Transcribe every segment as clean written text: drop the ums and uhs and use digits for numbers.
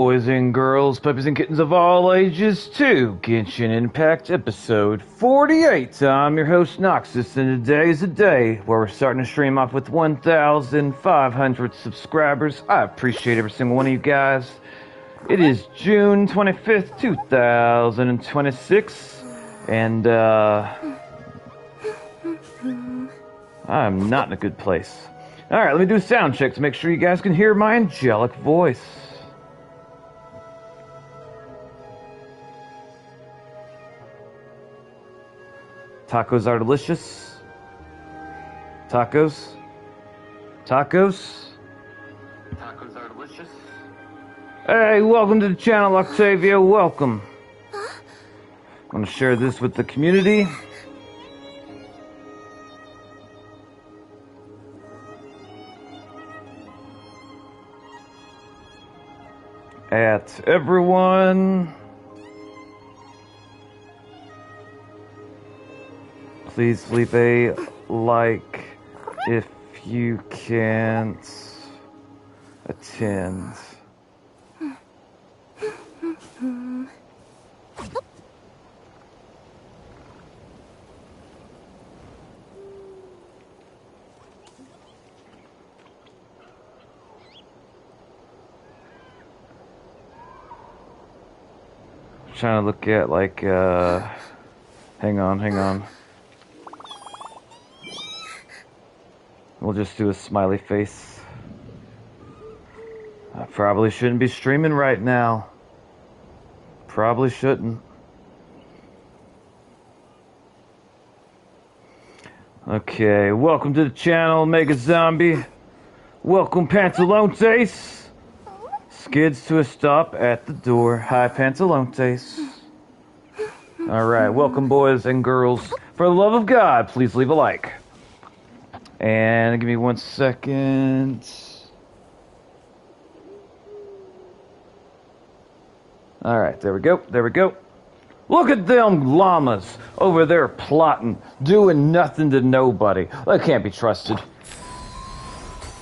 Boys and girls, puppies and kittens of all ages, to Genshin Impact episode 48. I'm your host, Noxus, and today is a day where we're starting to stream off with 1,500 subscribers. I appreciate every single one of you guys. It is June 25th, 2026, and I'm not in a good place. Alright, let me do a sound check to make sure you guys can hear my angelic voice. Tacos are delicious. Tacos. Tacos. Tacos are delicious. Hey, welcome to the channel, Octavia. Welcome. I'm going to share this with the community. At everyone. Please leave a like if you can't attend. I'm trying to look at like hang on. We'll just do a smiley face. I probably shouldn't be streaming right now. Probably shouldn't. Okay, welcome to the channel, Mega Zombie. Welcome, Pantalontes. Skids to a stop at the door. Hi, Pantalontes. Alright, welcome, boys and girls. For the love of God, please leave a like. And give me 1 second. Alright, there we go. Look at them llamas over there plotting, doing nothing to nobody. They can't be trusted.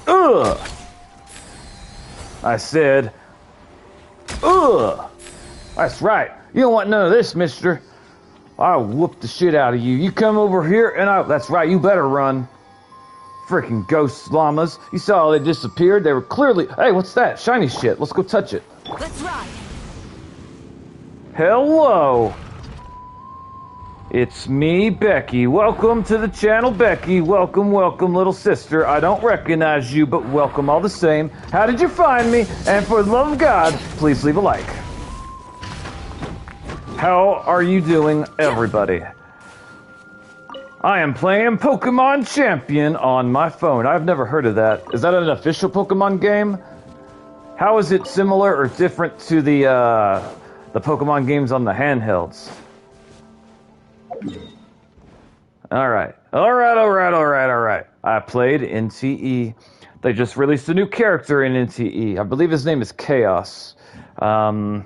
Ugh! I said, ugh! That's right. You don't want none of this, mister. I'll whoop the shit out of you. You come over here and that's right, you better run. Freaking ghost llamas. You saw how they disappeared? They were clearly... Hey, what's that? Shiny shit. Let's go touch it. Let's ride. Hello. It's me, Becky. Welcome to the channel, Becky. Welcome, little sister. I don't recognize you, but welcome all the same. How did you find me? And for the love of God, please leave a like. How are you doing, everybody? I am playing Pokemon Champion on my phone. I've never heard of that. Is that an official Pokemon game? How is it similar or different to the Pokemon games on the handhelds? Alright. I played NTE. They just released a new character in NTE. I believe his name is Chaos. I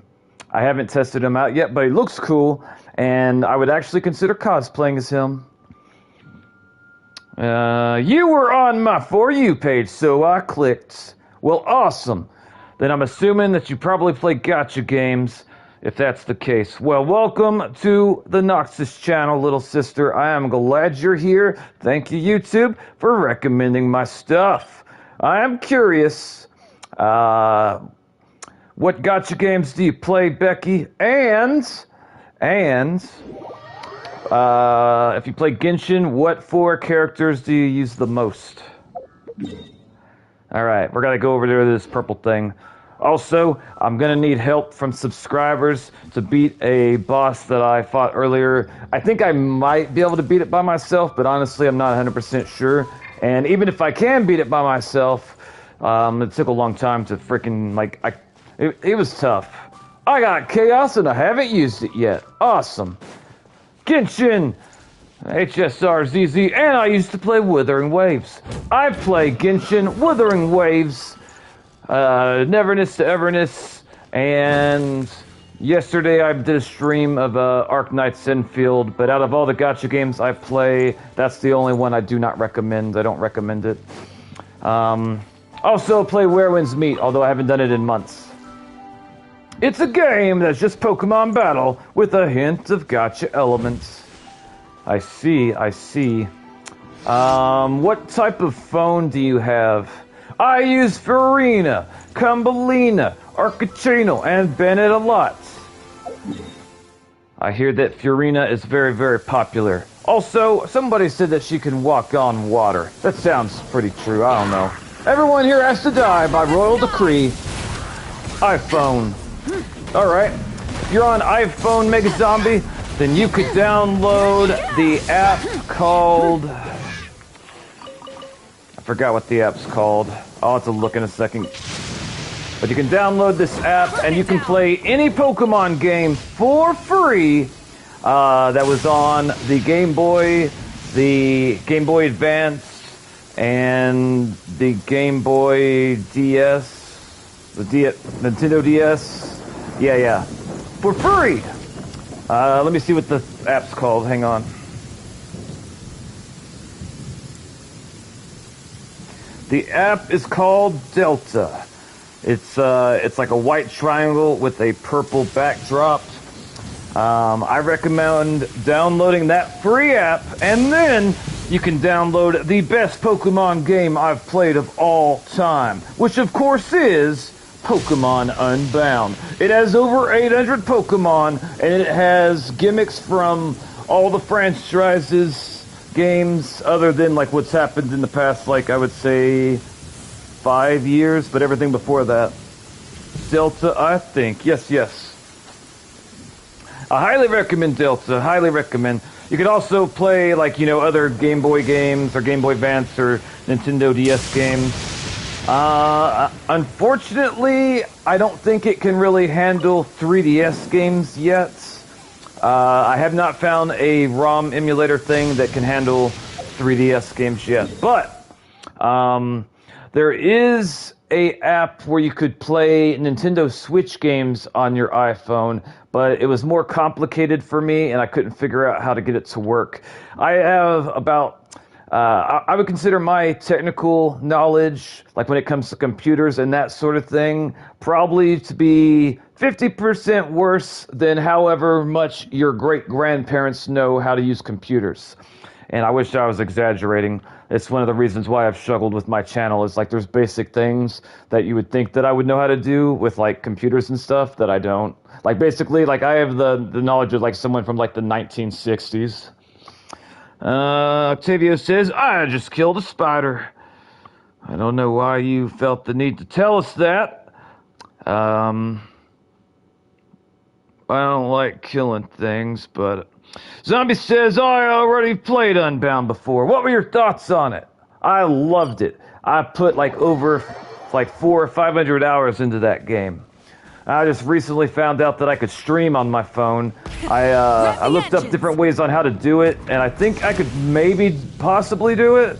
haven't tested him out yet, but he looks cool, and I would actually consider cosplaying as him. You were on my For You page, so I clicked. Well, awesome. Then I'm assuming that you probably play gacha games, if that's the case. Well, welcome to the Noxus channel, little sister. I am glad you're here. Thank you, YouTube, for recommending my stuff. I am curious, what gacha games do you play, Becky? And if you play Genshin, what 4 characters do you use the most? Alright, we're gonna go over to this purple thing. Also, I'm gonna need help from subscribers to beat a boss that I fought earlier. I think I might be able to beat it by myself, but honestly, I'm not 100% sure. And even if I can beat it by myself, it took a long time to freaking, it was tough. I got Chaos and I haven't used it yet. Awesome. Genshin, HSRZZ, and I used to play Withering Waves. I play Genshin, Withering Waves, Neverness to Everness, and yesterday I did a stream of Arknights Sinfield, but out of all the gacha games I play, that's the only one I do not recommend. I don't recommend it. Also play Where Winds Meet, although I haven't done it in months. It's a game that's just Pokemon Battle with a hint of gotcha elements. I see, I see. What type of phone do you have? I use Farina, Cumbelina, Arcachino, and Bennett a lot. I hear that Furina is very, very popular. Also, somebody said that she can walk on water. That sounds pretty true, I don't know. Everyone here has to die by royal decree. iPhone. Alright, if you're on iPhone Mega Zombie, then you could download the app called... I forgot what the app's called. I'll have to look in a second. But you can download this app and you can play any Pokemon game for free that was on the Game Boy Advance, and the Game Boy DS, Nintendo DS. Yeah. For free! Let me see what the app's called. Hang on. The app is called Delta. It's like a white triangle with a purple backdrop. I recommend downloading that free app, and then you can download the best Pokemon game I've played of all time, which of course is Pokemon Unbound. It has over 800 Pokemon, and it has gimmicks from all the franchises games, other than like what's happened in the past, like I would say 5 years, but everything before that. Delta, I think. Yes. I highly recommend Delta. Highly recommend. You could also play, like, you know, other Game Boy games or Game Boy Advance or Nintendo DS games. Unfortunately, I don't think it can really handle 3DS games yet. I have not found a ROM emulator thing that can handle 3DS games yet. But there is a app where you could play Nintendo Switch games on your iPhone, but it was more complicated for me and I couldn't figure out how to get it to work. I have about, I would consider my technical knowledge, like when it comes to computers and that sort of thing, probably to be 50% worse than however much your great-grandparents know how to use computers. And I wish I was exaggerating. It's one of the reasons why I've struggled with my channel, is like there's basic things that you would think that I would know how to do with like computers and stuff that I don't. Like basically, like I have the knowledge of like someone from like the 1960s. Octavio says, I just killed a spider. I don't know why you felt the need to tell us that. I don't like killing things, but... Zombie says, I already played Unbound before. What were your thoughts on it? I loved it. I put like over like 400 or 500 hours into that game. I just recently found out that I could stream on my phone. I looked up different ways on how to do it, and I think I could maybe possibly do it.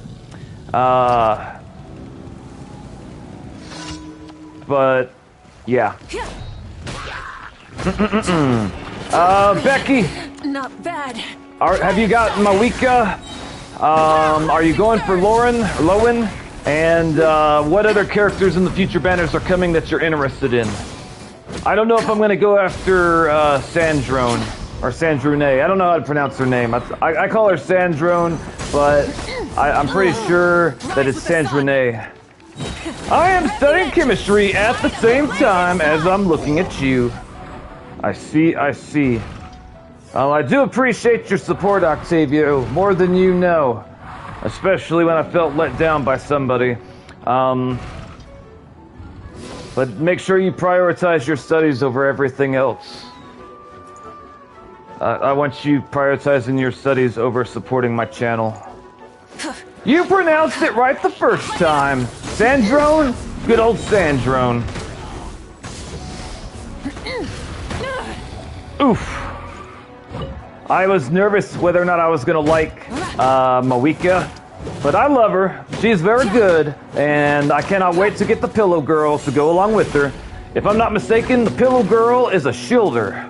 But yeah. Becky. Not bad. Have you got Mawika? Are you going for Lowen? And what other characters in the future banners are coming that you're interested in? I don't know if I'm going to go after Sandrone or Sandrune. I don't know how to pronounce her name. I call her Sandrone, but I'm pretty sure that it's Sandrune. I am studying chemistry at the same time as I'm looking at you. I see. I do appreciate your support, Octavio, more than you know, especially when I felt let down by somebody. But make sure you prioritize your studies over everything else. I want you prioritizing your studies over supporting my channel. You pronounced it right the first time. Sandrone? Good old Sandrone. Oof. I was nervous whether or not I was going to like Mawika, but I love her. She's very good, and I cannot wait to get the Pillow Girl to go along with her. If I'm not mistaken, the Pillow Girl is a shielder.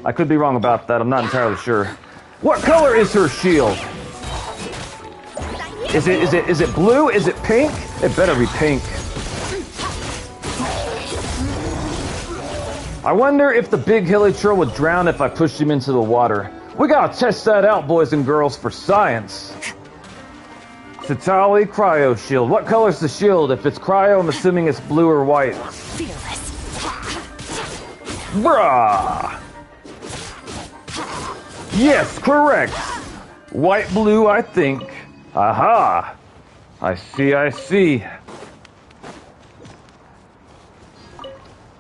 I could be wrong about that. I'm not entirely sure. What color is her shield? Is it blue? Is it pink? It better be pink. I wonder if the big hilichurl would drown if I pushed him into the water. We gotta test that out, boys and girls, for science. Satali Cryo Shield. What color's the shield? If it's cryo, I'm assuming it's blue or white. Fearless. Bruh! Yes, correct! White, blue, I think. Aha! I see, I see.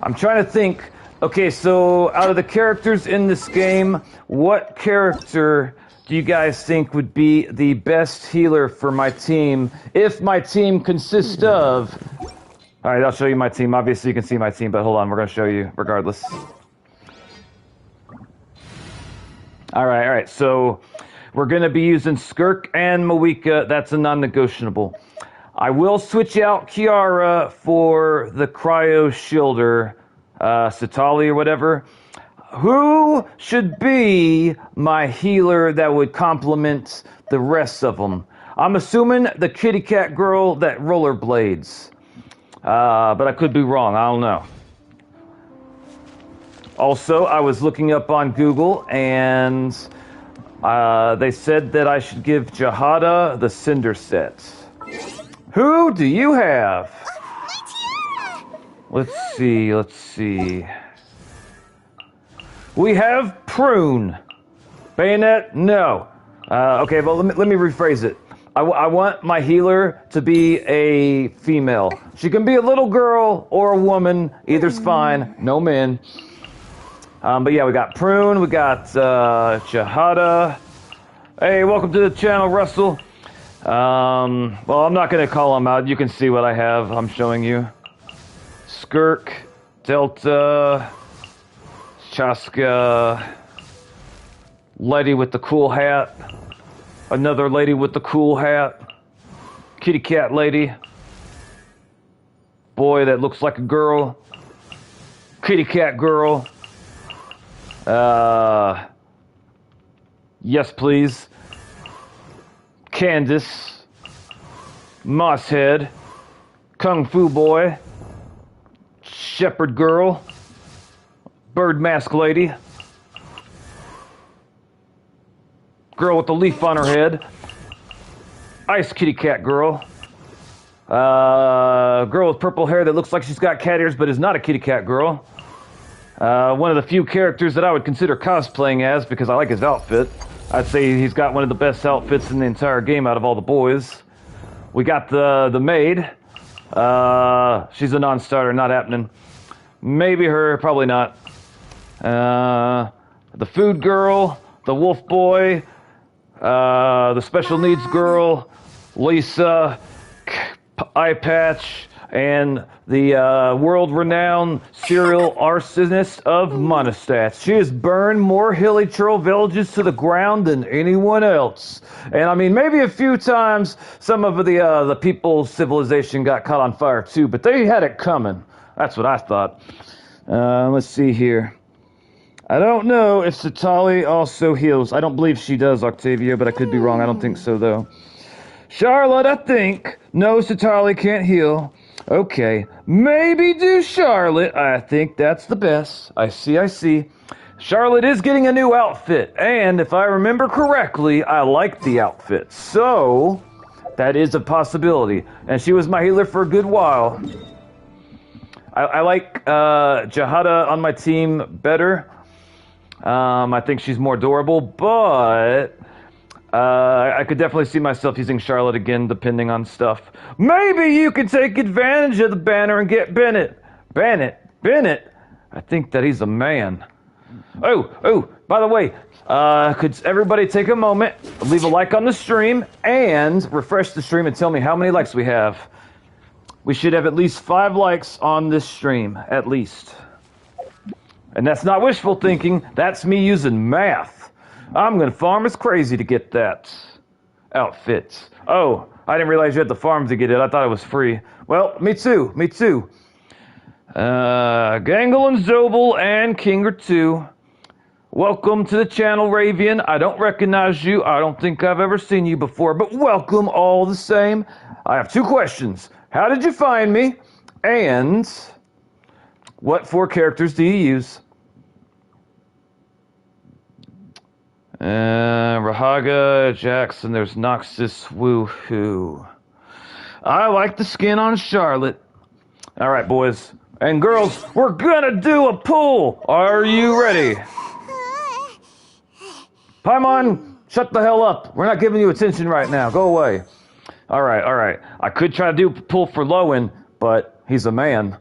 I'm trying to think. Okay, so out of the characters in this game, what character do you guys think would be the best healer for my team if my team consists of... Alright, I'll show you my team. Obviously you can see my team, but hold on, we're going to show you regardless. Alright, so we're going to be using Skirk and Mawika. That's a non-negotiable. I will switch out Kiara for the Cryo Shielder, Satali or whatever. Who should be my healer that would complement the rest of them? I'm assuming the kitty cat girl that rollerblades. But I could be wrong. I don't know. Also, I was looking up on Google, and they said that I should give Jahada the Cinder set. Who do you have? Let's see. We have Prune. Bayonet, no. Okay, well, let me rephrase it. I want my healer to be a female. She can be a little girl or a woman. Either's fine. No men. But yeah, we got Prune. We got Jahada. Hey, welcome to the channel, Russell. Well, I'm not going to call them out. You can see what I have. I'm showing you. Skirk, Delta, Chaska, lady with the cool hat, another lady with the cool hat, kitty cat lady, boy that looks like a girl, kitty cat girl, yes please, Candace, Mosshead, Kung Fu boy, shepherd girl, bird mask lady, girl with the leaf on her head, ice kitty cat girl, girl with purple hair that looks like she's got cat ears but is not a kitty cat girl, one of the few characters that I would consider cosplaying as because I like his outfit. I'd say he's got one of the best outfits in the entire game out of all the boys. We got the maid. She's a non-starter, not happening. Maybe her, probably not. The food girl, the wolf boy, the special needs girl, Lisa, Eye Patch, and the world-renowned serial arsonist of Mondstadt. She has burned more hilichurl villages to the ground than anyone else. And I mean, maybe a few times some of the people's civilization got caught on fire too, but they had it coming. That's what I thought. Let's see here. I don't know if Satali also heals. I don't believe she does, Octavia, but I could be wrong. I don't think so, though. Charlotte, I think. No, Satali can't heal. Okay. Maybe do Charlotte. I think that's the best. I see. Charlotte is getting a new outfit. And if I remember correctly, I like the outfit. So, that is a possibility. And she was my healer for a good while. I like Jahada on my team better. I think she's more durable, but I could definitely see myself using Charlotte again, depending on stuff. Maybe you could take advantage of the banner and get Bennett. Bennett. I think that he's a man. Oh, by the way, could everybody take a moment, leave a like on the stream, and refresh the stream and tell me how many likes we have. We should have at least 5 likes on this stream, at least. And that's not wishful thinking, that's me using math. I'm gonna farm as crazy to get that outfit. Oh, I didn't realize you had to farm to get it. I thought it was free. Well, me too. Gangle and Zobel and Kinger 2. Welcome to the channel, Ravian. I don't recognize you. I don't think I've ever seen you before, but welcome all the same. I have 2 questions. How did you find me? And What 4 characters do you use? Rahaga, Jackson, there's Noxus, Woohoo. I like the skin on Charlotte. All right, boys and girls, we're gonna do a pool. Are you ready? Paimon, shut the hell up. We're not giving you attention right now. Go away. All right. I could try to do a pool for Lowen, but he's a man.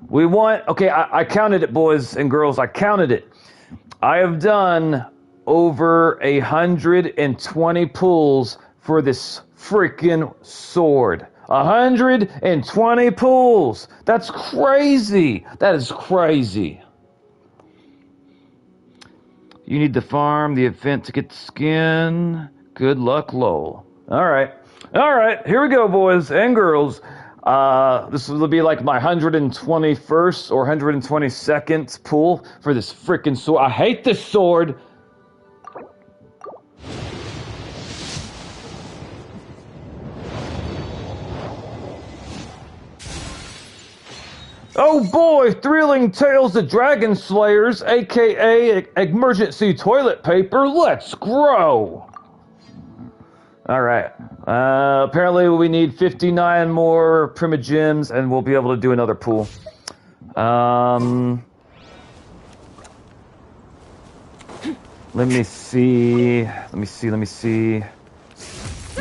We want... Okay, I counted it, boys and girls. I counted it. I have done over 120 pulls for this freaking sword. 120 pulls. That's crazy. That is crazy. You need to farm the event to get the skin. Good luck, lol. All right. Here we go, boys and girls. This will be like my 121st or 122nd pull for this freaking sword. I hate this sword. Oh boy, thrilling tales of dragon slayers, aka emergency toilet paper. Let's grow. All right. Apparently we need 59 more primogems and we'll be able to do another pool. Let me see.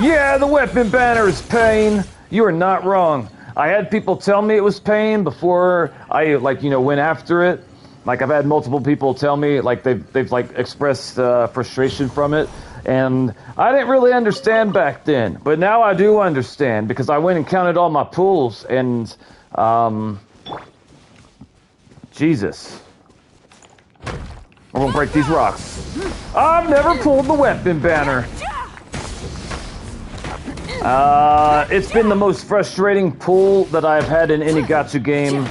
Yeah, the weapon banner is pain. You are not wrong. I had people tell me it was pain before I, went after it. Like, I've had multiple people tell me, they've expressed frustration from it. And I didn't really understand back then. But now I do understand, because I went and counted all my pulls, and, Jesus. I'm gonna break these rocks. I've never pulled the weapon banner. It's been the most frustrating pull that I've had in any gacha game,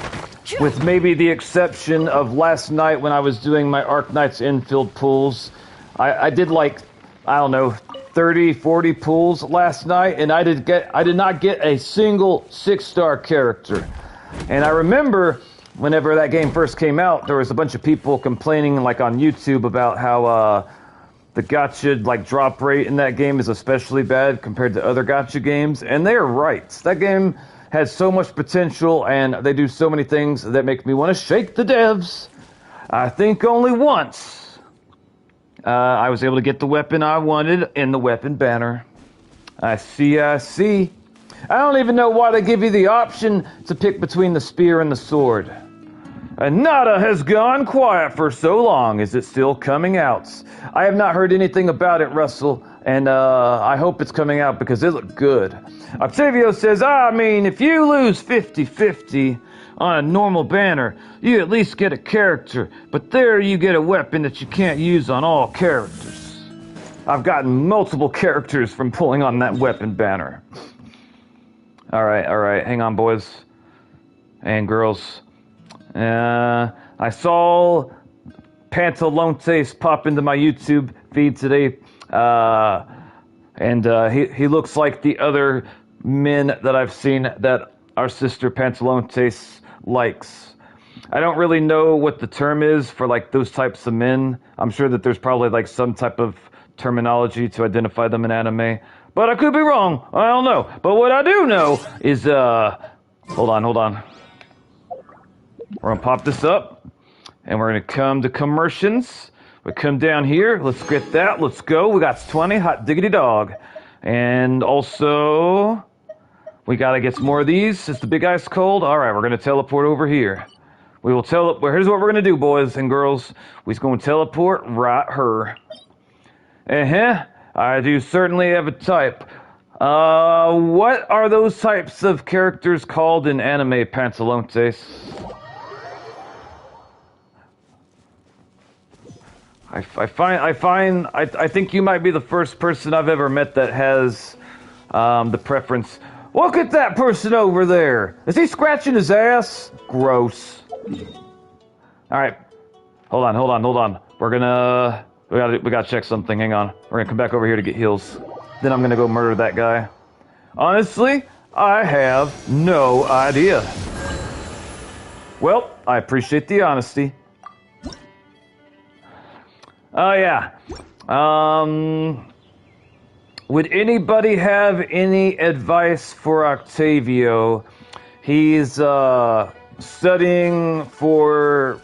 with maybe the exception of last night when I was doing my Arknights infield pulls. I did I don't know, 30, 40 pulls last night, and I did not get a single 6-star character. And I remember whenever that game first came out, there was a bunch of people complaining on YouTube about how the gacha drop rate in that game is especially bad compared to other gacha games, and they're right. That game has so much potential, and they do so many things that make me want to shake the devs. I think only once I was able to get the weapon I wanted in the weapon banner. I see. I don't even know why they give you the option to pick between the spear and the sword. Nada has gone quiet for so long. Is it still coming out? I have not heard anything about it, Russell, and I hope it's coming out because it looked good. Octavio says, if you lose 50-50 on a normal banner, you at least get a character, but there you get a weapon that you can't use on all characters. I've gotten multiple characters from pulling on that weapon banner. All right, hang on, boys and girls. I saw Pantalontes pop into my YouTube feed today, and he looks like the other men that I've seen that our sister Pantalontes likes. I don't really know what the term is for those types of men. I'm sure that there's probably some type of terminology to identify them in anime, but I could be wrong. I don't know. But what I do know is hold on. We're gonna pop this up, and we're gonna come to commercials. We come down here. Let's get that. Let's go. We got 20 hot diggity dog, and also we gotta get some more of these. Is the big ice cold? All right, we're gonna teleport over here. We will here's what we're gonna do, boys and girls. We're gonna teleport right here. I do certainly have a type. What are those types of characters called in anime, Pantalontes? I think you might be the first person I've ever met that has the preference. Look at that person over there. Is he scratching his ass? Gross. All right. Hold on. We gotta check something. Hang on. We're gonna come back over here to get heals. Then I'm gonna go murder that guy. Honestly, I have no idea. Well, I appreciate the honesty. Oh, yeah. Would anybody have any advice for Octavio? He's studying for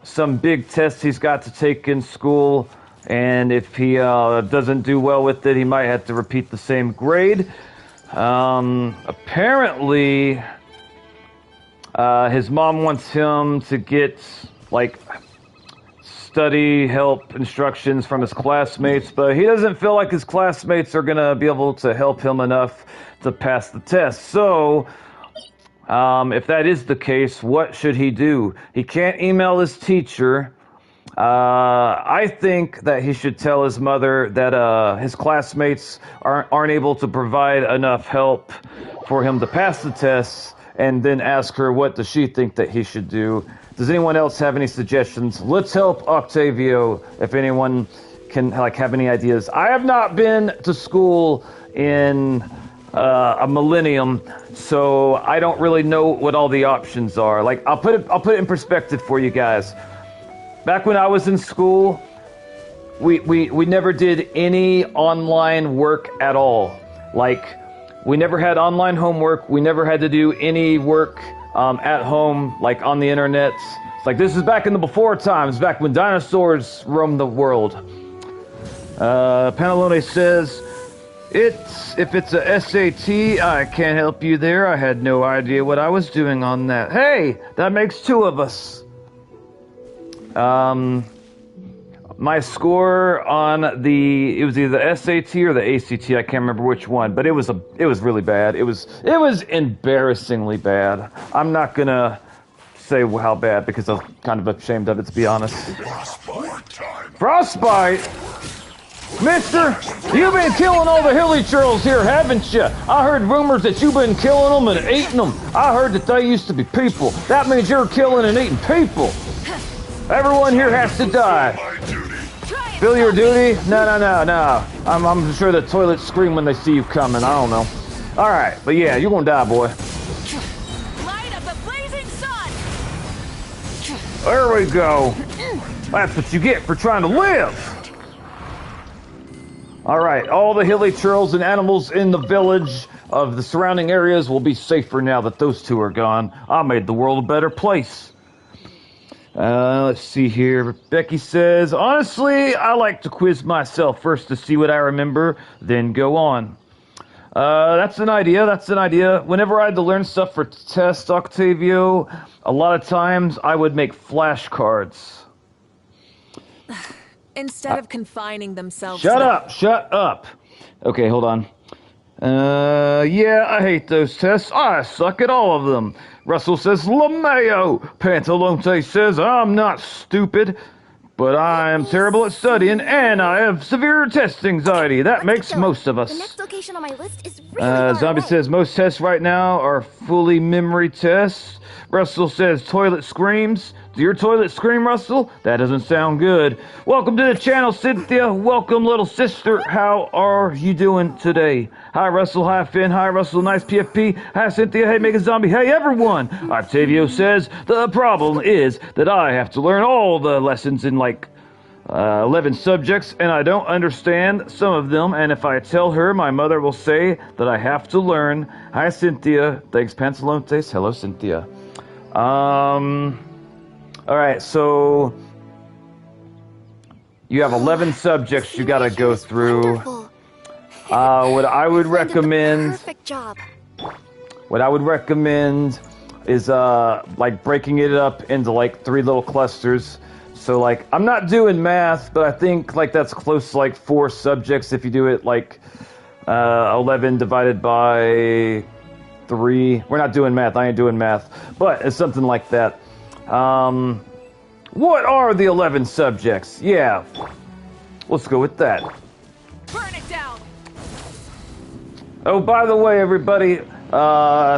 some big test he's got to take in school, and if he doesn't do well with it, he might have to repeat the same grade. Apparently, his mom wants him to get, like, study help instructions from his classmates, but he doesn't feel like his classmates are going to be able to help him enough to pass the test. So, if that is the case, what should he do? He can't email his teacher. I think that he should tell his mother that his classmates aren't able to provide enough help for him to pass the test, and then ask her what does she think that he should do. Does anyone else have any suggestions? Let's help Octavio if anyone can have any ideas. I have not been to school in a millennium, so I don't really know what all the options are. Like, I'll put it in perspective for you guys. Back when I was in school, we never did any online work at all. Like, we never had online homework. We never had to do any work at home, like on the internet. It's like, this is back in the before times, back when dinosaurs roamed the world. Pantalone says, if it's a SAT, I can't help you there. I had no idea what I was doing on that. Hey, that makes two of us. My score on it was either the SAT or the ACT, I can't remember which one, but it was really bad. It was embarrassingly bad. I'm not gonna say how bad because I'm kind of ashamed of it, to be honest. Frostbite? Mister, you've been killing all the hilly churls here, haven't you? I heard rumors that you've been killing them and eating them. I heard that they used to be people. That means you're killing and eating people. Everyone here has to die. Feel your duty? No. I'm sure the toilets scream when they see you coming. I don't know. All right, but yeah, you're gonna die, boy. Light of the blazing sun. There we go. That's what you get for trying to live. All right, all the hilly churls and animals in the village of the surrounding areas will be safer now that those two are gone. I made the world a better place. Let's see here. Becky says, honestly, I like to quiz myself first to see what I remember, then go on. That's an idea. Whenever I had to learn stuff for tests, Octavio, a lot of times I would make flashcards. Instead of confining themselves. Shut up. Okay, hold on. Yeah, I hate those tests. I suck at all of them. Russell says, LeMayo. Pantalone says, I'm not stupid, but I am terrible at studying, and I have severe test anxiety. That makes most of us. The next location on my list is really far Zombie away. says, most tests right now are fully memory tests. Russell says, toilet screams. Do your toilet scream, Russell? That doesn't sound good. Welcome to the channel, Cynthia. Welcome, little sister. How are you doing today? Hi, Russell. Hi, Finn. Hi, Russell. Nice PFP. Hi, Cynthia. Hey, Mega Zombie. Hey, everyone. Octavio says, the problem is that I have to learn all the lessons in, 11 subjects, and I don't understand some of them, and if I tell her, my mother will say that I have to learn. Hi, Cynthia. Thanks, Pantalontes. Hello, Cynthia. All right, so you have 11 subjects you got to go through. Wonderful. What I would recommend, Perfect job. Is breaking it up into 3 little clusters. So I'm not doing math, but I think that's close to 4 subjects if you do it 11 divided by 3. We're not doing math. I ain't doing math, but it's something like that. What are the 11 subjects? Yeah, let's go with that. Burn it down. Oh, by the way, everybody,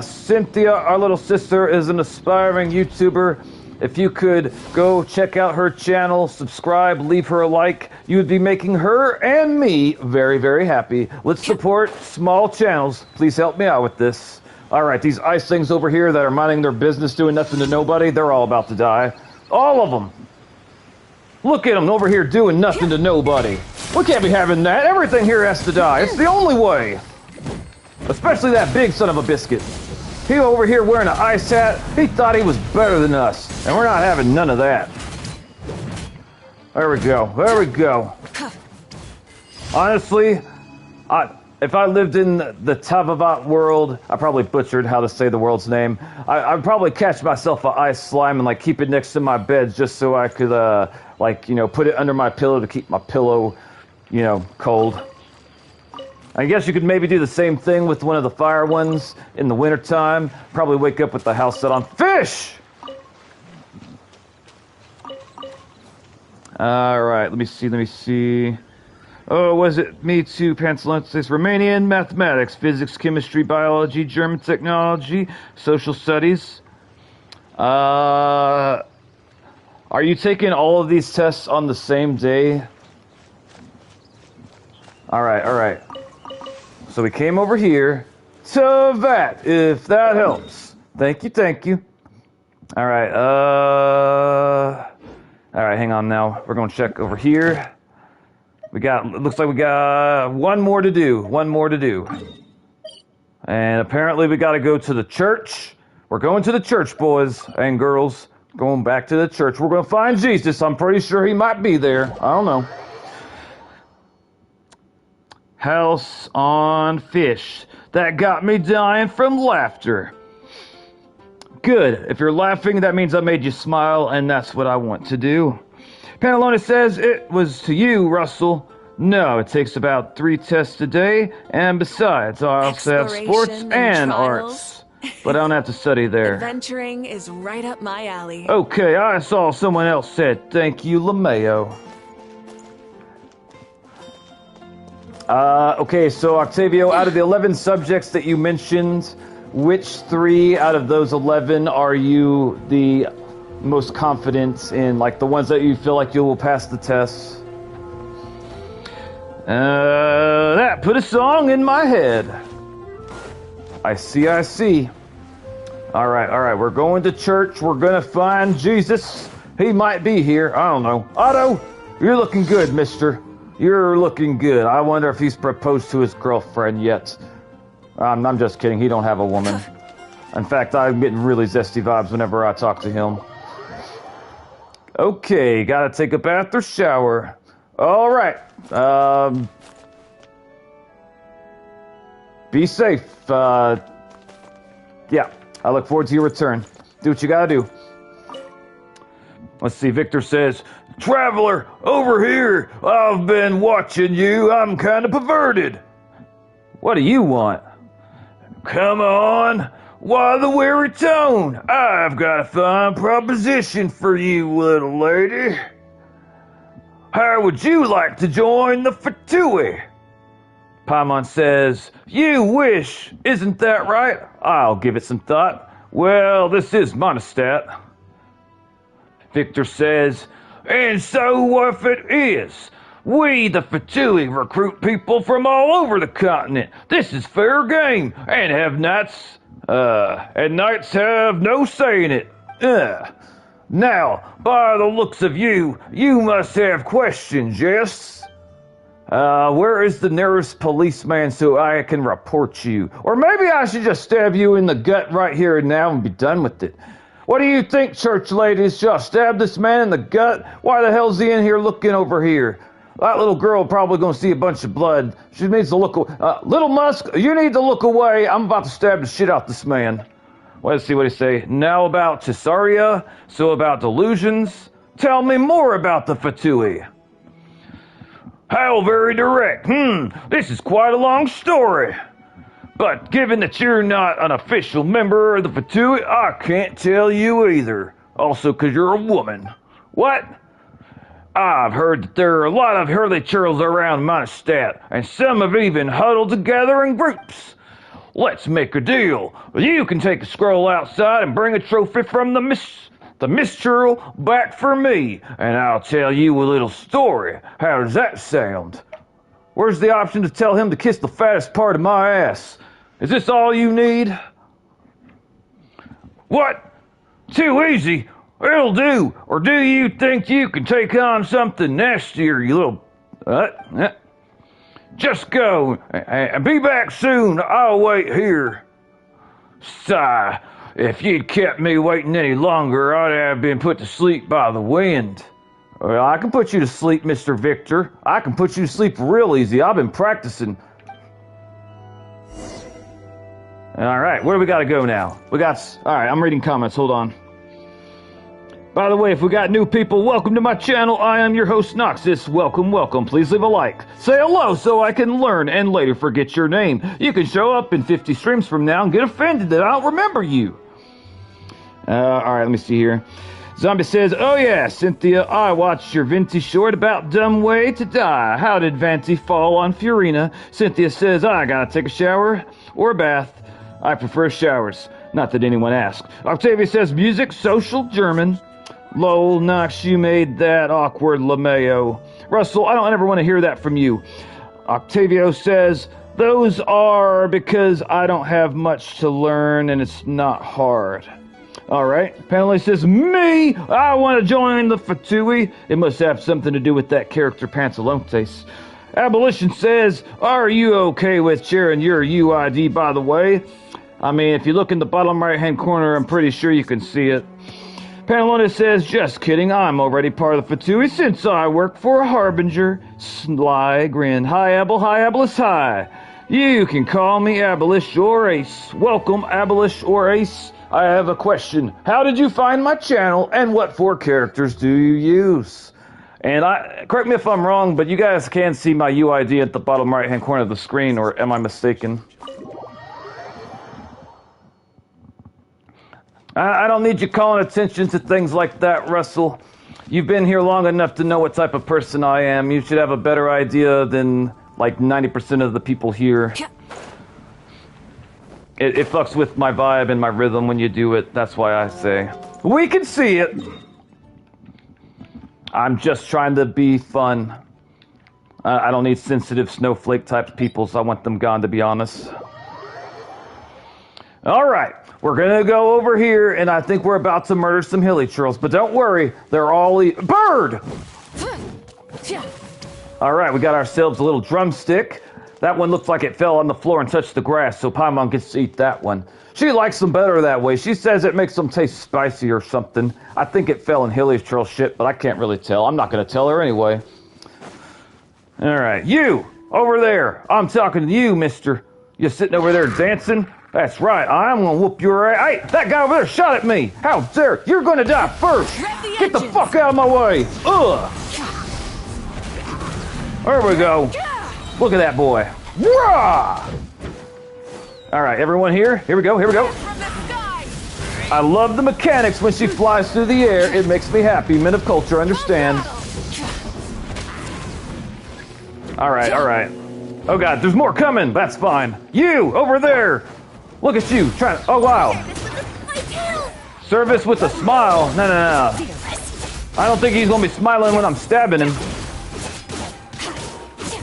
Cynthia, our little sister, is an aspiring YouTuber. If you could go check out her channel, subscribe, leave her a like, you would be making her and me very, very happy. Let's support small channels. Please help me out with this. All right, these ice things over here that are minding their business, doing nothing to nobody, they're all about to die. All of them. Look at them over here doing nothing to nobody. We can't be having that. Everything here has to die. It's the only way. Especially that big son of a biscuit. He over here wearing an ice hat, he thought he was better than us. And we're not having none of that. There we go. There we go. Honestly, if I lived in the Tavavat world, I probably butchered how to say the world's name. I'd probably catch myself an ice slime and like keep it next to my bed just so I could put it under my pillow to keep my pillow, cold. I guess you could maybe do the same thing with one of the fire ones in the wintertime. Probably wake up with the house set on fish! Alright, let me see. Oh, was it me too, Pantalensis? Romanian, mathematics, physics, chemistry, biology, German technology, social studies. Are you taking all of these tests on the same day? Alright. So we came over here to that, if that helps. Thank you. Alright, alright, hang on now. We're gonna check over here. Looks like we got one more to do. And apparently we gotta go to the church. We're going to the church, boys and girls. Going back to the church. We're gonna find Jesus. I'm pretty sure he might be there. I don't know. House on fish. That got me dying from laughter. Good. If you're laughing, that means I made you smile, and that's what I want to do. Pantalona says it was to you, Russell. No, it takes about 3 tests a day, and besides, I also have sports and arts. But I don't have to study there. Adventuring is right up my alley. Okay, I saw someone else said thank you, LeMayo. Okay, so Octavio, out of the 11 subjects that you mentioned, which 3 out of those 11 are you the most confident in? Like the ones that you feel like you will pass the test? That put a song in my head. I see. Alright, we're going to church. We're gonna find Jesus. He might be here. I don't know. Otto, you're looking good, mister. You're looking good. I wonder if he's proposed to his girlfriend yet. I'm just kidding. He don't have a woman. In fact, I'm getting really zesty vibes whenever I talk to him. Okay, gotta take a bath or shower. All right. Be safe. Yeah, I look forward to your return. Do what you gotta do. Let's see, Victor says, Traveler, over here. I've been watching you. I'm kind of perverted. What do you want? Come on. Why the weary tone? I've got a fine proposition for you, little lady. How would you like to join the Fatui? Paimon says, you wish. Isn't that right? I'll give it some thought. Well, this is Monostat. Victor says, and so if it is, we the Fatui recruit people from all over the continent. This is fair game, and knights have no say in it. Now, by the looks of you, you must have questions, yes? Where is the nearest policeman so I can report you? Or maybe I should just stab you in the gut right here and now and be done with it. What do you think, church ladies? Should I stab this man in the gut? Why the hell's he in here looking over here? That little girl probably gonna see a bunch of blood. She needs to look. Little Musk, you need to look away. I'm about to stab the shit out this man. Let's see what he say. Now about Cesaria, so about delusions. Tell me more about the Fatui. How very direct. This is quite a long story. But given that you're not an official member of the Fatui, I can't tell you either. Also, because you're a woman. What? I've heard that there are a lot of hurly churls around Mondstadt, and some have even huddled together in groups. Let's make a deal. You can take a scroll outside and bring a trophy from the Miss Churl back for me, and I'll tell you a little story. How does that sound? Where's the option to tell him to kiss the fattest part of my ass? Is this all you need? What? Too easy? It'll do. Or do you think you can take on something nastier, you little... Just go, and be back soon. I'll wait here. Sigh, if you'd kept me waiting any longer, I'd have been put to sleep by the wind. Well, I can put you to sleep, Mr. Victor. I can put you to sleep real easy. I've been practicing. All right, where do we got to go now? All right, I'm reading comments. Hold on. By the way, if we got new people, welcome to my channel. I am your host, Noxus. Welcome, welcome. Please leave a like. Say hello so I can learn and later forget your name. You can show up in 50 streams from now and get offended that I don't remember you. All right, let me see here. Zombie says, oh yeah, Cynthia, I watched your Venti short about Dumb Way to Die. How did Venti fall on Furina? Cynthia says, I gotta take a shower or a bath. I prefer showers. Not that anyone asked. Octavia says, music, social, German. Lol, Nox, you made that awkward, LeMayo. Russell, I don't ever want to hear that from you. Octavio says, those are because I don't have much to learn and it's not hard. Alright, Panelli says, me! I want to join the Fatui. It must have something to do with that character Pantalontes. Abolition says, are you okay with sharing your UID, by the way? I mean, if you look in the bottom right-hand corner, I'm pretty sure you can see it. Panelona says, just kidding, I'm already part of the Fatui since I work for a Harbinger. Sly grin. Hi, Abolish, hi. You can call me Abolish or Ace. Welcome, Abolish or Ace. I have a question. How did you find my channel, and what 4 characters do you use? And correct me if I'm wrong, but you guys can see my UID at the bottom right-hand corner of the screen, or am I mistaken? I don't need you calling attention to things like that, Russell. You've been here long enough to know what type of person I am. You should have a better idea than, like, 90% of the people here. It fucks with my vibe and my rhythm when you do it. That's why I say. We can see it! I'm just trying to be fun. I don't need sensitive snowflake-type people, so I want them gone, to be honest. Alright. We're gonna go over here, and I think we're about to murder some hilly churls. But don't worry, they're all bird! Alright, we got ourselves a little drumstick. That one looks like it fell on the floor and touched the grass, so Paimon gets to eat that one. She likes them better that way. She says it makes them taste spicy or something. I think it fell in hilly churl shit, but I can't really tell. I'm not gonna tell her anyway. Alright, you! Over there! I'm talking to you, mister. You sitting over there dancing? That's right, I'm gonna whoop your ass. Hey, that guy over there shot at me! How dare! You're gonna die first! Get the fuck out of my way! Ugh! There we go. Look at that boy. Rah! Alright, everyone here? Here we go, here we go. I love the mechanics when she flies through the air. It makes me happy. Men of culture understand. Alright, alright. Oh god, there's more coming! That's fine. You! Over there! Look at you, trying to... Oh, wow. Service with a smile. No, no, no. I don't think he's going to be smiling when I'm stabbing him.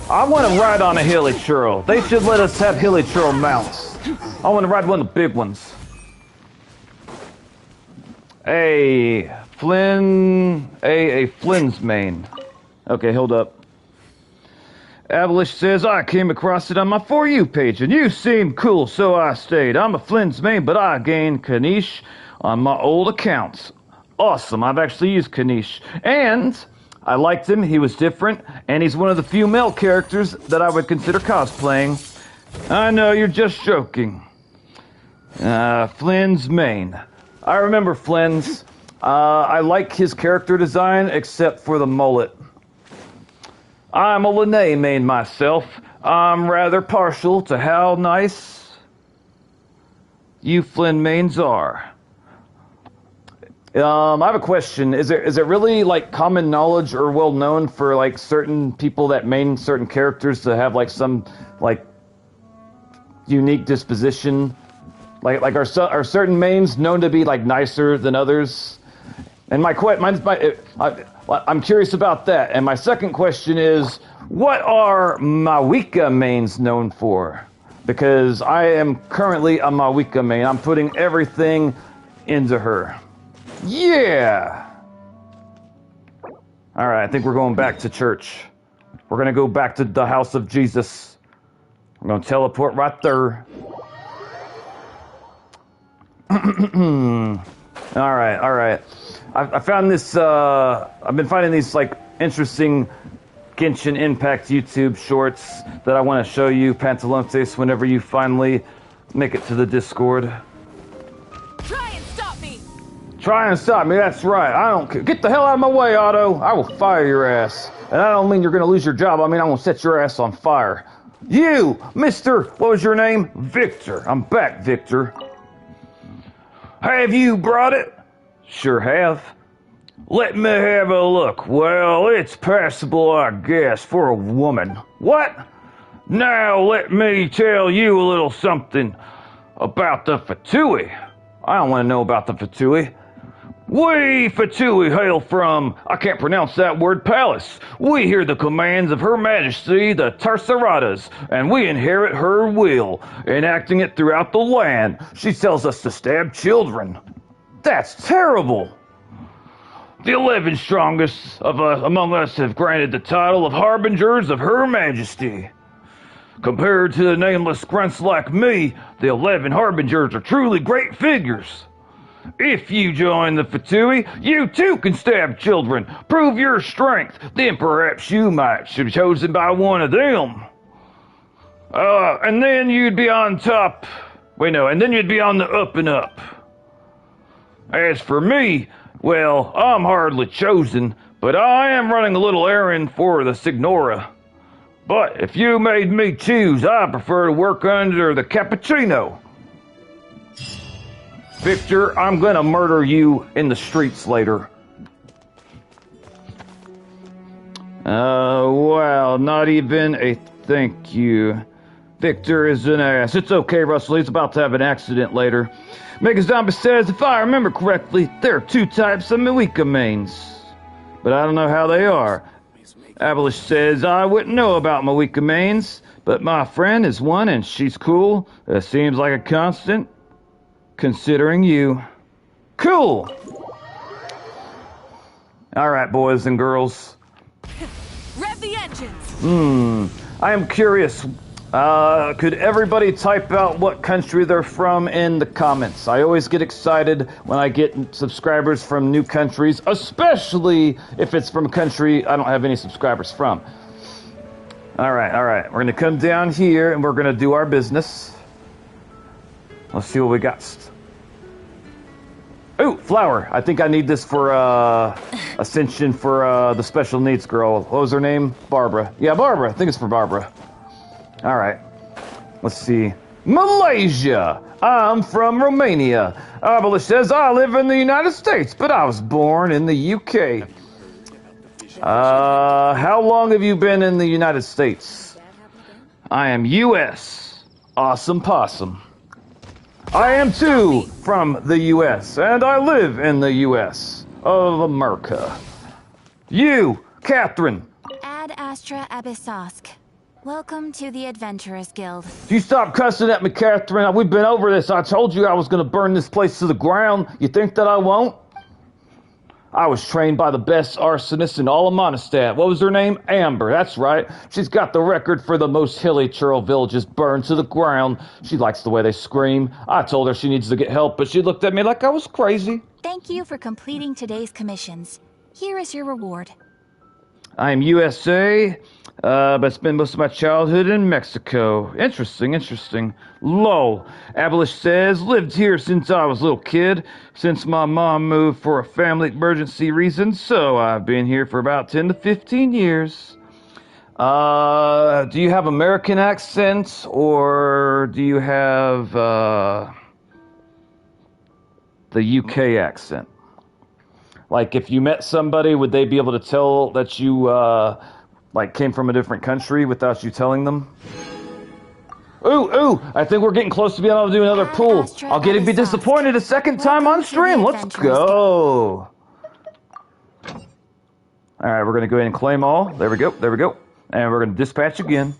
I want to ride on a hilly churl. They should let us have hilly churl mounts. I want to ride one of the big ones. A Flynn's mane. Okay, hold up. Abolish says, I came across it on my For You page, and you seemed cool, so I stayed. I'm a Flynn's main, but I gained Kanish on my old accounts. Awesome, I've actually used Kanish. And I liked him, he was different, and he's one of the few male characters that I would consider cosplaying. I know, you're just joking. Flynn's main. I remember Flynn's. I like his character design, except for the mullet. I'm a Lene main myself. I'm rather partial to how nice you Flynn mains are. I have a question. Is it really like common knowledge or well known for like certain people that main certain characters to have like some like unique disposition? Like are certain mains known to be like nicer than others? And I'm curious about that. And my second question is, what are Mawika mains known for? Because I am currently a Mawika main. I'm putting everything into her. Yeah! Alright, I think we're going back to church. We're gonna go back to the house of Jesus. I'm gonna teleport right there. Alright. I found this, I've been finding these, like, interesting Genshin Impact YouTube shorts that I want to show you, Pantalontes, whenever you finally make it to the Discord. Try and stop me! Try and stop me, that's right. I don't care. Get the hell out of my way, Otto. I will fire your ass. And I don't mean you're going to lose your job. I mean I'm going to set your ass on fire. You, Mr. What was your name? Victor. I'm back, Victor. Have you brought it? Sure have. Let me have a look. Well, it's passable, I guess, for a woman. What? Now let me tell you a little something about the Fatui. I don't want to know about the Fatui. We Fatui hail from, I can't pronounce that word, palace. We hear the commands of Her Majesty, the Tarsaratas, and we inherit her will, enacting it throughout the land. She tells us to stab children. That's terrible. The 11 strongest among us have granted the title of Harbingers of Her Majesty. Compared to the nameless grunts like me, the 11 Harbingers are truly great figures. If you join the Fatui, you too can stab children. Prove your strength. Then perhaps you might be chosen by one of them. And then you'd be on top. And then you'd be on the up and up. As for me, well, I'm hardly chosen, but I am running a little errand for the Signora. But if you made me choose, I prefer to work under the Cappuccino. Victor, I'm gonna murder you in the streets later. Well, not even a thank you. Victor is an ass. It's okay, Russell. He's about to have an accident later. Megazombie says, if I remember correctly, there are 2 types of Mawika mains. But I don't know how they are. Abolish says, I wouldn't know about Mawika mains, but my friend is one and she's cool. That seems like a constant. Considering you. Cool! Alright, boys and girls. Rev the engines! I am curious. Could everybody type out what country they're from in the comments? I always get excited when I get subscribers from new countries, especially if it's from a country I don't have any subscribers from. Alright. We're going to come down here and we're going to do our business. Let's see what we got. Ooh, flower. I think I need this for Ascension for the special needs girl. What was her name? Barbara. Yeah, Barbara. I think it's for Barbara. All right. Let's see. Malaysia. I'm from Romania. Abolish says I live in the United States, but I was born in the UK. How long have you been in the United States? I am US. Awesome possum. I am too from the US, and I live in the US of America. You, Catherine. Ad Astra Abyssosk. Welcome to the Adventurers Guild. You stop cussing at me, Catherine. We've been over this. I told you I was going to burn this place to the ground. You think that I won't? I was trained by the best arsonist in all of Mondstadt. What was her name? Amber, that's right. She's got the record for the most hilly churl villages burned to the ground. She likes the way they scream. I told her she needs to get help, but she looked at me like I was crazy. Thank you for completing today's commissions. Here is your reward. I am USA, but I spent most of my childhood in Mexico. Interesting. Lol. Abolish says, lived here since I was a little kid, since my mom moved for a family emergency reason, so I've been here for about 10 to 15 years. Do you have American accent, or do you have, the UK accent? Like, if you met somebody, would they be able to tell that you, came from a different country without you telling them? Ooh, I think we're getting close to being able to do another pool. I'll get to be disappointed a second time on stream. Let's go. All right, we're going to go ahead and claim all. There we go. And we're going to dispatch again.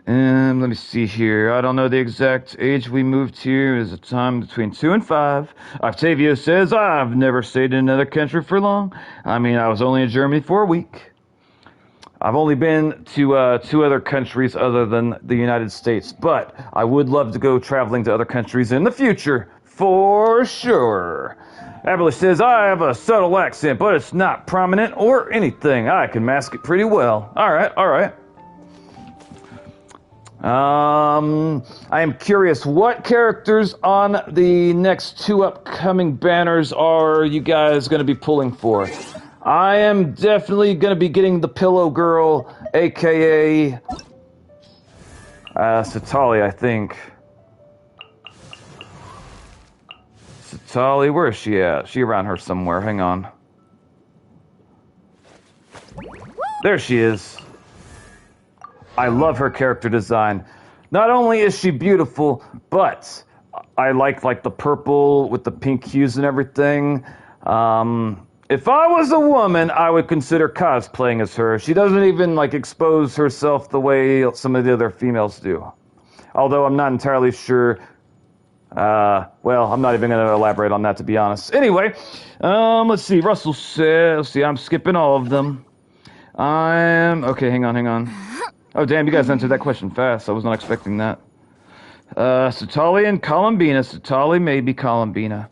Let me see here. I don't know the exact age we moved here. Is a time between 2 and 5. Octavio says, I've never stayed in another country for long. I mean, I was only in Germany for a week. I've only been to 2 other countries other than the United States, but I would love to go traveling to other countries in the future, for sure. Aberly says, I have a subtle accent, but it's not prominent or anything. I can mask it pretty well. All right, all right. I am curious, what characters on the next 2 upcoming banners are you guys going to be pulling for? I am definitely going to be getting the Pillow Girl, a.k.a. Satali, I think. Satali, where is she at? She around her somewhere. Hang on. There she is. I love her character design. Not only is she beautiful, but I like the purple with the pink hues and everything. If I was a woman, I would consider cosplaying as her. She doesn't even expose herself the way some of the other females do. Although I'm not entirely sure. Well, I'm not even going to elaborate on that, to be honest. Anyway, let's see. Russell says, let's see, I'm skipping all of them. Okay, hang on. Oh, damn, you guys answered that question fast. I was not expecting that. Satali and Columbina. Satali, maybe Columbina.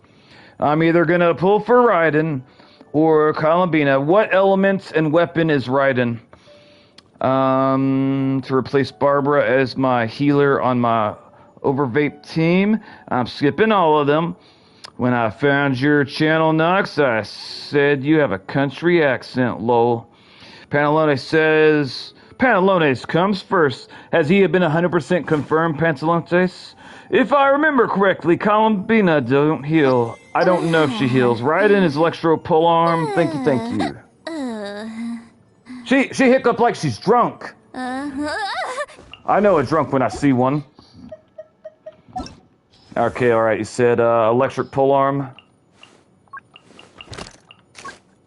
I'm either going to pull for Raiden or Columbina. What element and weapon is Raiden? To replace Barbara as my healer on my Overvape team. I'm skipping all of them. When I found your channel, Nox, I said you have a country accent, lol. Pantalone says... Pantalones comes first. Has he been 100% confirmed, Pantalones? If I remember correctly, Columbina don't heal. I don't know if she heals. Raiden is electro pull arm. Thank you. She hiccuped like she's drunk. I know a drunk when I see one. Okay, alright, you said electric pull arm.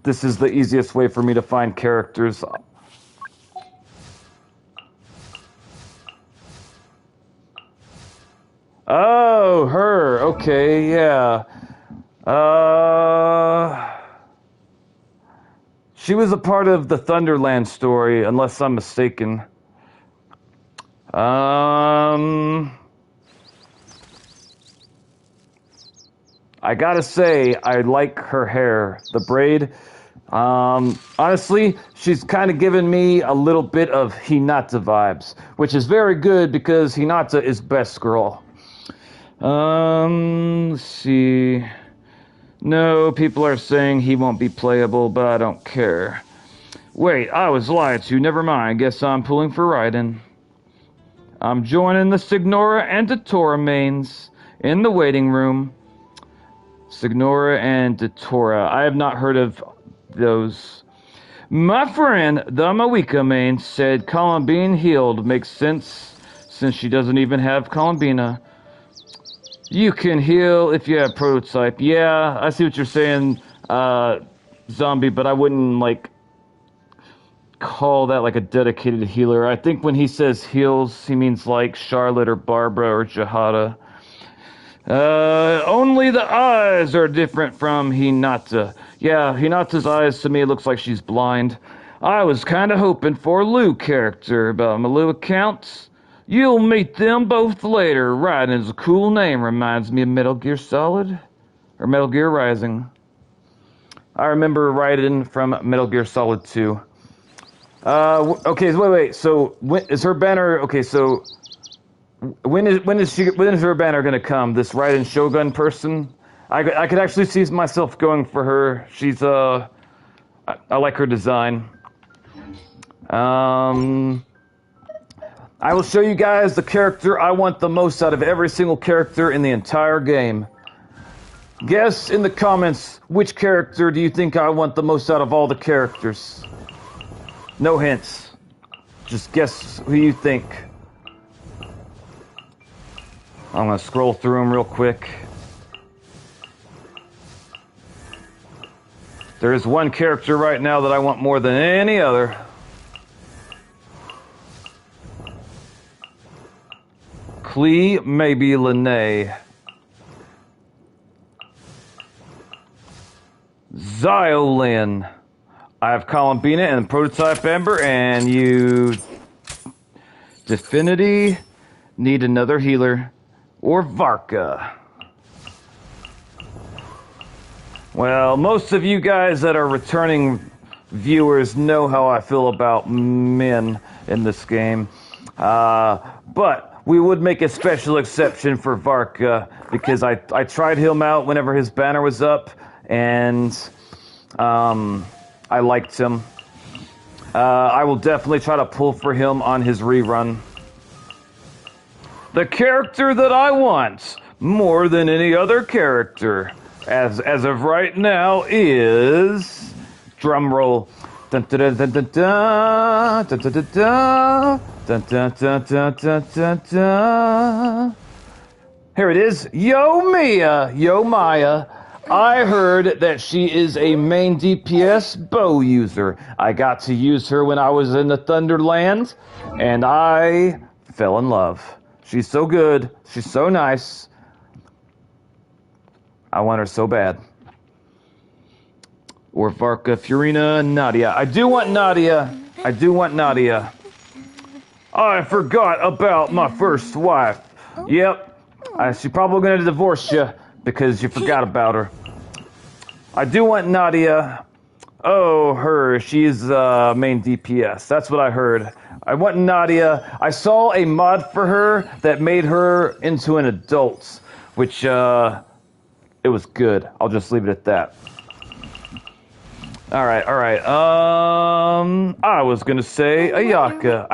This is the easiest way for me to find characters. Oh, her. Okay, yeah. She was a part of the Thunderland story, unless I'm mistaken. I gotta say, I like her hair. The braid. Honestly, she's kind of given me a little bit of Hinata vibes, which is very good because Hinata is best girl. Let's see. No, people are saying he won't be playable, but I don't care. Wait, I was lied to. Never mind. Guess I'm pulling for Raiden. I'm joining the Signora and Datora mains in the waiting room. Signora and Datora. I have not heard of those. My friend, the Mawika main, said Columbine healed. Makes sense, since she doesn't even have Columbina. You can heal if you have prototype. Yeah, I see what you're saying, Zombie, but I wouldn't, call that, a dedicated healer. I think when he says heals, he means, Charlotte or Barbara or Jihada. Only the eyes are different from Hinata. Yeah, Hinata's eyes, to me, it looks like she's blind. I was kind of hoping for a Lou character, but my Lou accounts... You'll meet them both later. Raiden is a cool name. Reminds me of Metal Gear Solid. Or Metal Gear Rising. I remember Raiden from Metal Gear Solid 2. Okay, wait. So, is her banner... Okay, so... When is her banner gonna come? This Raiden Shogun person? I could actually see myself going for her. She's, I like her design. I will show you guys the character I want the most out of every single character in the entire game. Guess in the comments, which character do you think I want the most out of all the characters? No hints. Just guess who you think. I'm gonna scroll through them real quick. There is one character right now that I want more than any other. Klee, maybe Lene. Xiolin. I have Columbina and Prototype Ember, and you... Definity, need another healer. Or Varka. Well, most of you guys that are returning viewers know how I feel about men in this game. But we would make a special exception for Varka because I tried him out whenever his banner was up, and I liked him. I will definitely try to pull for him on his rerun. The character that I want more than any other character as of right now is drumroll. Dun dun dun dun dun dun dun dun dun dun dun dun dun dun. Here it is. Yo Mia, Yo Maya. I heard that she is a main DPS bow user. I got to use her when I was in the Thunderland, and I fell in love. She's so good. She's so nice. I want her so bad. Or Varka, Furina, Nadia. I do want Nadia. I do want Nadia. I forgot about my first wife. Yep. She's probably going to divorce you because you forgot about her. I do want Nadia. Oh, her. She's main DPS. That's what I heard. I want Nadia. I saw a mod for her that made her into an adult, which it was good. I'll just leave it at that. All right. I was gonna say Ayaka.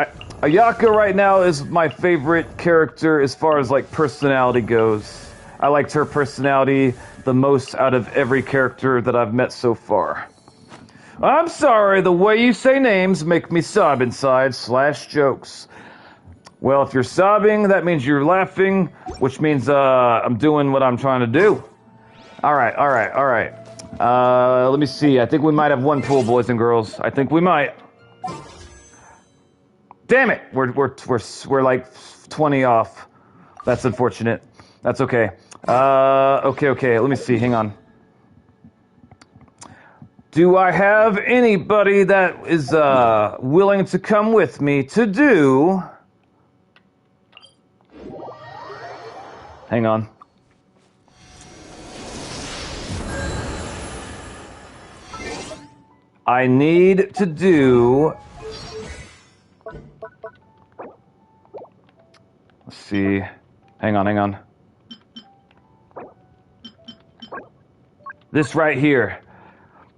Ayaka right now is my favorite character as far as like personality goes. I liked her personality the most out of every character that I've met so far. I'm sorry, the way you say names make me sob inside / jokes. Well, if you're sobbing, that means you're laughing, which means I'm doing what I'm trying to do. All right. Let me see. I think we might have one pool, boys and girls. I think we might. Damn it! We're like 20 off. That's unfortunate. That's okay. Okay. Let me see. Hang on. Do I have anybody that is willing to come with me to do? Hang on. I need to do... Let's see. Hang on. This right here.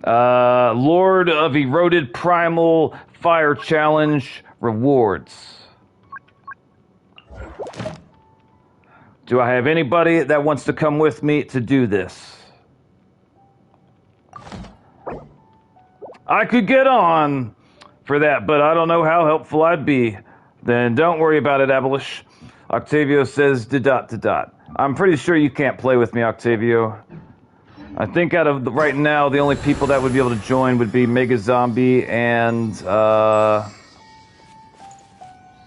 Lord of Eroded Primal Fire Challenge rewards. Do I have anybody that wants to come with me to do this? I could get on for that, but I don't know how helpful I'd be. Then don't worry about it, Abolish. Octavio says, dot. I'm pretty sure you can't play with me, Octavio. I think out of right now, the only people that would be able to join would be Mega Zombie and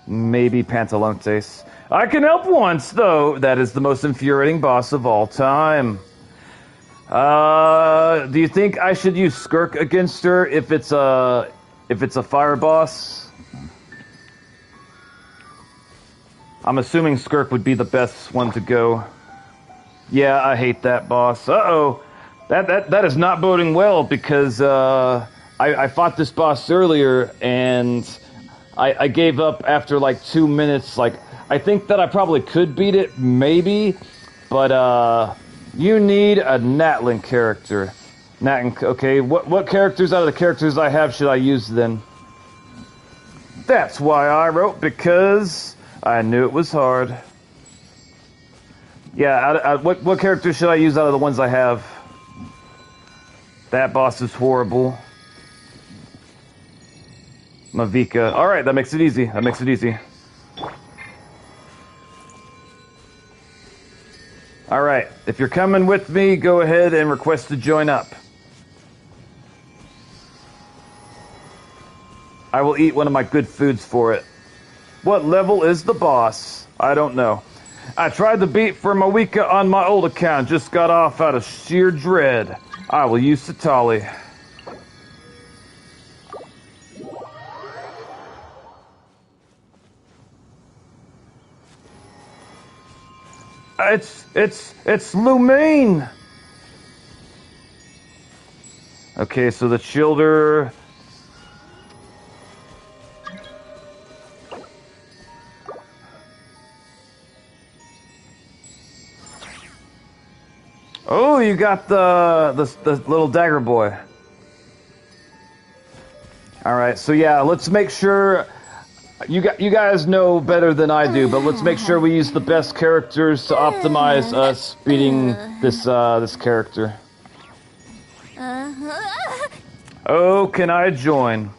maybe Pantalontes. I can help once, though. That is the most infuriating boss of all time. Do you think I should use Skirk against her if it's a fire boss? I'm assuming Skirk would be the best one to go. Yeah, I hate that boss. Uh-oh. That is not boding well because I fought this boss earlier and I gave up after like 2 minutes. Like, I think that I probably could beat it, maybe, but you need a Natlin character. Okay, what characters out of the characters I have should I use then? That's why I wrote, because I knew it was hard. Yeah, what characters should I use out of the ones I have? That boss is horrible. Mavika. Alright, that makes it easy. Alright, if you're coming with me, go ahead and request to join up. I will eat one of my good foods for it. What level is the boss? I don't know. I tried to beat Firmawika on my old account, just got off out of sheer dread. I will use Satali. It's Lumine! Okay, so the Childer... Oh, you got the little dagger boy. All right, so yeah, let's make sure you guys know better than I do, but let's make sure we use the best characters to optimize us beating this character. Oh, can I join?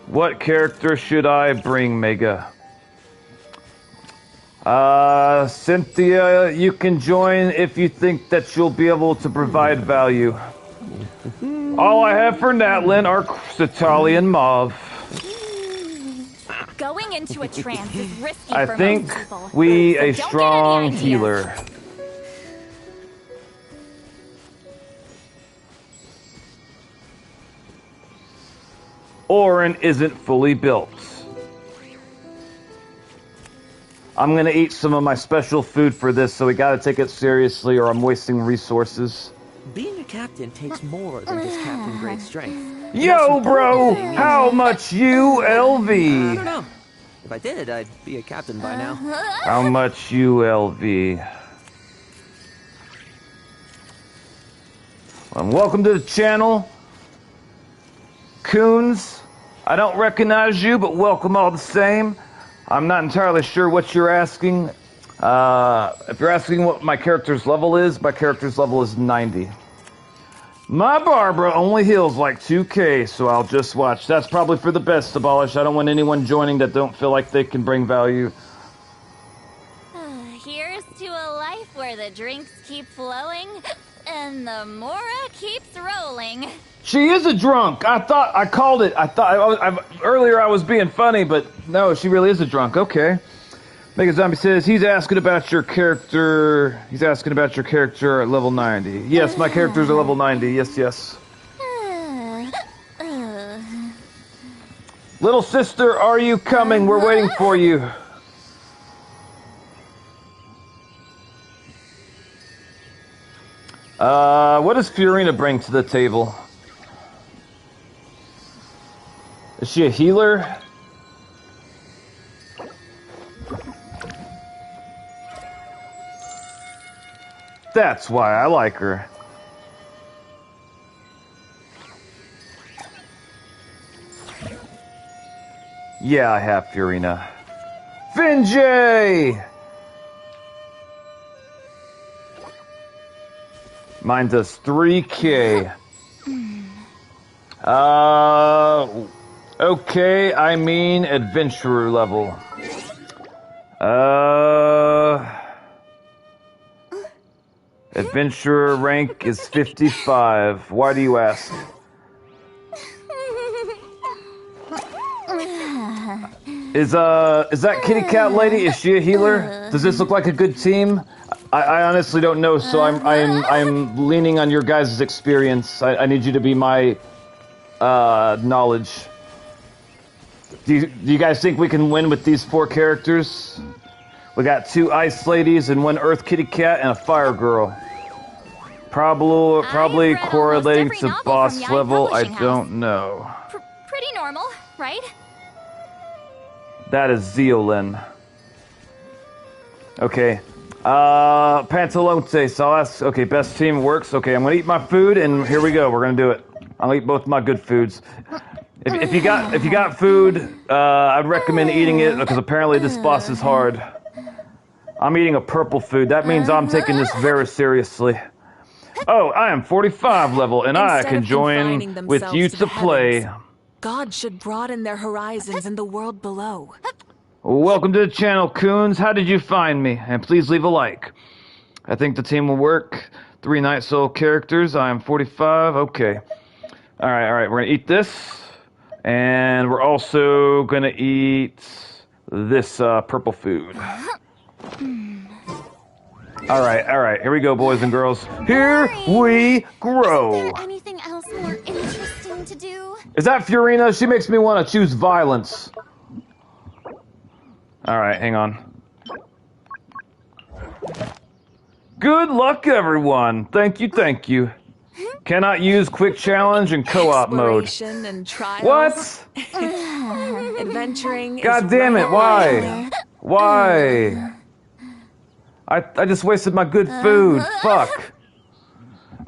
What character should I bring, Mega? Cynthia, you can join if you think that you'll be able to provide value. All I have for Natlin are Satali and Mauve. Going into a trance is risky I for think most people. we So a don't get any strong ideas. healer. Orin isn't fully built. I'm gonna eat some of my special food for this, so we gotta take it seriously or I'm wasting resources. Being a captain takes more than just captain grade strength. Yo, bro! How much you, I LV? don't know. If I did, I'd be a captain by now. How much you, LV? Welcome to the channel, Coons. I don't recognize you, but welcome all the same. I'm not entirely sure what you're asking. If you're asking what my character's level is, my character's level is 90. My Barbara only heals like 2k, so I'll just watch. That's probably for the best, Abolish. I don't want anyone joining that don't feel like they can bring value. Here's to a life where the drinks keep flowing and the Mora keeps rolling. She is a drunk. I called it. Earlier I was being funny, but no, she really is a drunk. Okay. Mega Zombie says he's asking about your character. He's asking about your character at level 90. Yes, my character's at level 90. Yes. Little sister, are you coming? We're waiting for you. What does Fiorina bring to the table? Is she a healer? That's why I like her. Yeah, I have Fiorina. Finjay! Mine does 3k. Okay, I mean adventurer level. Adventurer rank is 55. Why do you ask? Is that kitty cat lady? Is she a healer? Does this look like a good team? I honestly don't know, so I'm leaning on your guys' experience. I need you to be my knowledge. Do you guys think we can win with these 4 characters? We got 2 ice ladies and 1 earth kitty cat and a fire girl. Probably correlating to boss level. I don't know. Pretty normal, right? That is Zeolin. Okay. Pantalonte, so I'll ask. Okay, best team works. Okay, I'm gonna eat my food, and here we go. We're gonna do it. I'll eat both my good foods. If you got food, I'd recommend eating it because apparently this boss is hard. I'm eating a purple food. That means I'm taking this very seriously. Oh, I am 45 level, and I can join with you to play. God should broaden their horizons in the world below. Welcome to the channel, Coons. How did you find me? And please leave a like. I think the team will work. 3 Night Soul characters. I am 45. Okay. All right. We're gonna eat this, and we're also gonna eat this purple food. All right. Here we go, boys and girls. Here we grow. Is there anything else more interesting to do? Is that Fiorina? She makes me want to choose violence. All right, hang on. Good luck, everyone. Thank you. Cannot use quick challenge and co-op mode. Exploration and trials. What? Adventuring. God damn it! Why? I just wasted my good food. Fuck.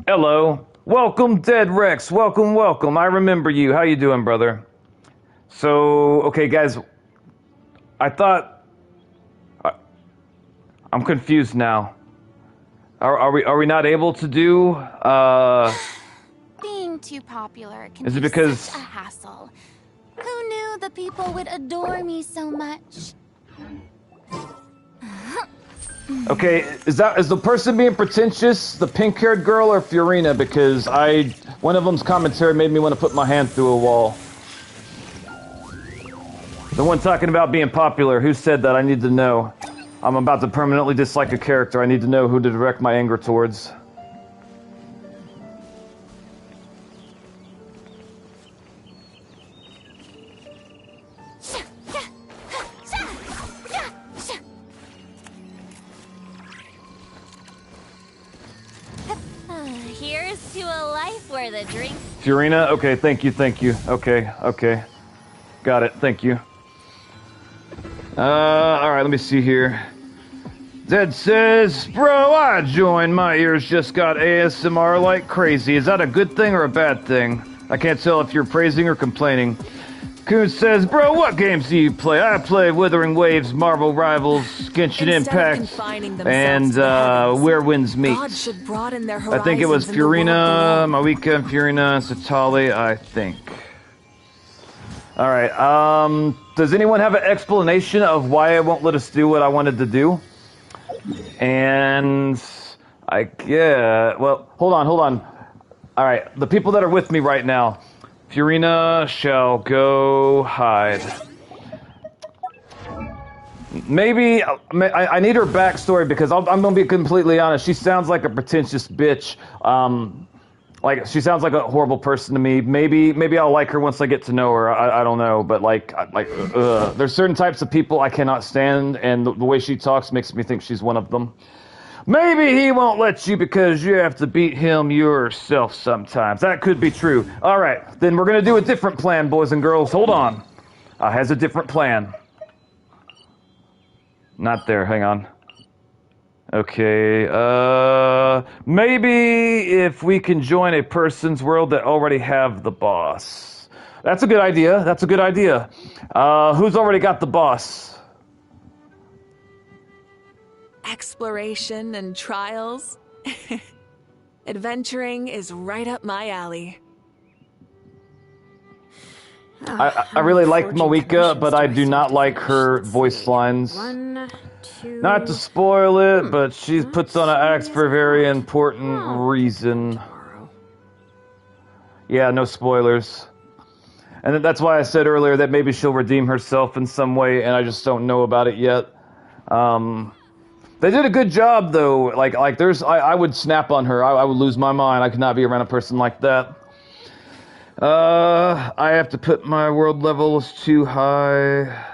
Hello. Welcome, Dead Rex. Welcome. I remember you. How you doing, brother? So, okay, guys. I thought... I'm confused now. Are we not able to do, Being too popular can Is it be because... such a hassle. Who knew the people would adore me so much? Okay, is the person being pretentious the pink-haired girl or Fiorina? Because one of them's commentary made me want to put my hand through a wall. The one talking about being popular, who said that? I need to know. I'm about to permanently dislike a character. I need to know who to direct my anger towards. Here's to a life where the drinks... Fiorina? Okay, thank you. Okay. Got it, thank you. Alright, let me see here. Zed says, bro, I joined. My ears just got ASMR like crazy. Is that a good thing or a bad thing? I can't tell if you're praising or complaining. Coon says, bro, what games do you play? I play Withering Waves, Marvel Rivals, Genshin Impact, and Where Winds Meet. God should broaden their I think it was horizons in the world Fiorina, below. Mawika, Fiorina, and Satali, I think. Alright, does anyone have an explanation of why it won't let us do what I wanted to do? And I get... Well, hold on. Alright, the people that are with me right now. Fiorina shall go hide. Maybe... I need her backstory because I'm gonna be completely honest. She sounds like a pretentious bitch. Like, she sounds like a horrible person to me. Maybe I'll like her once I get to know her. I don't know, but there's certain types of people I cannot stand, and the way she talks makes me think she's one of them. Maybe he won't let you because you have to beat him yourself sometimes. That could be true. All right, then we're gonna do a different plan, boys and girls. Hold on. Has a different plan. Not there. Hang on. Okay, maybe if we can join a person's world that already have the boss. That's a good idea. Who's already got the boss? Exploration and trials. Adventuring is right up my alley. I really like Mawika, but I do not like her voice lines. Not to spoil it, but she puts on an act for a very important reason. Yeah, no spoilers. And that's why I said earlier that maybe she'll redeem herself in some way, and I just don't know about it yet. They did a good job, though. Like there's, I would snap on her. I would lose my mind. I could not be around a person like that. I have to put my world levels too high.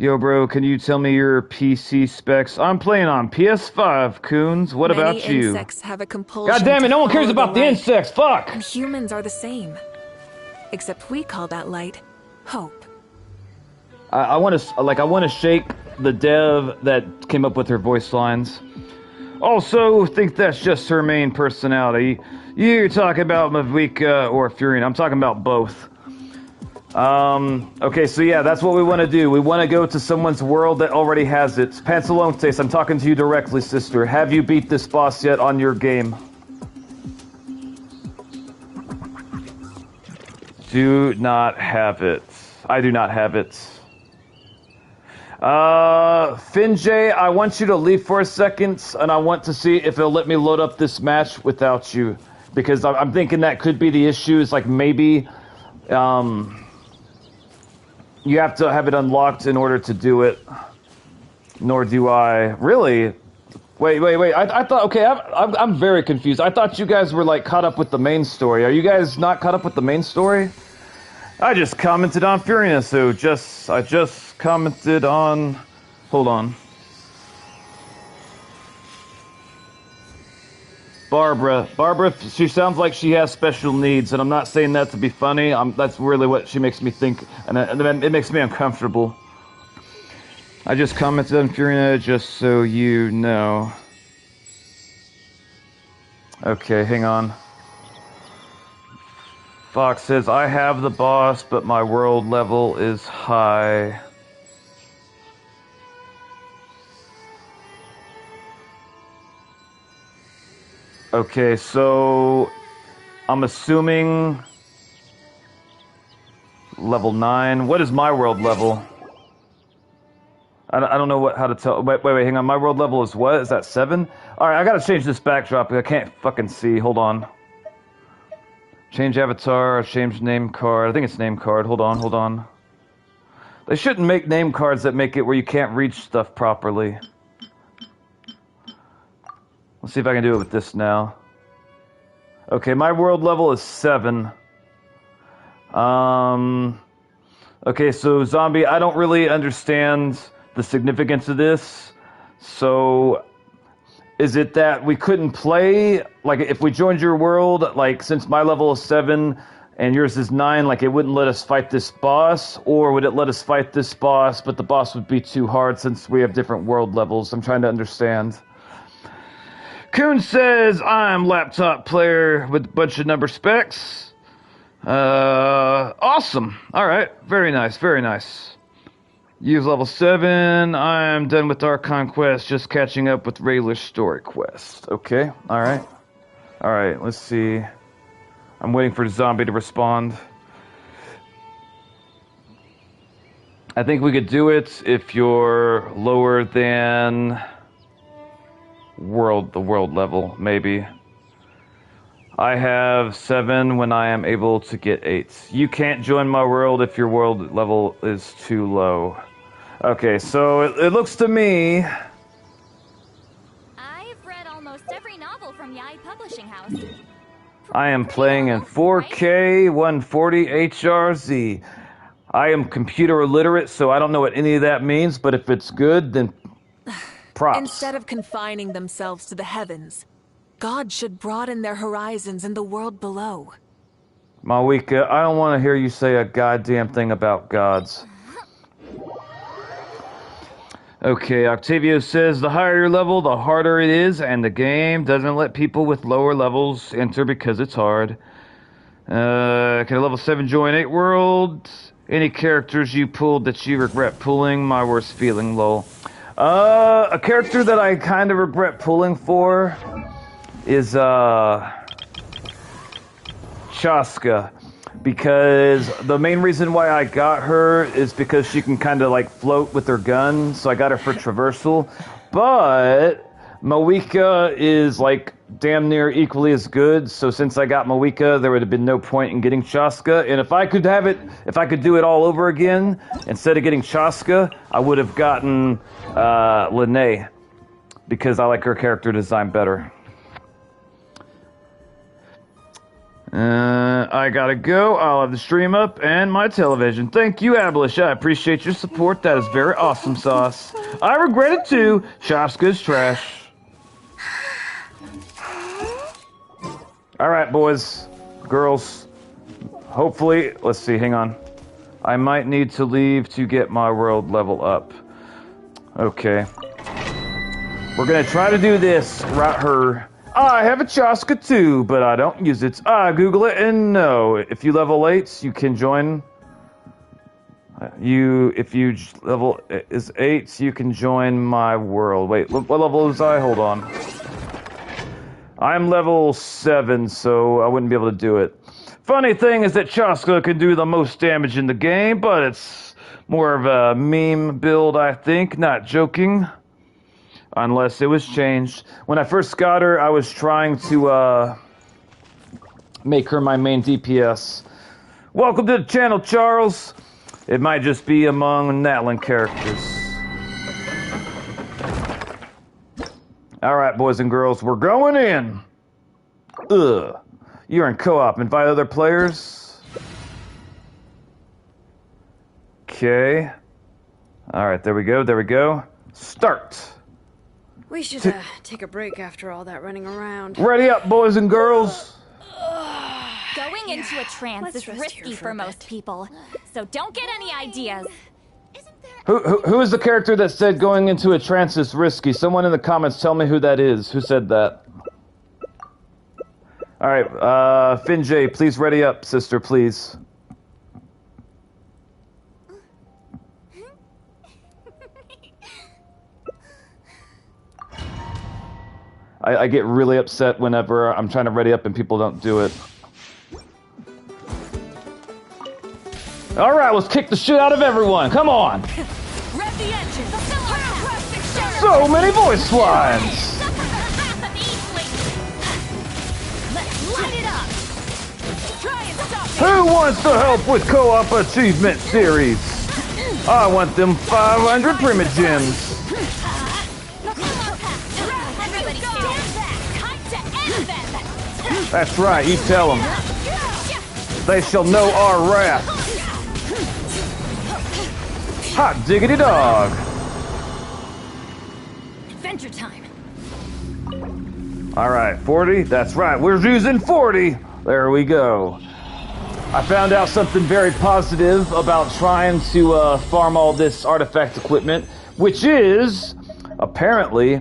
Yo, bro, can you tell me your PC specs? I'm playing on PS5, Coons. What about you? Insects have a compulsion. God damn it, to no one cares follow about the light. insects. Fuck! And humans are the same. Except we call that light hope. I want to shake the dev that came up with her voice lines. Also, think that's just her main personality. You're talking about Mavika or Fiorina. I'm talking about both. Okay, so yeah, that's what we want to do. We want to go to someone's world that already has it. Pantalontes, I'm talking to you directly, sister. Have you beat this boss yet on your game? Do not have it. I do not have it. Finjay, I want you to leave for a second, and I want to see if it'll let me load up this match without you. Because I'm thinking that could be the issue, is like maybe, you have to have it unlocked in order to do it. Nor do I. Really? Wait. I thought, okay, I'm very confused. I thought you guys were, like, caught up with the main story. Are you guys not caught up with the main story? I just commented on Furina, so I just commented on... Hold on. Barbara, she sounds like she has special needs, and I'm not saying that to be funny. That's really what she makes me think, and it makes me uncomfortable. I just commented on Furina just so you know. Okay, hang on. Fox says, I have the boss, but my world level is high. Okay, so I'm assuming level 9. What is my world level? I don't know how to tell. Wait, hang on. My world level is what? Is that 7? Alright, I gotta change this backdrop. I can't fucking see. Hold on. Change avatar, change name card. I think it's name card. Hold on. They shouldn't make name cards that make it where you can't reach stuff properly. Let's see if I can do it with this now. Okay, my world level is 7. Okay, so zombie, I don't really understand the significance of this. So, is it that we couldn't play? Like, if we joined your world, like, since my level is 7 and yours is 9, like, it wouldn't let us fight this boss? Or would it let us fight this boss, but the boss would be too hard since we have different world levels? I'm trying to understand. Coon says, I'm laptop player with a bunch of number specs. Awesome. Alright, very nice. Use level 7. I'm done with Archon quest, just catching up with regular story quest. Okay, alright. Alright, let's see. I'm waiting for Zombie to respond. I think we could do it if you're lower than the world level, maybe. I have 7 when I am able to get 8. You can't join my world if your world level is too low. Okay, so it looks to me... I've read almost every novel from Yai Publishing House. I am playing in 4K 140 HRZ. I am computer illiterate, so I don't know what any of that means, but if it's good, then props. Instead of confining themselves to the heavens, God should broaden their horizons in the world below. Mawika, I don't want to hear you say a goddamn thing about gods. Okay, Octavio says, the higher your level, the harder it is, and the game doesn't let people with lower levels enter because it's hard. Can a level 7 join 8 world? Any characters you pulled that you regret pulling? My worst feeling, lol. A character that I kind of regret pulling for is, Chaska. Because the main reason why I got her is because she can kind of like float with her gun, so I got her for traversal. But Mawika is like damn near equally as good, so since I got Mawika, there would have been no point in getting Chaska. And if I could do it all over again, instead of getting Chaska, I would have gotten Lene, because I like her character design better. I gotta go. I'll have the stream up and my television. Thank you, Abolish. I appreciate your support. That is very awesome, Sauce. I regret it too. Chaska's trash. Alright, boys. Girls. Hopefully, let's see, hang on. I might need to leave to get my world level up. Okay. We're gonna try to do this right here. I have a Chaska too, but I don't use it. I Google it and no. If you level 8, you can join. If you level is 8, you can join my world. Wait, what level is I? Hold on. I'm level 7, so I wouldn't be able to do it. Funny thing is that Chaska can do the most damage in the game, but it's more of a meme build, I think. Not joking. Unless it was changed. When I first got her, I was trying to make her my main DPS. Welcome to the channel, Charles. It might just be among Natlin characters. All right, boys and girls, we're going in. Ugh. You're in co-op. Invite other players. Okay. All right, there we go. There we go. Start. We should take a break after all that running around. Ready up, boys and girls. Going into a trance is risky for most people, so don't get any ideas. Who is the character that said going into a trance is risky? Someone in the comments tell me who that is. Who said that? All right, Finjay, please ready up, sister, please. I get really upset whenever I'm trying to ready up and people don't do it. All right, let's kick the shit out of everyone. Come on. Rev the engine. So many voice lines. Let's light it up. Try and stop me. Who wants to help with co-op achievement series? I want them 500 primogems. Everybody stand back. Time to end them. That's right, you tell them. They shall know our wrath. Hot diggity dog. Adventure time. All right, 40. That's right, we're using 40. There we go. I found out something very positive about trying to farm all this artifact equipment, which is apparently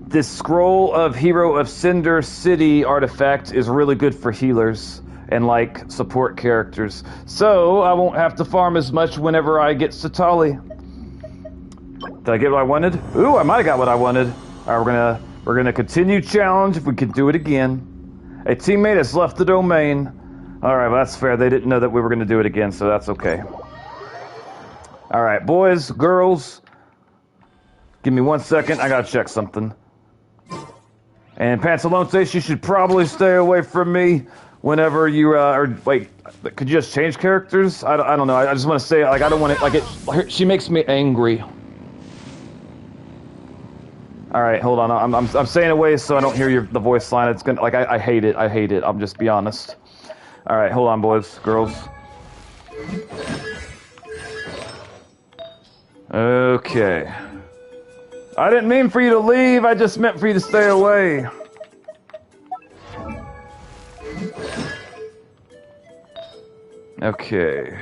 this Scroll of Hero of Cinder City artifact is really good for healers and like support characters. So I won't have to farm as much whenever I get Satali. Did I get what I wanted? Ooh, I might have got what I wanted. All right, we're gonna continue challenge if we can do it again. A teammate has left the domain. All right, well, that's fair. They didn't know that we were gonna do it again, so that's okay. All right, boys, girls, give me 1 second. I gotta check something. And Pantalontes, you should probably stay away from me whenever you wait. Could you just change characters? I don't know. I just want to say, like, I don't want to, like, it. She makes me angry. All right, hold on. I'm staying away so I don't hear the voice line. It's gonna, like, I hate it. I hate it. I'll just be honest. All right, hold on, boys, girls. Okay. I didn't mean for you to leave. I just meant for you to stay away. Okay.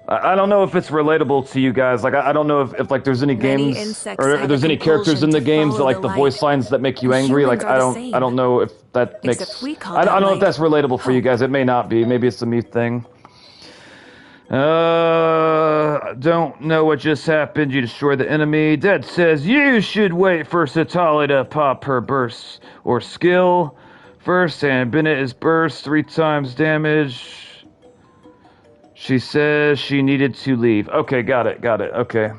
I don't know if it's relatable to you guys. Like, I don't know if like there's any Many games insects or have there's a any characters in the compulsion to games that follow like the the light. voice lines that make you angry. Like, Humans are the same. I don't know if that makes. Except we call I that don't know if light. that's relatable for you guys. It may not be. Maybe it's a me thing. Don't know what just happened. You destroyed the enemy. Dead says you should wait for Satali to pop her burst or skill first, and Bennett is burst 3 times damage. She says she needed to leave. Okay, got it, okay.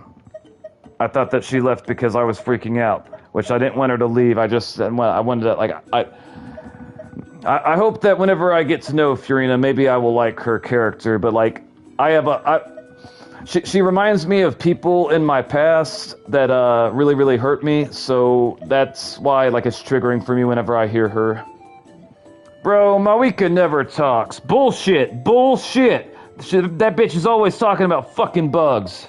I thought that she left because I was freaking out, which I didn't want her to leave. I wanted to, like, I hope that whenever I get to know Furina, maybe I will like her character, but, like, she reminds me of people in my past that, really, really hurt me, so that's why, like, it's triggering for me whenever I hear her. Bro, Mawika never talks. Bullshit! That bitch is always talking about fucking bugs.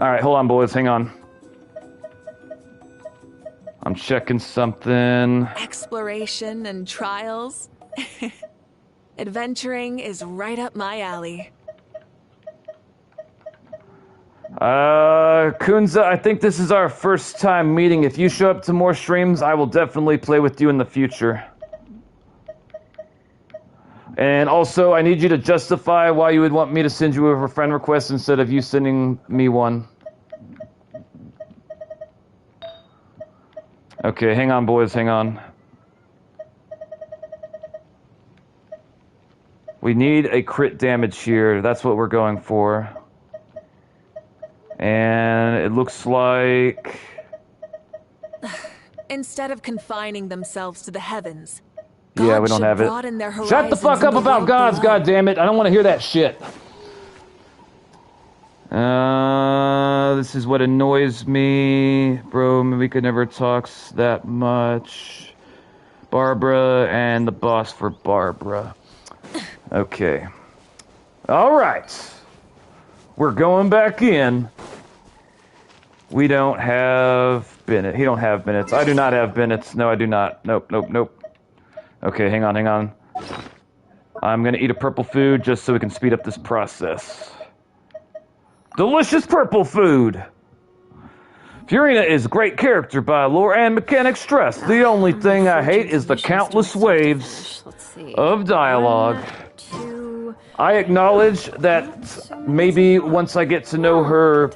Alright, hold on, boys, hang on. I'm checking something. Exploration and trials. Adventuring is right up my alley. Kunza, I think this is our first time meeting. If you show up to more streams, I will definitely play with you in the future. And also, I need you to justify why you would want me to send you a friend request instead of you sending me one. Okay, hang on, boys, hang on. We need a crit damage here. That's what we're going for. And it looks like... Instead of confining themselves to the heavens, Yeah, we don't have it. Shut the fuck up about gods, goddammit! I don't want to hear that shit. This is what annoys me. Bro, Mika never talks that much. Barbara and the boss for Barbara. Okay. All right. We're going back in. We don't have Bennett. He don't have Bennett's. I do not have Bennett's. No, I do not. Nope. Okay, hang on. I'm going to eat a purple food just so we can speed up this process. Delicious purple food! Furina is a great character by lore and mechanic stress. The only thing I hate is the countless waves of dialogue. I acknowledge that maybe once I get to know her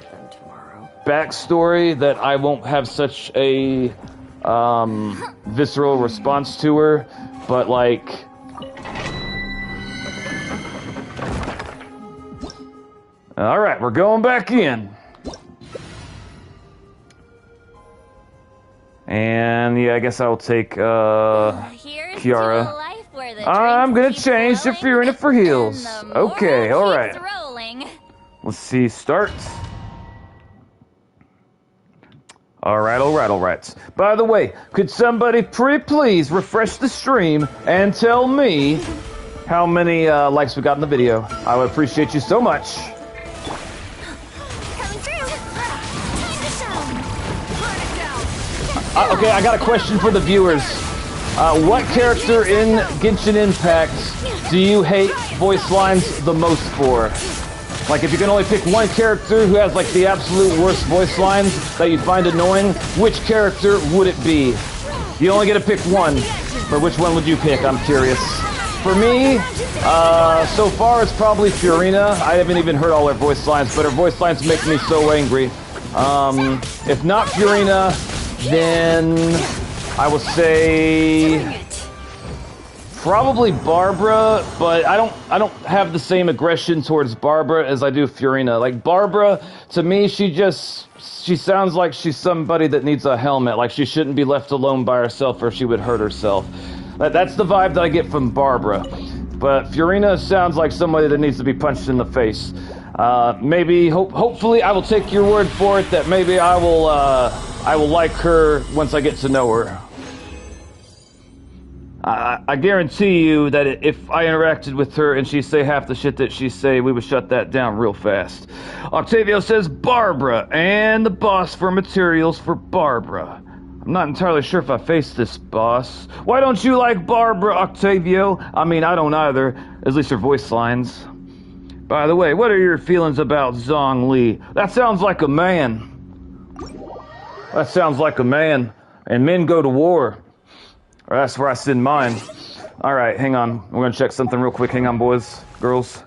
backstory that I won't have such a visceral response to her, but like... Alright, we're going back in. And yeah, I guess I'll take Kiara. I'm gonna change to Furina for heals. Okay, alright. Let's see, start. Alright. By the way, could somebody please refresh the stream and tell me how many likes we got in the video? I would appreciate you so much. Okay, I got a question for the viewers. What character in Genshin Impact do you hate voice lines the most for? Like, if you can only pick one character who has, like, the absolute worst voice lines that you find annoying, which character would it be? You only get to pick one, but which one would you pick? I'm curious. For me, so far it's probably Furina. I haven't even heard all her voice lines, but her voice lines make me so angry. If not Furina, then I will say probably Barbara, but I don't have the same aggression towards Barbara as I do Furina. Like, Barbara, to me, she sounds like she's somebody that needs a helmet. Like, she shouldn't be left alone by herself or she would hurt herself. That's the vibe that I get from Barbara. But Furina sounds like somebody that needs to be punched in the face. Hopefully I will take your word for it that maybe I will like her once I get to know her. I guarantee you that if I interacted with her and she say half the shit that she say, we would shut that down real fast. Octavio says Barbara and the boss for materials for Barbara. I'm not entirely sure if I face this boss. Why don't you like Barbara, Octavio? I mean, I don't either, at least her voice lines. By the way, what are your feelings about Zhong Li? That sounds like a man. That sounds like a man. And men go to war. Or that's where I send mine. Alright, hang on. We're gonna check something real quick. Hang on, boys, girls.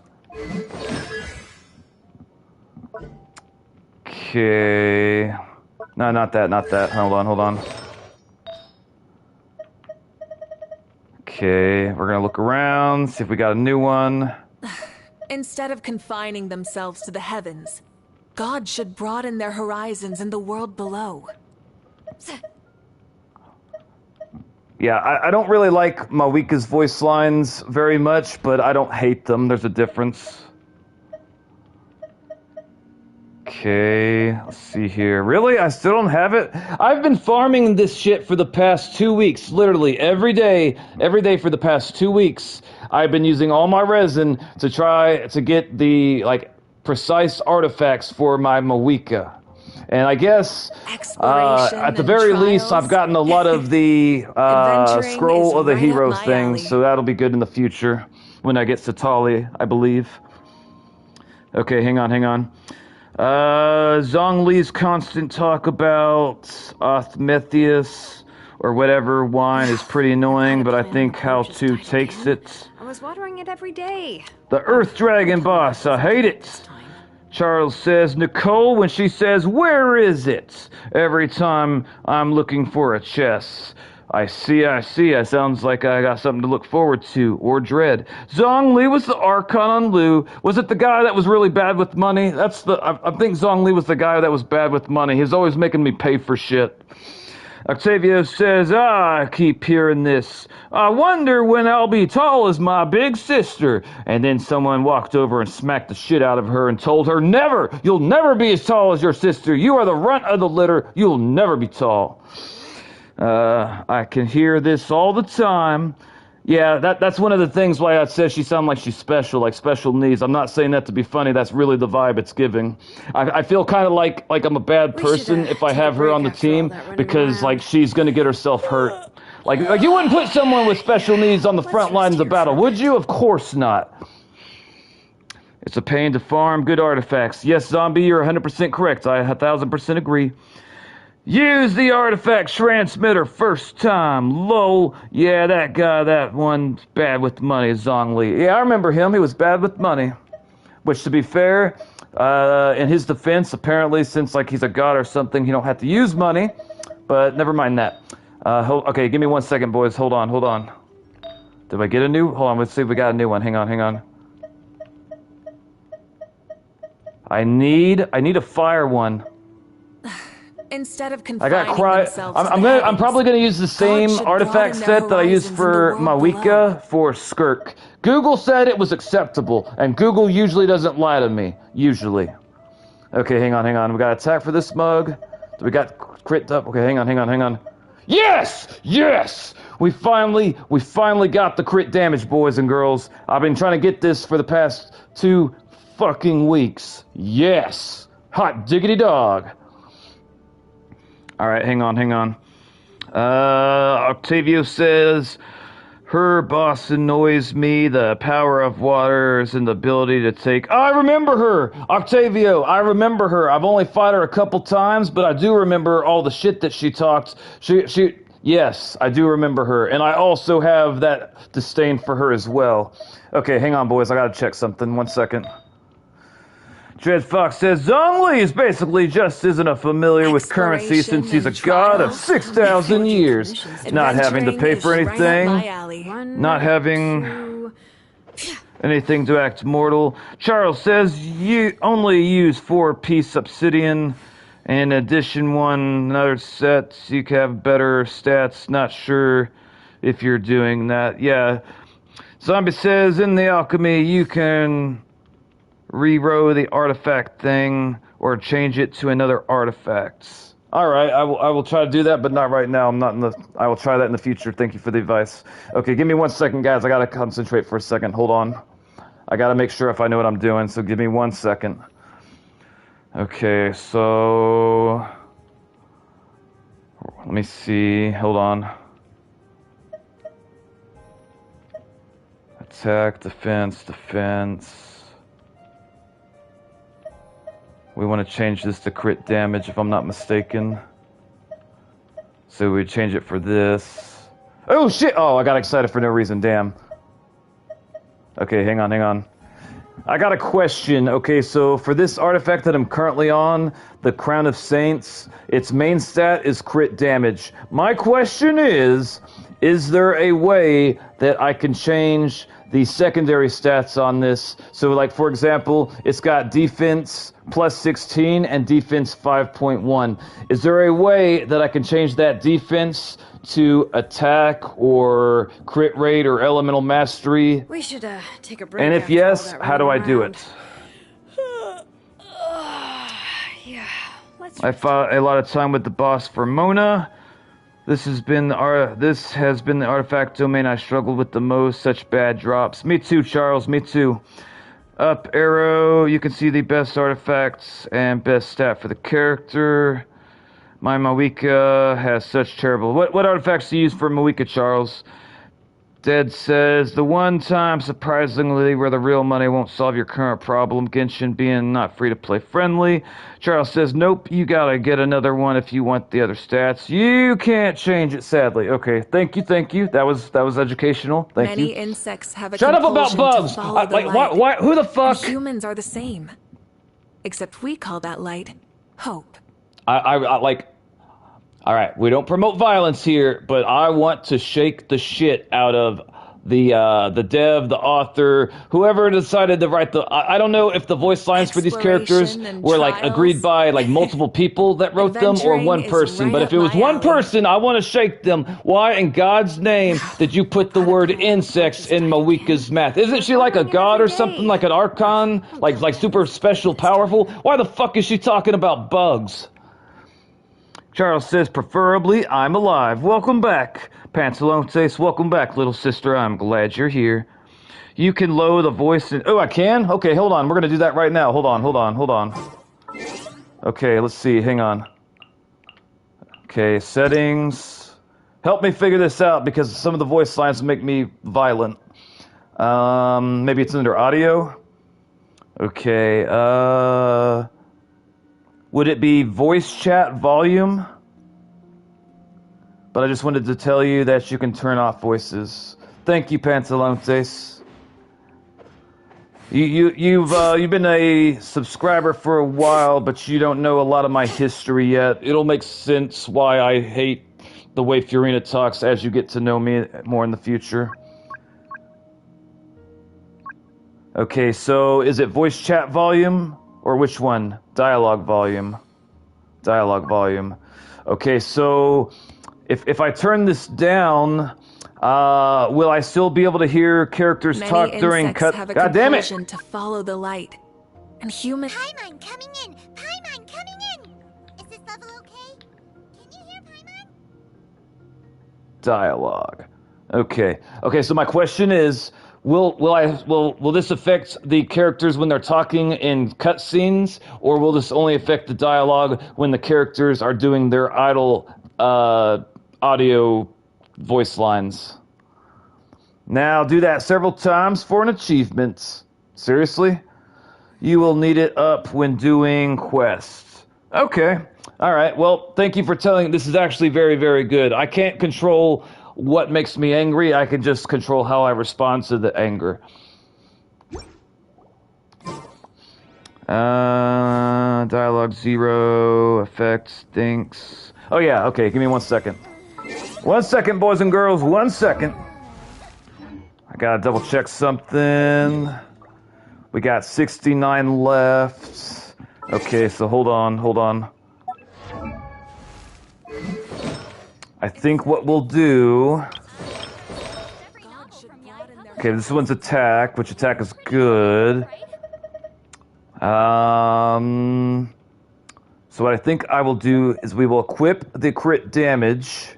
Okay. No, not that. Hold on. Okay, we're gonna look around, see if we got a new one. Instead of confining themselves to the heavens, God should broaden their horizons in the world below. Yeah, I don't really like Mawika's voice lines very much, but I don't hate them. There's a difference. Okay, let's see here. Really? I still don't have it? I've been farming this shit for the past 2 weeks. Literally, every day for the past 2 weeks. I've been using all my resin to try to get the, like, precise artifacts for my Mawika. And I guess, at the very least, I've gotten a lot of the Scroll of the Heroes things, so that'll be good in the future when I get Satali, I believe. Okay, hang on. Zhong Li's constant talk about Othmethius or whatever wine is pretty annoying, but I think how to takes it. I was watering it every day. The Earth Dragon boss, I hate it. Charles says, Nicole, when she says, where is it? Every time I'm looking for a chest. I see. It sounds like I got something to look forward to, or dread. Zhong Li was the Archon on Lu. Was it the guy that was really bad with money? I think Zhong Li was the guy that was bad with money. He's always making me pay for shit. Octavio says, I keep hearing this. I wonder when I'll be tall as my big sister. And then someone walked over and smacked the shit out of her and told her, never! You'll never be as tall as your sister. You are the runt of the litter. You'll never be tall. I can hear this all the time. Yeah, that's one of the things why I said she sounds like she's special, like special needs. I'm not saying that to be funny. That's really the vibe it's giving. I feel kind of like I'm a bad person if I have her on the team because like she's gonna get herself hurt. Like you wouldn't put someone with special needs on the front lines of battle, would you? Of course not. It's a pain to farm good artifacts. Yes, Zombie, you're 100% correct. I 1000% agree. Use the artifact transmitter first time. Lol. Yeah, that guy, that one's bad with money, Zhongli. Yeah, I remember him. He was bad with money. Which, to be fair, in his defense, apparently, since like he's a god or something, he don't have to use money. But never mind that. Okay, give me 1 second, boys. Hold on. Did I get a new? Hold on, let's see if we got a new one. Hang on. I need a fire one. Instead of I confining got cry. themselves to the I'm heavens, probably gonna use the same God should artifact broaden their set that I used horizons for in the world below. Mawika for Skirk. Google said it was acceptable, and Google usually doesn't lie to me. Usually. Okay, hang on. We got attack for this mug. We got crit up. Okay, hang on. Yes! We finally got the crit damage, boys and girls. I've been trying to get this for the past 2 fucking weeks. Yes! Hot diggity dog. Alright, hang on. Octavio says, her boss annoys me, the power of waters and the ability to take... Oh, I remember her! Octavio, I remember her. I've only fought her a couple times, but I do remember all the shit that she talked. Yes, I do remember her. And I also have that disdain for her as well. Okay, hang on, boys. I gotta check something. 1 second. Dread Fox says, Zhongli is basically just isn't a familiar with currency since he's a god of 6,000 years. Not having to pay for anything. Not having anything to act mortal. Charles says, you only use 4-piece obsidian. In addition, another set, you can have better stats. Not sure if you're doing that. Yeah. Zombie says, in the alchemy, you can rerow the artifact thing or change it to another artifact. All right, I will try to do that, but not right now. I will try that in the future. Thank you for the advice. Okay, give me 1 second, guys. I gotta concentrate for a second. Hold on. I gotta make sure if I know what I'm doing. So give me 1 second. Okay, so let me see. Hold on. Attack, defense. We want to change this to crit damage if I'm not mistaken. So we change it for this. Oh shit! Oh, I got excited for no reason, damn. Okay, hang on. I got a question. Okay, so for this artifact that I'm currently on, the Crown of Saints, its main stat is crit damage. My question is there a way that I can change the secondary stats on this? So like, for example, it's got defense plus 16 and defense 5.1. Is there a way that I can change that defense to attack or crit rate or elemental mastery? We should take a break. And if yes, how do I do it? Yeah. I fought a lot of time with the boss for Mona. This has been the artifact domain I struggled with the most. Such bad drops. Me too, Charles. Me too. Up arrow. You can see the best artifacts and best stat for the character. My Mawika has such terrible... What artifacts do you use for Mawika, Charles? Dead says, the one time, surprisingly, where the real money won't solve your current problem, Genshin being not free-to-play friendly. Charles says, nope, you gotta get another one if you want the other stats. You can't change it, sadly. Okay, thank you. That was educational. Thank you. Many insects have a Shut up about compulsion bugs! to follow the light. Why, who the fuck? And humans are the same. Except we call that light hope. All right, we don't promote violence here, but I want to shake the shit out of the dev, the author, whoever decided to write I don't know if the voice lines for these characters were like agreed by like multiple people that wrote them or one person. But if it was one person, I want to shake them. Why in God's name did you put the word insects in Mawika's math? Isn't she like a god or something, like an archon, like super special powerful? Why the fuck is she talking about bugs? Charles says, preferably, I'm alive. Welcome back. Pantalontes, welcome back, little sister. I'm glad you're here. You can lower the voice in... Oh, I can? Okay, hold on. We're going to do that right now. Hold on. Okay, let's see. Hang on. Okay, settings. Help me figure this out because some of the voice lines make me violent. Maybe it's under audio? Okay, would it be voice chat volume? But I just wanted to tell you that you can turn off voices. Thank you, Pantalontes. You've been a subscriber for a while, but you don't know a lot of my history yet. It'll make sense why I hate the way Fiorina talks as you get to know me more in the future. Okay, so is it voice chat volume or which one? Dialogue volume. Okay, so if I turn this down, will I still be able to hear characters talk during cut? Have a God damn it! compulsion to follow the light, and human. Paimon coming in! Paimon coming in! Is this level okay? Can you hear Paimon? Dialogue. Okay, so my question is, will this affect the characters when they're talking in cutscenes, or will this only affect the dialogue when the characters are doing their idle audio voice lines? Now do that several times for an achievement. Seriously? You will need it up when doing quests. Okay. Alright, well, thank you for telling. This is actually very, very good. I can't control what makes me angry. I can just control how I respond to the anger. Dialogue 0, effects, thinks. Oh yeah, okay, give me 1 second. 1 second, boys and girls, 1 second. I gotta double check something. We got 69 left. Okay, so hold on. I think what we'll do... Okay, this one's attack, which attack is good. So what I think I will do is we will equip the crit damage,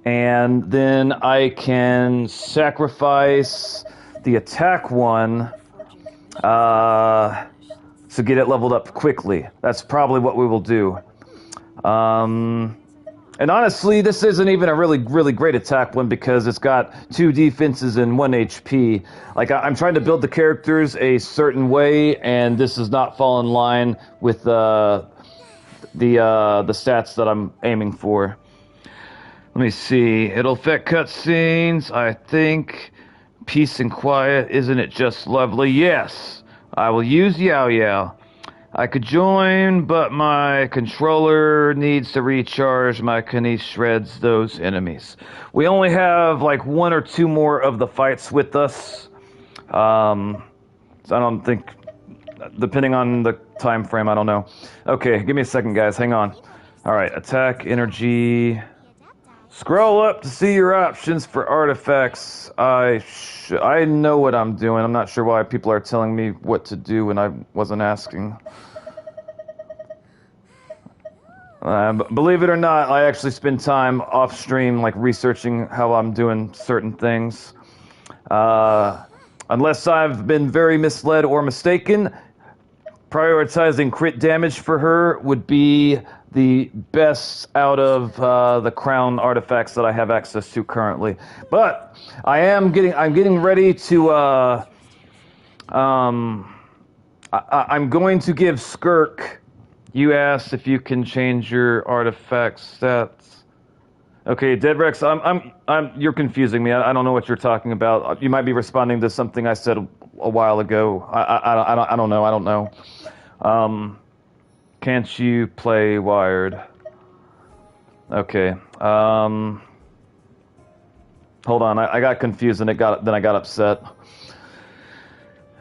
and then I can sacrifice the attack one to get it leveled up quickly. That's probably what we will do. And honestly, this isn't even a really, really great attack one because it's got 2 defenses and 1 HP. Like, I'm trying to build the characters a certain way, and this does not fall in line with the stats that I'm aiming for. Let me see. It'll affect cutscenes, I think. Peace and quiet. Isn't it just lovely? Yes. I will use Yao Yao. I could join, but my controller needs to recharge. My Kine shreds those enemies. We only have like 1 or 2 more of the fights with us. So I don't think, depending on the time frame, I don't know. Okay, give me a second, guys. Hang on. All right, attack, energy. Scroll up to see your options for artifacts. I know what I'm doing. I'm not sure why people are telling me what to do when I wasn't asking. Believe it or not, I actually spend time off stream, like researching how I'm doing certain things. Unless I've been very misled or mistaken, prioritizing crit damage for her would be the best out of the crown artifacts that I have access to currently. But I'm getting ready to I'm going to give Skirk. You asked if you can change your artifact stats. Okay, Deadrex, you're confusing me. I don't know what you're talking about. You might be responding to something I said a while ago. I don't know. Can't you play wired? Okay. Hold on, I got confused and then I got upset.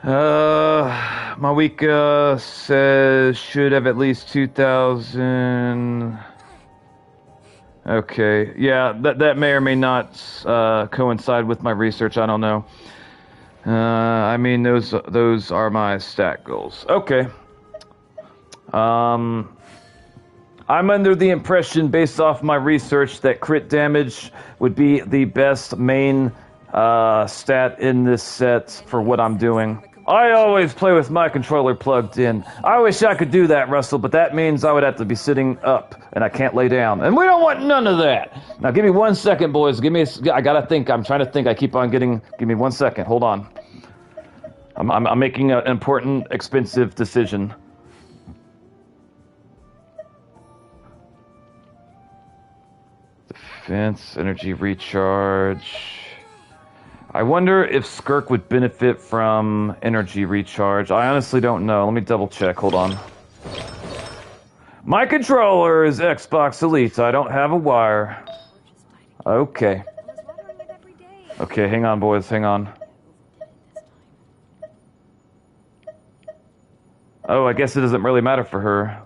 My week says should have at least 2,000. Okay, yeah, that may or may not coincide with my research. I don't know. I mean those are my stat goals. Okay. I'm under the impression, based off my research, that crit damage would be the best main stat in this set for what I'm doing. I always play with my controller plugged in. I wish I could do that, Russell, but that means I would have to be sitting up, and I can't lay down. And we don't want none of that. Now, give me 1 second, boys. I gotta think. I'm trying to think. I keep on getting... Give me 1 second. Hold on. I'm making an important, expensive decision. Defense, energy recharge. I wonder if Skirk would benefit from energy recharge. I honestly don't know. Let me double check. Hold on. My controller is Xbox Elite. I don't have a wire. Okay. Okay, hang on, boys. Hang on. Oh, I guess it doesn't really matter for her.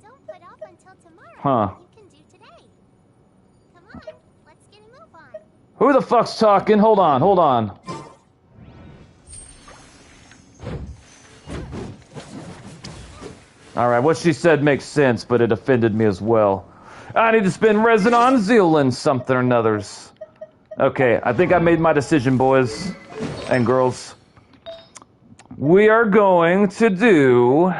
Don't put off until tomorrow. Huh. You can do today. Come on, let's get a move on. Who the fuck's talking? Hold on, hold on. Alright, what she said makes sense, but it offended me as well. I need to spend resin on Zealand something or another's. Okay, I think I made my decision, boys and girls. We are going to do...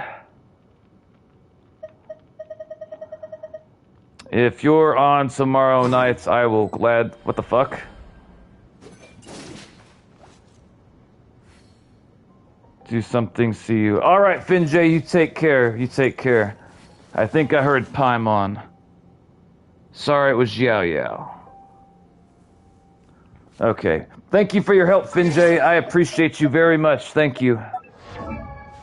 If you're on tomorrow nights, I will glad... What the fuck? Do something, see you. Alright, Finjay, you take care. You take care. I think I heard Paimon. Sorry, it was Yao Yao. Okay. Thank you for your help, Finjay. I appreciate you very much. Thank you.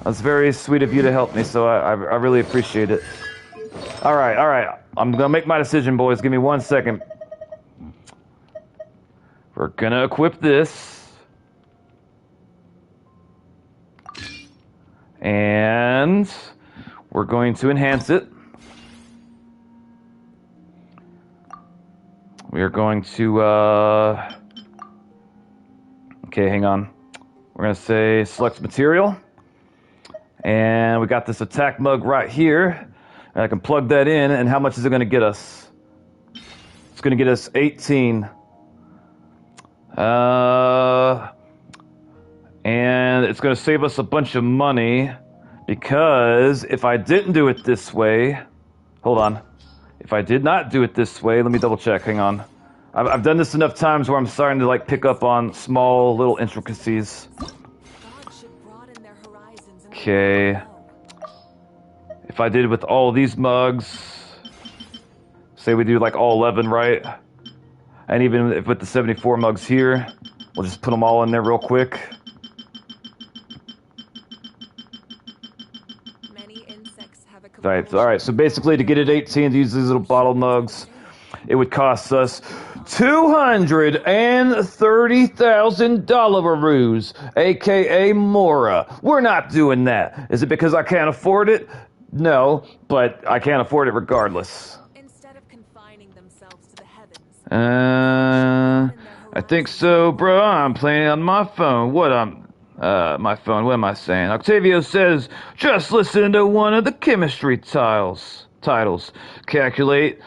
That's very sweet of you to help me, so I really appreciate it. Alright, alright. I'm gonna make my decision, boys. Give me 1 second. We're gonna equip this. And we're going to enhance it. We are going to, okay, hang on. We're going to say select material. And we got this attack mug right here. And I can plug that in, and how much is it going to get us? It's going to get us 18. And it's going to save us a bunch of money, because if I didn't do it this way... Hold on. If I did not do it this way, let me double check, hang on. I've done this enough times where I'm starting to like pick up on small little intricacies. Okay. If I did with all these mugs, say we do like all 11, right? And even if with the 74 mugs here, we'll just put them all in there real quick. All right, so basically to get it 18 to use these little bottle mugs, it would cost us $230,000, aka Mora. We're not doing that. Is it because I can't afford it? No, but I can't afford it regardless. Instead of confining themselves to the heavens. I think so, bro. I'm playing on my phone. My phone, what am I saying? Octavio says, just listen to one of the chemistry titles. Calculate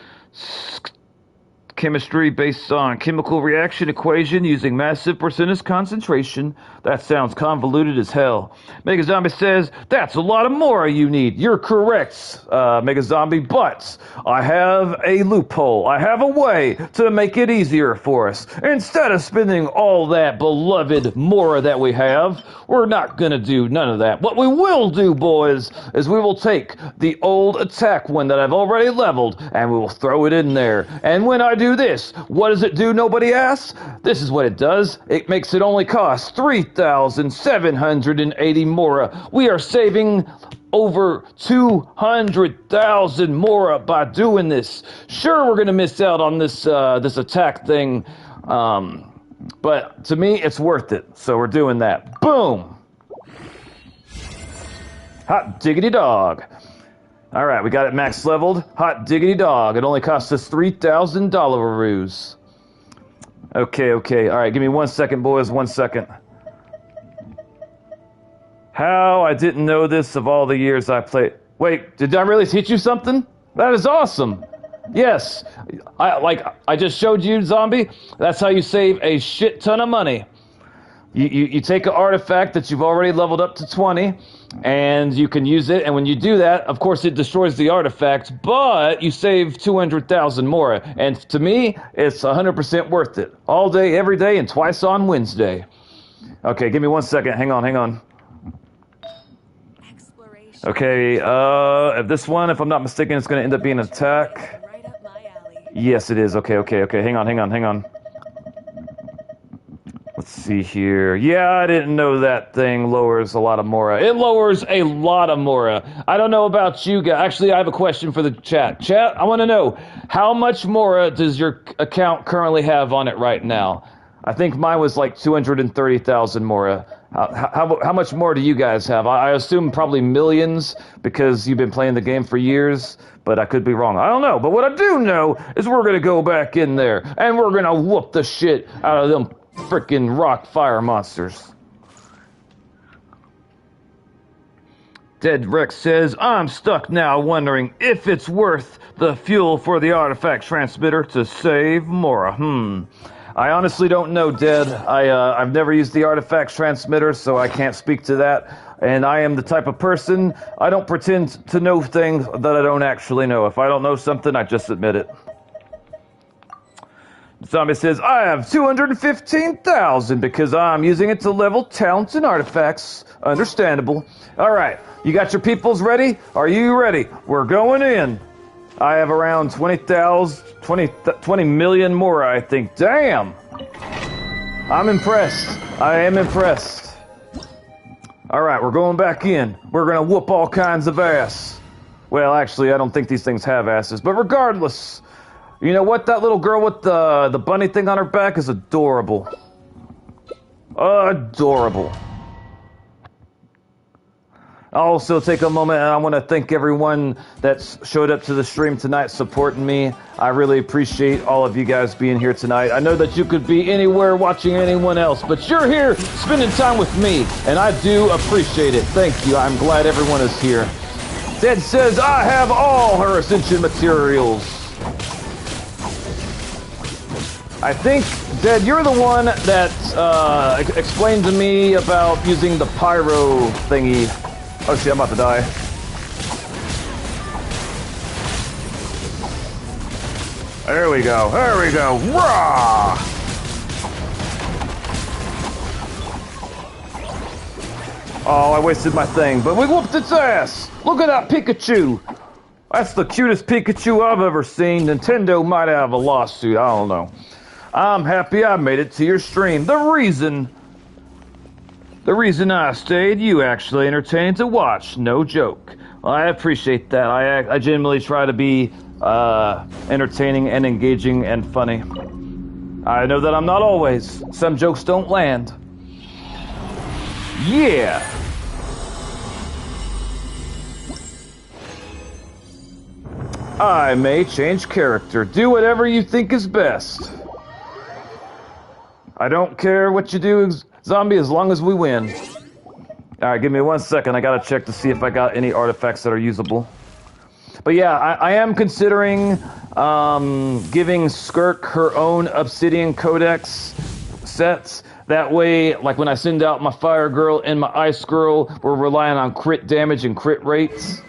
chemistry based on chemical reaction equation using massive percentage concentration. That sounds convoluted as hell. Mega Zombie says, that's a lot of more you need. You're correct, Mega Zombie, but I have a loophole. I have a way to make it easier for us. Instead of spending all that beloved Mora that we have, we're not gonna do none of that. What we will do, boys, is we will take the old attack one that I've already leveled, and we will throw it in there. And when I do do this. What does it do, nobody asks? This is what it does. It makes it only cost 3,780 mora. We are saving over 200,000 mora by doing this. Sure, we're going to miss out on this attack thing, but to me, it's worth it. So we're doing that. Boom! Hot diggity dog. All right, we got it max leveled. Hot diggity dog. It only cost us 3,000 dollaroos. Okay. All right, give me 1 second, boys. 1 second. How I didn't know this of all the years I played. Wait, did I really teach you something? That is awesome. Yes, I just showed you, zombie. That's how you save a shit ton of money. You take an artifact that you've already leveled up to 20, and you can use it, and when you do that, of course it destroys the artifact, but you save 200,000 more, and to me, it's 100% worth it. All day, every day, and twice on Wednesday. Okay, give me 1 second. Hang on. Okay, if this one, if I'm not mistaken, it's going to end up being an attack. Right up my alley. Yes, it is. Okay. Hang on. Let's see here. Yeah, I didn't know that thing lowers a lot of mora. It lowers a lot of mora. I don't know about you guys. Actually, I have a question for the chat. Chat, I want to know, how much mora does your account currently have on it right now? I think mine was like 230,000 mora. How much more do you guys have? I assume probably millions because you've been playing the game for years, but I could be wrong. I don't know. But what I do know is we're going to go back in there and we're going to whoop the shit out of them frickin' rock fire monsters. Dead Rex says, I'm stuck now wondering if it's worth the fuel for the artifact transmitter to save mora. I honestly don't know, Dead. I've never used the artifact transmitter, so I can't speak to that. And I am the type of person, I don't pretend to know things that I don't actually know. If I don't know something, I just admit it. Zombie says, I have 215,000 because I'm using it to level talents and artifacts. Understandable. All right, you got your peoples ready? Are you ready? We're going in. I have around 20 million more, I think. Damn! I'm impressed. I am impressed. All right, we're going back in. We're going to whoop all kinds of ass. Well, actually, I don't think these things have asses, but regardless... You know what? That little girl with the bunny thing on her back is adorable. Adorable. I'll also take a moment and I want to thank everyone that showed up to the stream tonight supporting me. I really appreciate all of you guys being here tonight. I know that you could be anywhere watching anyone else, but you're here spending time with me, and I do appreciate it. Thank you. I'm glad everyone is here. Dead says, I have all her ascension materials. I think, Dead, you're the one that explained to me about using the pyro thingy. Oh shit, I'm about to die. There we go, Rah! Oh, I wasted my thing, but we whooped its ass! Look at that Pikachu! That's the cutest Pikachu I've ever seen. Nintendo might have a lawsuit, I don't know. I'm happy I made it to your stream. The reason I stayed, you actually entertained to watch. No joke. Well, I appreciate that. I genuinely try to be entertaining and engaging and funny. I know that I'm not always. Some jokes don't land. Yeah. I may change character. Do whatever you think is best. I don't care what you do, zombie, as long as we win. Alright, give me 1 second. I gotta check to see if I got any artifacts that are usable. But yeah, I am considering giving Skirk her own Obsidian Codex sets. That way, like when I send out my Fire Girl and my Ice Girl, we're relying on crit damage and crit rates.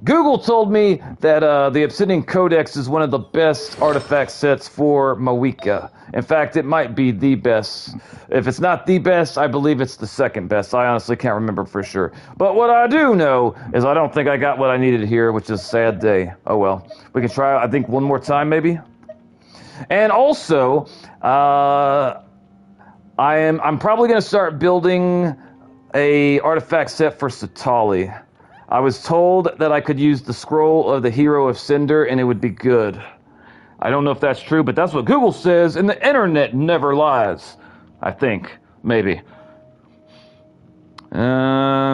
Google told me that the Obsidian Codex is one of the best artifact sets for Mawika. In fact, it might be the best. If it's not the best, I believe it's the second best. I honestly can't remember for sure. But what I do know is I don't think I got what I needed here, which is a sad day. Oh well. We can try, I think, one more time maybe? And also, I'm probably going to start building a artifact set for Satali. I was told that I could use the scroll of the Hero of Cinder and it would be good. I don't know if that's true, but that's what Google says, and the internet never lies. I think. Maybe. Yeah,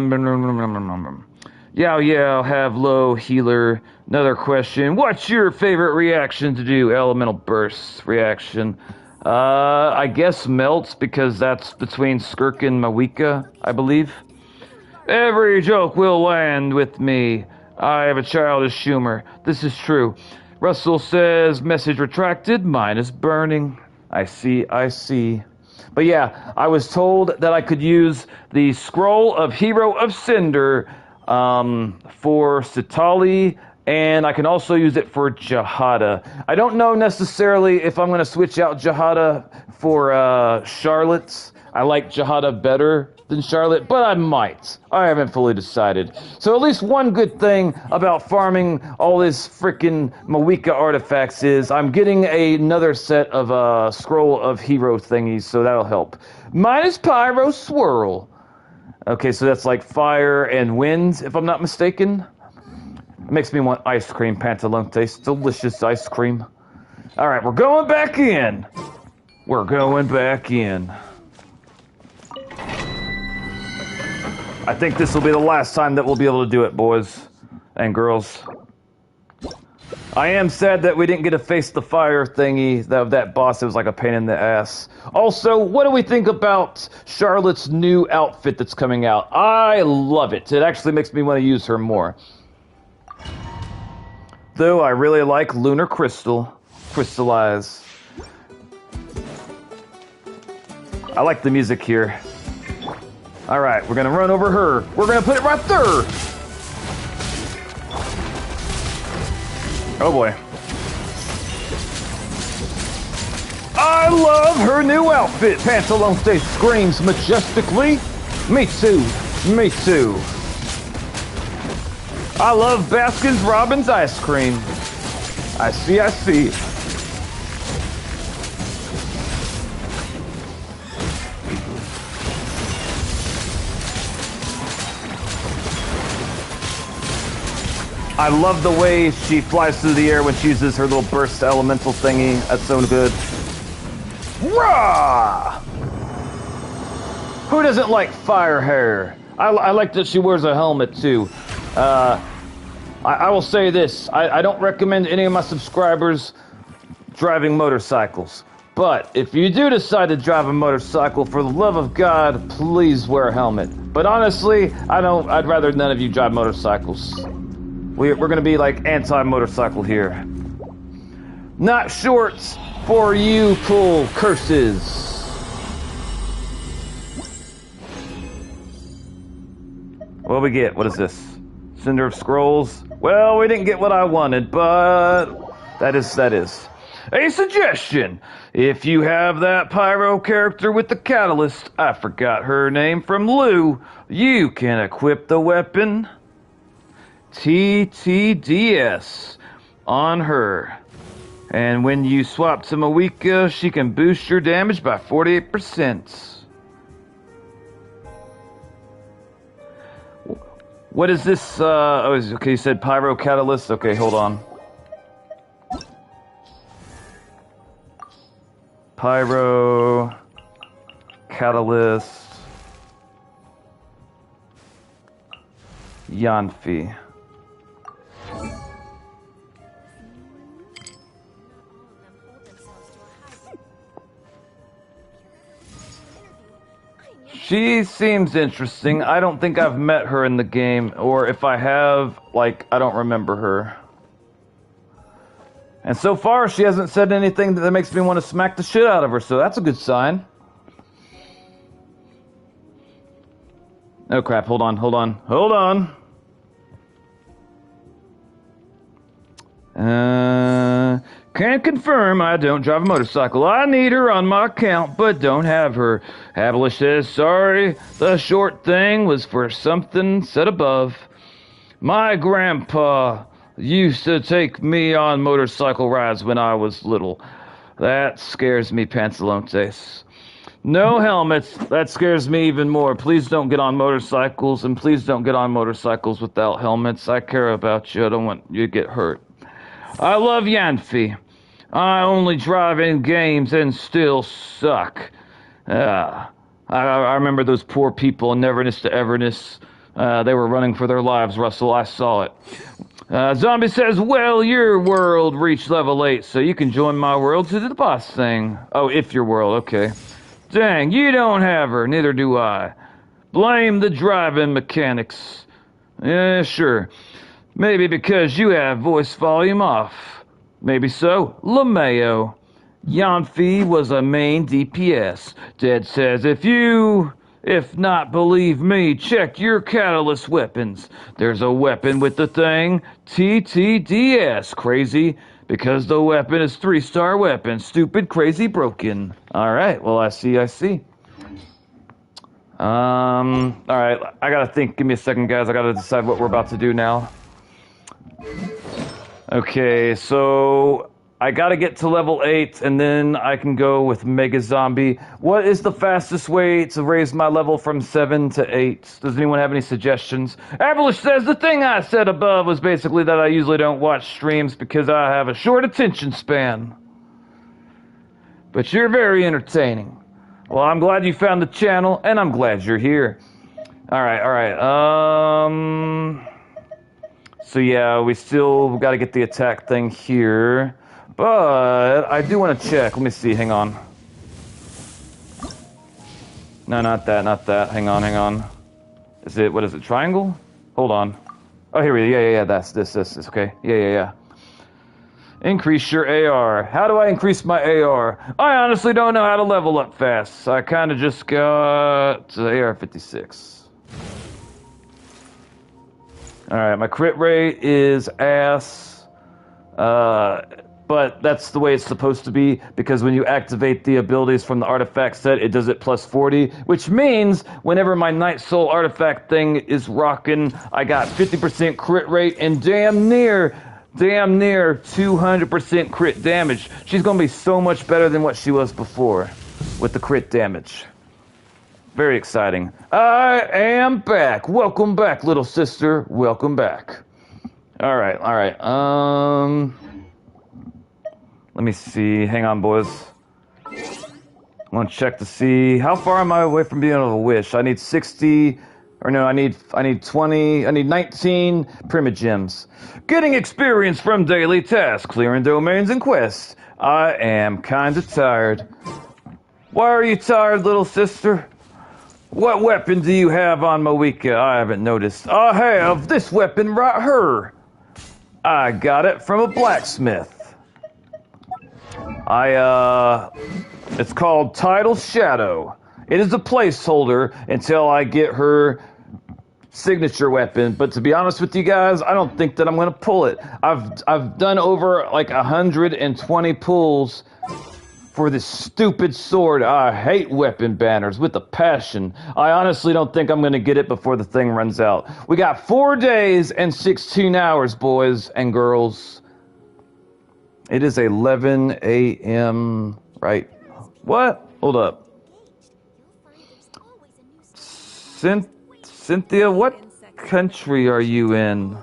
have low healer. Another question. What's your favorite reaction to do? Elemental burst reaction. I guess melts because that's between Skirk and Mawika, I believe. Every joke will land with me. I have a childish humor. This is true. Russell says, message retracted, mine is burning. I see. But yeah, I was told that I could use the Scroll of Hero of Cinder for Satali, and I can also use it for Jahada. I don't know necessarily if I'm going to switch out Jahada for Charlotte's. I like Jahada better than Charlotte, but I might. I haven't fully decided. So at least one good thing about farming all this frickin' Mawika artifacts is I'm getting another set of Scroll of Hero thingies, so that'll help. Minus Pyro Swirl. Okay, so that's like fire and wind, if I'm not mistaken. It makes me want ice cream, Pantalontes. Delicious ice cream. Alright, we're going back in. I think this will be the last time that we'll be able to do it, boys and girls. I am sad that we didn't get to face the fire thingy, that boss. It was like a pain in the ass. Also, what do we think about Charlotte's new outfit that's coming out? I love it. It actually makes me want to use her more. Though I really like Lunar Crystallize. I like the music here. Alright, we're gonna run over her. We're gonna put it right there! Oh boy. I love her new outfit! Pantalonte screams majestically. Me too. I love Baskin Robbins ice cream. I see. I love the way she flies through the air when she uses her little burst elemental thingy. That's so good. Rah! Who doesn't like fire hair? I like that she wears a helmet too. I will say this. I don't recommend any of my subscribers driving motorcycles. But if you do decide to drive a motorcycle, for the love of God, please wear a helmet. But honestly, I'd rather none of you drive motorcycles. We're going to be like anti-motorcycle here. Not shorts for you cool curses. What do we get? What is this? Cinder of Scrolls? Well, we didn't get what I wanted, but that is. A suggestion. If you have that Pyro character with the catalyst, I forgot her name from Lou, you can equip the weapon TTDS on her. And when you swap to Mawika, she can boost your damage by 48%. What is this? Okay, you said Pyro Catalyst. Okay, hold on. Pyro Catalyst Yanfi. She seems interesting. I don't think I've met her in the game, or if I have, like, I don't remember her. And so far, she hasn't said anything that makes me want to smack the shit out of her, so that's a good sign. Oh crap, hold on. Can't confirm I don't drive a motorcycle. I need her on my account, but don't have her. Havilish says, sorry, the short thing was for something said above. My grandpa used to take me on motorcycle rides when I was little. That scares me, Pantalontes. No helmets. That scares me even more. Please don't get on motorcycles, and please don't get on motorcycles without helmets. I care about you. I don't want you to get hurt. I love Yanfi. I only drive in games and still suck. I remember those poor people in Neverness to Everness. They were running for their lives, Russell. I saw it. Zombie says, well, your world reached level 8, so you can join my world to do the boss thing. Oh, if your world, okay. Dang, you don't have her, neither do I. Blame the driving mechanics. Yeah, sure. Maybe because you have voice volume off. Maybe so. LeMayo. Yanfi was a main DPS. Dead says, if not believe me, check your catalyst weapons. There's a weapon with the thing, TTDS, crazy, because the weapon is 3-star weapon. Stupid, crazy, broken. Alright, well, I see. Alright, I gotta think. Give me a second, guys. I gotta decide what we're about to do now. Okay, so I gotta get to level 8, and then I can go with Mega Zombie. What is the fastest way to raise my level from 7 to 8? Does anyone have any suggestions? Avalish says the thing I said above was basically that I usually don't watch streams because I have a short attention span. But you're very entertaining. Well, I'm glad you found the channel, and I'm glad you're here. Alright, so yeah, we still got to get the attack thing here, but I do want to check. Let me see. Hang on. No, not that. Hang on. What is it? Triangle? Hold on. Oh, here we go. Yeah. That's this. Okay. Yeah. Increase your AR. How do I increase my AR? I honestly don't know how to level up fast. I kind of just got AR 56. Alright, my crit rate is ass, but that's the way it's supposed to be, because when you activate the abilities from the artifact set, it does it plus 40, which means whenever my Night Soul artifact thing is rocking, I got 50% crit rate and damn near 200% crit damage. She's gonna be so much better than what she was before with the crit damage. Very exciting. I am back. Welcome back, little sister. Welcome back. All right. Let me see. Hang on, boys. I want to check to see how far am I away from being able to wish. I need 60, or no, I need 20. I need 19 primogems. Getting experience from daily tasks, clearing domains and quests. I am kind of tired. Why are you tired, little sister? What weapon do you have on Moika? I haven't noticed. I have this weapon right here. I got it from a blacksmith. It's called Tidal Shadow. It is a placeholder until I get her signature weapon, but to be honest with you guys, I don't think that I'm gonna pull it. I've done over like 120 pulls for this stupid sword. I hate weapon banners with a passion. I honestly don't think I'm gonna get it before the thing runs out. We got 4 days and 16 hours, boys and girls. It is 11 a.m. right? What? Hold up. Cynthia, what country are you in?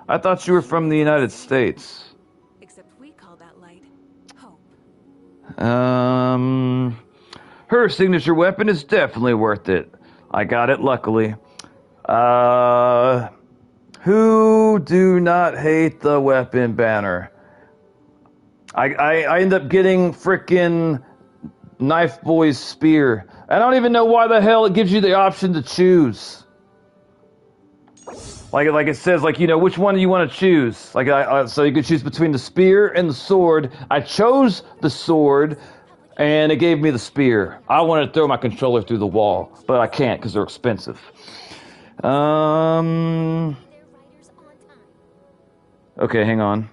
I thought you were from the United States. Except we call that light hope. Her signature weapon is definitely worth it. I got it, luckily. Who do not hate the weapon banner? I end up getting frickin' Knife Boy's spear. I don't even know why the hell it gives you the option to choose. Like it says, like, you know, which one do you want to choose? So you could choose between the spear and the sword. I chose the sword, and it gave me the spear. I wanted to throw my controller through the wall, but I can't because they're expensive. Okay, hang on.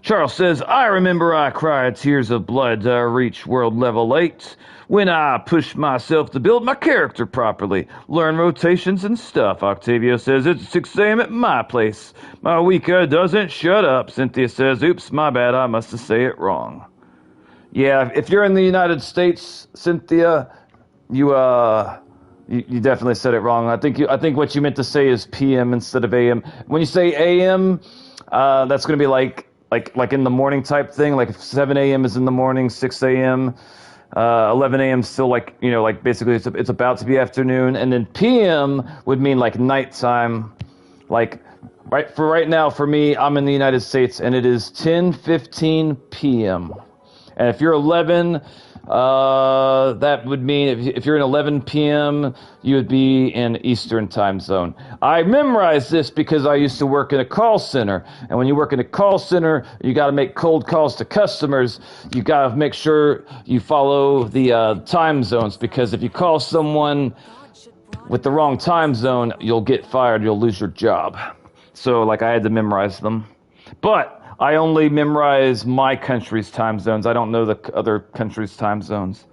Charles says, I remember I cried tears of blood to reach world level 8 when I pushed myself to build my character properly, learn rotations and stuff. Octavio says, it's 6 a.m. at my place. My Wicca doesn't shut up. Cynthia says, oops, my bad, I must have said it wrong. Yeah, if you're in the United States, Cynthia, you you definitely said it wrong. I think what you meant to say is PM instead of AM. When you say AM, that's going to be like in the morning type thing. Like if 7 a.m. is in the morning, 6 a.m. 11 a.m. still like, like basically it's about to be afternoon, and then PM would mean like nighttime. Like right now for me, I'm in the United States and it is 10:15 p.m. And if you're 11, that would mean if you're in 11 p.m., you would be in Eastern time zone. I memorized this because I used to work in a call center. And when you work in a call center, you got to make cold calls to customers. You got to make sure you follow the time zones, because if you call someone with the wrong time zone, you'll get fired. You'll lose your job. So, like, I had to memorize them. But I only memorize my country's time zones. I don't know the other country's time zones.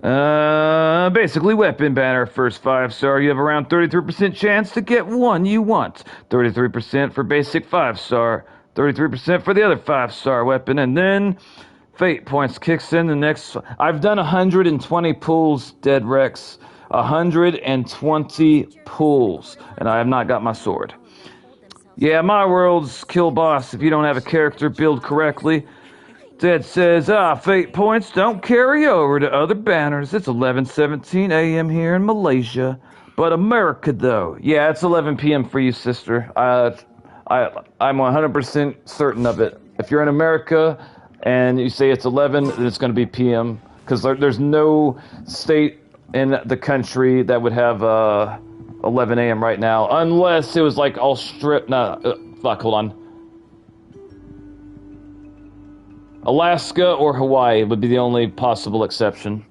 Basically, weapon banner, first 5-star. You have around 33% chance to get one you want. 33% for basic 5-star. 33% for the other 5-star weapon. And then fate points kicks in the next. I've done 120 pulls, Dead Rex. 120 pulls. And I have not got my sword. Yeah, my world's kill boss if you don't have a character build correctly. Dead says, fate points don't carry over to other banners. It's 11:17 a.m. here in Malaysia. But America, though. Yeah, it's 11 p.m. for you, sister. I'm 100% certain of it. If you're in America and you say it's 11, then it's going to be p.m. Because there's no state in the country that would have 11 a.m. right now, unless it was like all stripped. Hold on. Alaska or Hawaii would be the only possible exception.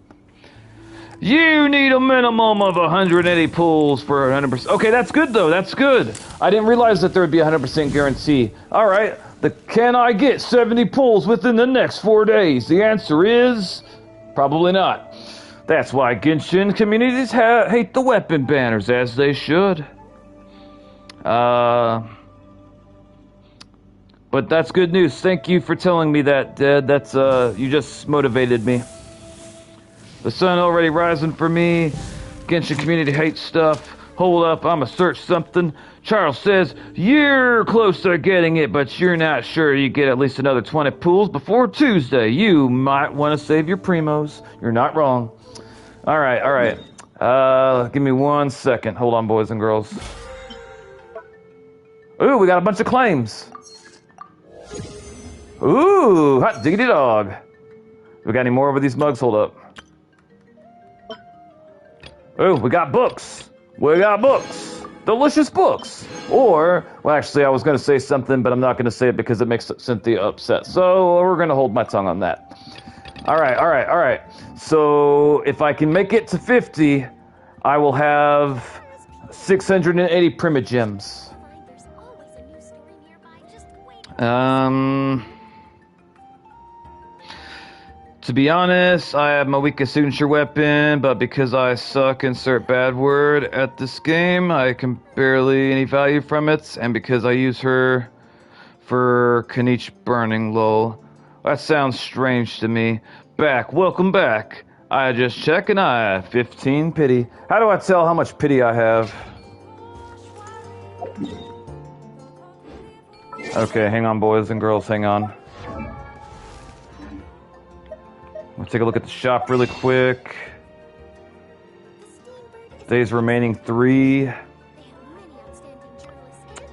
You need a minimum of 180 pulls for 100%. Okay, that's good though. That's good. I didn't realize that there would be a 100% guarantee. All right. Can I get 70 pulls within the next 4 days? The answer is probably not. That's why Genshin communities hate the weapon banners, as they should. But that's good news. Thank you for telling me that, Dad. That's, you just motivated me. The sun already rising for me. Genshin community hates stuff. Hold up, I'ma search something. Charles says, you're close to getting it, but you're not sure you get at least another 20 pulls before Tuesday. You might want to save your primos. You're not wrong. All right. Give me 1 second. Hold on, boys and girls. Ooh, we got a bunch of claims. Ooh, hot diggity dog. We got any more over these mugs? Hold up. Ooh, we got books. Delicious books. Or, well, actually, I was going to say something, but I'm not going to say it because it makes Cynthia upset. So we're going to hold my tongue on that. All right. So if I can make it to 50, I will have 680 primogems. To be honest, I have my weakest signature weapon, but because I suck, insert bad word at this game, I can barely any value from it, and because I use her for Kanichi burning, lol. That sounds strange to me. Welcome back. I just check and I have 15 pity. How do I tell how much pity I have? Okay, hang on, boys and girls, hang on. We'll take a look at the shop really quick. Days remaining 3.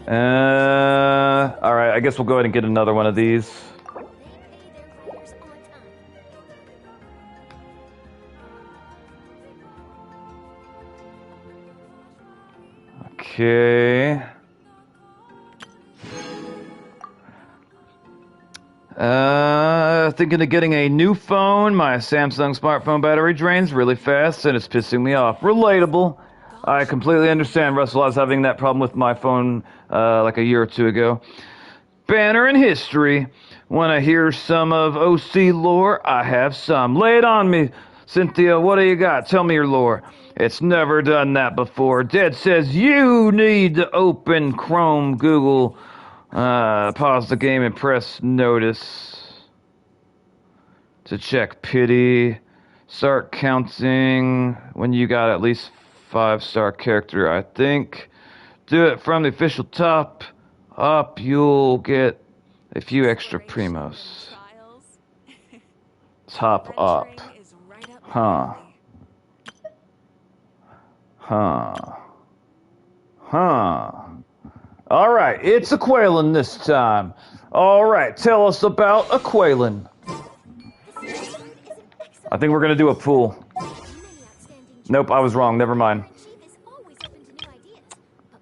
Alright, I guess we'll go ahead and get another one of these. Okay. Thinking of getting a new phone. My Samsung smartphone battery drains really fast and it's pissing me off. Relatable. I completely understand, Russell. I was having that problem with my phone like a year or 2 ago. Banner in history. Want to hear some of OC lore? I have some. Lay it on me, Cynthia. What do you got? Tell me your lore. It's never done that before. Dead says you need to open Chrome, Google, pause the game and press notice. to check pity. Start counting when you got at least 5-star character, I think. Do it from the official top up. You'll get a few extra primos. Top up. Huh. Alright, it's Aqualan this time. Alright, tell us about Aqualan. I think we're gonna do a pool. Nope, I was wrong, never mind.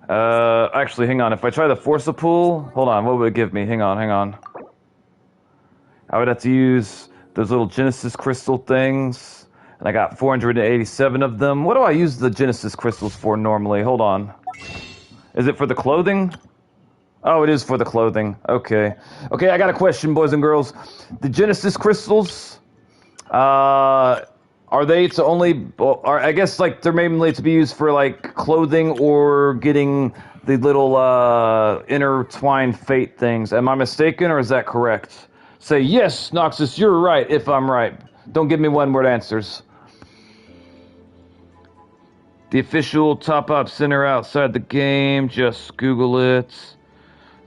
Actually, hang on. If I try to force a pool, hold on, what would it give me? Hang on. I would have to use those little Genesis crystal things, and I got 487 of them. What do I use the Genesis crystals for normally? Hold on. Is it for the clothing? Oh, it is for the clothing. Okay. Okay, I got a question, boys and girls. The Genesis crystals, are they to only, I guess, like, they're mainly to be used for, like, clothing or getting the little, intertwined fate things. Am I mistaken, or is that correct? Say, yes, Noxus, you're right, if I'm right. Don't give me one-word answers. The official top-up center outside the game, just Google it.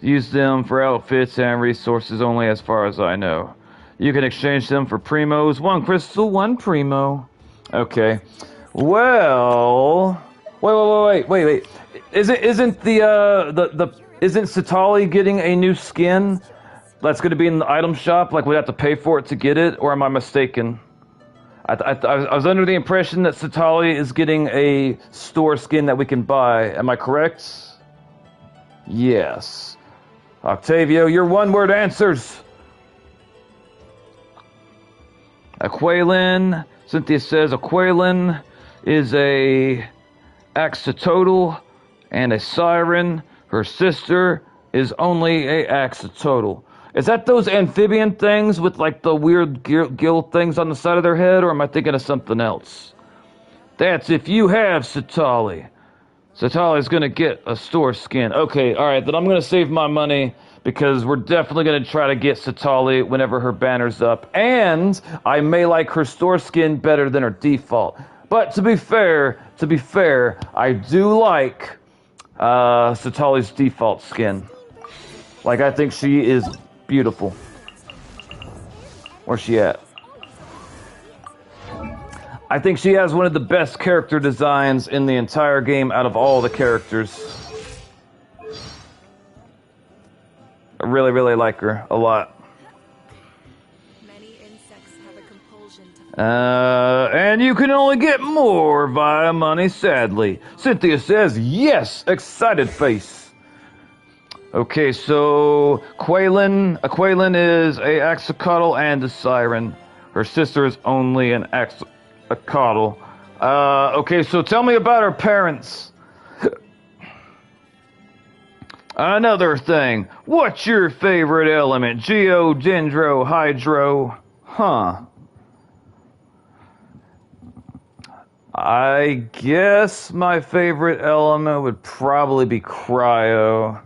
Use them for outfits and resources only as far as I know. You can exchange them for primos. 1 crystal, 1 primo. Okay. Well, wait. Isn't Satali getting a new skin that's going to be in the item shop? Like, we have to pay for it to get it, or am I mistaken? I was under the impression that Satali is getting a store skin that we can buy. Am I correct? Yes. Octavio, your one-word answers. Aqualan. Cynthia says Aqualan is a axolotl and a siren. Her sister is only a axolotl. Is that those amphibian things with like the weird gill things on the side of their head, or am I thinking of something else? That's if you have Satali. Satali's gonna get a store skin. Okay, alright, then I'm gonna save my money because we're definitely gonna try to get Satali whenever her banner's up. And I may like her store skin better than her default. But to be fair, I do like Satali's default skin. Like, I think she is beautiful. Where's she at? I think she has one of the best character designs in the entire game out of all the characters. I really, really like her a lot. Many insects have a compulsion to And you can only get more via money, sadly. Cynthia says, yes, excited face. Okay, so Aqualan is a axolotl and a siren. Her sister is only an axolotl. Okay, so tell me about her parents. Another thing, what's your favorite element? Geo, Dendro, Hydro? Huh. I guess my favorite element would probably be Cryo.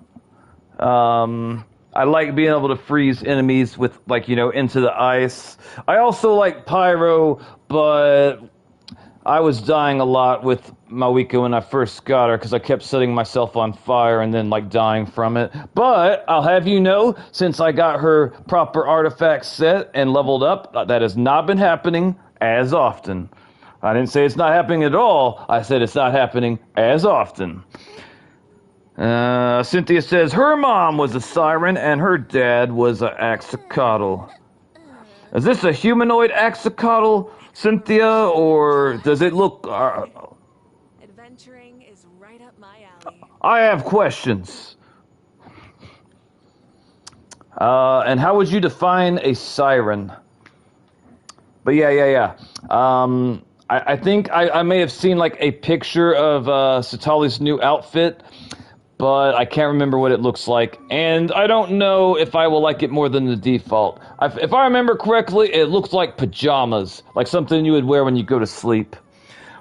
I like being able to freeze enemies with, like, you know, into the ice. I also like Pyro, but I was dying a lot with Mawika when I first got her because I kept setting myself on fire and then, like, dying from it. But I'll have you know, since I got her proper artifact set and leveled up, that has not been happening as often. I didn't say it's not happening at all. I said it's not happening as often. Cynthia says her mom was a siren and her dad was an axolotl. Is this a humanoid axolotl, Cynthia, or does it look... Adventuring is right up my alley. I have questions. And how would you define a siren? But yeah. I think I may have seen like a picture of Satali's new outfit, but I can't remember what it looks like, and I don't know if I will like it more than the default. If I remember correctly, it looks like pajamas, like something you would wear when you go to sleep.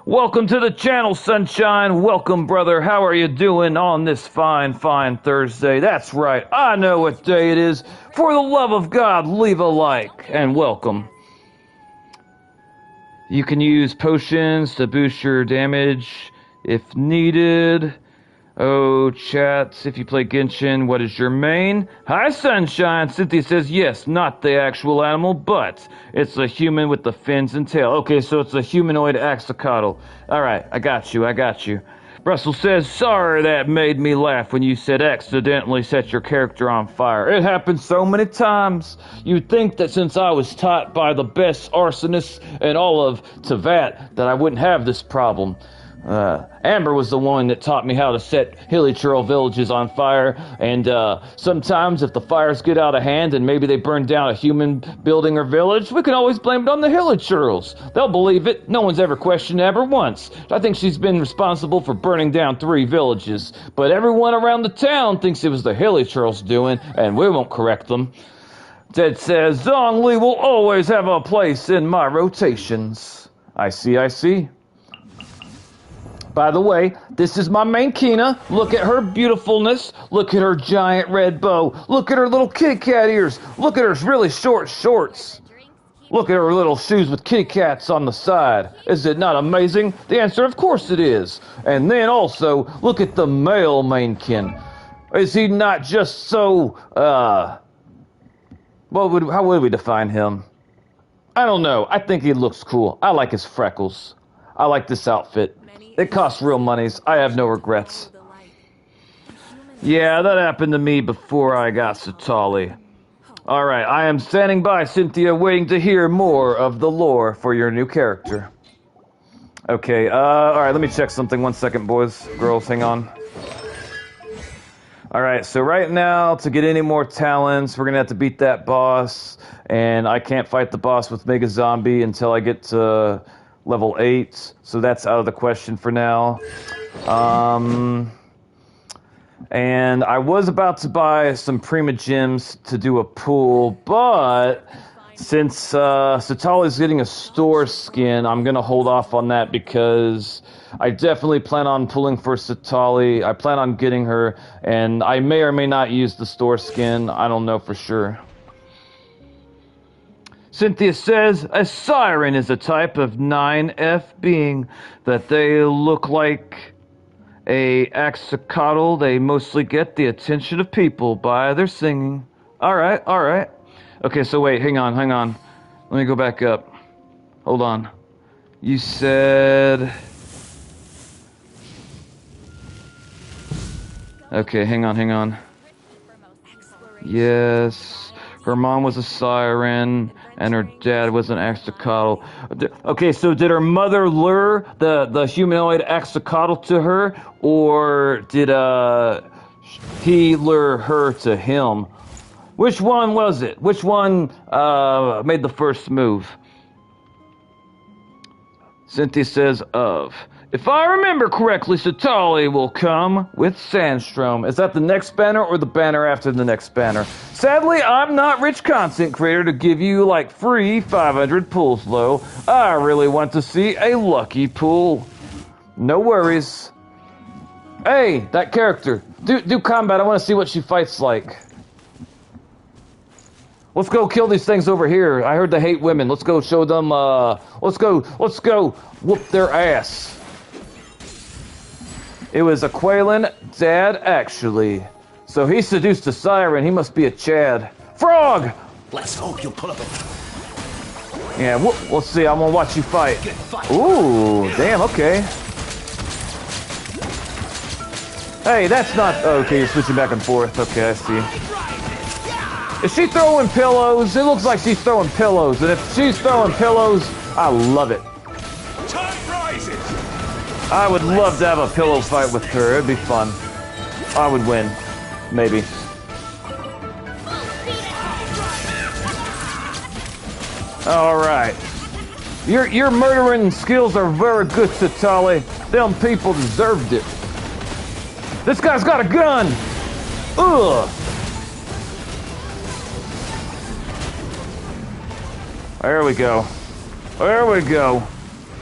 Welcome to the channel, Sunshine. Welcome, brother. How are you doing on this fine Thursday? That's right, I know what day it is. For the love of God, leave a like, and welcome. You can use potions to boost your damage if needed. Oh, chat, if you play Genshin, what is your main? Hi, Sunshine! Cynthia says yes, not the actual animal, but it's a human with the fins and tail. Okay, so it's a humanoid axolotl. Alright, I got you. Russell says, sorry that made me laugh when you said accidentally set your character on fire. It happens so many times. You'd think that since I was taught by the best arsonist in all of Tevat that I wouldn't have this problem. Amber was the one that taught me how to set hilly churl villages on fire, and sometimes if the fires get out of hand and maybe they burn down a human building or village, we can always blame it on the hilly churls. They'll believe it. No one's ever questioned Amber once. I think she's been responsible for burning down 3 villages, but everyone around the town thinks it was the hilly churls doing, and we won't correct them. Ted says, Zhongli will always have a place in my rotations. I see. By the way, this is my main Kina. Look at her beautifulness. Look at her giant red bow. Look at her little kitty cat ears. Look at her really short shorts. Look at her little shoes with kitty cats on the side. Is it not amazing? The answer, of course it is. And then also, look at the male mainkin. Is he not just so, how would we define him? I don't know. I think he looks cool. I like his freckles. I like this outfit. It costs real monies. I have no regrets. Yeah, that happened to me before I got Satali. Alright, I am standing by, Cynthia, waiting to hear more of the lore for your new character. Okay, alright, let me check something. 1 second, boys. Girls, hang on. Alright, so right now, to get any more talents, we're gonna have to beat that boss. And I can't fight the boss with Mega Zombie until I get to level 8, so that's out of the question for now. And I was about to buy some Prima Gems to do a pool, but since Satali's getting a store skin, I'm going to hold off on that because I definitely plan on pulling for Satali. I plan on getting her, and I may or may not use the store skin. I don't know for sure. Cynthia says, a siren is a type of 9F being that they look like a axolotl. They mostly get the attention of people by their singing. Alright. Okay, so wait, hang on. Let me go back up. Hold on. You said... Okay, hang on. Yes, her mom was a siren, and her dad was an axolotl. Okay, so did her mother lure the humanoid axolotl to her, or did he lure her to him? Which one was it? Which one made the first move? Cynthia says of. If I remember correctly, Satali will come with Sandstrom. Is that the next banner or the banner after the next banner? Sadly, I'm not rich content creator to give you like free 500 pulls though. I really want to see a lucky pull. No worries. Hey, that character. Do combat. I want to see what she fights like. Let's go kill these things over here. I heard they hate women. Let's go show them, let's go whoop their ass. It was a Quaylen dad, actually. So he seduced a siren. He must be a Chad. Frog! Let's hope you'll pull up a... Yeah, we'll see. I'm gonna watch you fight. Ooh, damn, okay. Hey, that's not... Okay, you're switching back and forth. Okay, I see. Is she throwing pillows? It looks like she's throwing pillows. And if she's throwing pillows, I love it. I would love to have a pillow fight with her. It'd be fun. I would win. Maybe. Alright. Your murdering skills are very good, Satali. Them people deserved it. This guy's got a gun! Ugh! There we go.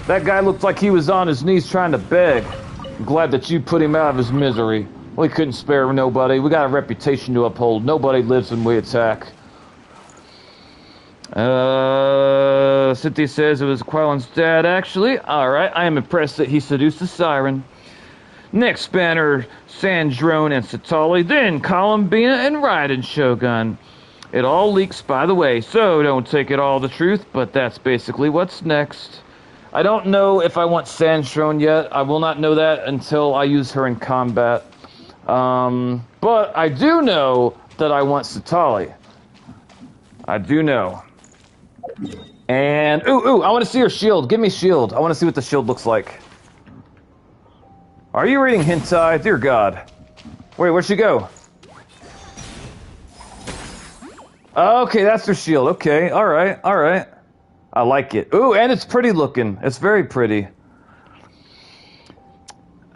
That guy looked like he was on his knees trying to beg. I'm glad that you put him out of his misery. We couldn't spare nobody. We got a reputation to uphold. Nobody lives when we attack. Cynthia says it was Quillen's dad, actually. Alright, I am impressed that he seduced the siren. Next banner, Sandrone and Satali, then Columbina and Raiden Shogun. It all leaks, by the way, so don't take it all the truth, but that's basically what's next. I don't know if I want Sandrone yet. I will not know that until I use her in combat. But I do know that I want Satali. I do know. And, ooh, I want to see her shield. Give me shield. I want to see what the shield looks like. Are you reading hentai? Dear God. Wait, where'd she go? Okay, that's her shield. Okay, alright. I like it. Ooh, and it's pretty looking. It's very pretty.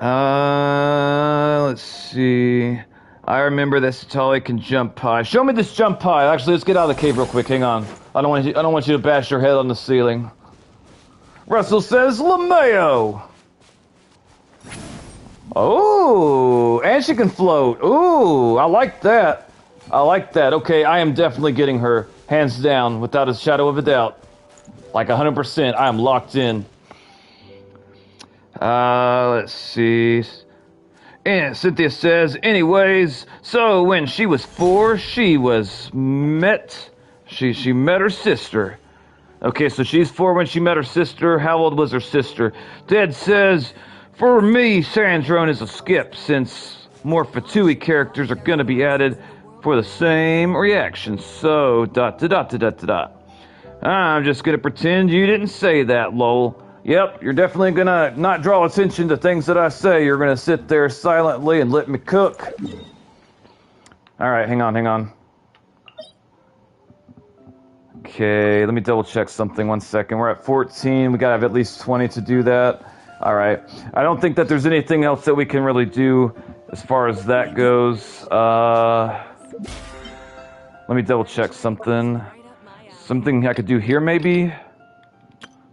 Let's see. I remember that Satali can jump high. Show me this jump high. Actually, let's get out of the cave real quick. Hang on. I don't want you to bash your head on the ceiling. Russell says LeMayo. Oh, and she can float. Ooh, I like that. Okay, I am definitely getting her. Hands down, without a shadow of a doubt. Like 100%, I am locked in. Let's see. And Cynthia says, anyways, so when she was 4, she met her sister. Okay, so she's 4 when she met her sister. How old was her sister? Dad says, for me, Sandrone is a skip, since more Fatui characters are gonna be added for the same reaction. So, ... I'm just gonna pretend you didn't say that, lol. Yep, you're definitely gonna not draw attention to things that I say. You're gonna sit there silently and let me cook. Alright, hang on. Okay, let me double check something 1 second. We're at 14, we gotta have at least 20 to do that. Alright, I don't think that there's anything else that we can really do as far as that goes. Let me double check something. Something I could do here, maybe?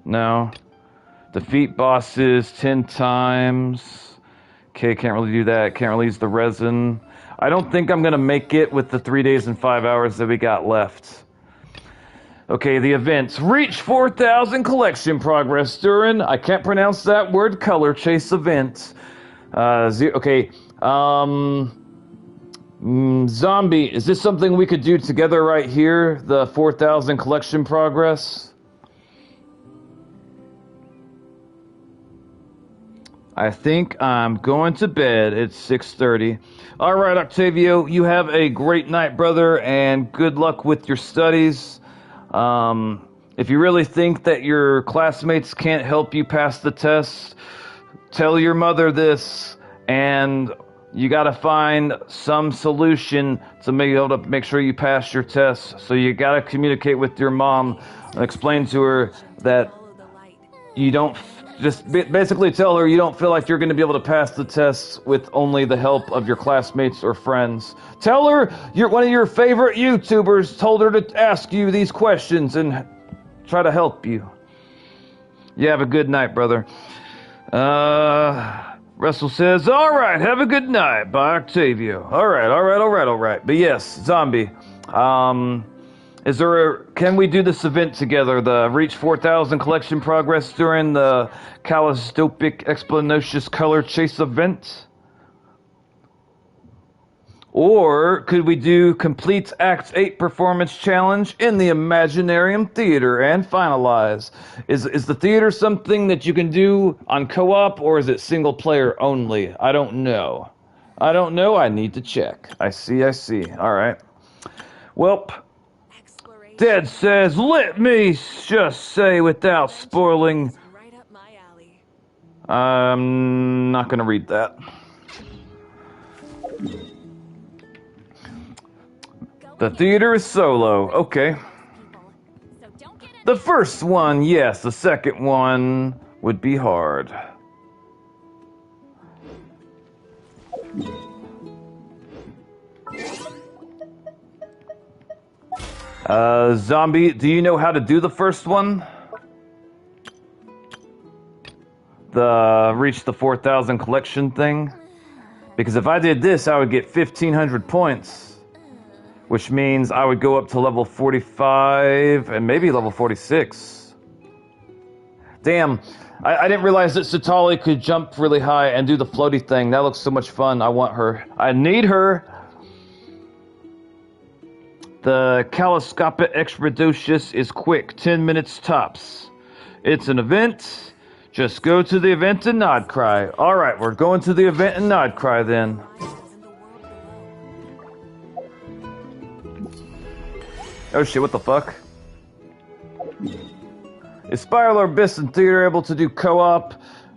No. Defeat bosses 10 times. Okay, can't really do that. Can't really use the resin. I don't think I'm gonna make it with the 3 days and 5 hours that we got left. Okay, the events. Reach 4,000 collection progress during, I can't pronounce that word, color chase event. Zombie, is this something we could do together right here? The 4,000 collection progress? I think I'm going to bed. It's 6:30. All right, Octavio, you have a great night, brother, and good luck with your studies. If you really think that your classmates can't help you pass the test, tell your mother this, and you gotta find some solution to be able to make sure you pass your test. So you gotta communicate with your mom and explain to her that you don't, just basically tell her you don't feel like you're gonna be able to pass the test with only the help of your classmates or friends. Tell her one of your favorite YouTubers told her to ask you these questions and try to help you. You have a good night, brother. Russell says, all right, have a good night. Bye, Octavio. All right. But yes, Zombie, can we do this event together? The Reach 4,000 collection progress during the Kaleidoscopic Explanocious Color Chase event? Or could we do complete Act 8 performance challenge in the Imaginarium Theater and finalize? Is the theater something that you can do on co-op, or is it single player only? I don't know. I need to check. I see. All right. Well, Dad says, let me just say without spoiling. I'm not going to read that. The theater is solo. Okay. The first one, yes. The second one would be hard. Zombie, do you know how to do the first one? The reach the 4,000 collection thing? Because if I did this, I would get 1,500 points. Which means I would go up to level 45 and maybe level 46. Damn. I didn't realize that Satali could jump really high and do the floaty thing. That looks so much fun. I want her. I need her. The Kaleidoscopic Expeditious is quick. 10 minutes tops. It's an event. Just go to the event and nod cry. Alright, we're going to the event and nod cry then. Oh shit, what the fuck? Is Spiral or Abyss and Theater able to do co-op?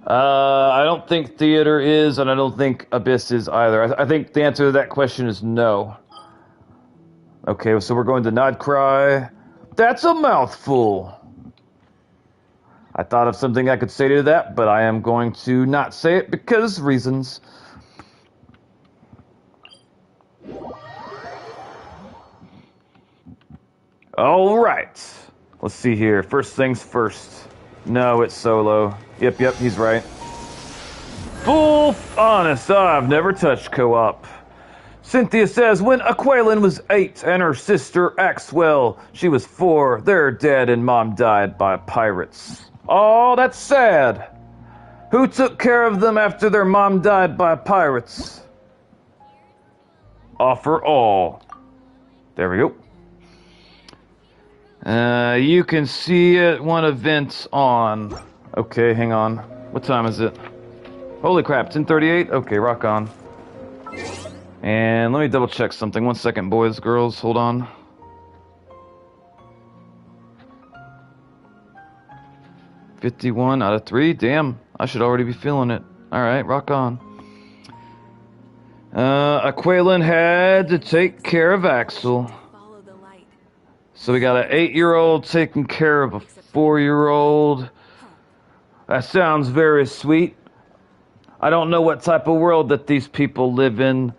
I don't think Theater is, and I don't think Abyss is either. I think the answer to that question is no. Okay, so we're going to Nod Cry. That's a mouthful. I thought of something I could say to that, but I am going to not say it because reasons. All right. Let's see here. First things first. No, it's solo. Yep, he's right. Full honest, I've never touched co-op. Cynthia says, when Aqualin was 8 and her sister Axwell, she was 4, they're dead and mom died by pirates. Oh, that's sad. Who took care of them after their mom died by pirates? Offer all. There we go. You can see it one event on. Okay, hang on. What time is it? Holy crap, 10:38? Okay, rock on. And let me double check something. 1 second, boys, girls, hold on. $51 out of 3? Damn, I should already be feeling it. Alright, rock on. Aqualin had to take care of Axel. So we got an 8-year-old taking care of a 4-year-old. That sounds very sweet. I don't know what type of world that these people live in.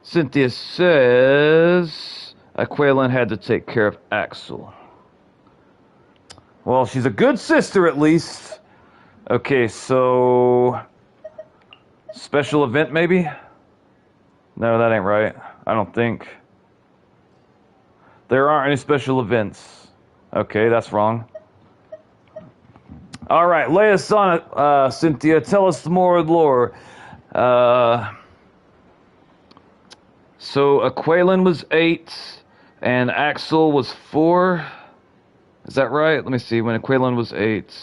Cynthia says Aqualin had to take care of Axel. Well, she's a good sister at least. Okay, so special event maybe? No, that ain't right. I don't think. There aren't any special events. Okay, that's wrong. Alright, lay us on it, Cynthia. Tell us more lore. So, Aqualin was 8, and Axel was 4. Is that right? Let me see, when Aqualin was 8.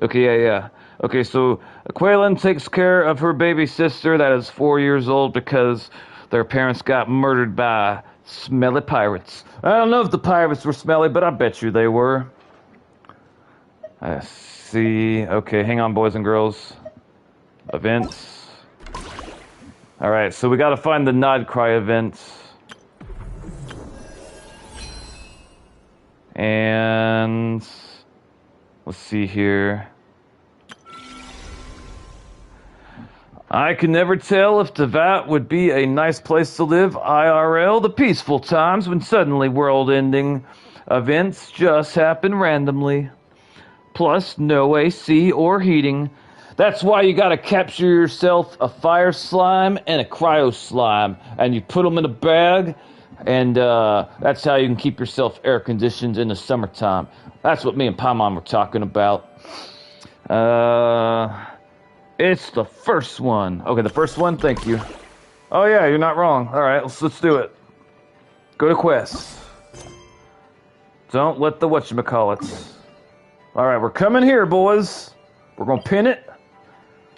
Okay, yeah. Okay, so Aqualin takes care of her baby sister that is 4 years old because their parents got murdered by smelly pirates. I don't know if the pirates were smelly, but I bet you they were. I see. Okay, hang on, boys and girls. Events. Alright, so we gotta find the Nod Cry event. And let's see here. I can never tell if Devat would be a nice place to live IRL. The peaceful times when suddenly world-ending events just happen randomly. Plus, no AC or heating. That's why you gotta capture yourself a fire slime and a cryo slime. And you put them in a bag, and that's how you can keep yourself air-conditioned in the summertime. That's what me and Paimon were talking about. It's the first one. Okay, the first one? Thank you. Oh yeah, you're not wrong. Alright, let's do it. Go to quests. Don't let the whatchamacallits. Alright, we're coming here, boys. We're gonna pin it.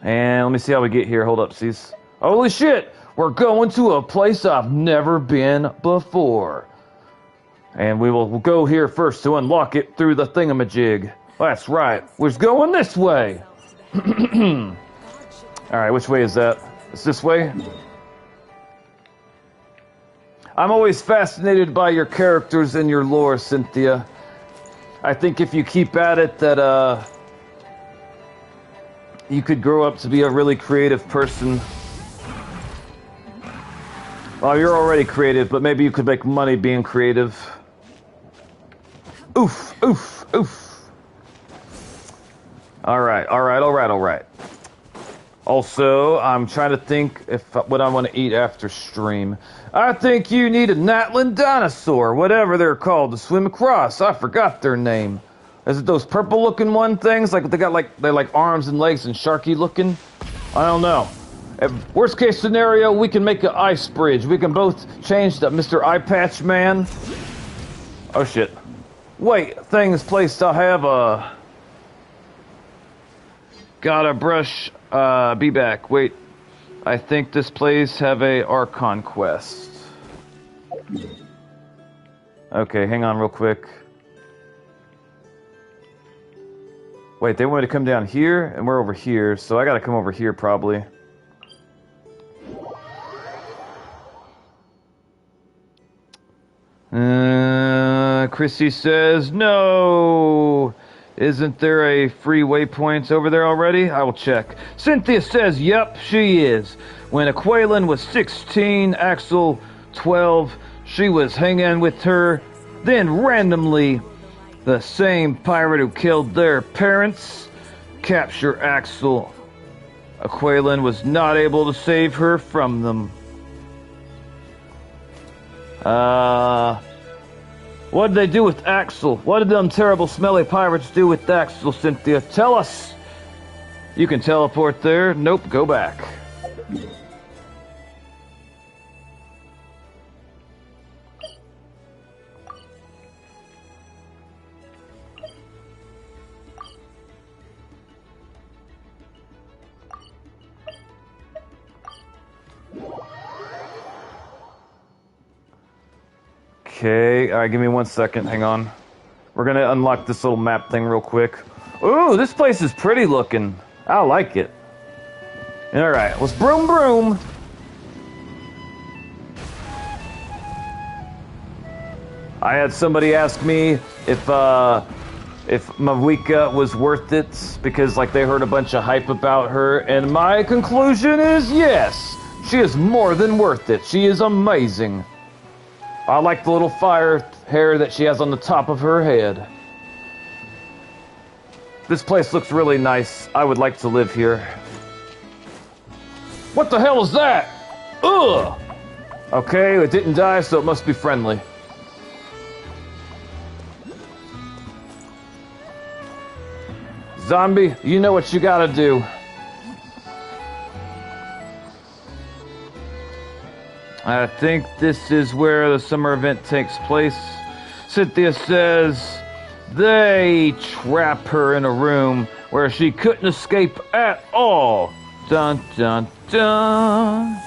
And let me see how we get here. Hold up, Cease. Holy shit! We're going to a place I've never been before. And we'll go here first to unlock it through the thingamajig. That's right. We're going this way. Alright, which way is that? It's this way? I'm always fascinated by your characters and your lore, Cynthia. I think if you keep at it that, you could grow up to be a really creative person. Well, you're already creative, but maybe you could make money being creative. Oof, oof, oof. Alright. Also, I'm trying to think if what I want to eat after stream. I think you need a Natlan dinosaur, whatever they're called, to swim across. I forgot their name. Is it those purple-looking one things? Like they're like arms and legs and sharky-looking? I don't know. Worst case scenario, we can make an ice bridge. We can both change to Mr. Eye Patch Man. Oh shit. Wait, things placed I have a... Gotta brush, be back. Wait, I think this place have a Archon quest. Okay, hang on real quick. Wait, they want me to come down here, and we're over here, so I gotta come over here probably. Chrissy says, no! Isn't there a free waypoint over there already? I will check. Cynthia says, yep, she is. When Aqualan was 16, Axel 12, she was hanging with her. Then randomly, the same pirate who killed their parents captured Axel. Aqualan was not able to save her from them. What did they do with Axel? What did them terrible smelly pirates do with Axel, Cynthia? Tell us! You can teleport there. Nope, go back. Okay, alright, give me 1 second, hang on. We're gonna unlock this little map thing real quick. Ooh, this place is pretty looking. I like it. Alright, let's broom broom. I had somebody ask me if Mavika was worth it, because like they heard a bunch of hype about her, and my conclusion is yes! She is more than worth it. She is amazing. I like the little fire hair that she has on the top of her head. This place looks really nice. I would like to live here. What the hell is that? Ugh! Okay, it didn't die, so it must be friendly. Zombie, you know what you gotta do. I think this is where the summer event takes place. Cynthia says they trap her in a room where she couldn't escape at all. Dun dun dun.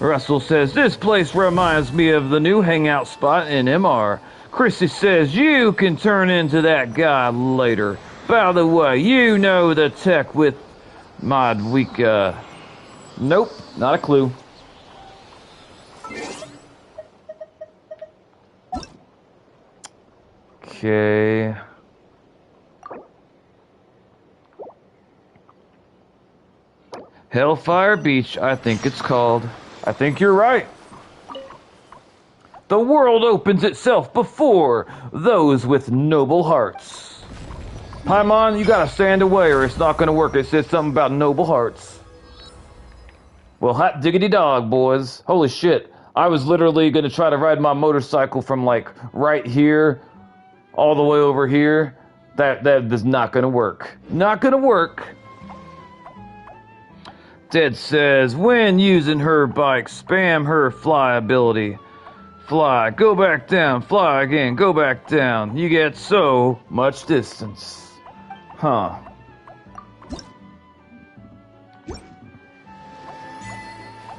Russell says this place reminds me of the new hangout spot in MR. Chrissy says you can turn into that guy later. By the way, you know the tech with Modwika. Nope, not a clue. Okay. Hellfire Beach, I think it's called. I think you're right. The world opens itself before those with noble hearts. Paimon, you gotta stand away or it's not gonna work. It says something about noble hearts. Well, hot diggity dog, boys. Holy shit. I was literally gonna try to ride my motorcycle from like right here all the way over here. That is not gonna work. Not gonna work. Ted says, when using her bike, spam her fly ability. Fly, go back down, fly again, go back down. You get so much distance. Huh.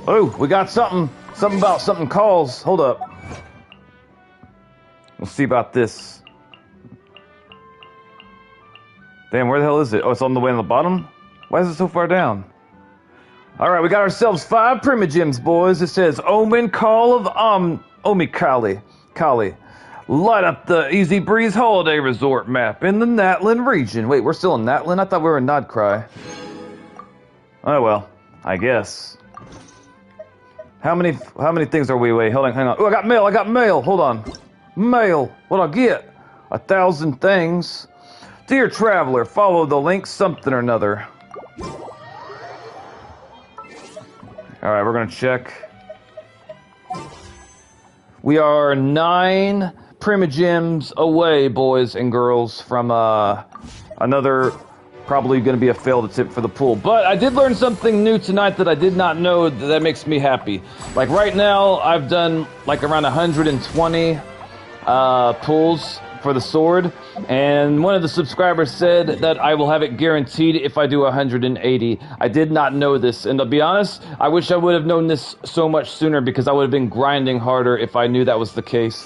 Oh, we got something. Something about something calls. Hold up. We'll see about this. Damn, where the hell is it? Oh, it's on the way on the bottom? Why is it so far down? Alright, we got ourselves 5 primogems, boys. It says Omen Call of Omikali. Kali. Light up the Easy Breeze Holiday Resort map in the Natlan region. Wait, we're still in Natlan? I thought we were in Nodcry. Oh well, I guess. How many things are we? Wait, hold on, hang on. Oh, I got mail, hold on. Mail, what'd I get? 1,000 things. Dear traveler, follow the link something or another. Alright, we're gonna check. We are 9 primogems away, boys and girls, from another probably going to be a failed attempt for the pool. But I did learn something new tonight that I did not know that makes me happy. Like right now, I've done like around 120 pulls for the sword, and one of the subscribers said that I will have it guaranteed if I do 180. I did not know this, and to be honest, I wish I would have known this so much sooner because I would have been grinding harder if I knew that was the case.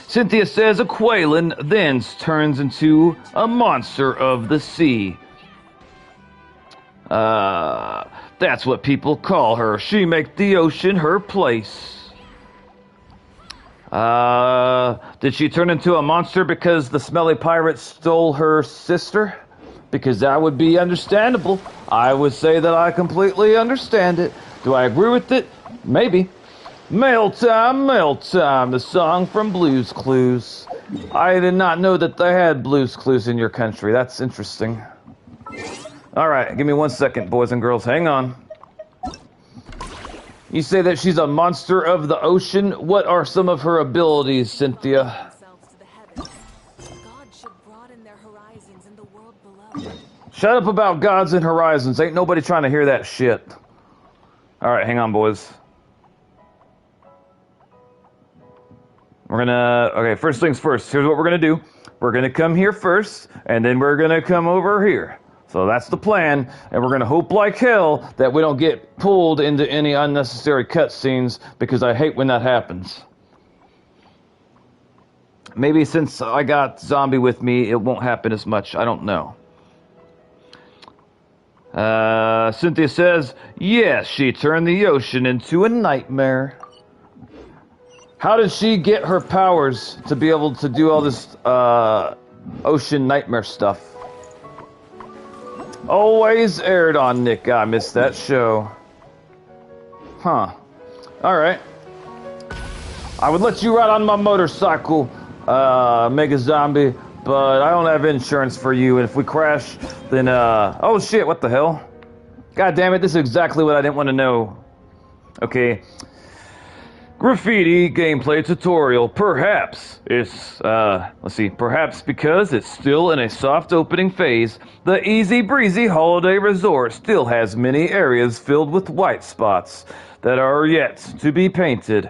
Cynthia says a Quailin then turns into a monster of the sea. That's what people call her. She make the ocean her place. Did she turn into a monster because the smelly pirate stole her sister? Because that would be understandable. I would say that I completely understand it. Do I agree with it? Maybe. Mail time, the song from Blue's Clues. I did not know that they had Blue's Clues in your country. That's interesting. Alright, give me 1 second, boys and girls. Hang on. You say that she's a monster of the ocean? What are some of her abilities, Cynthia? Shut up about gods and horizons. Ain't nobody trying to hear that shit. Alright, hang on, boys. Okay, first things first. Here's what we're gonna do. We're gonna come here first, and then we're gonna come over here. So that's the plan, and we're gonna hope like hell that we don't get pulled into any unnecessary cutscenes, because I hate when that happens. Maybe since I got Zombie with me, it won't happen as much. I don't know. Cynthia says, yes, she turned the ocean into a nightmare. How did she get her powers to be able to do all this ocean nightmare stuff? Always aired on Nick. I missed that show. Huh. Alright. I would let you ride on my motorcycle, Mega Zombie, but I don't have insurance for you, and if we crash, then, oh shit, what the hell? God damn it, this is exactly what I didn't want to know. Okay. Graffiti gameplay tutorial. Perhaps it's, let's see, perhaps because it's still in a soft opening phase, the Easy Breezy Holiday Resort still has many areas filled with white spots that are yet to be painted.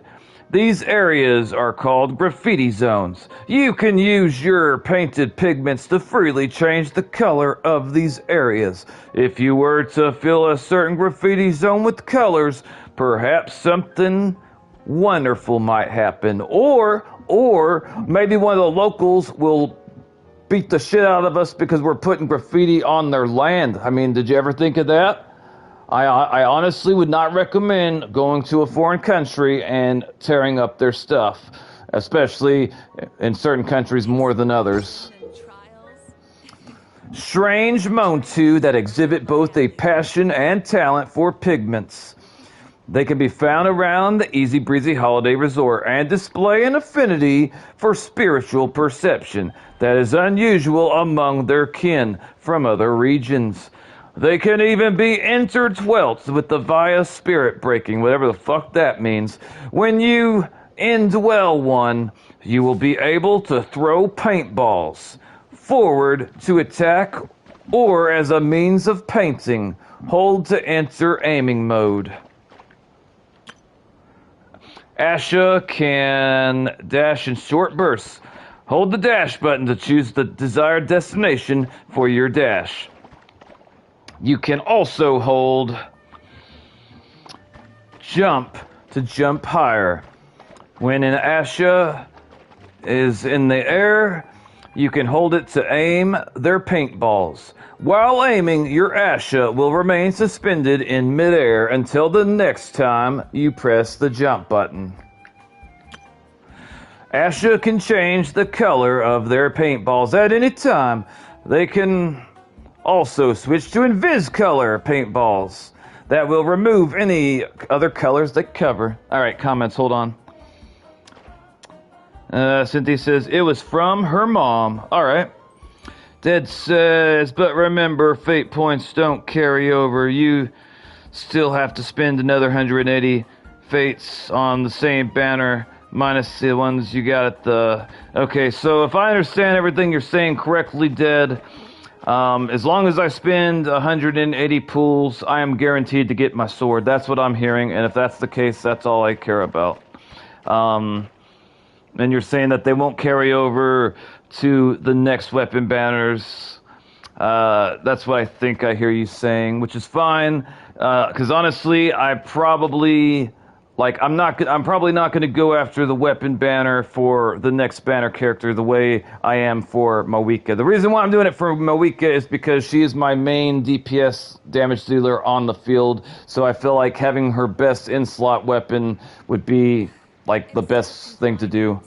These areas are called graffiti zones. You can use your painted pigments to freely change the color of these areas. If you were to fill a certain graffiti zone with colors, perhaps something wonderful might happen, or maybe one of the locals will beat the shit out of us because we're putting graffiti on their land. I mean, did you ever think of that? I honestly would not recommend going to a foreign country and tearing up their stuff, especially in certain countries more than others. Strange Montu that exhibit both a passion and talent for pigments. They can be found around the Easy Breezy Holiday Resort and display an affinity for spiritual perception that is unusual among their kin from other regions. They can even be interdwelt with the via spirit breaking, whatever the fuck that means. When you indwell one, you will be able to throw paintballs forward to attack or as a means of painting. Hold to enter aiming mode. Asha can dash in short bursts. Hold the dash button to choose the desired destination for your dash. You can also hold jump to jump higher. When an Asha is in the air, you can hold it to aim their paintballs. While aiming, your Asha will remain suspended in midair until the next time you press the jump button. Asha can change the color of their paintballs at any time. They can also switch to Invis color paintballs that will remove any other colors they cover. Alright, comments, hold on. Cynthia says, it was from her mom. Alright. Dead says, but remember, fate points don't carry over. You still have to spend another 180 fates on the same banner, minus the ones you got at the... Okay, so if I understand everything you're saying correctly, Dead, as long as I spend 180 pools, I am guaranteed to get my sword. That's what I'm hearing, and if that's the case, that's all I care about. And you're saying that they won't carry over to the next weapon banners. That's what I think I hear you saying, which is fine. Because honestly, I'm probably not going to go after the weapon banner for the next banner character the way I am for Moika. The reason why I'm doing it for Moika is because she is my main DPS damage dealer on the field. So I feel like having her best in-slot weapon would be like the best thing to do.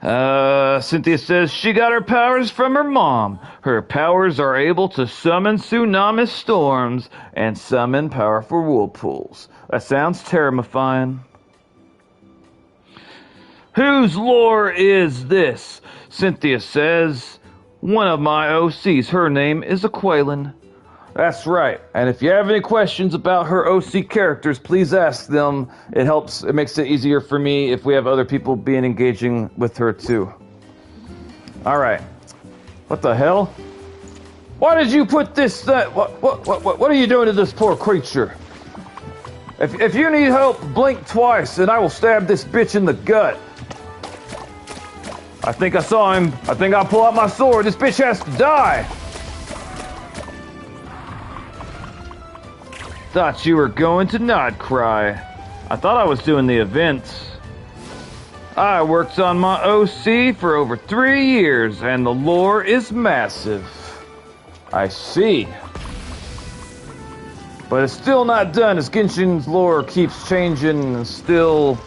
Cynthia says she got her powers from her mom. Her powers are able to summon tsunami storms and summon powerful whirlpools. That sounds terrifying. Whose lore is this? Cynthia says, one of my OCs. Her name is Aqualan. That's right. And if you have any questions about her OC characters, please ask them. It helps. It makes it easier for me if we have other people being engaging with her too. All right. What the hell? Why did you put this? What are you doing to this poor creature? If you need help, blink twice, and I will stab this bitch in the gut. I think I saw him. I think I'll pull out my sword. This bitch has to die. Thought you were going to not cry. I thought I was doing the event. I worked on my OC for over 3 years, and the lore is massive. I see. But it's still not done, as Genshin's lore keeps changing and still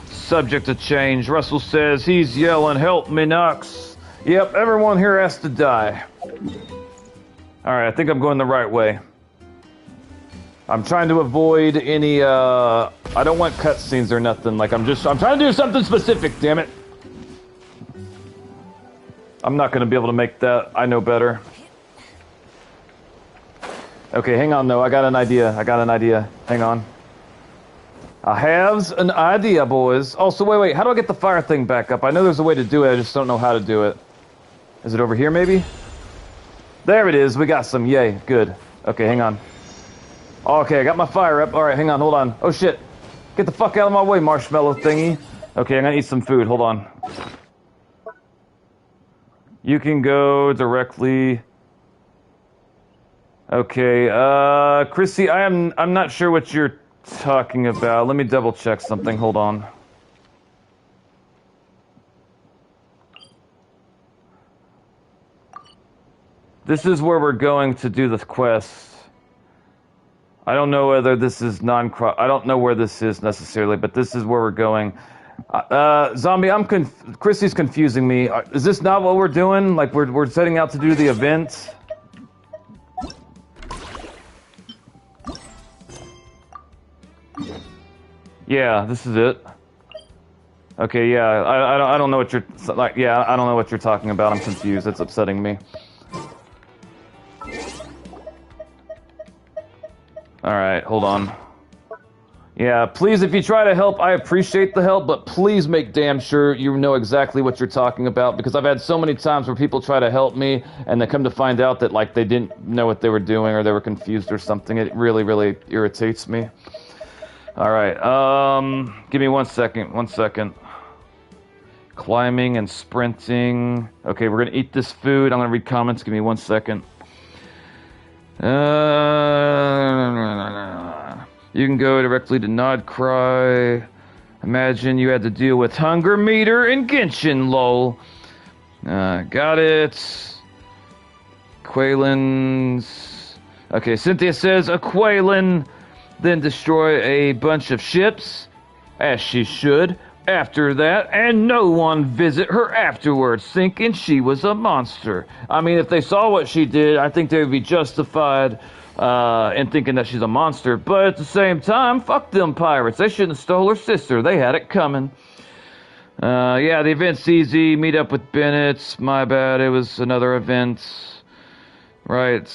subject to change. Russell says he's yelling, "Help me, Nox." Yep, everyone here has to die. Alright, I think I'm going the right way. I'm trying to avoid any, I don't want cutscenes or nothing. Like, I'm trying to do something specific, damn it. I'm not gonna be able to make that. I know better. Okay, hang on, though. I got an idea. Hang on. I have an idea, boys. Oh, so wait. How do I get the fire thing back up? I know there's a way to do it. I just don't know how to do it. Is it over here, maybe? There it is. We got some. Yay. Good. Okay, hang on. Okay, I got my fire up. All right, hang on. Hold on. Oh, shit. Get the fuck out of my way, marshmallow thingy. Okay, I'm gonna eat some food. Hold on. You can go directly... Okay, Chrissy, I'm not sure what you're talking about. Let me double check something. Hold on. This is where we're going to do the quest. I don't know whether this is I don't know where this is necessarily, but this is where we're going. Zombie, Chrissy's confusing me. Is this not what we're doing? Like, we're setting out to do the event? Yeah, this is it. Okay, yeah, I don't know what you're like. Yeah, I don't know what you're talking about. I'm confused. It's upsetting me. All right, hold on. Yeah, please, if you try to help, I appreciate the help, but please make damn sure you know exactly what you're talking about, because I've had so many times where people try to help me, and they come to find out that, like, they didn't know what they were doing, or they were confused or something. It really, really irritates me. All right, give me 1 second. Climbing and sprinting. Okay, we're gonna eat this food. I'm gonna read comments. Give me 1 second. You can go directly to Nod Cry. Imagine you had to deal with Hunger Meter and Genshin, lol. Got it. Quaylan's... Okay, Cynthia says a Quaylan then destroy a bunch of ships, as she should, after that, and no one visit her afterwards, thinking she was a monster. I mean, if they saw what she did, I think they would be justified in thinking that she's a monster, but at the same time, fuck them pirates. They shouldn't have stole her sister. They had it coming. Yeah, the event's easy. Meet up with Bennett's. My bad, it was another event. Right,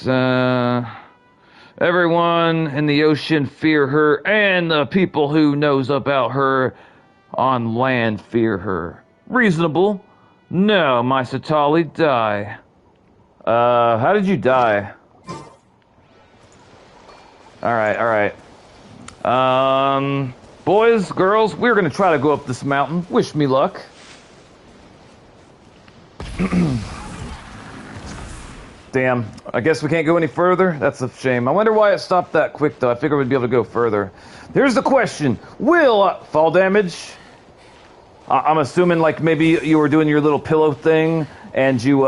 everyone in the ocean fear her, and the people who knows about her on land fear her. Reasonable. No, my Satali, die. How did you die? Alright. Boys, girls, we're gonna try to go up this mountain. Wish me luck. Damn, I guess we can't go any further? That's a shame. I wonder why it stopped that quick, though. I figured we'd be able to go further. Here's the question. Will fall damage? I'm assuming, like, maybe you were doing your little pillow thing, and you,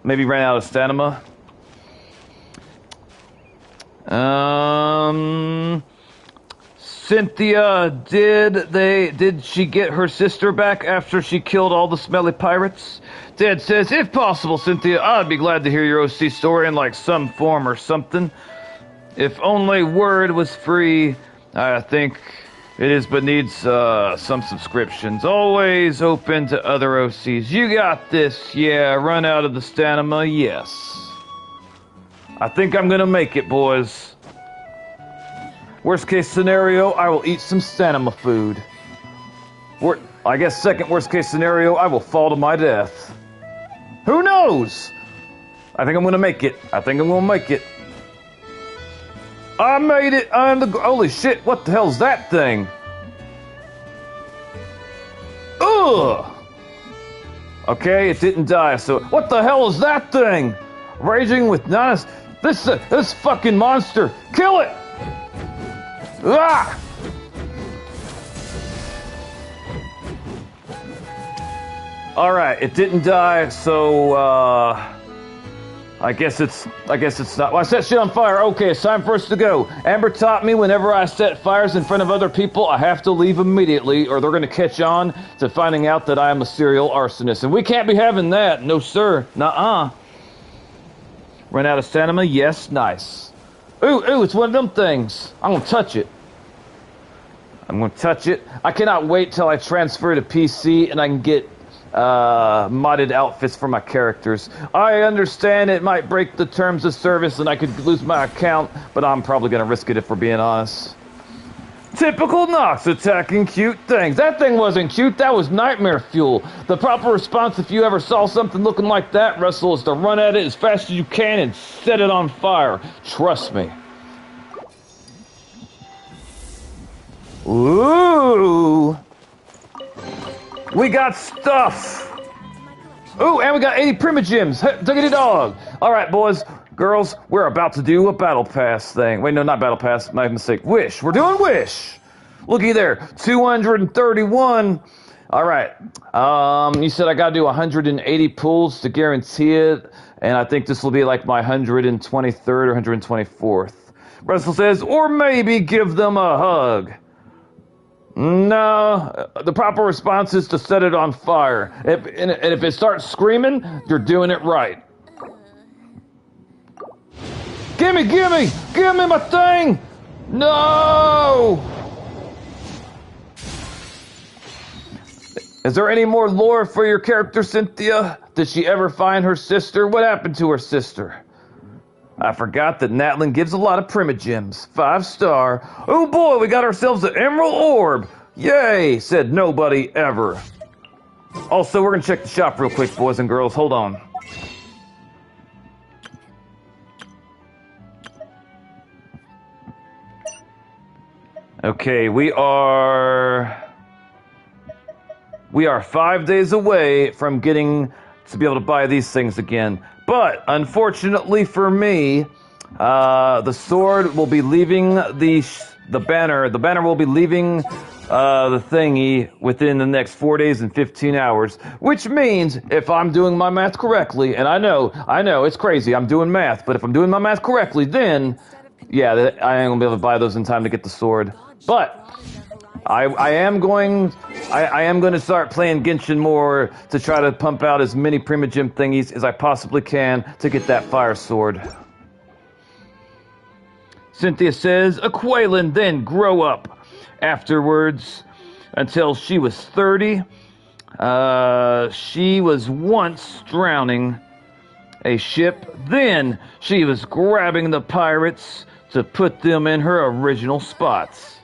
maybe ran out of stamina. Cynthia, did she get her sister back after she killed all the smelly pirates? Dad says, if possible, Cynthia, I'd be glad to hear your OC story in, like, some form or something. If only word was free, I think it is, but needs, some subscriptions. Always open to other OCs. You got this, yeah, run out of the stamina, yes. I think I'm gonna make it, boys. Worst case scenario, I will eat some stamina food. I guess second worst case scenario, I will fall to my death. Who knows? I think I'm gonna make it. I made it. Holy shit, what the hell's that thing? Ugh! Okay, it didn't die, so what the hell is that thing? Raging with nonsense. This fucking monster. Kill it! Ah! Alright, it didn't die, so I guess it's not. Well, I set shit on fire. Okay, it's time for us to go. Amber taught me whenever I set fires in front of other people, I have to leave immediately, or they're gonna catch on to finding out that I am a serial arsonist. And we can't be having that. No, sir. Nuh-uh. Run out of stamina? Yes, nice. Ooh, it's one of them things. I'm gonna touch it. I cannot wait till I transfer to PC and I can get modded outfits for my characters. I understand it might break the terms of service and I could lose my account, but I'm probably gonna risk it if we're being honest. Typical Nox attacking cute things. That thing wasn't cute, that was nightmare fuel. The proper response if you ever saw something looking like that, Russell, is to run at it as fast as you can and set it on fire. Trust me. Ooh! We got stuff! Ooh, and we got 80 primogems! Diggity dog! Alright, boys, girls, we're about to do a battle pass thing. Wait, no, not battle pass, my mistake. Wish. We're doing Wish! Looky there, 231. Alright, you said I gotta do 180 pulls to guarantee it, and I think this will be like my 123rd or 124th. Russell says, or maybe give them a hug. No, the proper response is to set it on fire. And if it starts screaming, you're doing it right. Gimme my thing! No! Is there any more lore for your character, Cynthia? Did she ever find her sister? What happened to her sister? I forgot that Natlin gives a lot of primogems. 5-star. Oh boy, we got ourselves an emerald orb. Yay, said nobody ever. Also, we're gonna check the shop real quick, boys and girls. Hold on. Okay, we are 5 days away from getting to be able to buy these things again. But, unfortunately for me, the sword will be leaving the banner. The banner will be leaving the thingy within the next 4 days and 15 hours. Which means, if I'm doing my math correctly, and I know, it's crazy, I'm doing math, but if I'm doing my math correctly, then, yeah, I ain't gonna be able to buy those in time to get the sword. But I am going to start playing Genshin more to try to pump out as many primogem thingies as I possibly can to get that fire sword. Cynthia says, Aqualan, then grow up. Afterwards, until she was 30. She was once drowning a ship. Then she was grabbing the pirates to put them in her original spots.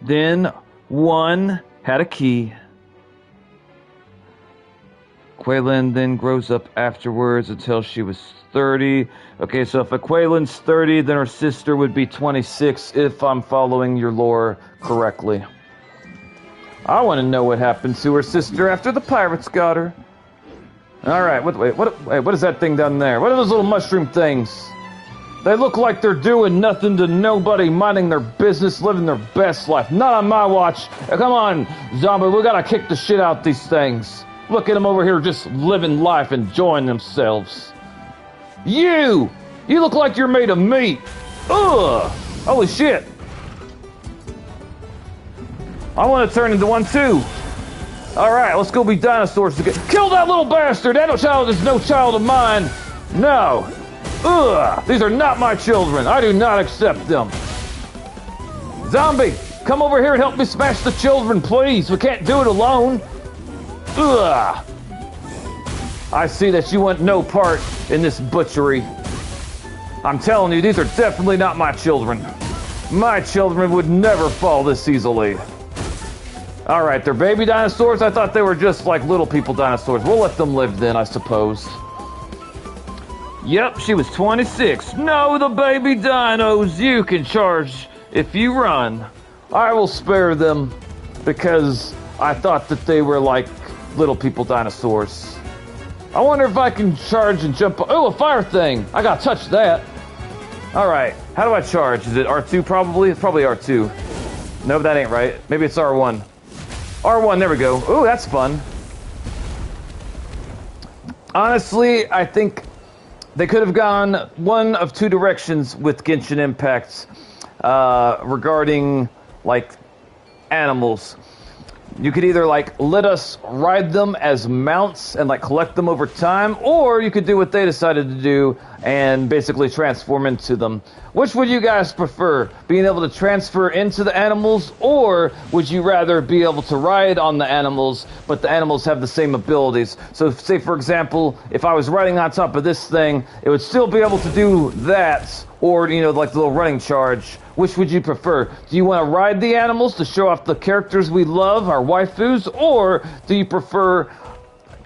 Then one had a key. Quaylin then grows up afterwards until she was 30. Okay, so if Quaylin's 30, then her sister would be 26, if I'm following your lore correctly. I want to know what happened to her sister after the pirates got her. Alright, what is that thing down there? What are those little mushroom things? They look like they're doing nothing to nobody, minding their business, living their best life. Not on my watch. Come on, zombie, we gotta kick the shit out these things. Look at them over here just living life, enjoying themselves. You look like you're made of meat. Ugh! Holy shit. I want to turn into one too. Alright, let's go be dinosaurs together. Kill that little bastard! That child is no child of mine! No! Ugh! These are not my children. I do not accept them. Zombie, come over here and help me smash the children, please. We can't do it alone. Ugh! I see that you want no part in this butchery. I'm telling you, these are definitely not my children. My children would never fall this easily. Alright, they're baby dinosaurs? I thought they were just like little people dinosaurs. We'll let them live then, I suppose. Yep, she was 26. No, the baby dinos, you can charge if you run. I will spare them because I thought that they were like little people dinosaurs. I wonder if I can charge and jump. Oh, a fire thing. I gotta touch that. Alright, how do I charge? Is it R2 probably? It's probably R2. No, that ain't right. Maybe it's R1. R1, there we go. Ooh, that's fun. Honestly, I think they could have gone one of two directions with Genshin Impact regarding, like, animals. You could either, like, let us ride them as mounts and, like, collect them over time, or you could do what they decided to do and basically transform into them. Which would you guys prefer? Being able to transfer into the animals, or would you rather be able to ride on the animals, but the animals have the same abilities? So, say, for example, if I was riding on top of this thing, it would still be able to do that, or, you know, like the little running charge. Which would you prefer? Do you want to ride the animals to show off the characters we love, our waifus, or do you prefer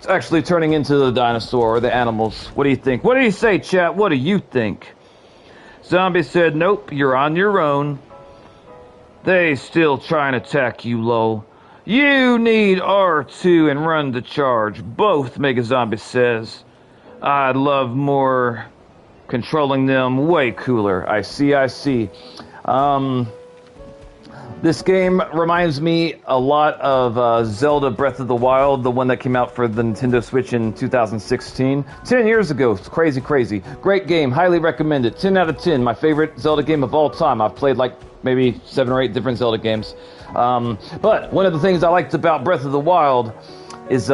actually turning into the dinosaur or the animals? What do you think? What do you say, chat? What do you think? Zombie said, nope, you're on your own. They still try and attack you, lol. You need R2 and run to charge. Both, Mega Zombie says. I'd love more controlling them. Way cooler. I see. This game reminds me a lot of Zelda Breath of the Wild, the one that came out for the Nintendo Switch in 2016. 10 years ago. It's crazy. Great game. Highly recommend it. 10 out of 10. My favorite Zelda game of all time. I've played like maybe 7 or 8 different Zelda games. But one of the things I liked about Breath of the Wild is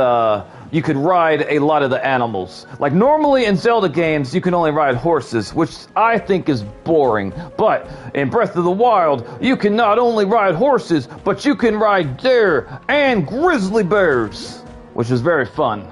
you could ride a lot of the animals. Like normally in Zelda games, you can only ride horses, which I think is boring. But in Breath of the Wild, you can not only ride horses, but you can ride deer and grizzly bears, which is very fun.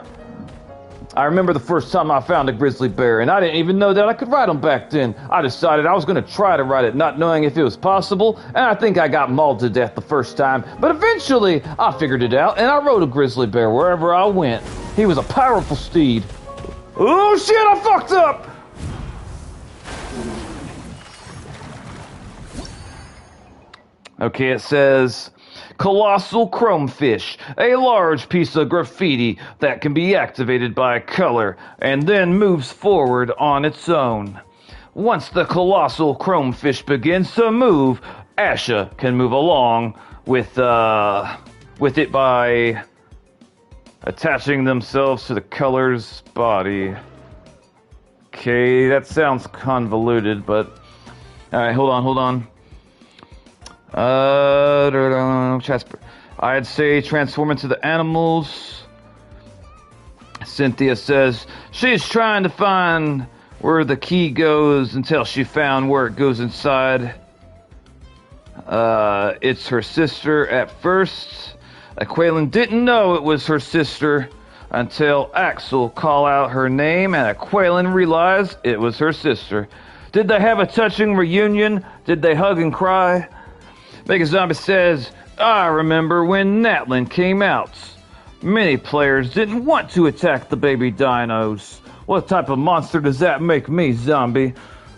I remember the first time I found a grizzly bear, and I didn't even know that I could ride them back then. I decided I was going to try to ride it, not knowing if it was possible, and I think I got mauled to death the first time. But eventually, I figured it out, and I rode a grizzly bear wherever I went. He was a powerful steed. Oh shit, I fucked up! Okay, it says, Colossal Chromefish, a large piece of graffiti that can be activated by color and then moves forward on its own. Once the Colossal Chromefish begins to move, Asha can move along with it by attaching themselves to the color's body. Okay, that sounds convoluted, but... Alright, hold on. I'd say transform into the animals. Cynthia says she's trying to find where the key goes until she found where it goes inside. It's her sister at first. Aqualin didn't know it was her sister until Axel called out her name and Aqualin realized it was her sister. Did they have a touching reunion? Did they hug and cry? Mega Zombie says, I remember when Natlin came out. Many players didn't want to attack the baby dinos. What type of monster does that make me, Zombie?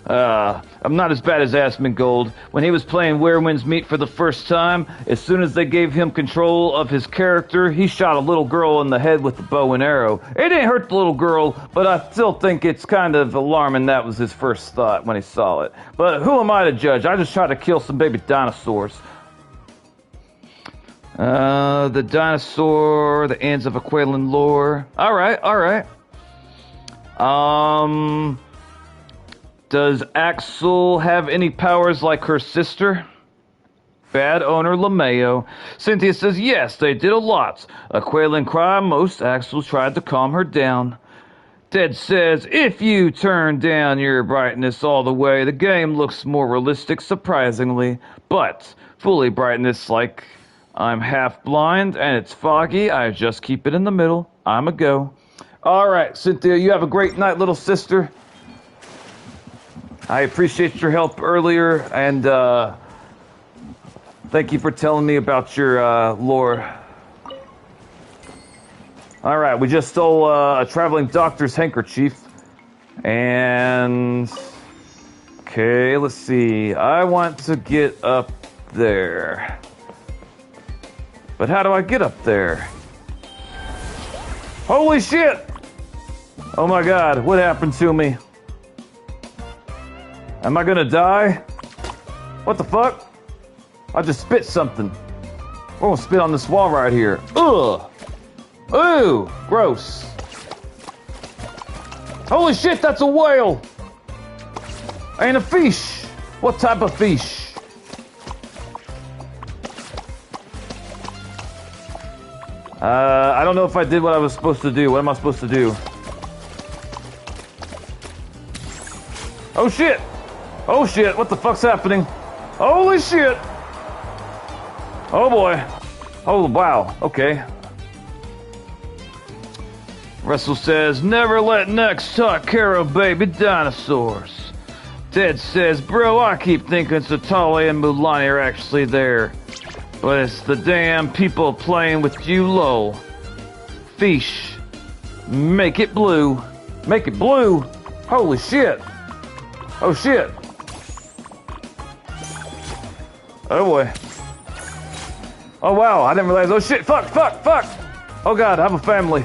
I'm not as bad as Asmongold. When he was playing Werewind's Meat for the first time, as soon as they gave him control of his character, he shot a little girl in the head with the bow and arrow. It didn't hurt the little girl, but I still think it's kind of alarming that was his first thought when he saw it. But who am I to judge? I just tried to kill some baby dinosaurs. The dinosaur, the ends of Aqualin lore. Alright. Does Axel have any powers like her sister? Bad owner LeMayo. Cynthia says, yes, they did a lot. Aqualin cried most. Axel tried to calm her down. Ted says, if you turn down your brightness all the way, the game looks more realistic, surprisingly. But fully brightness, like I'm half blind and it's foggy, I just keep it in the middle. I'm a go. All right, Cynthia, you have a great night, little sister. I appreciate your help earlier, and thank you for telling me about your lore. All right, we just stole a traveling doctor's handkerchief. And... okay, let's see. I want to get up there. But how do I get up there? Holy shit! Oh my god, what happened to me? Am I gonna die? What the fuck? I just spit something. I'm gonna spit on this wall right here. Ugh! Ooh! Gross. Holy shit, that's a whale! Ain't a fish! What type of fish? I don't know if I did what I was supposed to do. What am I supposed to do? Oh shit! Oh shit, what the fuck's happening? Holy shit! Oh boy. Oh wow, okay. Russell says, never let Nex talk care of baby dinosaurs. Ted says, bro, I keep thinking Satali and Mulani are actually there. But it's the damn people playing with you, lol. Fish. Make it blue. Make it blue? Holy shit. Oh shit. Oh boy. Oh wow, I didn't realize. Oh shit, fuck. Oh god, I have a family.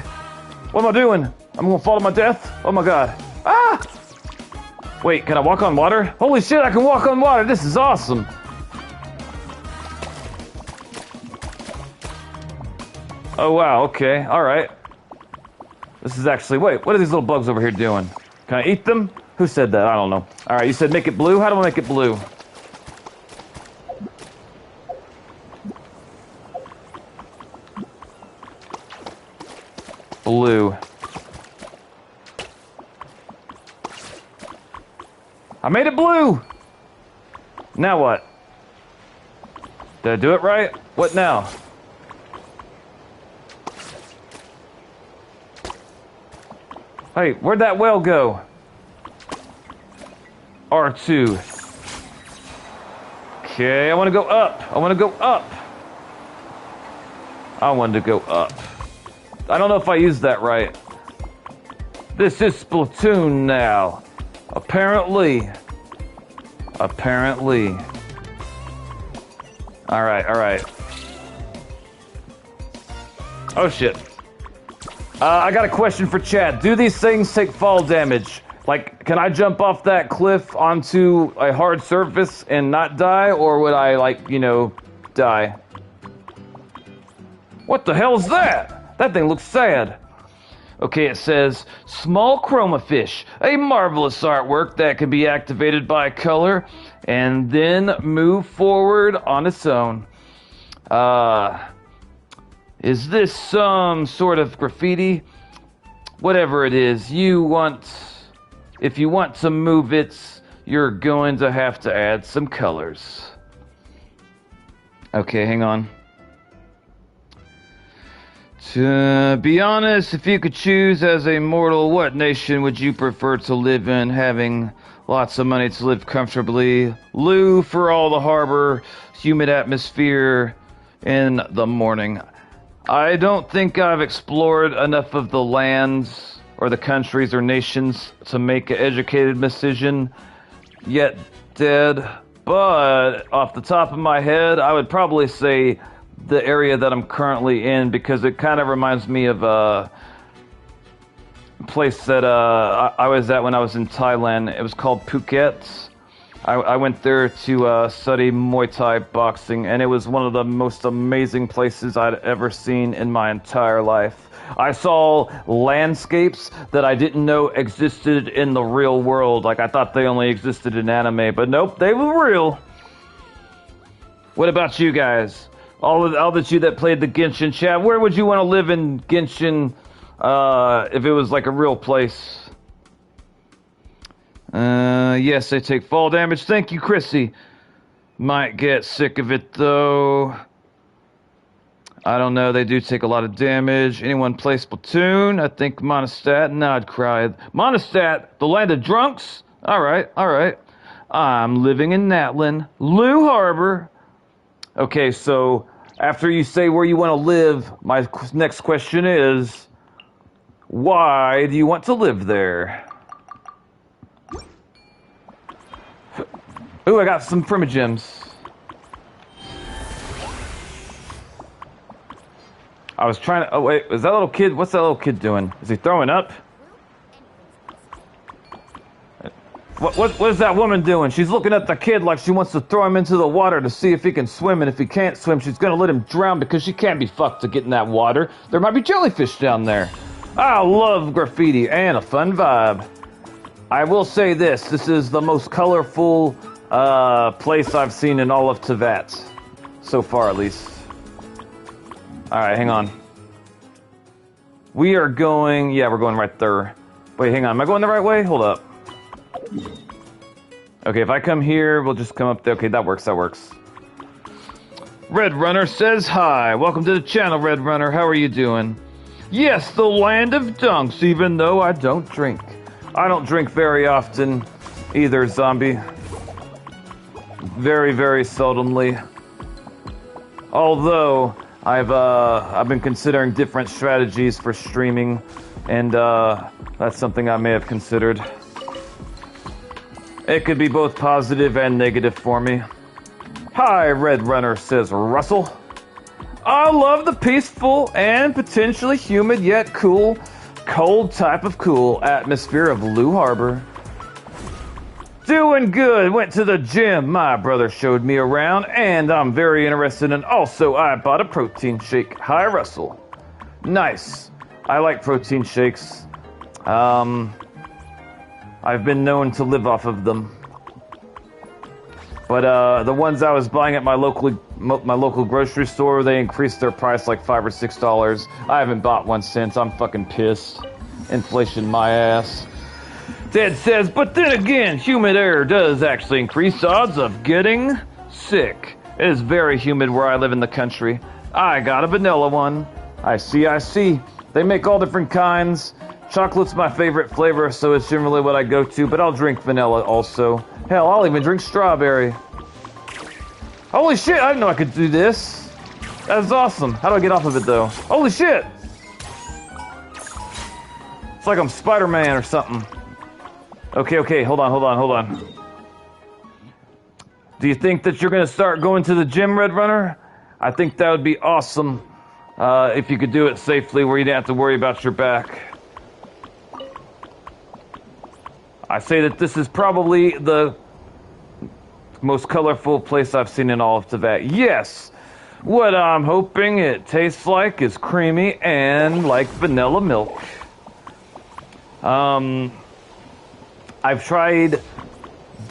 What am I doing? I'm gonna fall to my death? Oh my god. Ah! Wait, can I walk on water? Holy shit, I can walk on water. This is awesome. Oh wow, okay, alright. This is actually, wait, what are these little bugs over here doing? Can I eat them? Who said that? I don't know. Alright, you said make it blue? How do I make it blue? Blue. I made it blue! Now what? Did I do it right? What now? Hey, where'd that whale go? R2. Okay, I want to go up. I want to go up. I wanted to go up. I don't know if I used that right. This is Splatoon now. Apparently. Alright. Oh shit. I got a question for chat. Do these things take fall damage? Like, can I jump off that cliff onto a hard surface and not die? Or would I, like, you know, die? What the hell is that? That thing looks sad. Okay, it says, small chroma fish, a marvelous artwork that can be activated by color and then move forward on its own. Is this some sort of graffiti? Whatever it is, if you want to move it, you're going to have to add some colors. Okay, hang on. To be honest, if you could choose as a mortal, what nation would you prefer to live in, having lots of money to live comfortably? Lou for all the harbor, humid atmosphere in the morning. I don't think I've explored enough of the lands or the countries or nations to make an educated decision yet, Dead. But off the top of my head, I would probably say the area that I'm currently in, because it kind of reminds me of a place that I was at when I was in Thailand. It was called Phuket. I went there to study Muay Thai boxing, and it was one of the most amazing places I'd ever seen in my entire life. I saw landscapes that I didn't know existed in the real world. Like, I thought they only existed in anime, but nope, they were real. What about you guys? All of you that played the Genshin chat, where would you want to live in Genshin if it was like a real place? Yes, they take fall damage. Thank you, Chrissy. Might get sick of it, though. I don't know. They do take a lot of damage. Anyone play Splatoon? I think Monostat. No, I'd cry. Monostat, the land of drunks? All right, all right. I'm living in Natlin, Lou Harbor. Okay, so after you say where you want to live, my next question is, why do you want to live there? Ooh, I got some primogems. I was trying to... Oh, wait. Is that little kid... What's that little kid doing? Is he throwing up? What is that woman doing? She's looking at the kid like she wants to throw him into the water to see if he can swim, and if he can't swim, she's going to let him drown because she can't be fucked to get in that water. There might be jellyfish down there. I love graffiti and a fun vibe. I will say this. This is the most colorful place I've seen in all of Teyvat. So far, at least. Alright, hang on. We are going... Yeah, we're going right there. Wait, hang on. Am I going the right way? Hold up. Okay, if I come here, we'll just come up there. Okay, that works, that works. Red Runner says hi. Welcome to the channel, Red Runner. How are you doing? Yes, the land of dunks, even though I don't drink. I don't drink very often either, zombie. Very, very seldomly. Although... I've been considering different strategies for streaming, and that's something I may have considered. It could be both positive and negative for me. Hi, Red Runner, says Russell. I love the peaceful and potentially humid yet cool, cold type of cool atmosphere of Lou Harbor. Doing good. Went to the gym. My brother showed me around, and I'm very interested in. Also, I bought a protein shake. Hi, Russell. Nice. I like protein shakes. I've been known to live off of them. But the ones I was buying at my local grocery store, they increased their price like $5 or $6. I haven't bought one since. I'm fucking pissed. Inflation my ass. Dead says, but then again, humid air does actually increase odds of getting sick. It is very humid where I live in the country. I got a vanilla one. I see. They make all different kinds. Chocolate's my favorite flavor, so it's generally what I go to, but I'll drink vanilla also. Hell, I'll even drink strawberry. Holy shit, I didn't know I could do this. That's awesome. How do I get off of it, though? Holy shit! It's like I'm Spider-Man or something. Okay, hold on. Do you think that you're going to start going to the gym, Red Runner? I think that would be awesome if you could do it safely where you didn't have to worry about your back. I say that this is probably the most colorful place I've seen in all of Teyvat. Yes! What I'm hoping it tastes like is creamy and like vanilla milk. I've tried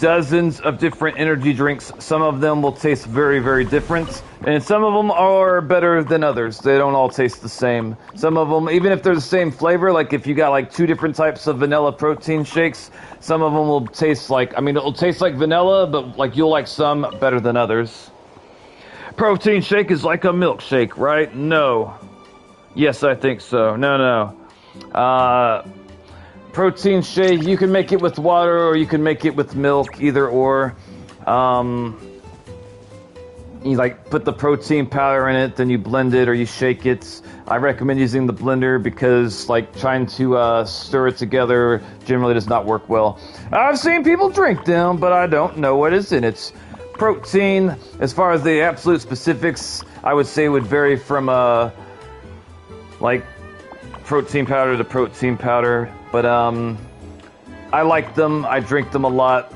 dozens of different energy drinks. Some of them will taste very, very different, and some of them are better than others. They don't all taste the same. Some of them, even if they're the same flavor, like if you got like 2 different types of vanilla protein shakes, some of them will taste like, it'll taste like vanilla, but like you'll like some better than others. Protein shake is like a milkshake, right? No. Yes, I think so. No. Protein shake, you can make it with water or you can make it with milk, either or. You like put the protein powder in it, then you blend it or you shake it. I recommend using the blender because like trying to stir it together generally does not work well. I've seen people drink them, but I don't know what is in it. Protein, as far as the absolute specifics, I would say would vary from like protein powder to protein powder, but I like them. I drink them a lot,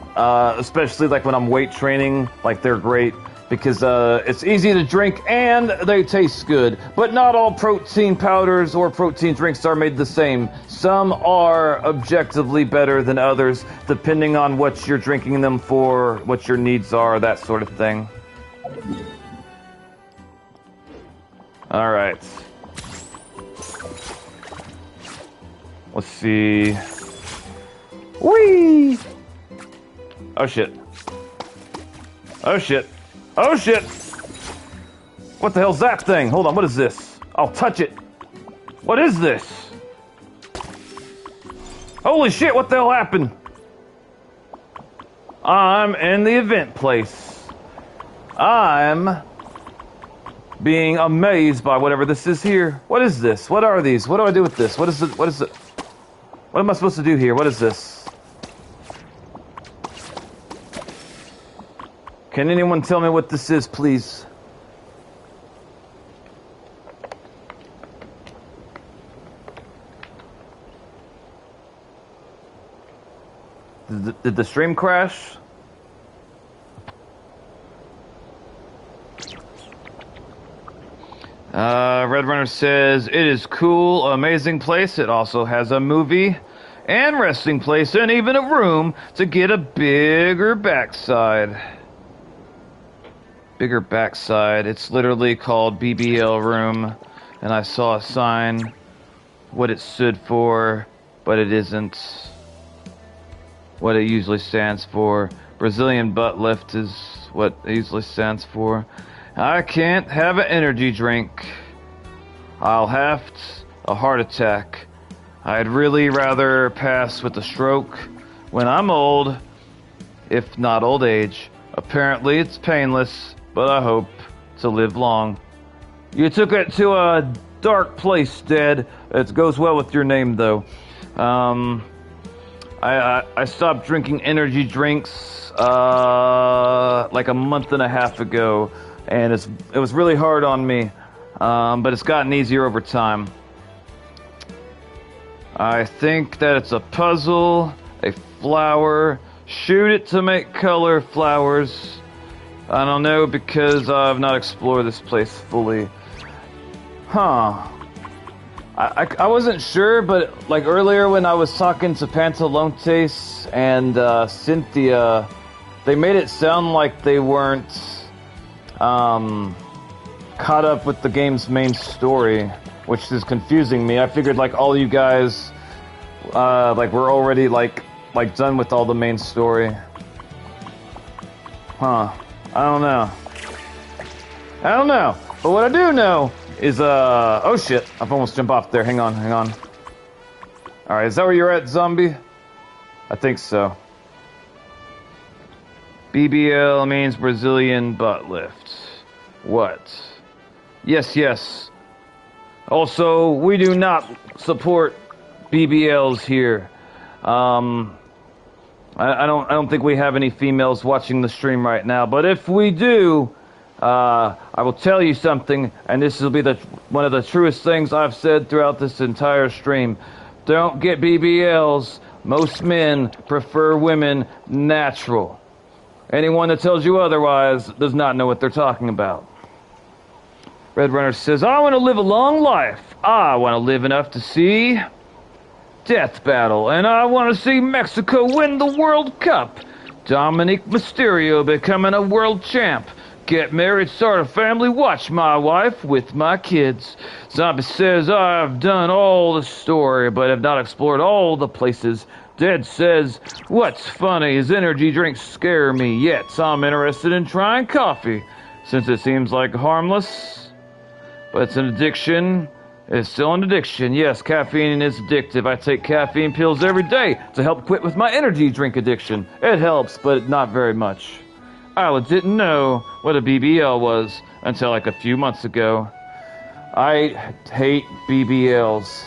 especially like when I'm weight training. Like they're great because it's easy to drink and they taste good. But not all protein powders or protein drinks are made the same. Some are objectively better than others, depending on what you're drinking them for, what your needs are, that sort of thing. All right. Let's see. Whee! Oh shit. Oh shit. Oh shit! What the hell's that thing? Hold on, what is this? I'll touch it. What is this? Holy shit, what the hell happened? I'm in the event place. I'm being amazed by whatever this is here. What is this? What are these? What do I do with this? What is it? What is it? What am I supposed to do here? What is this? Can anyone tell me what this is, please? Did the stream crash? Red Runner says, it is cool, amazing place. It also has a movie and resting place and even a room to get a bigger backside. Bigger backside. It's literally called BBL room. And I saw a sign, what it stood for, but it isn't what it usually stands for. Brazilian butt lift is what it usually stands for. I can't have an energy drink. I'll have a heart attack. I'd really rather pass with a stroke when I'm old, if not old age. Apparently it's painless, but I hope to live long. You took it to a dark place, Dad. It goes well with your name, though. I stopped drinking energy drinks like a month and a half ago, and it was really hard on me, but it's gotten easier over time. I think that it's a puzzle, a flower. Shoot it to make color flowers. I don't know because I've not explored this place fully. Huh. I wasn't sure, but like earlier when I was talking to Pantalontes and Cynthia, they made it sound like they weren't caught up with the game's main story, which is confusing me. I figured like all you guys like were already like done with all the main story. Huh. I don't know. But what I do know is oh shit, I've almost jumped off there. Hang on. Alright, is that where you're at, zombie? I think so. BBL means Brazilian butt lift. What? Yes. Also, we do not support BBLs here. I don't think we have any females watching the stream right now, but if we do, I will tell you something, and this will be one of the truest things I've said throughout this entire stream. Don't get BBLs. Most men prefer women natural. Anyone that tells you otherwise does not know what they're talking about. Red Runner says, I want to live a long life. I want to live enough to see Death Battle, and I want to see Mexico win the World Cup. Dominic Mysterio becoming a world champ. Get married, start a family, watch my wife with my kids. Zombie says, I've done all the story, but have not explored all the places. Dead says, what's funny is energy drinks scare me, yet I'm interested in trying coffee, since it seems like harmless, but it's an addiction, It's still an addiction. Yes, caffeine is addictive. I take caffeine pills every day to help quit with my energy drink addiction. It helps, but not very much. I didn't know what a BBL was until like a few months ago. I hate BBLs.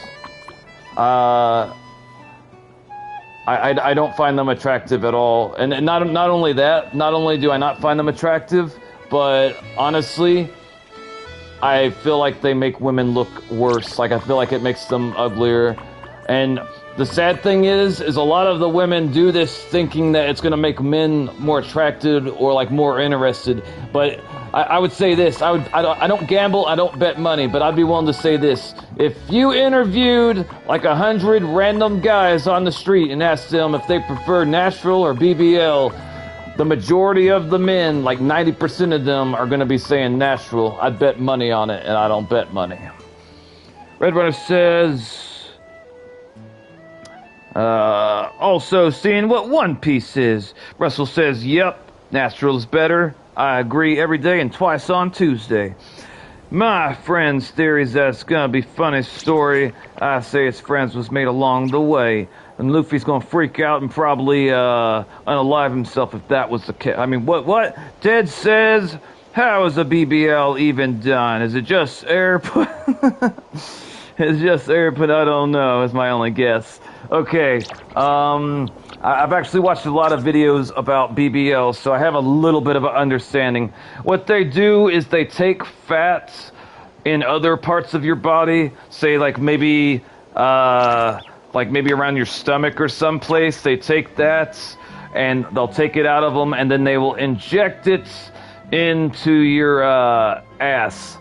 I don't find them attractive at all. And not only that, not only do I not find them attractive, but honestly, I feel like they make women look worse. Like, I feel like it makes them uglier. And the sad thing is a lot of the women do this thinking that it's going to make men more attracted or, like, more interested. But I would say this. I don't gamble, I don't bet money, but I'd be willing to say this. If you interviewed, like, 100 random guys on the street and asked them if they prefer natural or BBL, the majority of the men, like 90% of them, are going to be saying natural. I'd bet money on it, and I don't bet money. Red Runner says, also seeing what One Piece is. Russell says, yep, natural is better. I agree every day and twice on Tuesday. My friend's theory is that it's going to be funny story. I say his friends was made along the way. And Luffy's gonna freak out and probably unalive himself if that was the case. I mean, what? Ted says, how is a BBL even done? Is it just air put? It's just air put, I don't know, is my only guess. Okay, I've actually watched a lot of videos about BBLs, so I have a little bit of an understanding. What they do is they take fats in other parts of your body, say like maybe around your stomach or someplace. They take that and they'll take it out of them, and then they will inject it into your ass.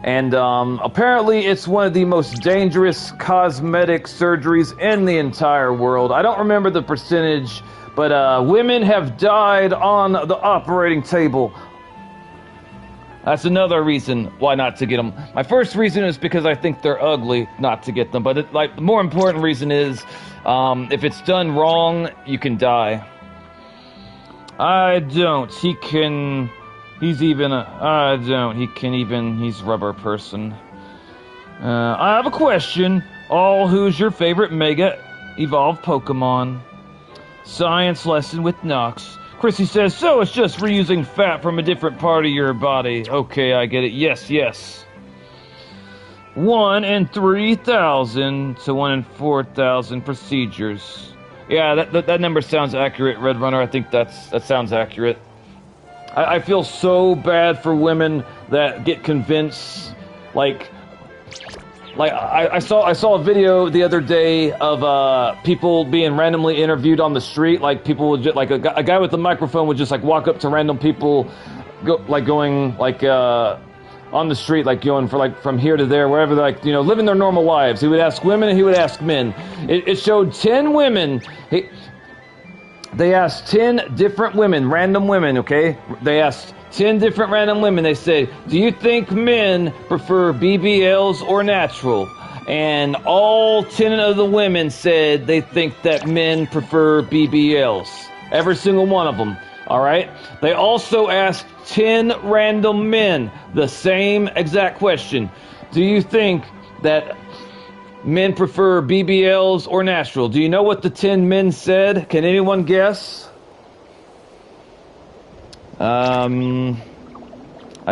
And apparently it's one of the most dangerous cosmetic surgeries in the entire world. I don't remember the percentage, but women have died on the operating table. That's another reason why not to get them. My first reason is because I think they're ugly not to get them. But the more important reason is if it's done wrong, you can die. I don't. He's rubber person. I have a question. Who's your favorite Mega Evolved Pokemon? Science lesson with Nox. Chrissy says, so it's just reusing fat from a different part of your body. Okay, I get it. Yes. 1 in 3,000 to 1 in 4,000 procedures. Yeah, that number sounds accurate, Red Runner. I think that sounds accurate. I feel so bad for women that get convinced, I saw a video the other day of people being randomly interviewed on the street. Like, people would just, like, a guy with a microphone would just like walk up to random people, going on the street, like going for like from here to there, wherever they're like, living their normal lives. He would ask women and he would ask men. It showed 10 women. They asked 10 different women, random women, okay? They asked 10 different random women. They said, do you think men prefer BBLs or natural? And all 10 of the women said they think that men prefer BBLs. Every single one of them, all right? They also asked 10 random men the same exact question. Do you think that men prefer BBLs or natural? Do you know what the 10 men said? Can anyone guess? I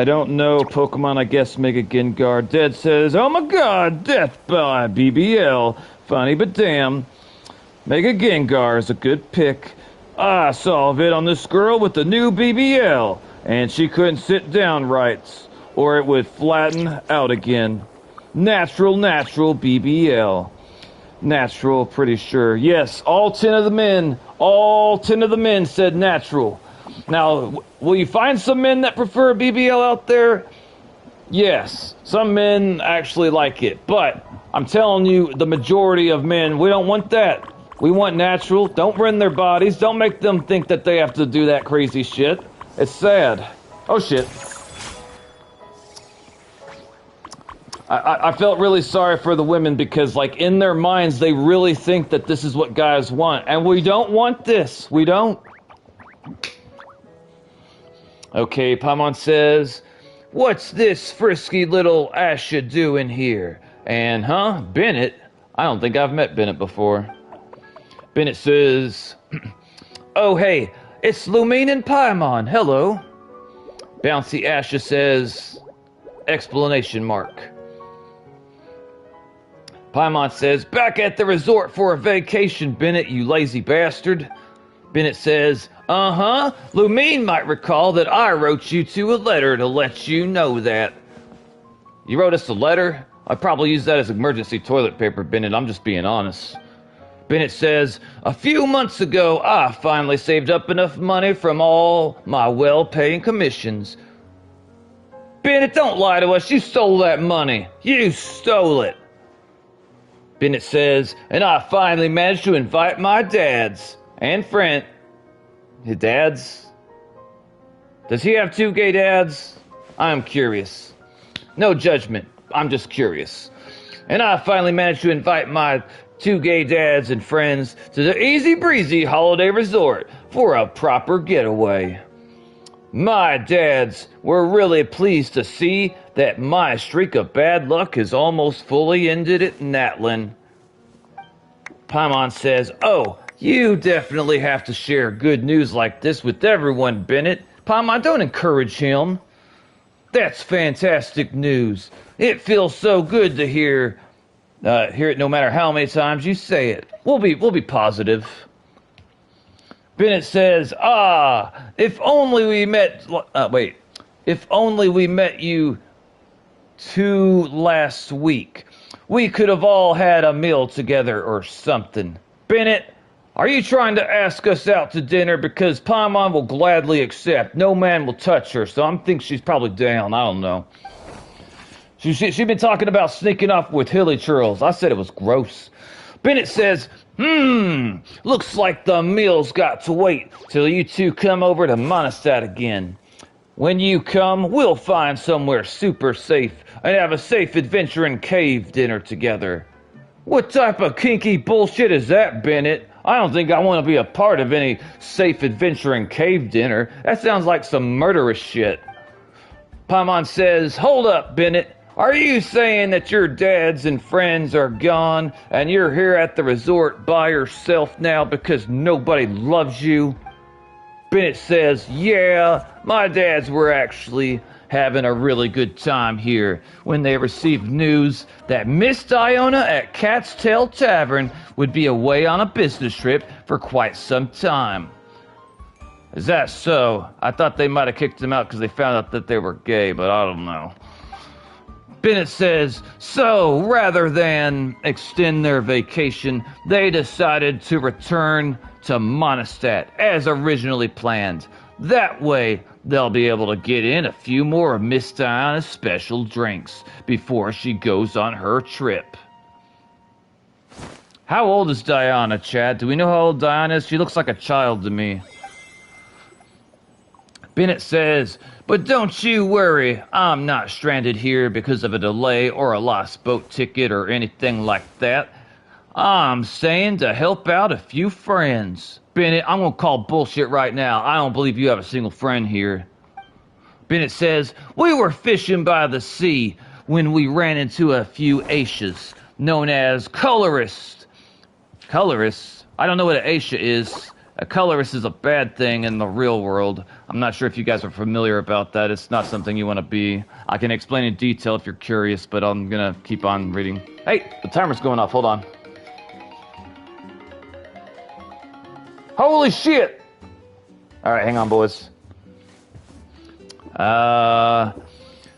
don't know Pokemon, I guess Mega Gengar. Dead says, oh my god, death by BBL. Funny but damn. Mega Gengar is a good pick. I saw a vid on this girl with the new BBL, and she couldn't sit down right, or it would flatten out again. Natural BBL. Natural, pretty sure. Yes, all 10 of the men said natural. Now, will you find some men that prefer BBL out there? Yes, some men actually like it, but I'm telling you, the majority of men, we don't want that. We want natural. Don't ruin their bodies. Don't make them think that they have to do that crazy shit. It's sad. Oh shit. I felt really sorry for the women because, like, in their minds, they really think that this is what guys want. And we don't want this. We don't. Okay, Paimon says, what's this frisky little Asha doing here? And, Bennett? I don't think I've met Bennett before. Bennett says, oh, hey, it's Lumine and Paimon. Hello. Bouncy Asha says, explanation mark. Paimon says, back at the resort for a vacation, Bennett, you lazy bastard. Bennett says, Lumine might recall that I wrote you two a letter to let you know that. You wrote us a letter? I'd probably use that as emergency toilet paper, Bennett. I'm just being honest. Bennett says, a few months ago, I finally saved up enough money from all my well-paying commissions. Bennett, don't lie to us. You stole that money. You stole it. Bennett says, and I finally managed to invite my dads and friend. His dads? Does he have two gay dads? I'm curious. No judgment. I'm just curious. And I finally managed to invite my two gay dads and friends to the Easy Breezy Holiday Resort for a proper getaway. My dads were really pleased to see that my streak of bad luck has almost fully ended at Natlin. Paimon says, oh, you definitely have to share good news like this with everyone, Bennett. Paimon, don't encourage him. That's fantastic news. It feels so good to hear it no matter how many times you say it. We'll be positive. Bennett says, if only we met you two last week. We could have all had a meal together or something. Bennett, are you trying to ask us out to dinner? Because Paimon will gladly accept. No man will touch her, so I think she's probably down. I don't know. She's been talking about sneaking off with Hilly Churls. I said it was gross. Bennett says, looks like the meal's got to wait till you two come over to Mondstadt again. When you come, we'll find somewhere super safe and have a safe adventuring cave dinner together. What type of kinky bullshit is that, Bennett? I don't think I want to be a part of any safe adventuring cave dinner. That sounds like some murderous shit. Paimon says, hold up, Bennett. Are you saying that your dads and friends are gone and you're here at the resort by yourself now because nobody loves you? Bennett says, yeah, my dads were actually having a really good time here when they received news that Miss Iona at Cat's Tail Tavern would be away on a business trip for quite some time. Is that so? I thought they might have kicked them out because they found out that they were gay, but I don't know. Bennett says, so rather than extend their vacation, they decided to return to Mondstadt as originally planned. That way, they'll be able to get in a few more of Miss Diana's special drinks before she goes on her trip. How old is Diana, Chad? Do we know how old Diana is? She looks like a child to me. Bennett says, but don't you worry, I'm not stranded here because of a delay or a lost boat ticket or anything like that. I'm staying to help out a few friends. Bennett, I'm gonna call bullshit right now. I don't believe you have a single friend here. Bennett says, we were fishing by the sea when we ran into a few Aishas, known as colorists. Colorists? I don't know what an Aisha is. A colorist is a bad thing in the real world. I'm not sure if you guys are familiar about that. It's not something you want to be. I can explain in detail if you're curious, but I'm gonna keep on reading. Hey, the timer's going off. Hold on. Holy shit! Alright, hang on, boys. That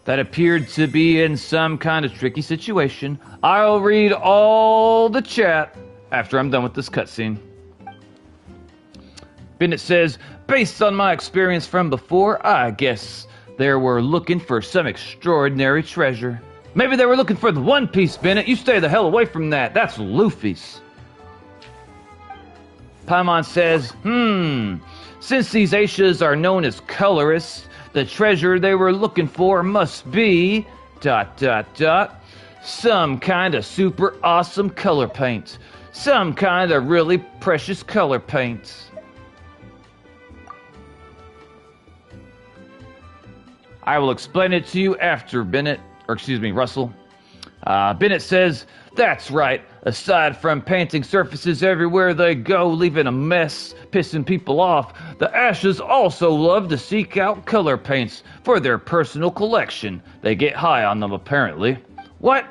appeared to be in some kind of tricky situation. I'll read all the chat after I'm done with this cutscene. Bennett says, based on my experience from before, I guess they were looking for some extraordinary treasure. Maybe they were looking for the One Piece, Bennett. You stay the hell away from that. That's Luffy's. Paimon says, since these Aishas are known as colorists, the treasure they were looking for must be... ... some kind of super awesome color paint. Some kind of really precious color paint. I will explain it to you after, Bennett. Or excuse me, Russell. Bennett says, "That's right. Aside from painting surfaces everywhere they go, leaving a mess, pissing people off, the Ashes also love to seek out color paints for their personal collection. They get high on them, apparently." What?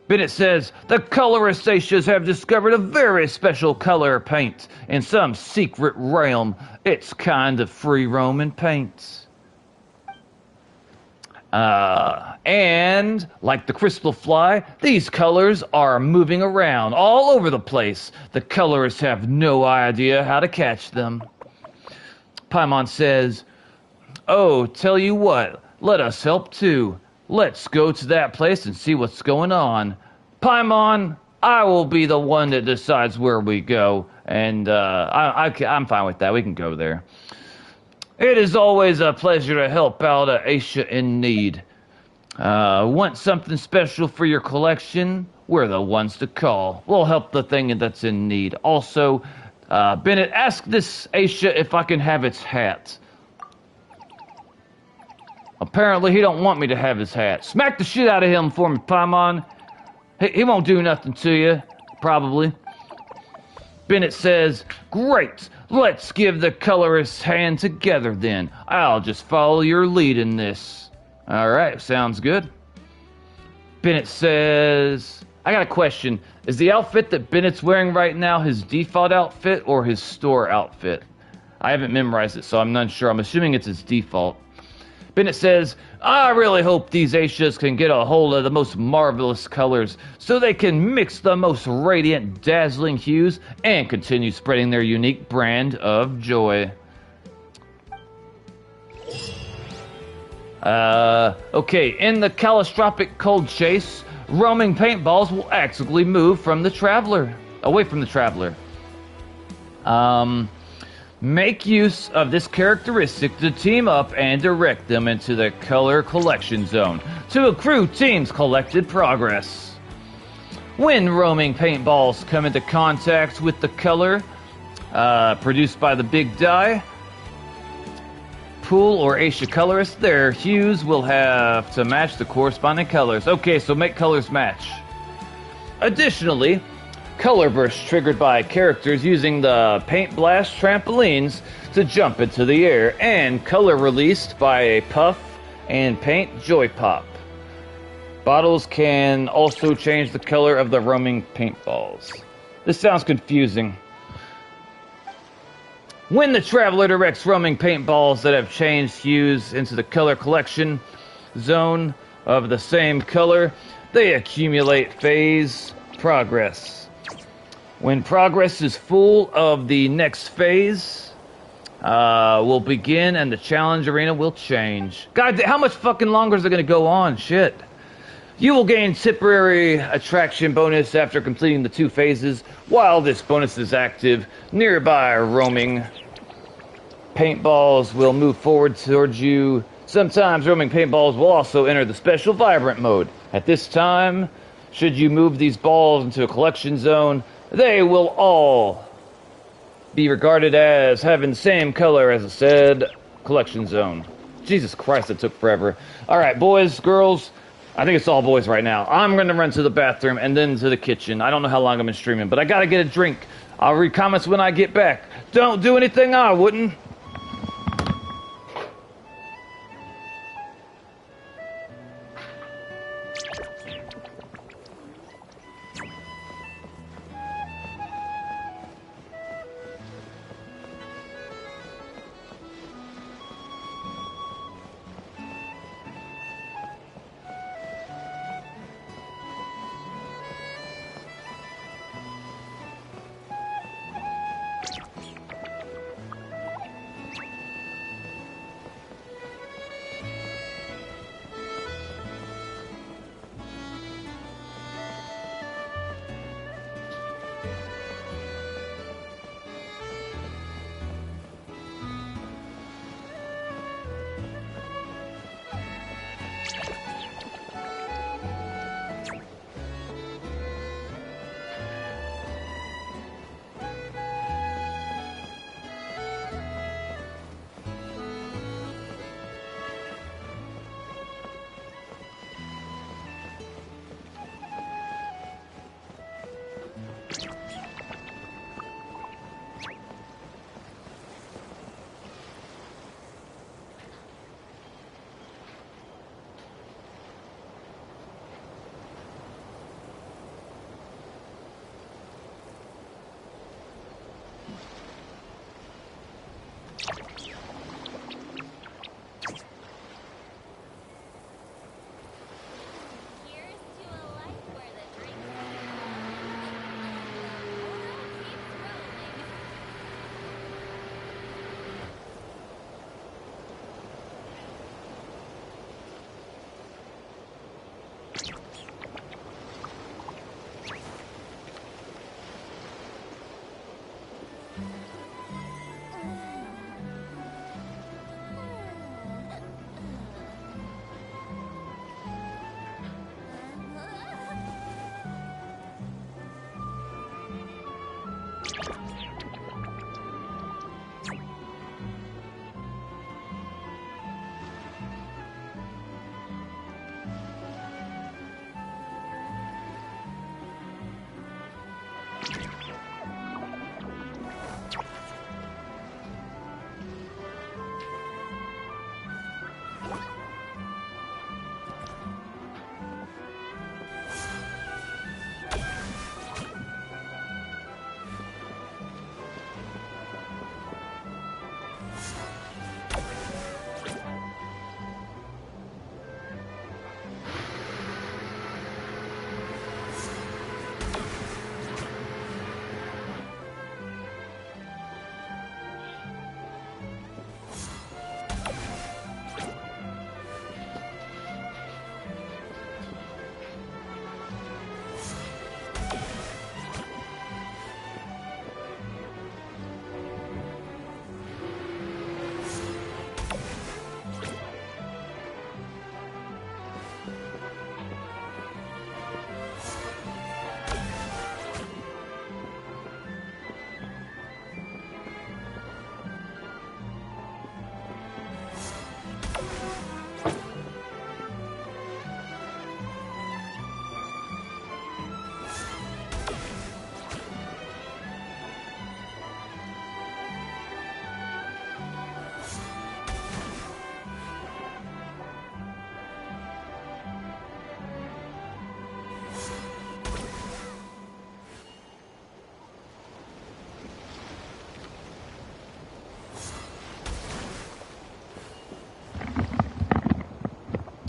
Bennett says, "The colorist Ashes have discovered a very special color paint in some secret realm. It's kind of free roaming paint. And like the crystal fly, these colors are moving around all over the place. The colorists have no idea how to catch them." Paimon says, "Oh, tell you what, let us help too. Let's go to that place and see what's going on. Paimon, I will be the one that decides where we go, and I'm fine with that. We can go there. It is always a pleasure to help out a Aisha in need. Want something special for your collection? We're the ones to call. We'll help the thing that's in need. Also, Bennett, ask this Aisha if I can have its hat." Apparently, he don't want me to have his hat. Smack the shit out of him for me, Paimon. He won't do nothing to you, probably. Bennett says, "Great, let's give the colorist's hand together then. I'll just follow your lead in this." All right, sounds good. Bennett says, "I got a question. Is the outfit that Bennett's wearing right now his default outfit or his store outfit?" I haven't memorized it, so I'm not sure. I'm assuming it's his default. Bennett says, "I really hope these Aishas can get a hold of the most marvelous colors so they can mix the most radiant, dazzling hues and continue spreading their unique brand of joy." Okay, in the calestropic cold chase, roaming paintballs will actively move from the traveler, away from the traveler. Make use of this characteristic to team up and direct them into the color collection zone to accrue team's collected progress. When roaming paintballs come into contact with the color produced by the big die pool or Aisha colorist, their hues will have to match the corresponding colors. Okay, so make colors match. Additionally, color bursts triggered by characters using the Paint Blast trampolines to jump into the air, and color released by a puff and paint joy pop. Bottles can also change the color of the roaming paintballs. This sounds confusing. When the traveler directs roaming paintballs that have changed hues into the color collection zone of the same color, they accumulate phase progress. When progress is full of the next phase, will begin and the challenge arena will change. God, how much fucking longer is it going to go on? Shit. You will gain temporary attraction bonus after completing the 2 phases. While this bonus is active, nearby roaming paintballs will move forward towards you. Sometimes roaming paintballs will also enter the special vibrant mode. At this time, should you move these balls into a collection zone, they will all be regarded as having the same color as the said collection zone. Jesus Christ, that took forever. All right, boys, girls, I think it's all boys right now. I'm going to run to the bathroom and then to the kitchen. I don't know how long I've been streaming, but I got to get a drink. I'll read comments when I get back. Don't do anything I wouldn't.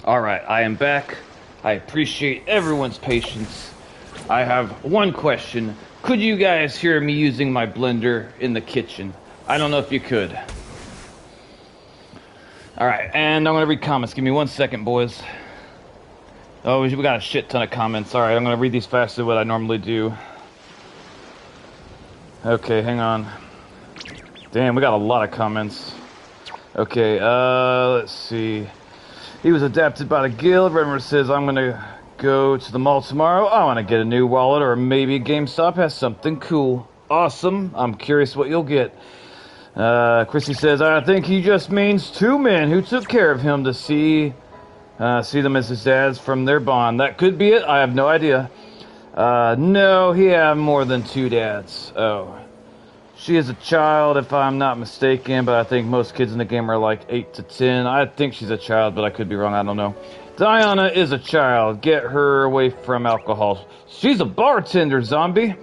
Alright, I am back. I appreciate everyone's patience. I have one question. Could you guys hear me using my blender in the kitchen? I don't know if you could. Alright, and I'm gonna read comments. Give me 1 second, boys. Oh, we got a shit ton of comments. Alright, I'm gonna read these faster than what I normally do. Okay, hang on. Damn, we got a lot of comments. Okay, let's see. He was adapted by the guild. Remember says, I'm gonna go to the mall tomorrow. I wanna get a new wallet, or maybe GameStop has something cool. Awesome. I'm curious what you'll get. Chrissy says, I think he just means 2 men who took care of him to see them as his dads from their bond. That could be it. I have no idea. No, he had more than 2 dads. Oh. She is a child, if I'm not mistaken, but I think most kids in the game are like 8 to 10. I think she's a child, but I could be wrong. I don't know. Diana is a child. Get her away from alcohol. She's a bartender, zombie.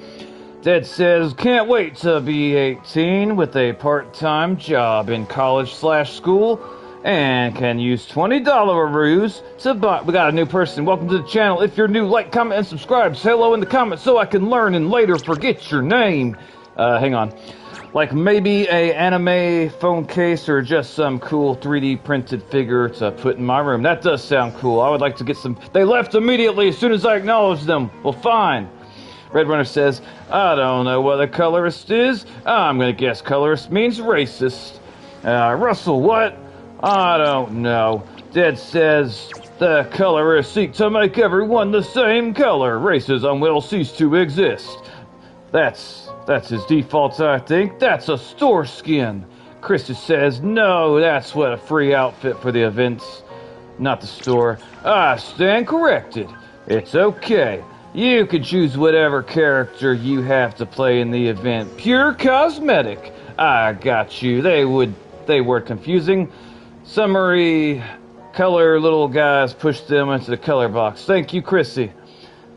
Dad says, can't wait to be 18 with a part-time job in college/school and can use $20 ruse to buy. We got a new person. Welcome to the channel. If you're new, like, comment, and subscribe. Say hello in the comments so I can learn and later forget your name. Hang on. Like maybe a anime phone case or just some cool 3D printed figure to put in my room. That does sound cool. I would like to get some. They left immediately as soon as I acknowledged them. Well, fine. Red Runner says, I don't know what a colorist is. I'm gonna guess colorist means racist. Russell, what? I don't know. Dad says the colorists seek to make everyone the same color. Racism will cease to exist. That's his default, I think. That's a store skin. Krista says, no, that's what a free outfit for the events, not the store. I stand corrected. It's okay. You can choose whatever character you have to play in the event. Pure cosmetic. I got you. They were confusing. Summary color little guys push them into the color box. Thank you, Chrissy.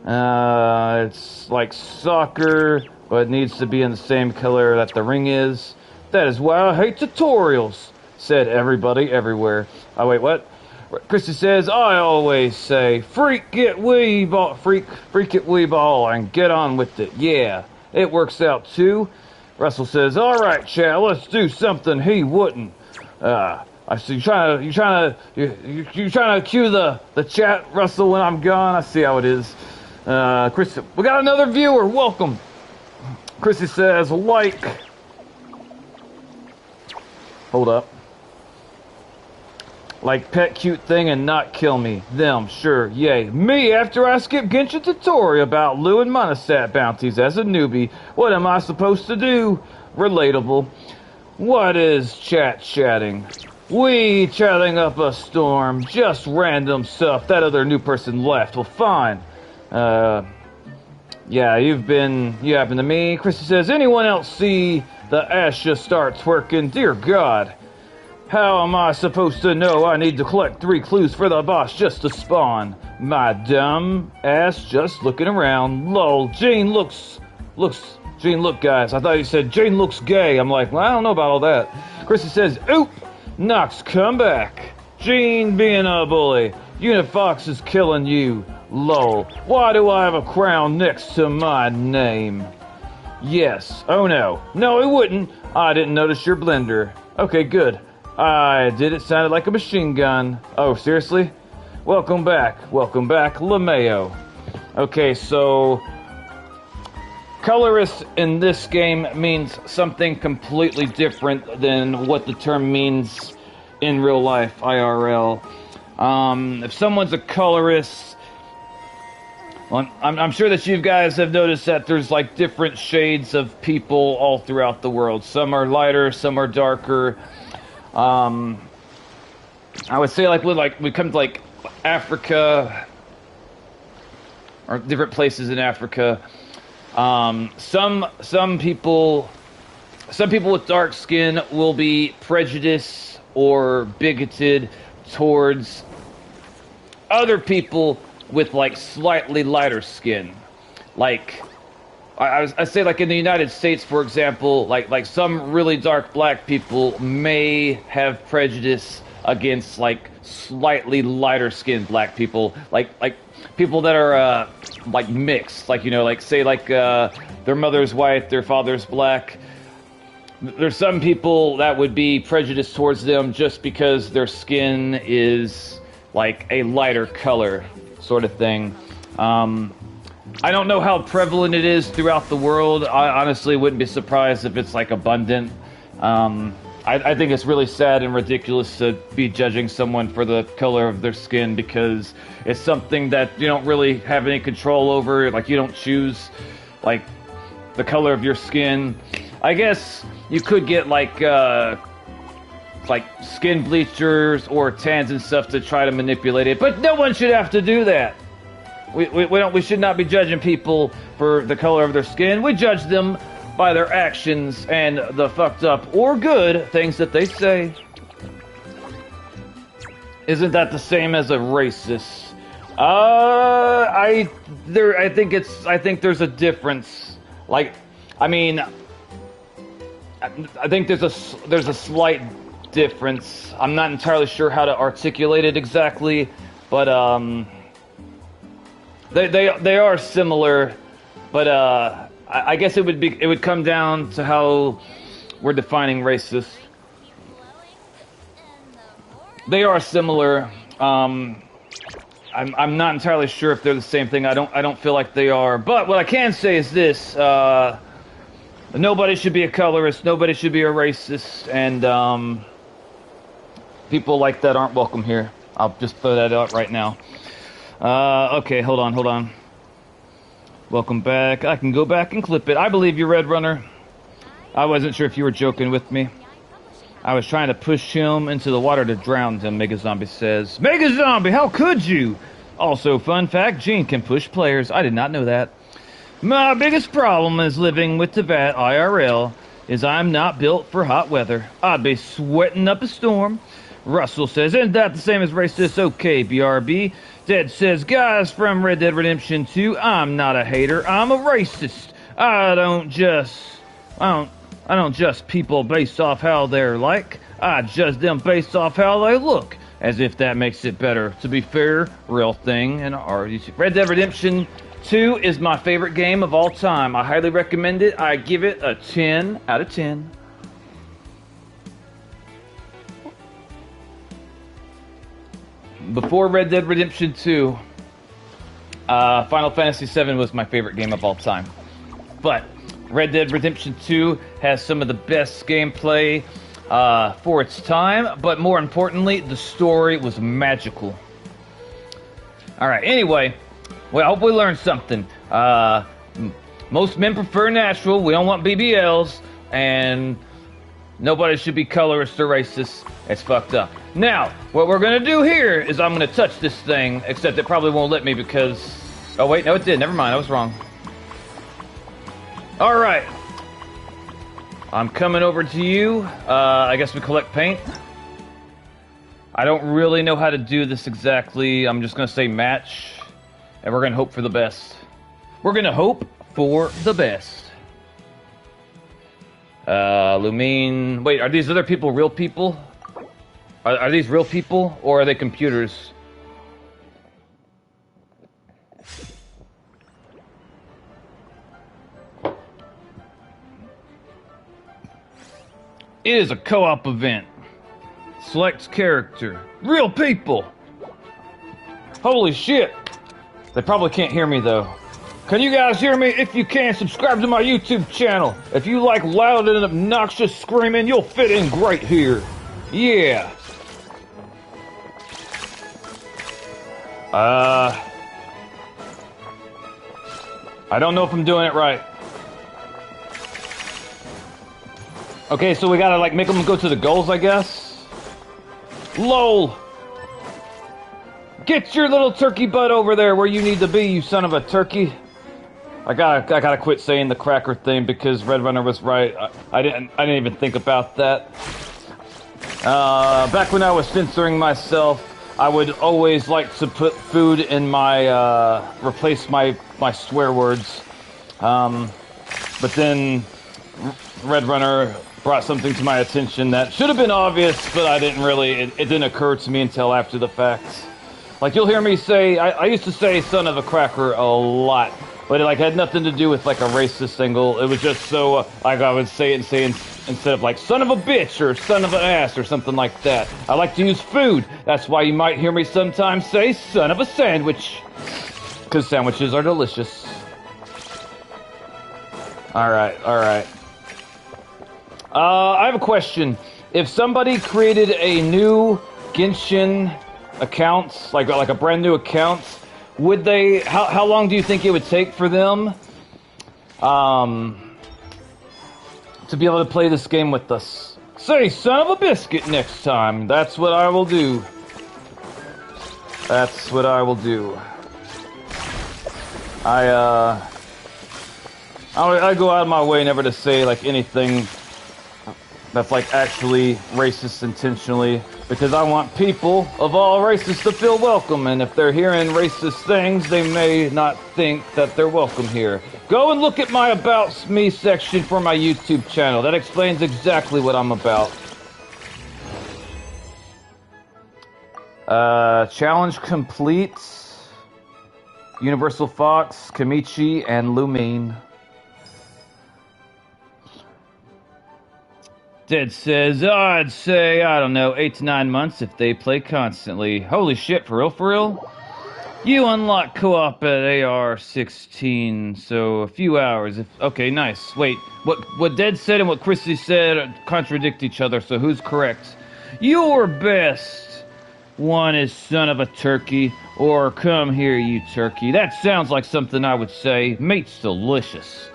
It's like soccer, but it needs to be in the same color that the ring is. That is why I hate tutorials, said everybody everywhere. Oh, wait, what? Christy says, I always say, freak it wee ball, freak it wee ball, and get on with it. Yeah, it works out too. Russell says, all right, Chad, let's do something he wouldn't. I see you trying to cue the chat, Russell, when I'm gone. I see how it is. Christy, we got another viewer. Welcome. Chrissy says, like... Hold up. Like pet cute thing and not kill me. Them, sure, yay. Me, after I skip Genshin tutorial about Lou and Monostat bounties as a newbie. What am I supposed to do? Relatable. What is chatting? We chatting up a storm. Just random stuff. That other new person left. Well, fine. Yeah, you happen to me. Chrissy says, anyone else see the Asha start twerking? Dear God. How am I supposed to know I need to collect 3 clues for the boss just to spawn? My dumb ass just looking around. Lol, Jane look, guys. I thought you said Jane looks gay. I'm like, well, I don't know about all that. Chrissy says, oop, Nox, come back. Jane being a bully. Unifox is killing you. Lol. Why do I have a crown next to my name? Yes. Oh no. No, it wouldn't. I didn't notice your blender. Okay, good. I did. It sounded like a machine gun. Oh, seriously? Welcome back. Welcome back, LeMayo. Okay, so... colorist in this game means something completely different than what the term means in real life, IRL. If someone's a colorist... well, I'm sure that you guys have noticed that there's like different shades of people all throughout the world. Some are lighter, some are darker. I would say when we come to like Africa or different places in Africa, some people with dark skin will be prejudiced or bigoted towards other people with like slightly lighter skin. Like I say, like in the United States, for example, like some really dark black people may have prejudice against like slightly lighter skinned black people, like people that are like mixed, like like say like their mother's white, their father's black. There's some people that would be prejudiced towards them just because their skin is like a lighter color, sort of thing. I don't know how prevalent it is throughout the world. I honestly wouldn't be surprised if it's like abundant. I think it's really sad and ridiculous to be judging someone for the color of their skin because it's something that you don't really have any control over. Like, you don't choose, like, the color of your skin. I guess you could get, like skin bleachers or tans and stuff to try to manipulate it, but no one should have to do that. We should not be judging people for the color of their skin. We judge them by their actions and the fucked up or good things that they say. Isn't that the same as a racist? I think there's a difference. Like, I mean, I think there's a slight difference. I'm not entirely sure how to articulate it exactly, but they are similar, but I guess it would come down to how we're defining racist. They are similar. I'm not entirely sure if they're the same thing. I don't feel like they are. But what I can say is this: nobody should be a colorist. Nobody should be a racist, and people like that aren't welcome here. I'll just throw that out right now. Okay, hold on. Welcome back. I can go back and clip it. I believe you, Red Runner. I wasn't sure if you were joking with me. I was trying to push him into the water to drown him, Mega Zombie says. Mega Zombie, how could you? Also, fun fact, Gene can push players. I did not know that. My biggest problem is living with Teyvat IRL is I'm not built for hot weather. I'd be sweating up a storm. Russell says, isn't that the same as racist? Okay, BRB. Dead says, guys from Red Dead Redemption 2, I'm not a hater, I'm a racist. I don't judge people based off how they're like. I judge them based off how they look. As if that makes it better. To be fair, real thing and RDC. Red Dead Redemption 2 is my favorite game of all time. I highly recommend it. I give it a 10 out of 10. Before Red Dead Redemption 2, Final Fantasy VII was my favorite game of all time. But Red Dead Redemption 2 has some of the best gameplay for its time, but more importantly, the story was magical. Alright, anyway, well, I hope we learned something. Most men prefer natural, we don't want BBLs, and nobody should be colorist or racist. It's fucked up. Now, what we're gonna do here is I'm gonna touch this thing, except it probably won't let me because... Oh wait, no it did, never mind, I was wrong. Alright. I'm coming over to you. I guess we collect paint. I don't really know how to do this exactly. I'm just gonna say match. And we're gonna hope for the best. We're gonna hope for the best. Lumine... Wait, are these other people real people? Are these real people, or are they computers? It is a co-op event. Select character. Real people! Holy shit! They probably can't hear me, though. Can you guys hear me? If you can, subscribe to my YouTube channel. If you like loud and obnoxious screaming, you'll fit in great here. Yeah. I don't know if I'm doing it right. Okay, so we gotta, like, make them go to the goals, I guess? LOL! Get your little turkey butt over there where you need to be, you son of a turkey. I gotta quit saying the cracker thing because Red Runner was right. I didn't even think about that. Back when I was censoring myself, I would always like to put food in my, replace my swear words. But then Red Runner brought something to my attention that should have been obvious, but I didn't really, it didn't occur to me until after the fact. Like, you'll hear me say, I used to say son of a cracker a lot, but it like had nothing to do with like a racist angle. It was just so, like I would say it and say instead of like son of a bitch or son of an ass or something like that. I like to use food. That's why you might hear me sometimes say son of a sandwich, because sandwiches are delicious. Alright. I have a question. If somebody created a new Genshin account, like a brand new account, would they, how long do you think it would take for them to be able to play this game with us? Say son of a biscuit next time. That's what I will do. That's what I will do. I go out of my way never to say like anything that's like actually racist intentionally, because I want people of all races to feel welcome, and if they're hearing racist things, they may not think that they're welcome here. Go and look at my About Me section for my YouTube channel. That explains exactly what I'm about. Challenge complete. Universal Fox, Kamichi, and Lumine. Dead says, I'd say, I don't know, 8 to 9 months if they play constantly. Holy shit, for real, for real? You unlock co-op at AR-16, so a few hours. Okay, nice. Wait, what Dead said and what Chrissy said contradict each other, so who's correct? Your best one is son of a turkey, or come here, you turkey. That sounds like something I would say. Meat's delicious.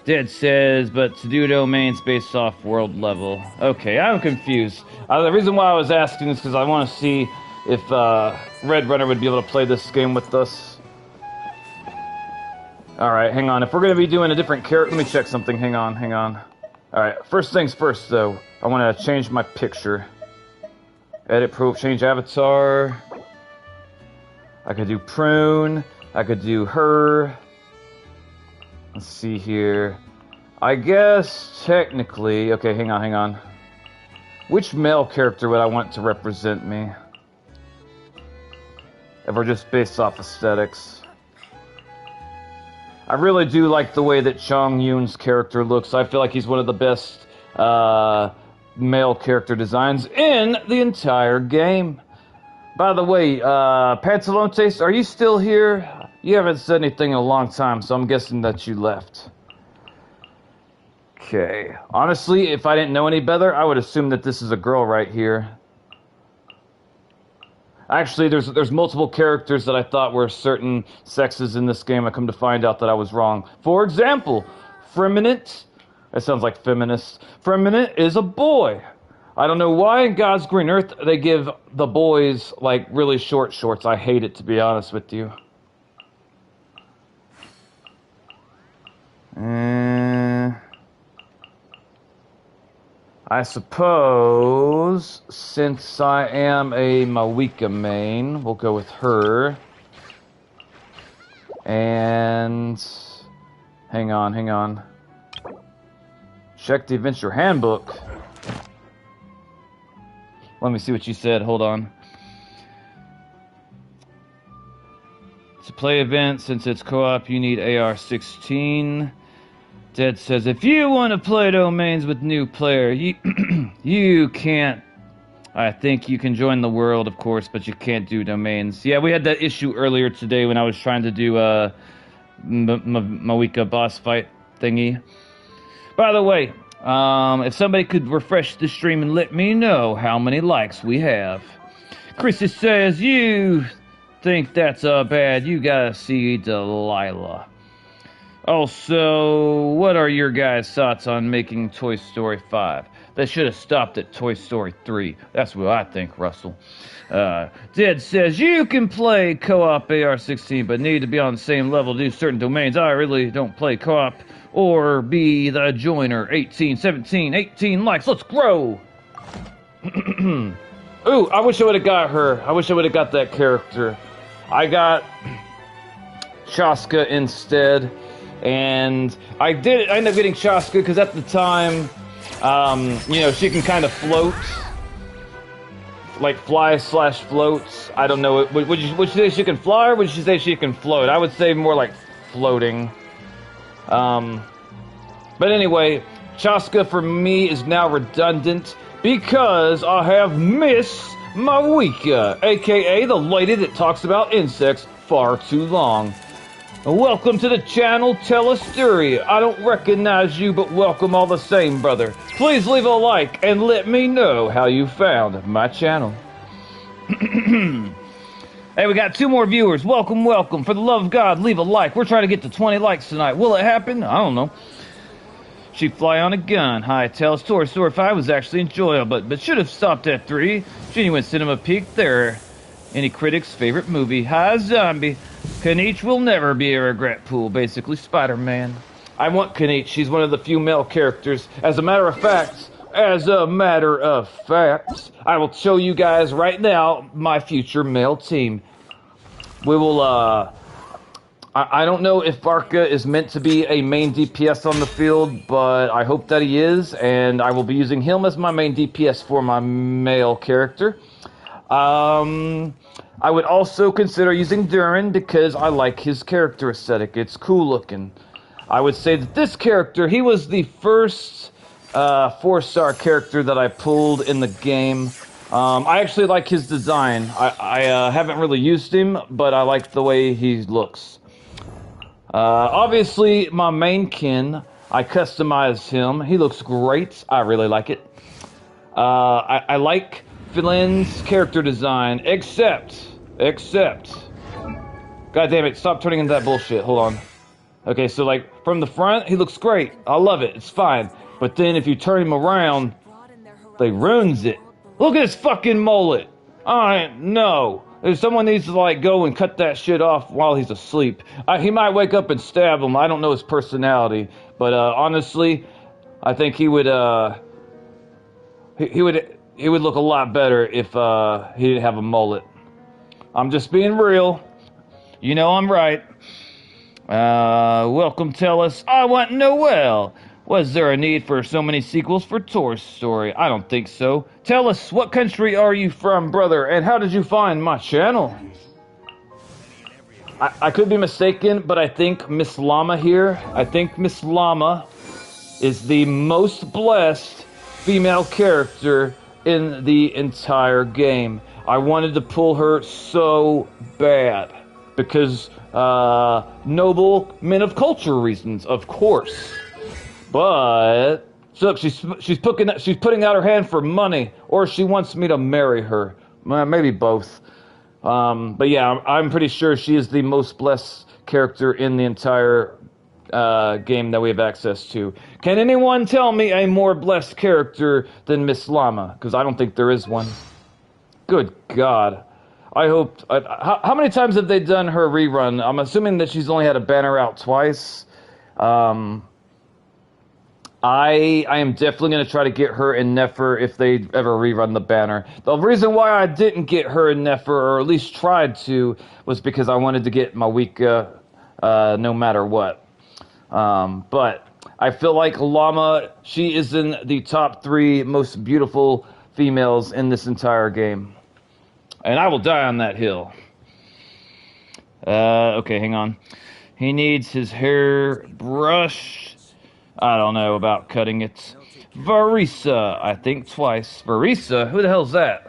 Dead says, but to do domains based off world level. Okay, I'm confused. The reason why I was asking is because I want to see if Red Runner would be able to play this game with us. Alright, hang on. If we're going to be doing a different character... Let me check something. Hang on. Alright, first things first, though. I want to change my picture. Edit, change avatar. I could do prune. I could do her. Let's see here. I guess, technically... Okay, hang on. Which male character would I want to represent me? If we're just based off aesthetics. I really do like the way that Chong Yoon's character looks. I feel like he's one of the best male character designs in the entire game. By the way, Pantalontes, are you still here? You haven't said anything in a long time, so I'm guessing that you left. Okay. Honestly, if I didn't know any better, I would assume that this is a girl right here. Actually, there's multiple characters that I thought were certain sexes in this game. I come to find out that I was wrong. For example, Freminent. That sounds like feminist. Freminent is a boy. I don't know why in God's green earth they give the boys, like, really short shorts. I hate it, to be honest with you. I suppose, since I am a Mawika main, we'll go with her. And... Hang on. Check the Adventure Handbook. Let me see what you said, hold on. To play events, since it's co-op, you need AR-16. Dead says, if you want to play domains with new player, you can't. I think you can join the world, of course, but you can't do domains. Yeah, we had that issue earlier today when I was trying to do a Mawika boss fight thingy. By the way, if somebody could refresh the stream and let me know how many likes we have. Chrissy says, you think that's bad, you gotta see Delilah. Also, what are your guys' thoughts on making Toy Story 5? They should have stopped at Toy Story 3. That's what I think, Russell. Dead says, you can play co-op AR-16, but need to be on the same level to do certain domains. I really don't play co-op or be the joiner. 18, 17, 18 likes. Let's grow! Ooh, I wish I would have got her. I wish I would have got that character. I got Chaska instead. And I end up getting Chaska because at the time, you know, she can kind of float. Like fly/float. I don't know. Would you say she can fly or would you say she can float? I would say more like floating. But anyway, Chaska for me is now redundant because I have Miss Mawika, aka the lady that talks about insects far too long. Welcome to the channel, Telesturi. I don't recognize you, but welcome all the same, brother. Please leave a like and let me know how you found my channel. Hey, we got 2 more viewers. Welcome, welcome. For the love of God, leave a like. We're trying to get to 20 likes tonight. Will it happen? I don't know. She fly on a gun. Hi, Tales. Toy Story 5 was actually enjoyable, but should have stopped at 3. Genuine Cinema Peak there. Any critic's favorite movie? Hi, Zombie. Kanich will never be a regret pool. Basically, Spider-Man. I want Kanich. She's one of the few male characters. As a matter of fact, I will show you guys right now my future male team. We will, I don't know if Varka is meant to be a main DPS on the field, but I hope that he is, and I will be using him as my main DPS for my male character. I would also consider using Durin because I like his character aesthetic. It's cool looking. I would say that this character, he was the first 4-star character that I pulled in the game. I actually like his design. I haven't really used him, but I like the way he looks. Obviously, my main kin, I customized him. He looks great. I really like it. I like Flynn's character design, except. God damn it, stop turning into that bullshit. Hold on. Okay, so like, from the front, he looks great. I love it. It's fine. But then if you turn him around, they ruins it. Look at his fucking mullet. No. Someone needs to like go and cut that shit off while he's asleep. He might wake up and stab him. I don't know his personality, but honestly, I think he would he would look a lot better if he didn't have a mullet. I'm just being real. You know I'm right. Welcome, tell us. I want Noel. Was there a need for so many sequels for Toy Story? I don't think so. Tell us, what country are you from, brother, and how did you find my channel? I could be mistaken, but I think Miss Llama here, I think Miss Llama is the most blessed female character in the entire game. I wanted to pull her so bad because noble men of culture reasons, of course. But look, she's putting out her hand for money, or she wants me to marry her. Maybe both. But yeah, I'm pretty sure she is the most blessed character in the entire game that we have access to. Can anyone tell me a more blessed character than Miss Llama? Because I don't think there is one. Good God. I hope... how many times have they done her rerun? I'm assuming that she's only had a banner out twice. I am definitely going to try to get her in Nefer if they ever rerun the banner. The reason why I didn't get her in Nefer, or at least tried to, was because I wanted to get Mawika no matter what. But I feel like Llama, she is in the top 3 most beautiful females in this entire game. And I will die on that hill. Okay, hang on. He needs his hair brushed. I don't know about cutting it. Varisa, I think twice. Varisa? Who the hell's that?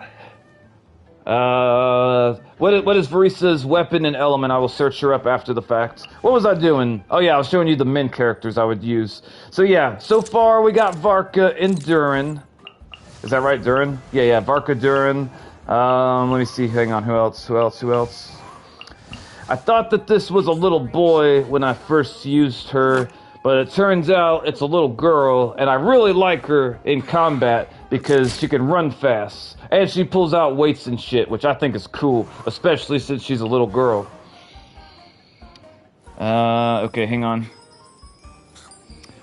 What is Varisa's weapon and element? I will search her up after the fact. What was I doing? Oh yeah, I was showing you the men characters I would use. So yeah, so far we got Varka and Durin. Is that right, Durin? Yeah, Varka, Durin. Let me see, hang on, who else? I thought that this was a little boy when I first used her, but it turns out it's a little girl, and I really like her in combat because she can run fast. And she pulls out weights and shit, which I think is cool, especially since she's a little girl. Okay, hang on.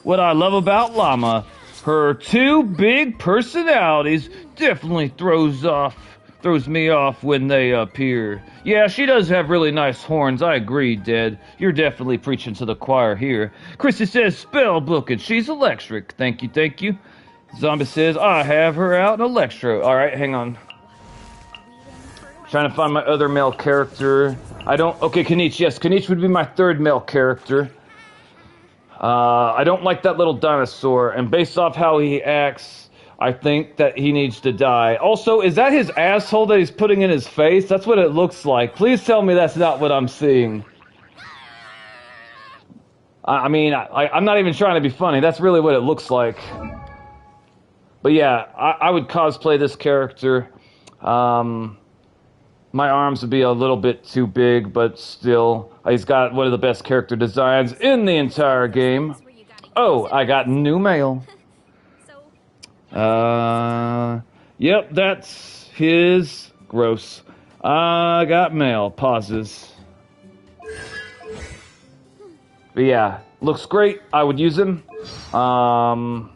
What I love about Llama, her 2 big personalities definitely throws off Throws me off when they appear. Yeah, she does have really nice horns, I agree, Dad. You're definitely preaching to the choir here. Chrissy says spell book and she's electric. Thank you, thank you. Zombie says, I have her out in electro. Alright, hang on. Trying to find my other male character. Okay, Kanich, yes, Kanich would be my third male character. I don't like that little dinosaur, and based off how he acts, I think that he needs to die. Also, is that his asshole that he's putting in his face? That's what it looks like. Please tell me that's not what I'm seeing. I mean, I'm not even trying to be funny. That's really what it looks like. But yeah, I would cosplay this character. My arms would be a little bit too big, but still, he's got one of the best character designs in the entire game. Oh, I got new mail. Yep, that's his. Gross. I got mail. Pauses. But yeah, looks great. I would use him. Alright,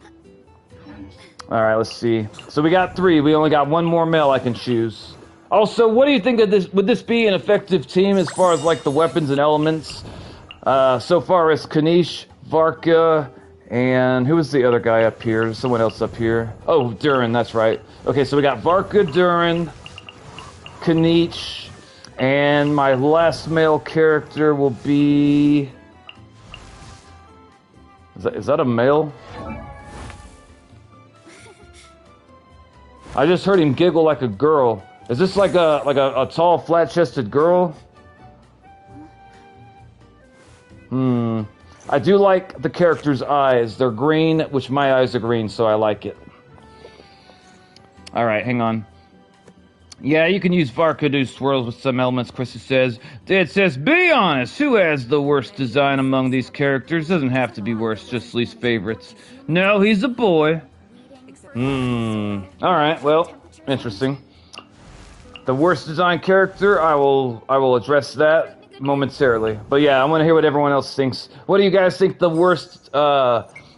let's see. So we got 3. We only got 1 more male I can choose. Also, what do you think of this? Would this be an effective team as far as like the weapons and elements? So far as Kanish, Varka, and who was the other guy up here? There's someone else up here. Oh, Durin, that's right. Okay, so we got Varka, Durin, Kanich, and my last male character will be... Is that a male? I just heard him giggle like a girl. Is this like a tall, flat-chested girl? I do like the character's eyes. They're green, which my eyes are green, so I like it. Alright, hang on. Yeah, you can use Varka to swirls with some elements, Chrissy says. Dad says, be honest, who has the worst design among these characters? Doesn't have to be worst, just least favorites. No, he's a boy. Alright, well, interesting. The worst design character, I will address that momentarily. But yeah, I want to hear what everyone else thinks. What do you guys think the worst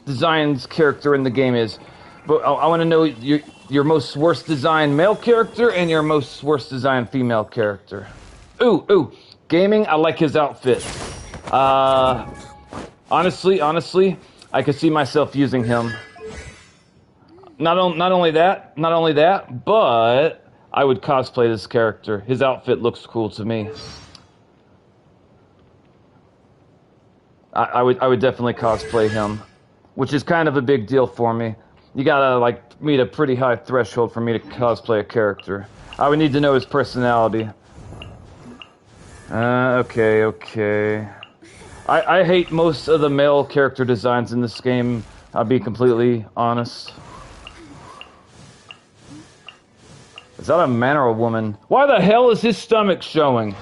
designed character in the game is? But I want to know your most worst designed male character and your most worst designed female character. Ooh, gaming, I like his outfit. Honestly, I could see myself using him. Not only that, but I would cosplay this character. His outfit looks cool to me. I would definitely cosplay him, which is kind of a big deal for me. You gotta like meet a pretty high threshold for me to cosplay a character. I would need to know his personality. Okay. I hate most of the male character designs in this game. I'll be completely honest. Is that a man or a woman? Why the hell is his stomach showing?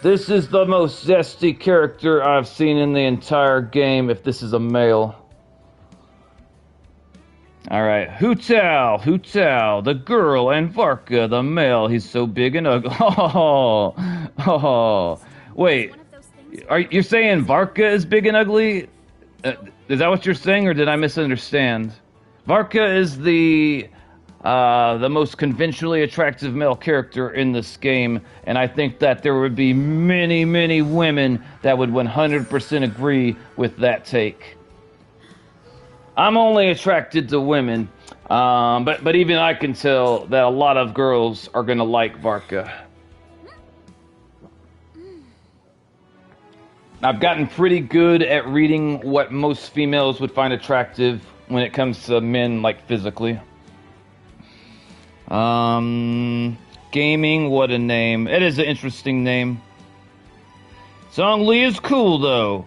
This is the most zesty character I've seen in the entire game, if this is a male. Alright, Hu Tao, the girl, and Varka, the male. He's so big and ugly. Oh. Wait, you're saying Varka is big and ugly? Is that what you're saying, or did I misunderstand? Varka is the most conventionally attractive male character in this game, and I think that there would be many, many women that would 100% agree with that take. I'm only attracted to women, but even I can tell that a lot of girls are gonna like Varka. I've gotten pretty good at reading what most females would find attractive when it comes to men, like physically. Gaming, what a name. It is an interesting name. Song Lee is cool, though.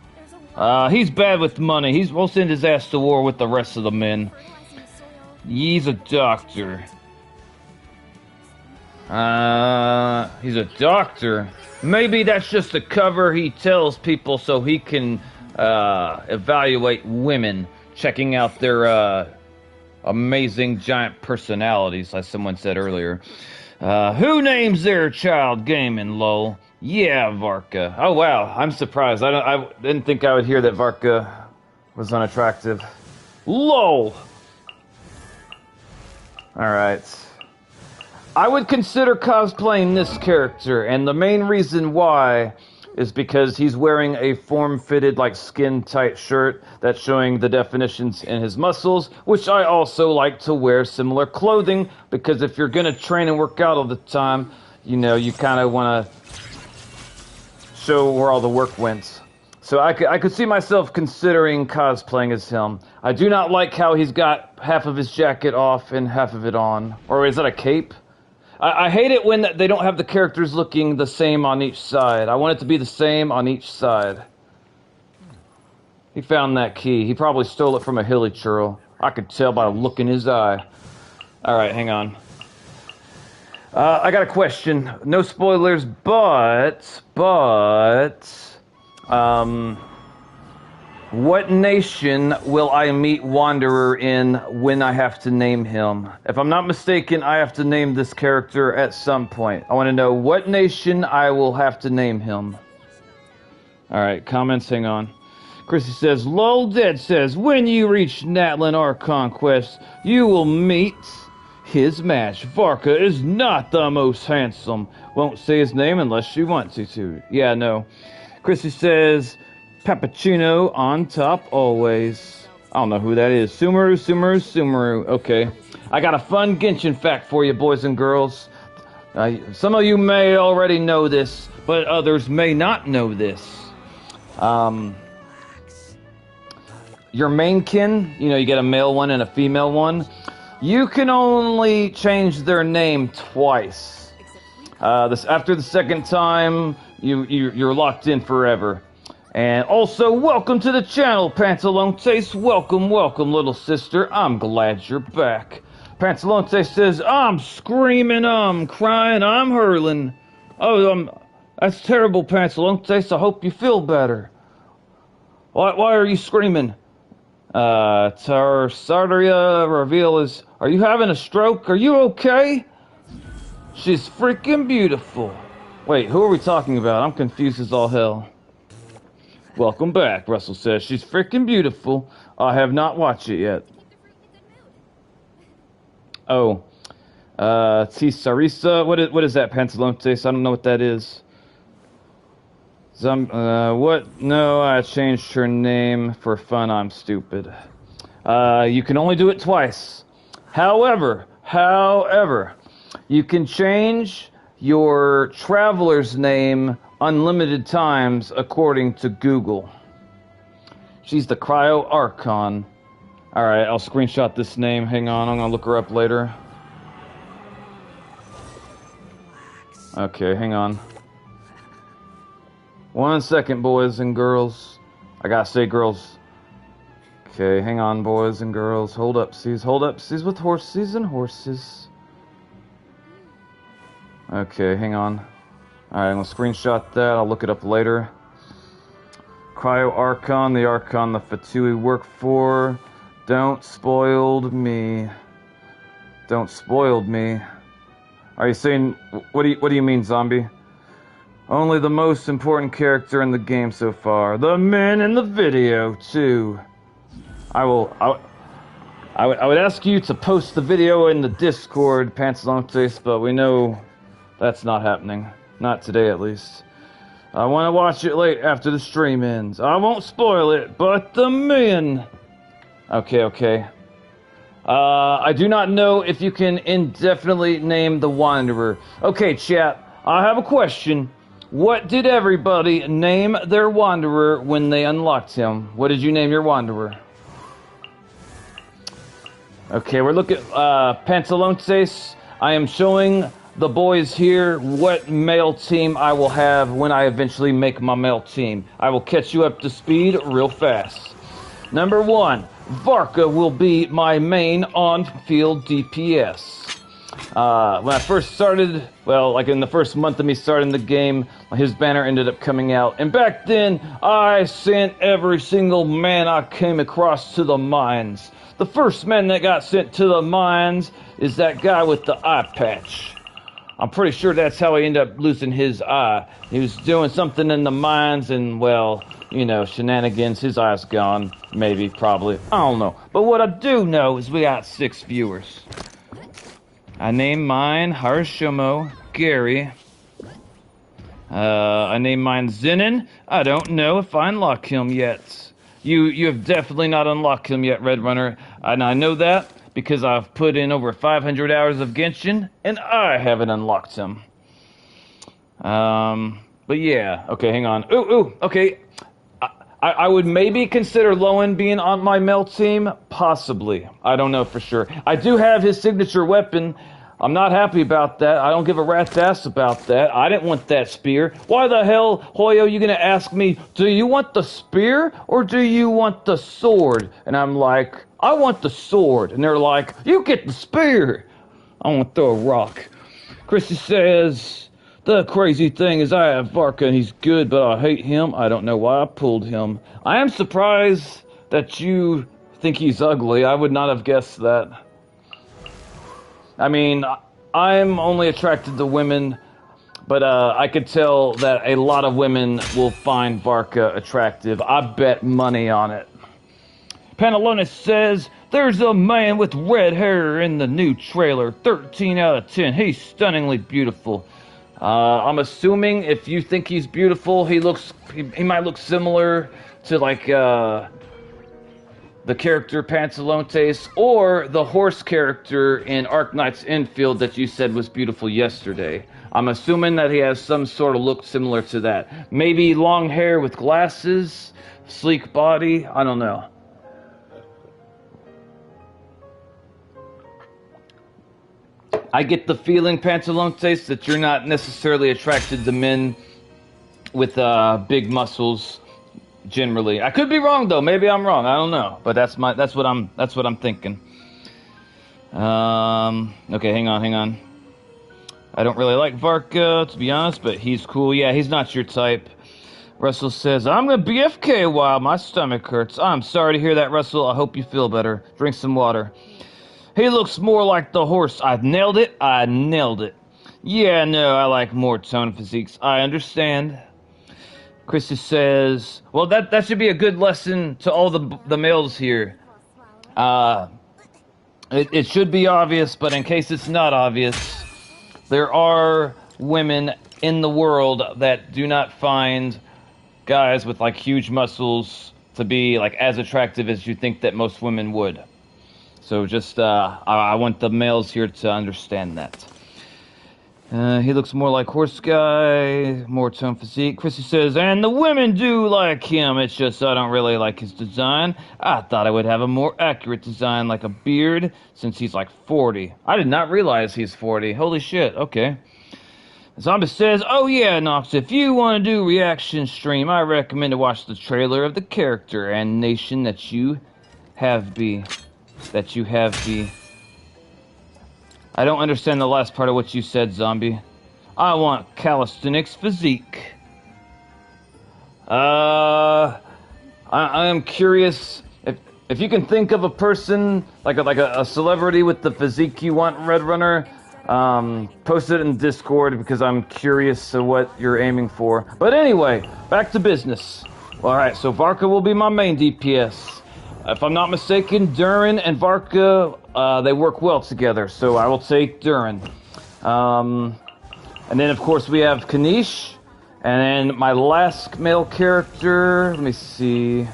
He's bad with money. We'll send his ass to war with the rest of the men. He's a doctor. He's a doctor. Maybe that's just a cover he tells people so he can evaluate women, checking out their amazing giant personalities, as someone said earlier. Who names their child gaming, lol? Yeah, Varka. Oh wow, I'm surprised. I didn't think I would hear that Varka was unattractive. Lol. Alright. I would consider cosplaying this character, and the main reason why is because he's wearing a form-fitted, like, skin-tight shirt that's showing the definitions in his muscles, which I also like to wear similar clothing, because if you're gonna train and work out all the time, you know, you kind of want to show where all the work went. So I could see myself considering cosplaying as him. I do not like how he's got half of his jacket off and half of it on. Or is that a cape? I hate it when they don't have the characters looking the same on each side. I want it to be the same on each side. He found that key. He probably stole it from a hilly churl. I could tell by the look in his eye. Alright, hang on. I got a question. No spoilers, but... what nation will I meet Wanderer in when I have to name him? If I'm not mistaken, I have to name this character at some point. I want to know what nation I will have to name him. Alright, comments, hang on. Chrissy says, Lol Dead says, when you reach Natlin Archon Quest, you will meet his match. Varka is not the most handsome. Won't say his name unless you want to. Yeah, no. Chrissy says... Pappuccino on top always. I don't know who that is. Sumeru. Okay. I got a fun Genshin fact for you, boys and girls. Some of you may already know this, but others may not know this. Your mainkin, you know, you get a male one and a female one. You can only change their name twice. After the second time, you're locked in forever. And also, welcome to the channel, Pantalontes. Welcome, little sister. I'm glad you're back. Pantalontes says, I'm screaming, I'm crying, I'm hurling. Oh, that's terrible, Pantalontes. I hope you feel better. Why are you screaming? Tarsaria reveal is, are you having a stroke? Are you okay? She's freaking beautiful. Wait, who are we talking about? I'm confused as all hell. Welcome back, Russell says. She's freaking beautiful. I have not watched it yet. Oh. T. Sarisa. What is that, Pantalontes? I don't know what that is. What? No, I changed her name for fun. I'm stupid. You can only do it twice. However, you can change your traveler's name unlimited times according to Google. She's the Cryo Archon. Alright, I'll screenshot this name. Hang on, I'm gonna look her up later. Okay, hang on. 1 second, boys and girls. I gotta say girls. Okay, hang on, boys and girls. Hold up, seas with horses and horses. Okay, hang on. Alright, I'm gonna screenshot that. I'll look it up later. Cryo Archon, the Archon the Fatui work for. Don't spoiled me. Don't spoiled me. Are you saying, what do you mean, zombie? Only the most important character in the game so far. The men in the video, too. I would ask you to post the video in the Discord, Pantalontes, but we know that's not happening. Not today, at least. I want to watch it late after the stream ends. I won't spoil it, but the men... Okay. I do not know if you can indefinitely name the Wanderer. Okay, chat, I have a question. What did everybody name their Wanderer when they unlocked him? What did you name your Wanderer? Okay, we're looking at Pantalontes. I am showing the boys here what male team I will have when I eventually make my male team. I will catch you up to speed real fast. Number 1, Varka will be my main on-field DPS. When I first started, well, like in the first month of me starting the game, his banner ended up coming out. And back then, I sent every single man I came across to the mines. The first man that got sent to the mines is that guy with the eye patch. I'm pretty sure that's how he ended up losing his eye. He was doing something in the mines and, well, you know, shenanigans. His eye's gone. Maybe, probably. I don't know. But what I do know is we got 6 viewers. I named mine Harashomo Gary. I named mine Zenin. I don't know if I unlock him yet. You have definitely not unlocked him yet, Red Runner. And I know that because I've put in over 500 hours of Genshin, and I haven't unlocked him. But yeah, okay, hang on. Ooh, okay. I would maybe consider Lowen being on my male team, possibly. I don't know for sure. I do have his signature weapon. I'm not happy about that. I don't give a rat's ass about that. I didn't want that spear. Why the hell, Hoyo, you gonna ask me, do you want the spear or do you want the sword? And I'm like, I want the sword. And they're like, you get the spear. I want to throw a rock. Chrissy says, the crazy thing is I have Varka and he's good, but I hate him. I don't know why I pulled him. I am surprised that you think he's ugly. I would not have guessed that. I mean, I'm only attracted to women, but I could tell that a lot of women will find Varka attractive. I bet money on it. Panalonis says, there's a man with red hair in the new trailer. 13 out of 10. He's stunningly beautiful. I'm assuming if you think he's beautiful, he might look similar to like the character Pantalontes or the horse character in Arknight's Infield that you said was beautiful yesterday. I'm assuming that he has some sort of look similar to that. Maybe long hair with glasses, sleek body, I don't know. I get the feeling, Pantalontes, that you're not necessarily attracted to men with big muscles. Generally, I could be wrong though. Maybe I'm wrong. I don't know, but that's what I'm thinking. Okay, hang on. I don't really like Varka, to be honest, but he's cool. Yeah, he's not your type. Russell says, I'm gonna BFK a while. My stomach hurts. I'm sorry to hear that, Russell. I hope you feel better. Drink some water. He looks more like the horse. I nailed it. Yeah, no, I like more tone physiques. I understand. Chrissy says, well, that should be a good lesson to all the males here. It should be obvious, but in case it's not obvious, there are women in the world that do not find guys with like huge muscles to be like as attractive as you think that most women would. So just, I want the males here to understand that. He looks more like horse guy, more tone physique. Chrissy says, and the women do like him. It's just I don't really like his design. I thought I would have a more accurate design like a beard since he's like 40. I did not realize he's 40. Holy shit, okay. Zombie says, oh yeah, Nox, if you want to do reaction stream, I recommend to watch the trailer of the character and nation that you have be. I don't understand the last part of what you said, Zombie. I want calisthenics physique. I am curious if you can think of a person like a celebrity with the physique you want, Red Runner. Post it in Discord because I'm curious to what you're aiming for. But anyway, back to business. All right, so Varka will be my main DPS. If I'm not mistaken, Durin and Varka, they work well together, so I will take Durin. And then, of course, we have Kanish. And then my last male character, let me see.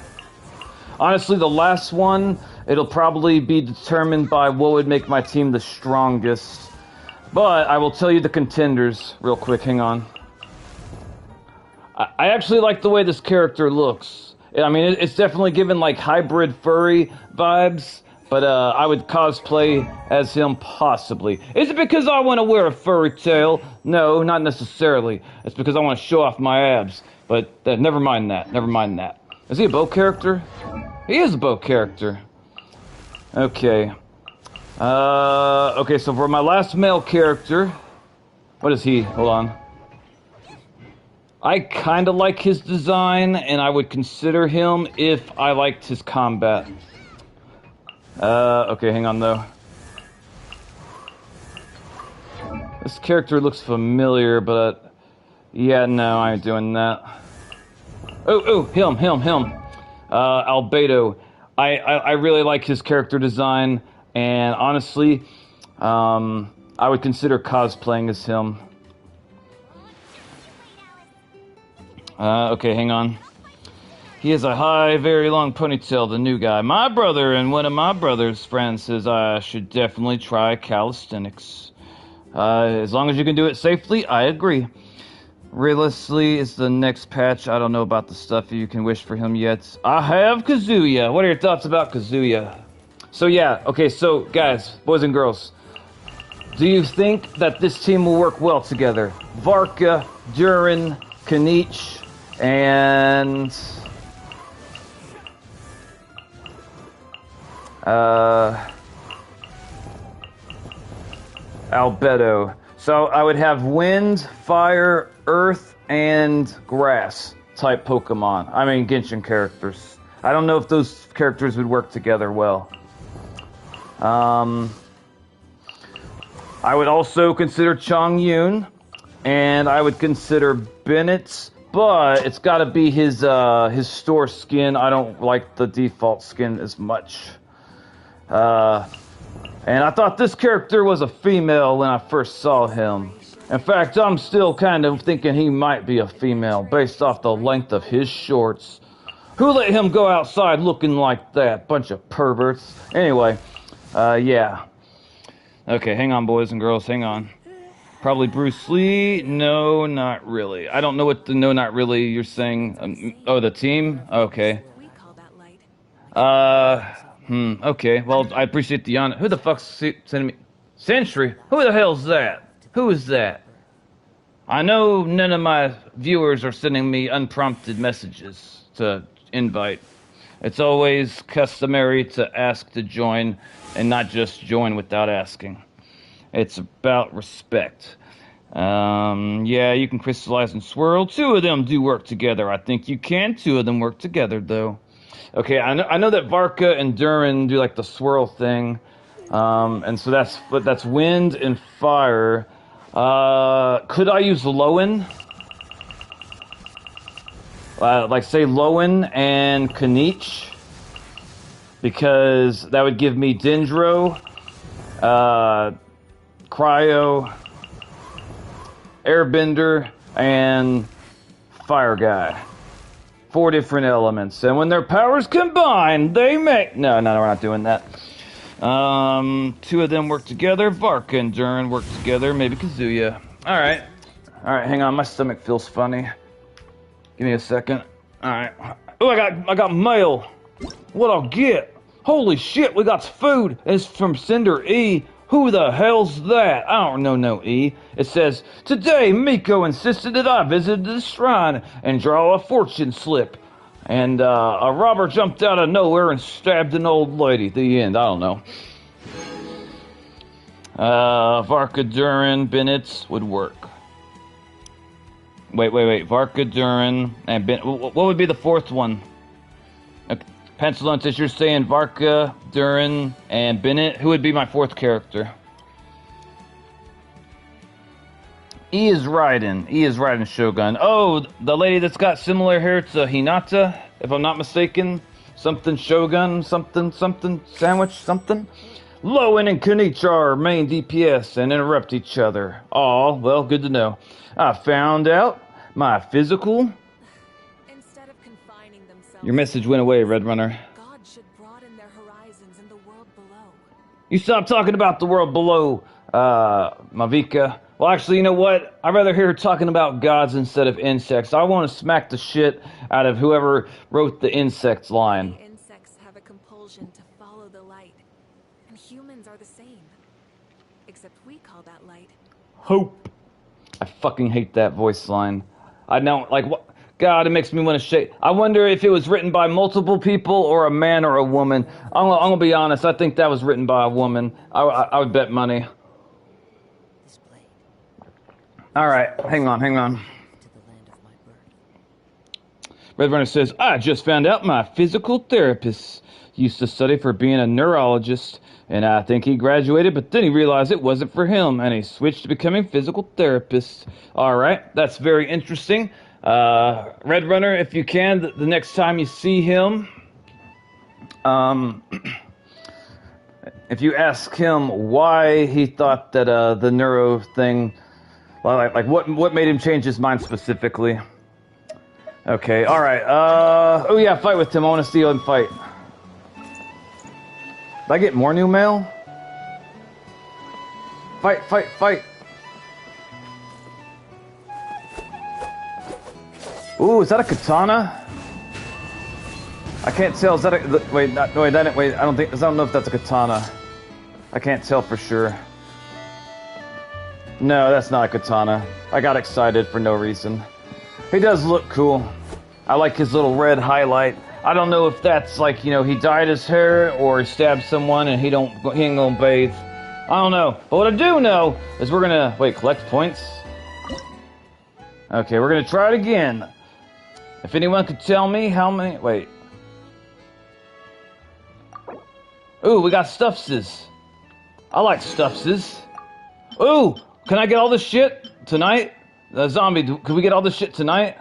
Honestly, the last one, it'll probably be determined by what would make my team the strongest. But I will tell you the contenders real quick, hang on. I actually like the way this character looks. I mean, it's definitely given like hybrid furry vibes, but I would cosplay as him possibly. Is it because I want to wear a furry tail? No, not necessarily. It's because I want to show off my abs. But never mind that. Is he a bow character? He is a bow character. Okay. Okay, so for my last male character, what is he? Hold on. I kind of like his design, and I would consider him if I liked his combat. Okay, hang on, though. This character looks familiar, but... yeah, no, I ain't doing that. Oh, him. Albedo. I really like his character design, and honestly, I would consider cosplaying as him. Okay, hang on. He has a high, very long ponytail, the new guy. My brother and one of my brother's friends says I should definitely try calisthenics. As long as you can do it safely, I agree. Realistically, it's the next patch. I don't know about the stuff you can wish for him yet. I have Kazuya. What are your thoughts about Kazuya? So yeah, okay, so guys, boys and girls, do you think that this team will work well together? Varka, Durin, Kanich, and Albedo. So I would have wind, fire, earth, and grass type Pokemon. I mean Genshin characters. I don't know if those characters would work together well. I would also consider Chongyun, and I would consider Bennett, but it's got to be his store skin. I don't like the default skin as much. And I thought this character was a female when I first saw him. In fact, I'm still kind of thinking he might be a female based off the length of his shorts. Who let him go outside looking like that? Bunch of perverts. Anyway, yeah. Okay, hang on, boys and girls, hang on. Probably Bruce Lee? No, not really. I don't know what the no, not really you're saying. Oh, the team? Okay. We call that light. Okay. Well, I appreciate the honor. Who the fuck's sending me? Sentry? Who the hell's that? Who is that? I know none of my viewers are sending me unprompted messages to invite. It's always customary to ask to join and not just join without asking. It's about respect. Yeah, you can crystallize and swirl. Two of them do work together. I think you can. Two of them work together, though. Okay, I know that Varka and Durin do like the swirl thing, and so that's wind and fire. Could I use Lowen? Like say Lowen and Kanich, because that would give me Dendro, Cryo, Airbender, and Fire Guy. 4 different elements, and when their powers combine, they make... No, we're not doing that. 2 of them work together. Varka and Durin work together. Maybe Kazuya. All right, hang on. My stomach feels funny. Give me a second. All right. Oh, I got mail. What I'll get? Holy shit, we got food. It's from Cinder E. Who the hell's that? I don't know no E. It says, today Miko insisted that I visited the shrine and draw a fortune slip. And a robber jumped out of nowhere and stabbed an old lady. The end. I don't know. Varka, Durin, Bennett would work. Wait. Varka, Durin, and Bennett. What would be the 4th one? Pencil on you're saying Varka, Durin, and Bennett. Who would be my 4th character? E is Raiden Shogun. Oh, the lady that's got similar hair to Hinata, if I'm not mistaken. Something Shogun, something sandwich, something. Lowen and Kanich are main DPS and interrupt each other. Aw, well, good to know. I found out my physical... Instead of confining themselves, Your message went away, Red Runner. God should broaden their horizons in the world below. You stop talking about the world below, Mavika. Well, actually, you know what? I'd rather hear her talking about gods instead of insects. I want to smack the shit out of whoever wrote the insects line. Insects have a compulsion to follow the light, and humans are the same. Except we call that light Hope. I fucking hate that voice line. I know, like, what? God, it makes me want to shake. I wonder if it was written by multiple people or a man or a woman. I'm gonna be honest. I think that was written by a woman. I would bet money. All right, hang on. Red Runner says, I just found out my physical therapist used to study for being a neurologist, and I think he graduated, but then he realized it wasn't for him, and he switched to becoming physical therapist. All right, that's very interesting. Red Runner, if you can, the next time you see him, if you ask him why he thought that the neuro thing, like what made him change his mind specifically. Okay, all right. Oh yeah, fight with him. I want to see him fight. Did I get more new mail? Fight, fight, fight. Ooh, is that a katana? I can't tell. Is that a wait? Not, wait, that wait. I don't know if that's a katana. I can't tell for sure. No, that's not a katana. I got excited for no reason. He does look cool. I like his little red highlight. I don't know if that's like, you know, he dyed his hair or he stabbed someone and he ain't gonna bathe. I don't know. But what I do know is we're gonna wait, collect points. Okay, we're gonna try it again. If anyone could tell me how many wait. Ooh, we got Stuffses. I like Stuffses. Ooh, can I get all this shit tonight? Zombie, can we get all this shit tonight?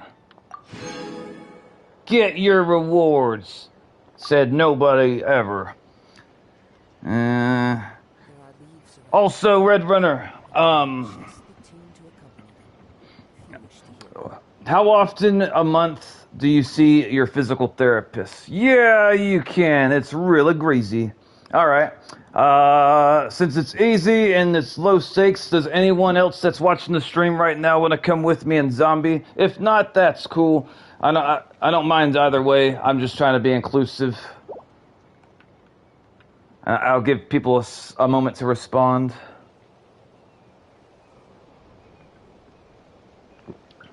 Get your rewards, said nobody ever. Also, Red Runner, how often a month do you see your physical therapist? Yeah, you can. It's really greasy. All right. Since it's easy and it's low stakes, does anyone else that's watching the stream right now want to come with me and Zombie? If not, that's cool. I don't mind either way. I'm just trying to be inclusive. I'll give people a moment to respond.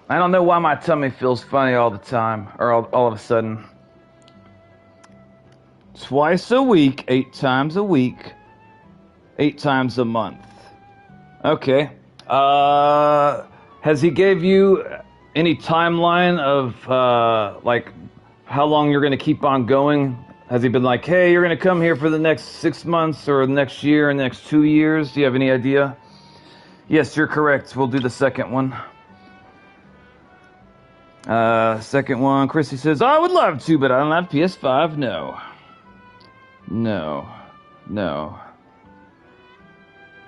I don't know why my tummy feels funny all the time, or all of a sudden. Twice a week, 8 times a week, 8 times a month. Okay. Has he gave you any timeline of, like, how long you're going to keep on going? Has he been like, hey, you're going to come here for the next 6 months or the next year and the next 2 years? Do you have any idea? Yes, you're correct. We'll do the second one. Second one, Chrissy says, I would love to, but I don't have PS5. No. No. No.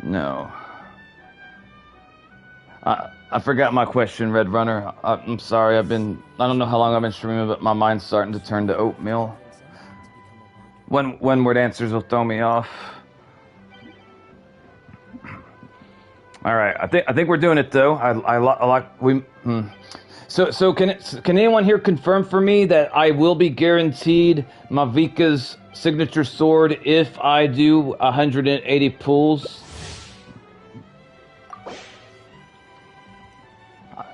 No. I forgot my question, Red Runner. I'm sorry, I don't know how long I've been streaming, but my mind's starting to turn to oatmeal. One-word answers will throw me off. All right, I think we're doing it though. So can anyone here confirm for me that I will be guaranteed Mavika's signature sword if I do 180 pulls?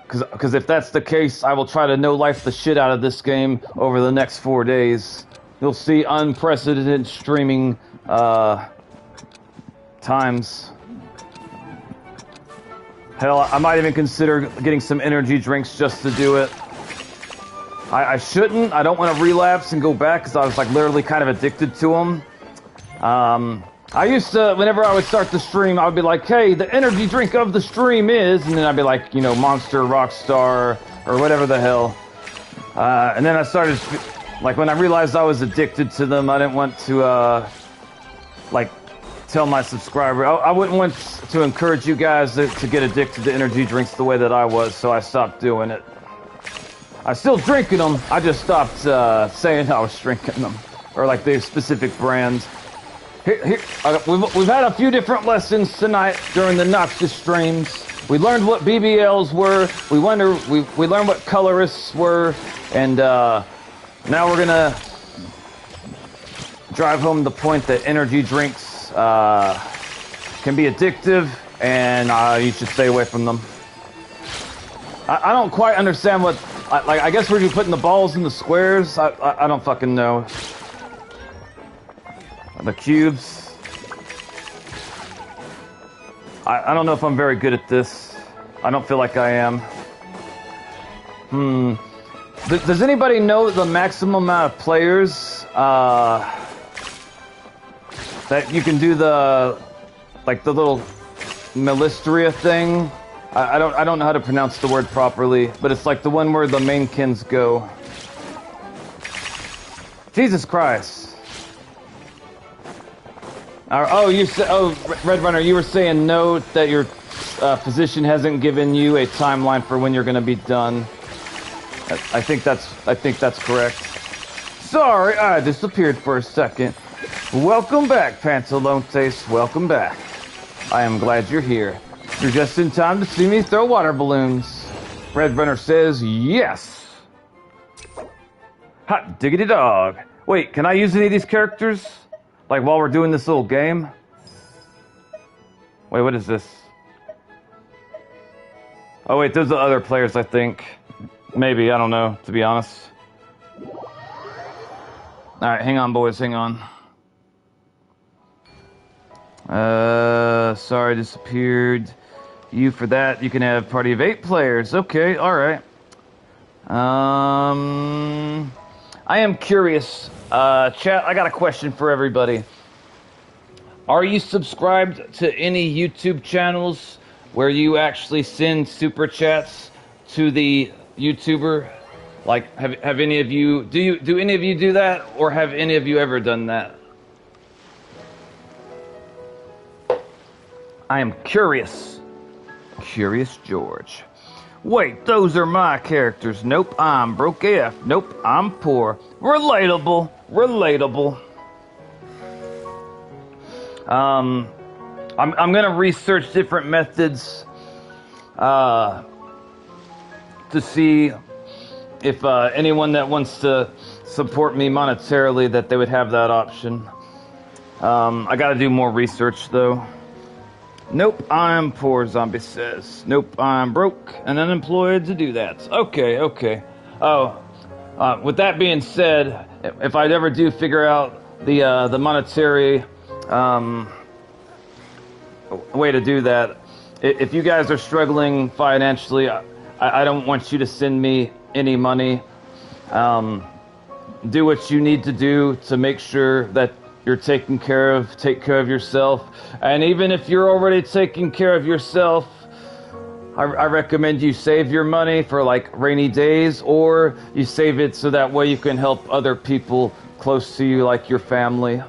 Because if that's the case, I will try to no-life the shit out of this game over the next 4 days. You'll see unprecedented streaming times. Hell, I might even consider getting some energy drinks just to do it. I shouldn't. I don't want to relapse and go back because I was like literally kind of addicted to them. I used to, whenever I would start the stream, I would be like, hey, the energy drink of the stream is, and then I'd be like, you know, Monster, Rockstar, or whatever the hell. And then I started, like, when I realized I was addicted to them, I didn't want to, like, tell my subscriber. I wouldn't want to encourage you guys to get addicted to energy drinks the way that I was, so I stopped doing it. I still drinking them, I just stopped saying I was drinking them, or like the specific brand. We've had a few different lessons tonight during the Noxus streams. We learned what BBLs were. We learned what colorists were, and now we're gonna drive home the point that energy drinks can be addictive, and you should stay away from them. I don't quite understand what. I guess we're just putting the balls in the squares. I don't fucking know. The cubes. I don't know if I'm very good at this. I don't feel like I am. Does anybody know the maximum amount of players that you can do the little Melistria thing? I don't know how to pronounce the word properly, but it's like the one where the mainkins go. Jesus Christ. Oh, you said. Oh, Red Runner, you were saying no that your physician hasn't given you a timeline for when you're going to be done. I think that's correct. Sorry, I disappeared for a second. Welcome back, Pantalontes. Welcome back. I am glad you're here. You're just in time to see me throw water balloons. Red Runner says yes. Hot diggity dog. Wait, can I use any of these characters? Like while we're doing this little game? Wait, what is this? Oh wait, those are other players, I think. Maybe, I don't know, to be honest. Alright, hang on, boys, hang on. Sorry, disappeared. You for that, you can have party of 8 players. Okay, alright. I am curious. Chat, I got a question for everybody. Are you subscribed to any YouTube channels where you actually send super chats to the YouTuber? Like, have any of you, do any of you do that, or have any of you ever done that? I am curious. Curious George. Wait, those are my characters. Nope, I'm broke AF. Nope, I'm poor. Relatable. Relatable. I'm gonna research different methods to see if anyone that wants to support me monetarily, that they would have that option. I gotta do more research though. Nope, I'm poor, Zombie says. Nope, I'm broke and unemployed to do that. Okay, okay. Oh, with that being said, if I ever do figure out the monetary way to do that, if you guys are struggling financially, I don't want you to send me any money. Do what you need to do to make sure that you're taken care of. Take care of yourself. And even if you're already taking care of yourself, I recommend you save your money for like rainy days, or you save it so that way you can help other people close to you, like your family.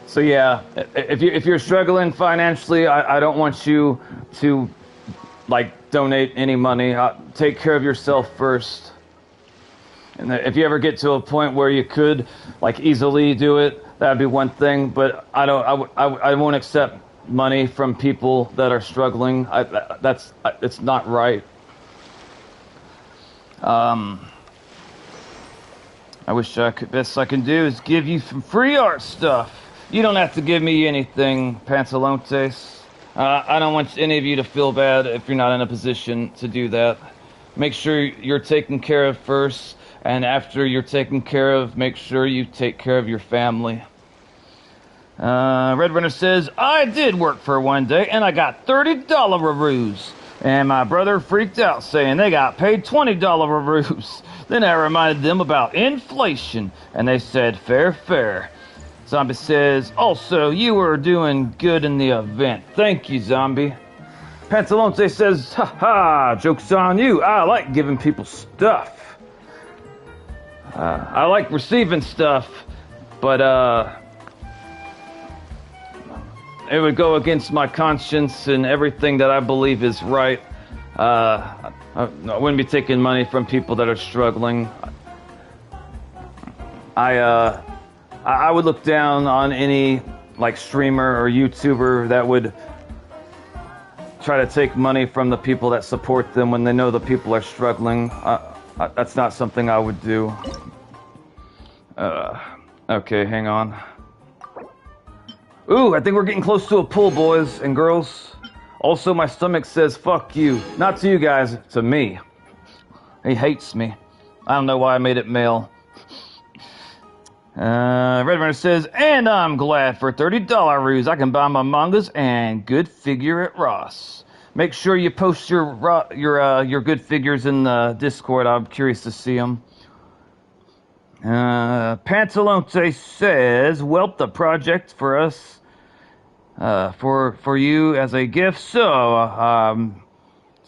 So yeah, if you're struggling financially, I don't want you to like donate any money. Take care of yourself first. And if you ever get to a point where you could like easily do it, that'd be one thing. But I won't accept money from people that are struggling. It's not right. I wish I could. Best I can do is give you some free art stuff. You don't have to give me anything, Pantalontes. I don't want any of you to feel bad if you're not in a position to do that. Make sure you're taken care of first, and after you're taken care of, make sure you take care of your family. Red Runner says, I did work for one day, and I got $30 and my brother freaked out, saying they got paid $20 Then I reminded them about inflation, and they said, fair. Zombie says, also, you were doing good in the event. Thank you, Zombie. Pantalonte says, ha, joke's on you. I like giving people stuff. I like receiving stuff, but, it would go against my conscience and everything that I believe is right. I wouldn't be taking money from people that are struggling. I would look down on any like streamer or YouTuber that would try to take money from the people that support them when they know the people are struggling. That's not something I would do. Okay, hang on. Ooh, I think we're getting close to a pool, boys and girls. Also, my stomach says, fuck you. Not to you guys, to me. He hates me. I don't know why I made it male. Red Runner says, and I'm glad for $30 I can buy my mangas and good figure at Ross. Make sure you post your good figures in the Discord. I'm curious to see them. Pantalonte says, welp the project for us, for you as a gift, so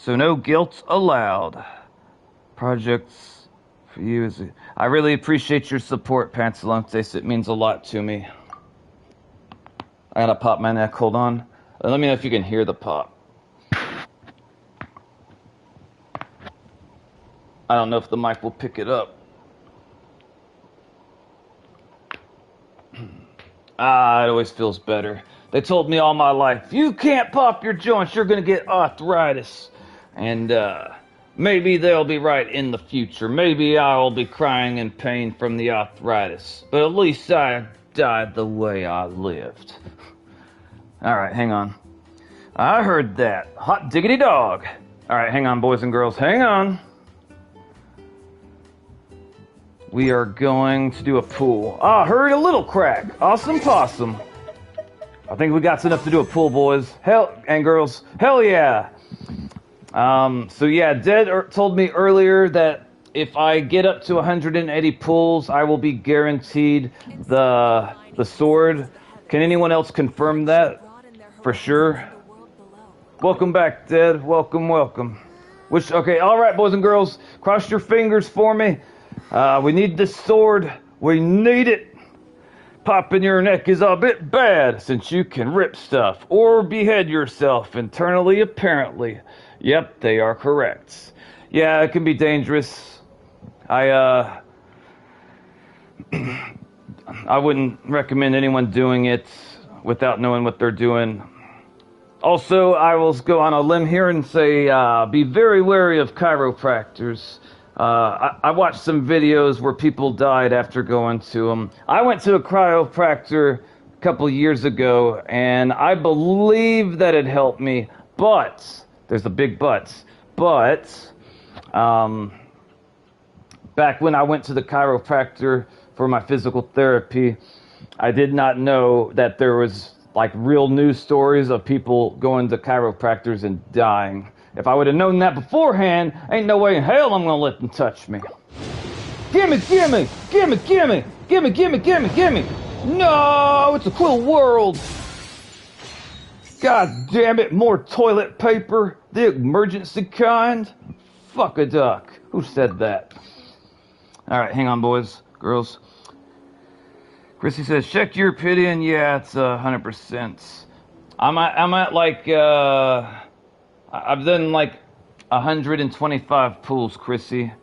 no guilt allowed. Projects for you as I really appreciate your support, Pantalonte. It means a lot to me. I gotta pop my neck. Hold on. Let me know if you can hear the pop. I don't know if the mic will pick it up. It always feels better. They told me all my life, you can't pop your joints, you're gonna get arthritis. And maybe they'll be right in the future. Maybe I'll be crying in pain from the arthritis. But at least I died the way I lived. Alright, hang on. I heard that. Hot diggity dog. Alright, hang on, boys and girls. Hang on. We are going to do a pool. Heard a little crack. Awesome possum. I think we got enough to do a pool, boys. Hell, and girls. Hell yeah. So yeah, Dead told me earlier that if I get up to 180 pulls, I will be guaranteed the sword. Can anyone else confirm that? For sure. Welcome back, Dead. Welcome, welcome. Okay, all right, boys and girls. Cross your fingers for me. We need this sword. We need it. Popping your neck is a bit bad since you can rip stuff or behead yourself internally, apparently. Yep, they are correct. Yeah, it can be dangerous. I wouldn't recommend anyone doing it without knowing what they're doing. Also, I will go on a limb here and say, be very wary of chiropractors. I watched some videos where people died after going to them. I went to a chiropractor a couple years ago, and I believe that it helped me, but, there's a big but, back when I went to the chiropractor for my physical therapy, I did not know that there was like real news stories of people going to chiropractors and dying. If I would have known that beforehand, ain't no way in hell I'm gonna let them touch me. Gimme, gimme, gimme, gimme, gimme, gimme, gimme, gimme. No, it's a cool world. God damn it, more toilet paper, the emergency kind. Fuck a duck. Who said that? All right, hang on, boys, girls. Chrissy says, check your pity, and yeah, it's 100%. I'm at like, I've done like 125 pulls, Chrissy.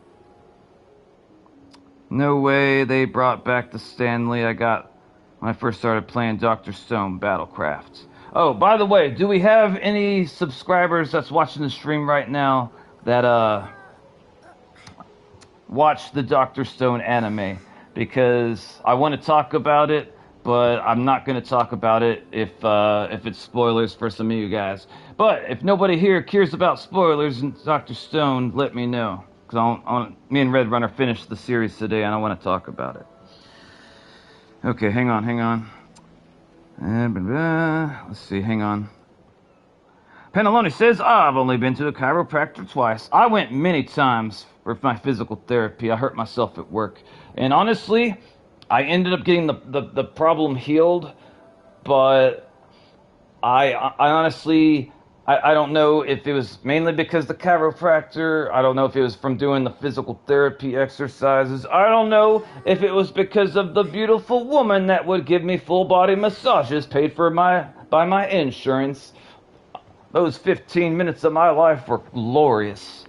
No way they brought back the Stanley I got when I first started playing Dr. Stone Battlecraft. Oh, by the way, do we have any subscribers that's watching the stream right now that watch the Dr. Stone anime? Because I want to talk about it, but I'm not going to talk about it if it's spoilers for some of you guys. But if nobody here cares about spoilers in Dr. Stone, let me know. Because me and Red Runner finished the series today, and I want to talk about it. Okay, hang on. Let's see, hang on. Pantalone says, I've only been to a chiropractor twice. I went many times for my physical therapy. I hurt myself at work. And honestly, I ended up getting the problem healed, but I honestly, I don't know if it was mainly because the chiropractor. I don't know if it was from doing the physical therapy exercises. I don't know if it was because of the beautiful woman that would give me full body massages paid for by my insurance. Those 15 minutes of my life were glorious.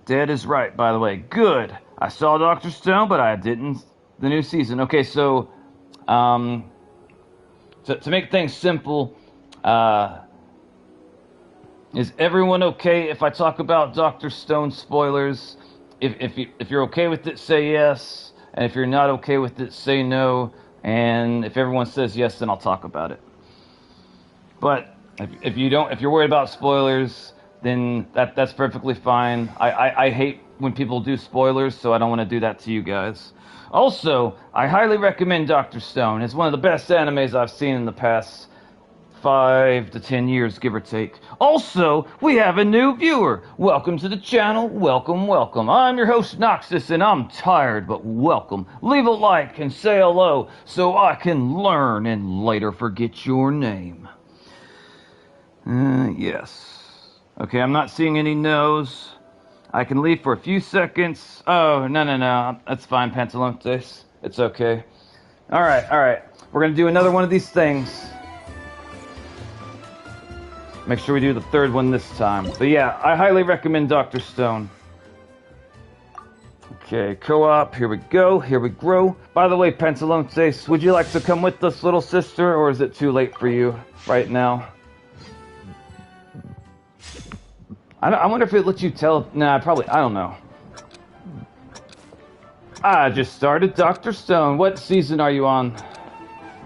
Dead is right, by the way. Good. I saw Dr. Stone, but I didn't the new season. Okay, so to make things simple, is everyone okay if I talk about Dr. Stone spoilers? If you're okay with it, say yes. And if you're not okay with it, say no. And if everyone says yes, then I'll talk about it. But if you're worried about spoilers, then that's perfectly fine. I hate when people do spoilers, so I don't want to do that to you guys. Also, I highly recommend Dr. Stone. It's one of the best animes I've seen in the past 5 to 10 years, give or take. Also, we have a new viewer. Welcome to the channel. Welcome, welcome. I'm your host, Noxus, and I'm tired, but welcome. Leave a like and say hello so I can learn and later forget your name. Yes. Okay, I'm not seeing any no's. I can leave for a few seconds. Oh, no. That's fine, Pantalontes. It's okay. All right. We're gonna do another one of these things. Make sure we do the third one this time. But yeah, I highly recommend Dr. Stone. Okay, co-op, here we go, here we grow. By the way, Pensalontes, would you like to come with us, little sister, or is it too late for you right now? I wonder if it lets you tell... Nah, probably, I don't know. I just started Dr. Stone. What season are you on?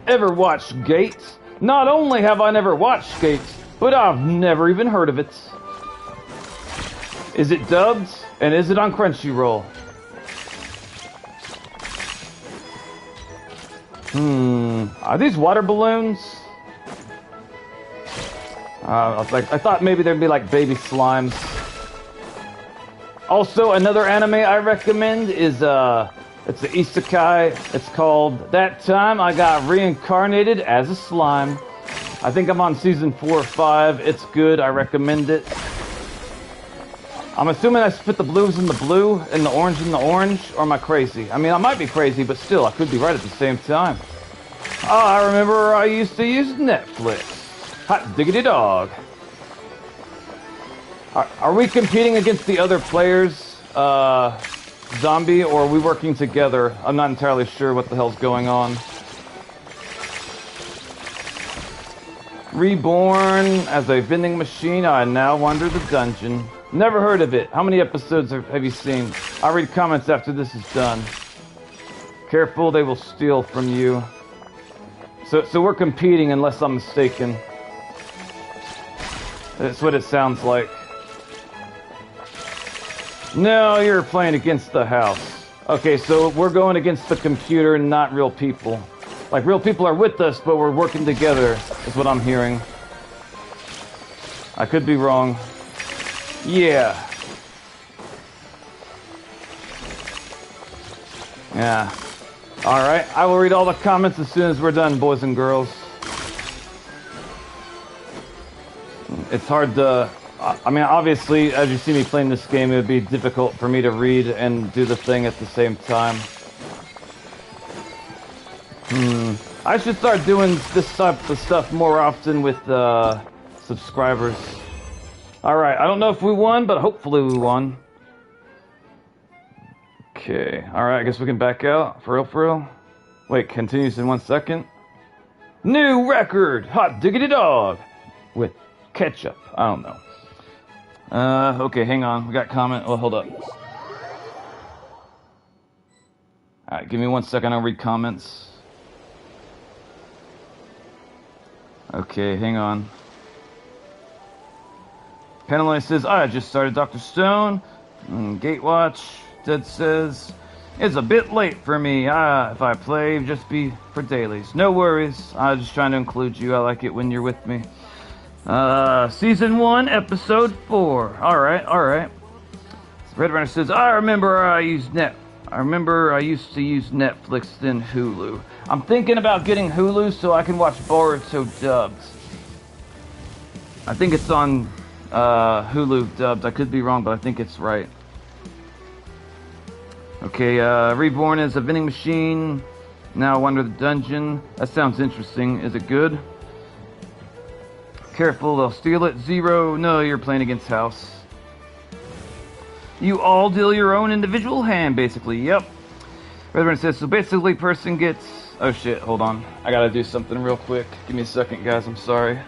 Ever watched Gates? Not only have I never watched Gates, but I've never even heard of it. Is it dubbed? And is it on Crunchyroll? Are these water balloons? I thought maybe there'd be like baby slimes. Also, another anime I recommend is it's an isekai. It's called That Time I Got Reincarnated as a Slime. I think I'm on season 4 or 5. It's good. I recommend it. I'm assuming I put the blues in the blue and the orange in the orange, or am I crazy? I mean, I might be crazy, but still, I could be right at the same time. Oh, I remember I used to use Netflix. Hot diggity dog. Are we competing against the other players, Zombie, or are we working together? I'm not entirely sure what the hell's going on. Reborn as a vending machine, I now wander the dungeon. Never heard of it. How many episodes have you seen? I'll read comments after this is done. Careful, they will steal from you. So we're competing unless I'm mistaken. That's what it sounds like. No, you're playing against the house. Okay, so we're going against the computer and not real people. Like, real people are with us, but we're working together, is what I'm hearing. I could be wrong. Yeah. Yeah. Alright, I will read all the comments as soon as we're done, boys and girls. It's hard to... I mean, obviously, as you see me playing this game, it would be difficult for me to read and do the thing at the same time. I should start doing this type of stuff more often with subscribers. Alright, I don't know if we won, but hopefully we won. Okay, alright, I guess we can back out. For real? Wait, continues in 1 second. New record! Hot diggity dog! With ketchup. I don't know. Okay, hang on. We got comment. Oh, hold up. Alright, give me 1 second. I'll read comments. Okay, hang on. Penalty says, I just started Dr. Stone. Gatewatch. Dead says, it's a bit late for me. If I play, just be for dailies. No worries. I'm just trying to include you. I like it when you're with me. Season 1, episode 4. Alright. Red Runner says, I remember I used to use Netflix, then Hulu. I'm thinking about getting Hulu so I can watch Boruto dubbed. I think it's on Hulu dubbed. I could be wrong, but I think it's right. Okay, Reborn is a vending machine. Now wander the dungeon. That sounds interesting. Is it good? Careful, they'll steal it. Zero. No, you're playing against house. You all deal your own individual hand, basically. Yep. Reverend says, so basically person gets... Oh shit, hold on. I gotta do something real quick. Give me a second, guys. I'm sorry.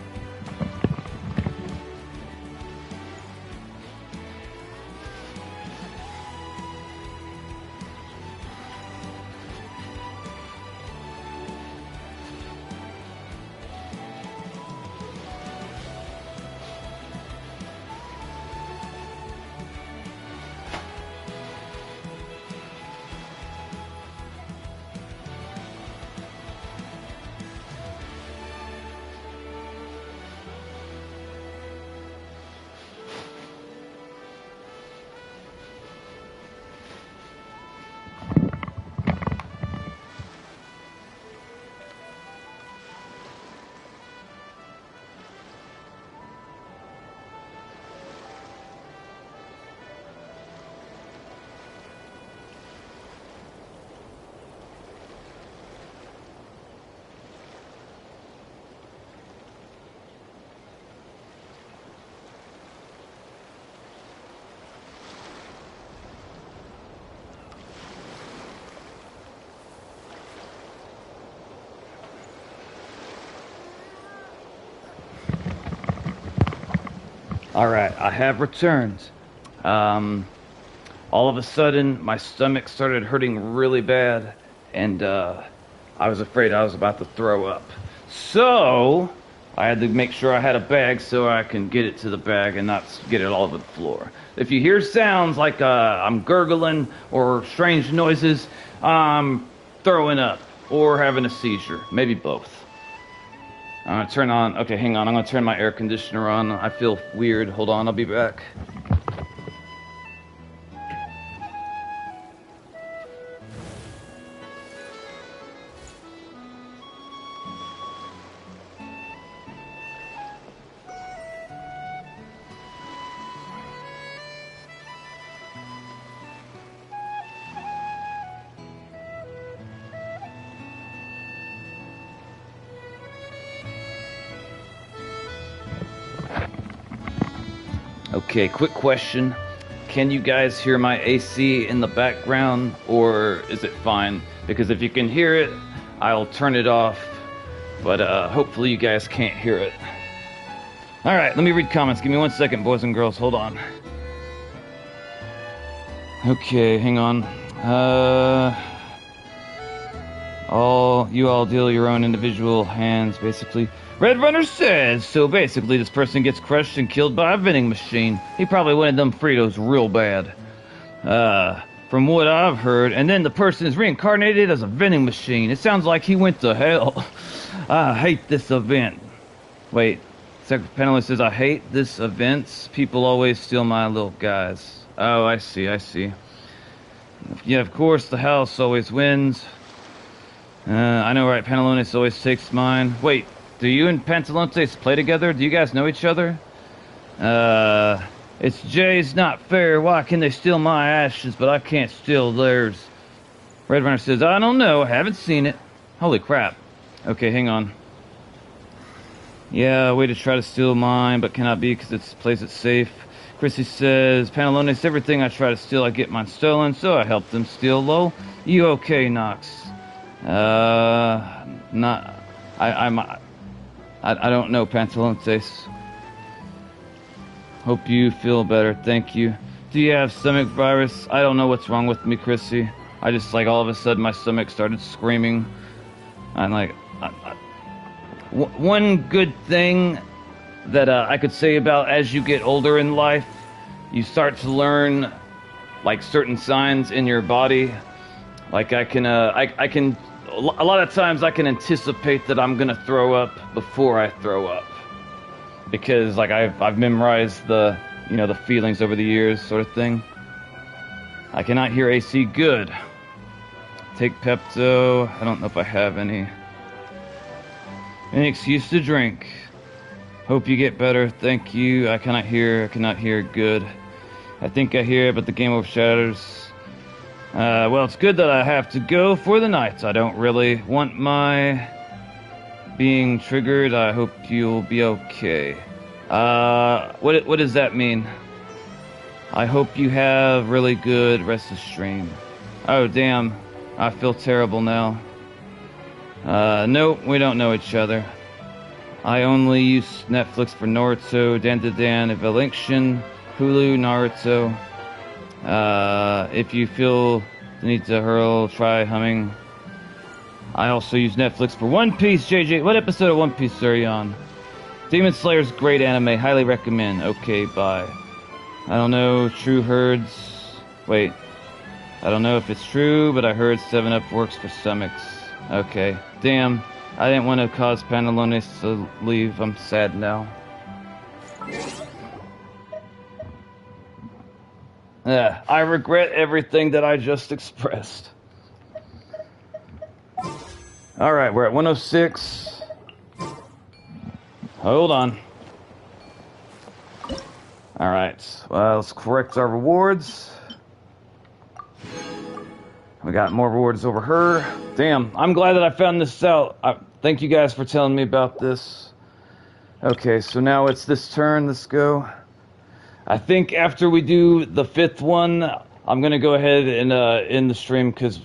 Alright, I have returned. All of a sudden, my stomach started hurting really bad, and I was afraid I was about to throw up. So, I had to make sure I had a bag so I can get it to the bag and not get it all over the floor. If you hear sounds like I'm gurgling or strange noises, I'm throwing up or having a seizure. Maybe both. I'm gonna turn on, okay, hang on, I'm gonna turn my air conditioner on. I feel weird. Hold on, I'll be back. Okay, quick question. Can you guys hear my AC in the background, or is it fine? Because if you can hear it, I'll turn it off, but hopefully you guys can't hear it. Alright, let me read comments. Give me 1 second, boys and girls. Hold on. Okay, hang on. You all deal your own individual hands, basically. Red Runner says, so basically this person gets crushed and killed by a vending machine. He probably wanted them Fritos real bad. From what I've heard, and then the person is reincarnated as a vending machine. It sounds like he went to hell. I hate this event. Wait, Secretary Penalty says, I hate this event. People always steal my little guys. Oh, I see. Yeah, of course, the house always wins. I know, right? Pantalones always takes mine. Wait, do you and Pantalones play together? Do you guys know each other? It's Jay's not fair. Why can they steal my ashes, but I can't steal theirs? Red Runner says, I don't know. I haven't seen it. Holy crap. Okay, hang on. Yeah, way to try to steal mine, but cannot be because it plays it safe. Chrissy says, Pantalones, everything I try to steal, I get mine stolen, so I help them steal. Lol. You okay, Knox? Not... I don't know, Pantalones. Hope you feel better, thank you. Do you have stomach virus? I don't know what's wrong with me, Chrissy. I just, like, all of a sudden my stomach started screaming. I'm like... One good thing that I could say about as you get older in life, you start to learn, like, certain signs in your body. Like, I can, a lot of times I can anticipate that I'm gonna throw up before I throw up. Because, like, I've memorized the feelings over the years, sort of thing. I cannot hear AC good. Take Pepto. I don't know if I have any excuse to drink. Hope you get better. Thank you. I cannot hear good. I think I hear it, but the game overshadows. Well, it's good that I have to go for the night. I don't really want my being triggered. I hope you'll be okay. What does that mean? I hope you have really good rest of stream. Oh, damn. I feel terrible now. Nope, we don't know each other. I only use Netflix for Naruto, Dan Evolution, Hulu, Naruto. If you feel the need to hurl, try humming. I also use Netflix for One Piece, JJ. What episode of One Piece are you on? Demon Slayer's great anime, highly recommend. Okay, bye. I don't know, True Herds. Wait. I don't know if it's true, but I heard 7-Up works for stomachs. Okay. Damn. I didn't want to cause Pantalones to leave. I'm sad now. I regret everything that I just expressed. Alright, we're at 106. Hold on. Alright, well, let's correct our rewards. We got more rewards over her. Damn, I'm glad that I found this out. Thank you guys for telling me about this. Okay, so now it's this turn. Let's go. I think after we do the 5th one, I'm going to go ahead and end the stream because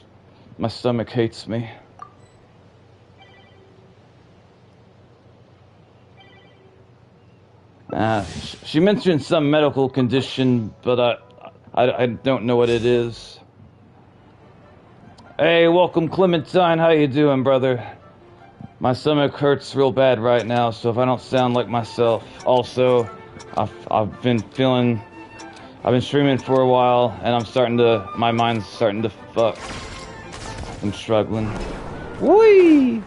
my stomach hates me. She mentioned some medical condition, but I don't know what it is. Hey, welcome Clementine. How you doing, brother? My stomach hurts real bad right now, so if I don't sound like myself. Also, I've been streaming for a while, and my mind's starting to fuck. I'm struggling. Whee!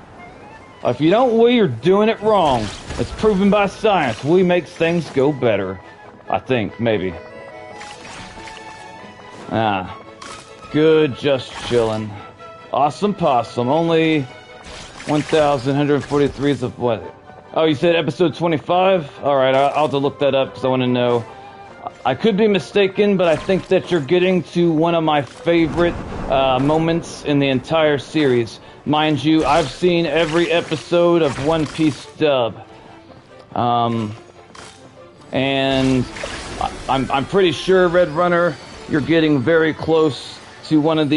If you don't wee, you're doing it wrong. It's proven by science. Wee makes things go better. I think, maybe. Good, just chilling. Awesome possum. Only 1,143 of what? Oh, you said episode 25? Alright, I'll have to look that up because I want to know. I could be mistaken, but I think that you're getting to one of my favorite moments in the entire series. Mind you, I've seen every episode of One Piece dub. And I'm pretty sure, Red Runner, you're getting very close to one of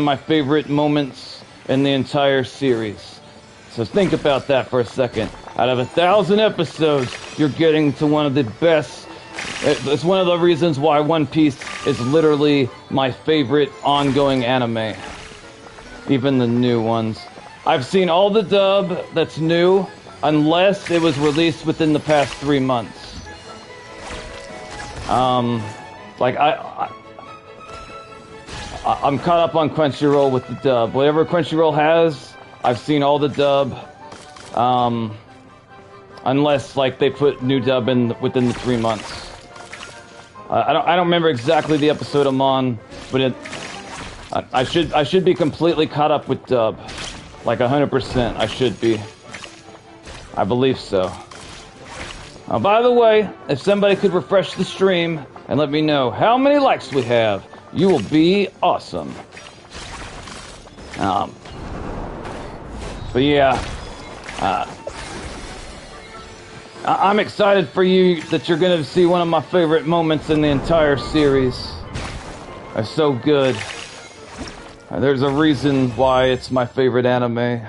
my favorite moments in the entire series. So think about that for a second. Out of 1,000 episodes, you're getting to one of the best. It's one of the reasons why One Piece is literally my favorite ongoing anime. Even the new ones. I've seen all the dub that's new, unless it was released within the past 3 months. I'm caught up on Crunchyroll with the dub. Whatever Crunchyroll has, I've seen all the dub. Unless they put new dub in within the 3 months. I don't remember exactly the episode I'm on, but I should be completely caught up with dub. 100%, I should be. I believe so. By the way, if somebody could refresh the stream and let me know how many likes we have, you will be awesome. But yeah, I'm excited for you that you're going to see one of my favorite moments in the entire series. They're so good. There's a reason why it's my favorite anime.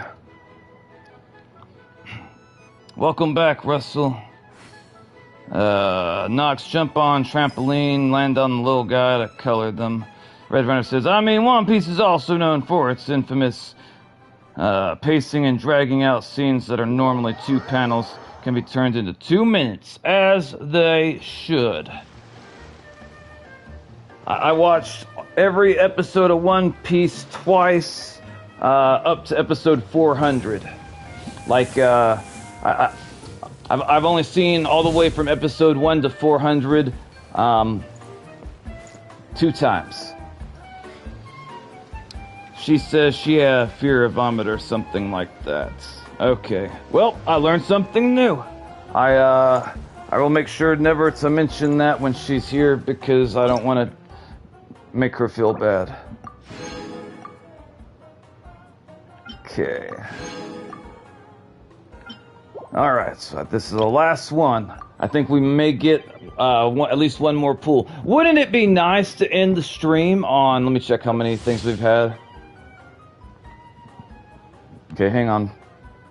Welcome back, Russell. Nox, jump on trampoline, land on the little guy that colored them. Red Runner says, One Piece is also known for its infamous pacing and dragging out scenes that are normally 2 panels can be turned into 2 minutes, as they should. I watched every episode of One Piece twice, up to episode 400. I've only seen all the way from episode 1 to 400 2 times. She says she had fear of vomit or something like that. Okay. Well, I learned something new. I will make sure never to mention that when she's here because I don't want to make her feel bad. Okay. Alright, so this is the last one. I think we may get at least one more pool. Wouldn't it be nice to end the stream on... Let me check how many things we've had. Okay, hang on.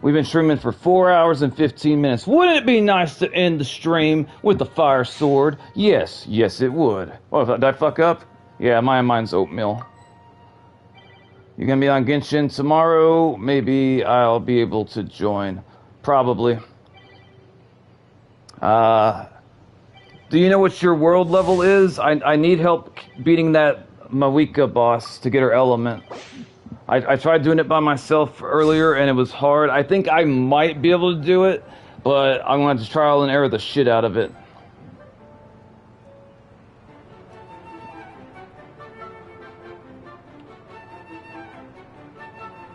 We've been streaming for 4 hours and 15 minutes. Wouldn't it be nice to end the stream with the fire sword? Yes, yes it would. Oh, did I fuck up? Yeah, mine's oatmeal. You gonna be on Genshin tomorrow? Maybe I'll be able to join. Probably. Do you know what your world level is? I need help beating that Mawika boss to get her element. I tried doing it by myself earlier and it was hard. I think I might be able to do it, but I'm going to have to trial and error the shit out of it.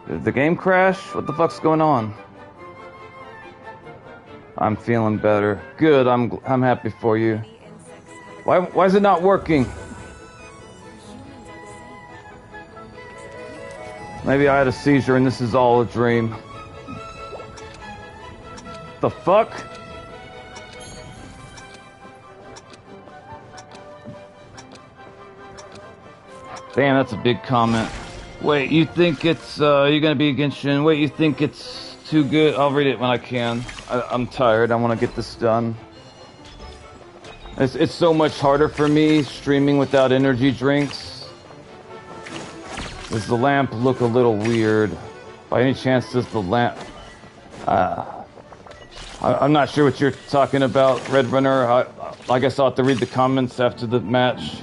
Did the game crash? What the fuck's going on? I'm feeling better. Good, I'm happy for you. Why is it not working? Maybe I had a seizure and this is all a dream. The fuck? Damn, that's a big comment. Wait, you think it's, you're gonna be Genshin? Wait, you think it's too good? I'll read it when I can. I'm tired, I wanna get this done. It's so much harder for me streaming without energy drinks. Does the lamp look a little weird? By any chance, does the lamp... I'm not sure what you're talking about, Red Runner. I guess I'll have to read the comments after the match.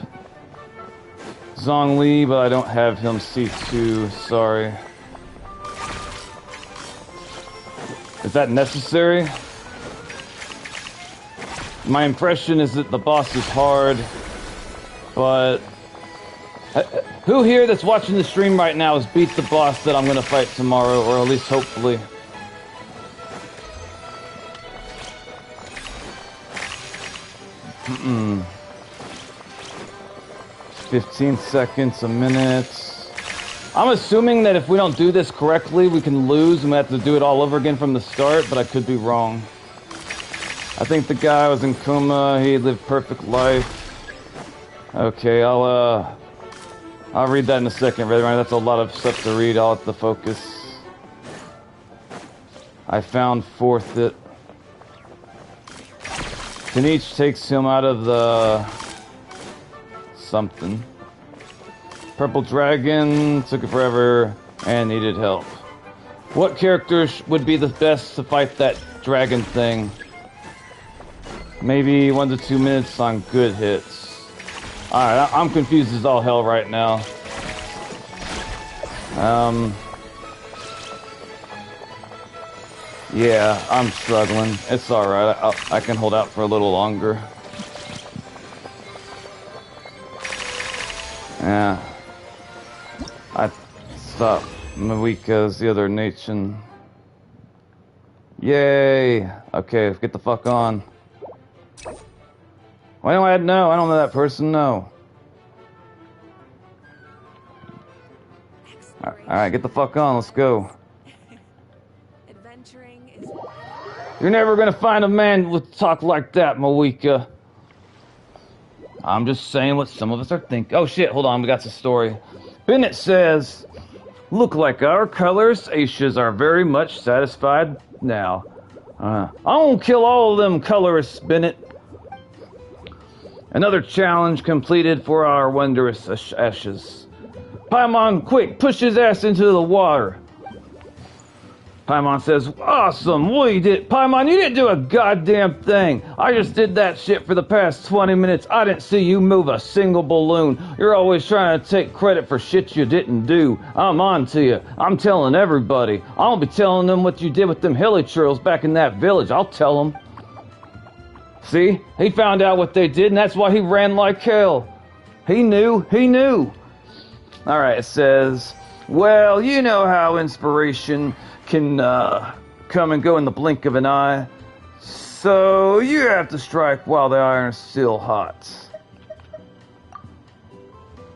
Zhong Li, but I don't have him C2, sorry. Is that necessary? My impression is that the boss is hard, but... Who here that's watching the stream right now has beat the boss that I'm going to fight tomorrow, or at least hopefully? Mm-mm. 15 seconds, a minute. I'm assuming that if we don't do this correctly, we can lose and we have to do it all over again from the start, but I could be wrong. I think the guy was in coma, he lived perfect life. Okay, I'll read that in a second, Red Runner. That's a lot of stuff to read. I'll have to focus. I found fourth it. Tanich takes him out of the... something. Purple Dragon took it forever and needed help. What character would be the best to fight that dragon thing? Maybe 1 to 2 minutes on good hits. Alright, I'm confused as all hell right now. Yeah, I'm struggling. It's alright. I can hold out for a little longer. Yeah. I thought Mawika's the other nation. Yay! Okay, get the fuck on. Why do I know? I don't know that person, no. Alright, get the fuck on, let's go. Adventuring is... You're never gonna find a man with talk like that, Mawika. I'm just saying what some of us are thinking. Oh shit, hold on, we got the story. Bennett says, look like our colors, Aishas are very much satisfied now. I won't kill all of them colorists, Bennett. Another challenge completed for our wondrous Ashes. Paimon, quick, push his ass into the water. Paimon says, awesome, Paimon, you didn't do a goddamn thing. I just did that shit for the past 20 minutes. I didn't see you move a single balloon. You're always trying to take credit for shit you didn't do. I'm on to you. I'm telling everybody. I'll be telling them what you did with them hilichurls back in that village. I'll tell them. See? He found out what they did, and that's why he ran like hell. He knew. Alright, it says, well, you know how inspiration can come and go in the blink of an eye. So you have to strike while the iron's still hot.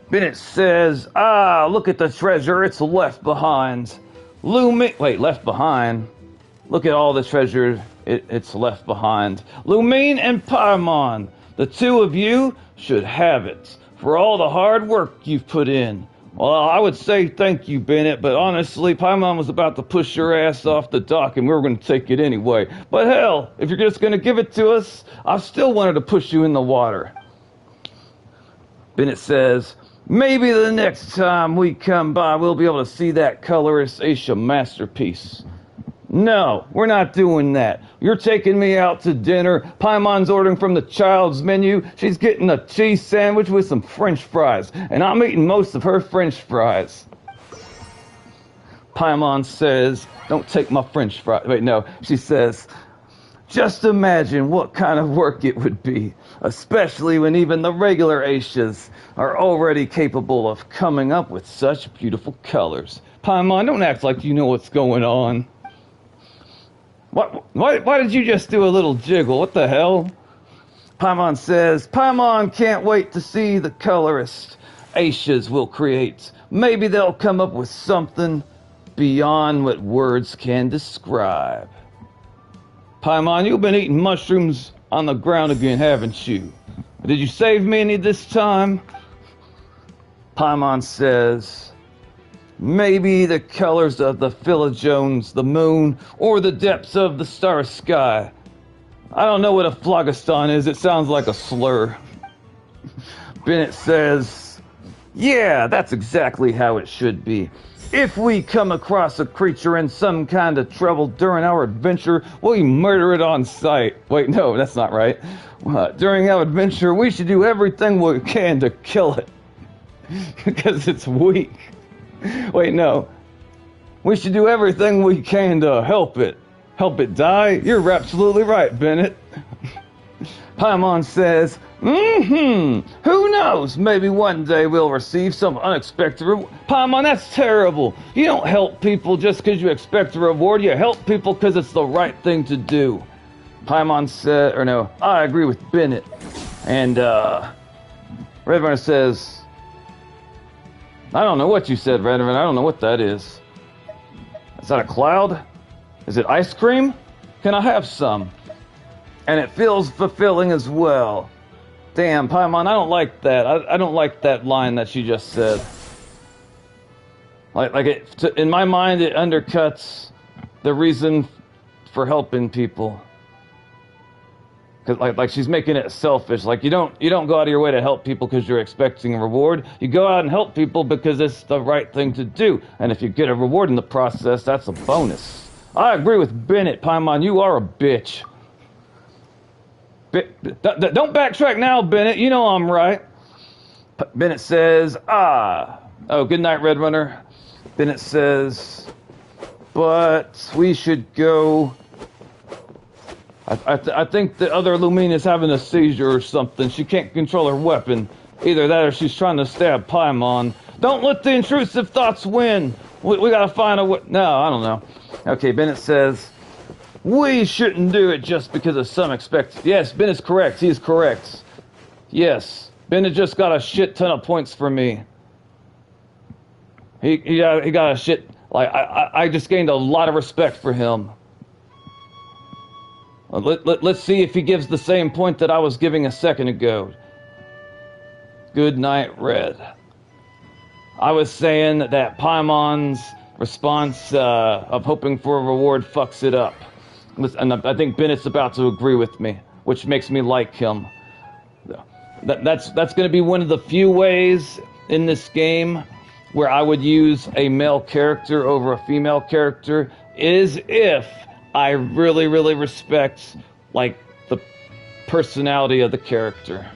Bennett says, look at the treasure, it's left behind. Left behind? Look at all the treasure it's left behind. Lumine and Paimon, the two of you should have it for all the hard work you've put in. Well, I would say thank you, Bennett, but honestly, Paimon was about to push your ass off the dock and we were going to take it anyway. But hell, if you're just going to give it to us, I still wanted to push you in the water. Bennett says, maybe the next time we come by, we'll be able to see that colorist Aisha masterpiece. No, we're not doing that. You're taking me out to dinner. Paimon's ordering from the child's menu. She's getting a cheese sandwich with some French fries. And I'm eating most of her French fries. Paimon says, don't take my French fries. Wait, no. She says, just imagine what kind of work it would be. Especially when even the regular Aishas are already capable of coming up with such beautiful colors. Paimon, don't act like you know what's going on. Why did you just do a little jiggle? What the hell? Paimon says, Paimon can't wait to see the colorist Aishas will create. Maybe they'll come up with something beyond what words can describe. Paimon, you've been eating mushrooms on the ground again, haven't you? Did you save me any this time? Paimon says, maybe the colors of the Philojones, the moon, or the depths of the star sky. I don't know what a phlogiston is. It sounds like a slur. Bennett says, yeah, that's exactly how it should be. If we come across a creature in some kind of trouble during our adventure, we murder it on sight. Wait, no, that's not right. During our adventure, we should do everything we can to kill it. Because it's weak. Wait, no. We should do everything we can to help it. Help it die? You're absolutely right, Bennett. Paimon says, who knows? Maybe one day we'll receive some unexpected reward. Paimon, that's terrible. You don't help people just because you expect a reward. You help people because it's the right thing to do. Paimon said, or no, I agree with Bennett. And, Redrunner says, I don't know what you said, Redrunner. I don't know what that is. Is that a cloud? Is it ice cream? Can I have some? And it feels fulfilling as well. Damn, Paimon, I don't like that. I don't like that line that she just said. In my mind, it undercuts the reason for helping people. Cause like she's making it selfish. Like you don't go out of your way to help people because you're expecting a reward. You go out and help people because it's the right thing to do. And if you get a reward in the process, that's a bonus. I agree with Bennett, Paimon. You are a bitch. Don't backtrack now, Bennett. You know I'm right. Bennett says, oh, good night, Redrunner. Bennett says, but we should go. I think the other Lumina's having a seizure or something. She can't control her weapon. Either that or she's trying to stab Paimon. Don't let the intrusive thoughts win. We gotta find a way. No, I don't know. Okay, Bennett says, we shouldn't do it just because of some expected. Yes, Bennett's correct. He's correct. Yes, Bennett just got a shit ton of points for me. He got a shit. Like I just gained a lot of respect for him. Let's see if he gives the same point that I was giving a second ago. Good night, Red. I was saying that Paimon's response of hoping for a reward fucks it up. And I think Bennett's about to agree with me, which makes me like him. That's going to be one of the few ways in this game where I would use a male character over a female character, is if I really, really respect, like, the personality of the character.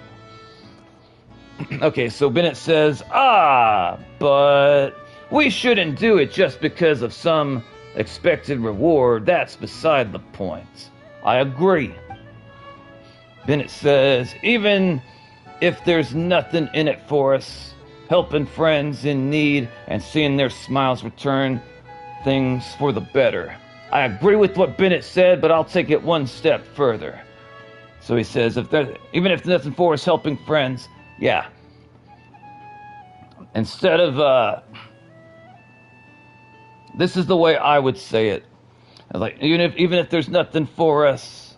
Okay, so Bennett says, but we shouldn't do it just because of some expected reward. That's beside the point. I agree. Bennett says, even if there's nothing in it for us, helping friends in need and seeing their smiles return things for the better. I agree with what Bennett said, but I'll take it one step further. So he says, even if there's nothing for us, helping friends, yeah. Instead of, this is the way I would say it. Like, even if there's nothing for us,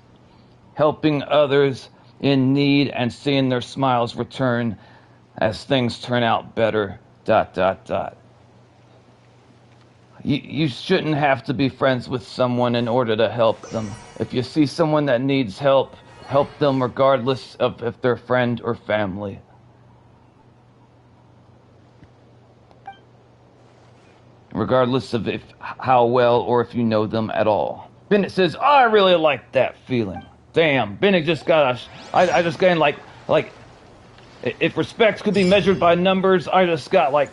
helping others in need and seeing their smiles return as things turn out better, ... You shouldn't have to be friends with someone in order to help them. If you see someone that needs help, help them regardless of if they're friend or family. Regardless of how well or if you know them at all. Bennett says, I really like that feeling. Damn, Bennett just got I just gained like, if respect could be measured by numbers, I just got like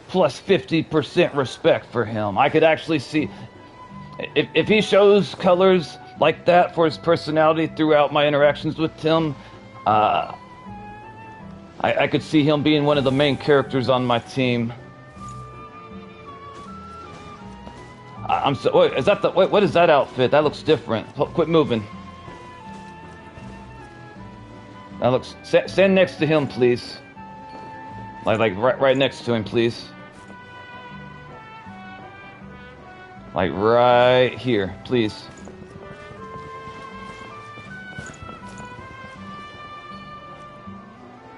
plus 50% respect for him. I could actually see, if he shows colors like that for his personality throughout my interactions with him, I could see him being one of the main characters on my team. Wait, is that what is that outfit? That looks different. Quit moving. That looks, stand next to him, please. Like right next to him, please. Like right here, please.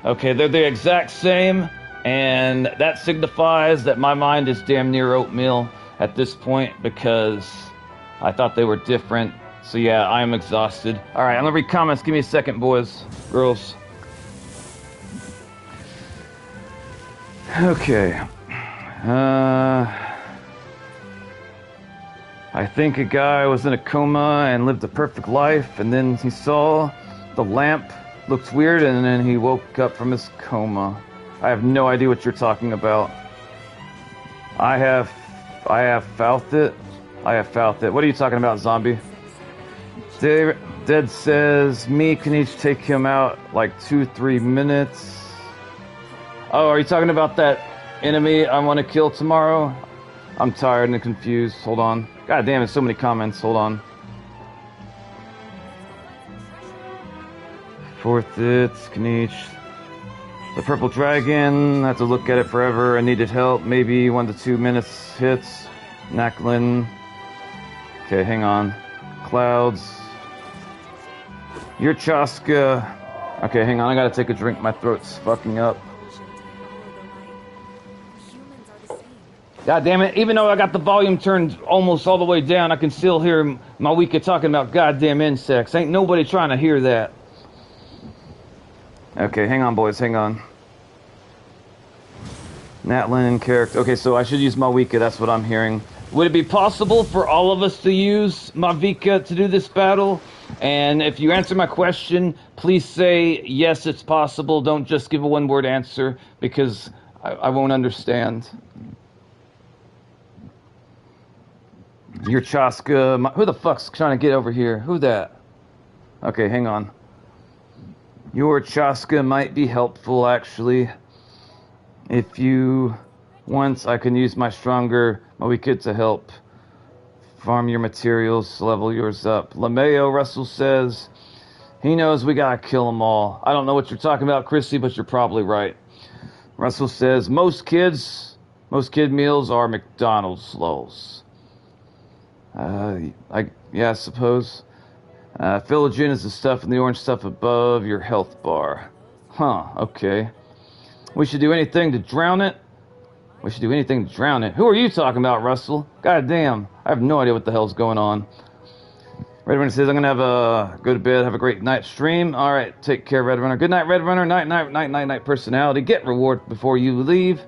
Okay, they're the exact same, and that signifies that my mind is damn near oatmeal at this point because I thought they were different So yeah, I am exhausted. All right, I'm gonna read comments. Give me a second, boys, girls. Okay. I think a guy was in a coma and lived a perfect life, and then he saw the lamp looked weird, and then he woke up from his coma. I have no idea what you're talking about. I have fouthed it. I have fouthed it. What are you talking about, zombie? Dead says, me can each take him out like 2-3 minutes. Oh, are you talking about that enemy I want to kill tomorrow? I'm tired and confused. Hold on. God damn, there's so many comments. Hold on. Fourth, it's Kniech. The purple dragon. I have to look at it forever. I needed help. Maybe 1 to 2 minutes hits. Naklin. Okay, hang on. Clouds. Your Chaska. Okay, hang on. I gotta take a drink. My throat's fucking up. God damn it, even though I got the volume turned almost all the way down, I can still hear my Wicca talking about goddamn insects. Ain't nobody trying to hear that. Okay, hang on, boys, hang on. Natlin character. Okay, so I should use my Wicca, that's what I'm hearing. Would it be possible for all of us to use Mavika to do this battle? And if you answer my question, please say, yes, it's possible. Don't just give a one-word answer, because I won't understand. Your Chaska. Who the fuck's trying to get over here? Who that? Okay, hang on. Your Chaska might be helpful, actually. If you want, I can use my stronger Mawikid to help farm your materials, level yours up. LeMayo, Russell says, he knows we gotta kill them all. I don't know what you're talking about, Chrissy, but you're probably right. Russell says, most kid meals are McDonald's, lols. I suppose. Philogene is the stuff in the orange stuff above your health bar. Huh, okay. We should do anything to drown it? We should do anything to drown it. Who are you talking about, Russell? God damn, I have no idea what the hell's going on. Red Runner says, I'm gonna go to bed, have a great night stream. Alright, take care, Red Runner. Good night, Red Runner. Night, personality. Get reward before you leave.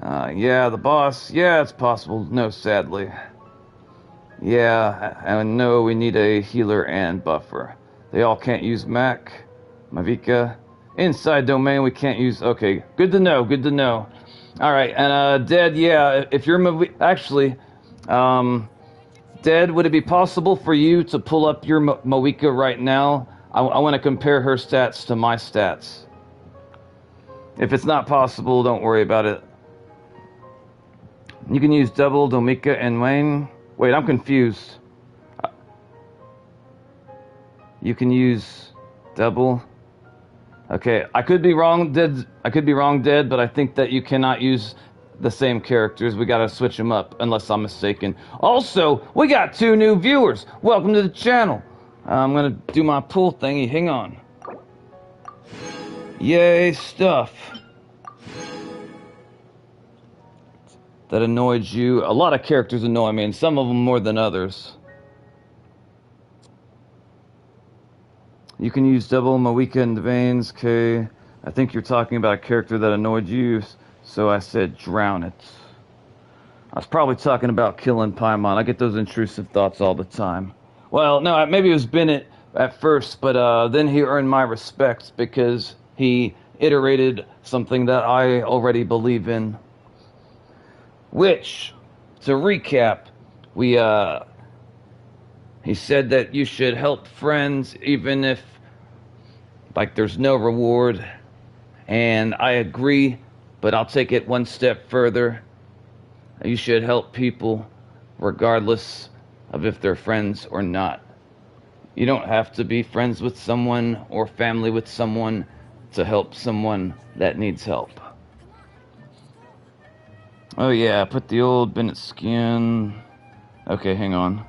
Yeah, the boss. Yeah, it's possible. No, sadly. Yeah, I know we need a healer and buffer. They all can't use Mavika. Inside domain we can't use... Okay, good to know, good to know. Alright, and Dead, yeah, if you're... Actually, Dead, would it be possible for you to pull up your Mawika right now? I want to compare her stats to my stats. If it's not possible, don't worry about it. You can use double Domika and Wayne... Wait, I'm confused. You can use double. Okay, I could be wrong, Dead. But I think that you cannot use the same characters. We gotta switch them up, unless I'm mistaken. Also, we got 2 new viewers. Welcome to the channel. I'm gonna do my pull thingy. Hang on. Yay, stuff. That annoyed you. A lot of characters annoy me, and some of them more than others. You can use double Mawika in the veins, okay. I think you're talking about a character that annoyed you, so I said drown it. I was probably talking about killing Paimon. I get those intrusive thoughts all the time. Well, no, maybe it was Bennett at first, but then he earned my respect because he iterated something that I already believe in. Which, to recap, he said that you should help friends even if, like, there's no reward. And I agree, but I'll take it one step further. You should help people regardless of if they're friends or not. You don't have to be friends with someone or family with someone to help someone that needs help. Oh yeah, put the old Bennett skin. Okay, hang on.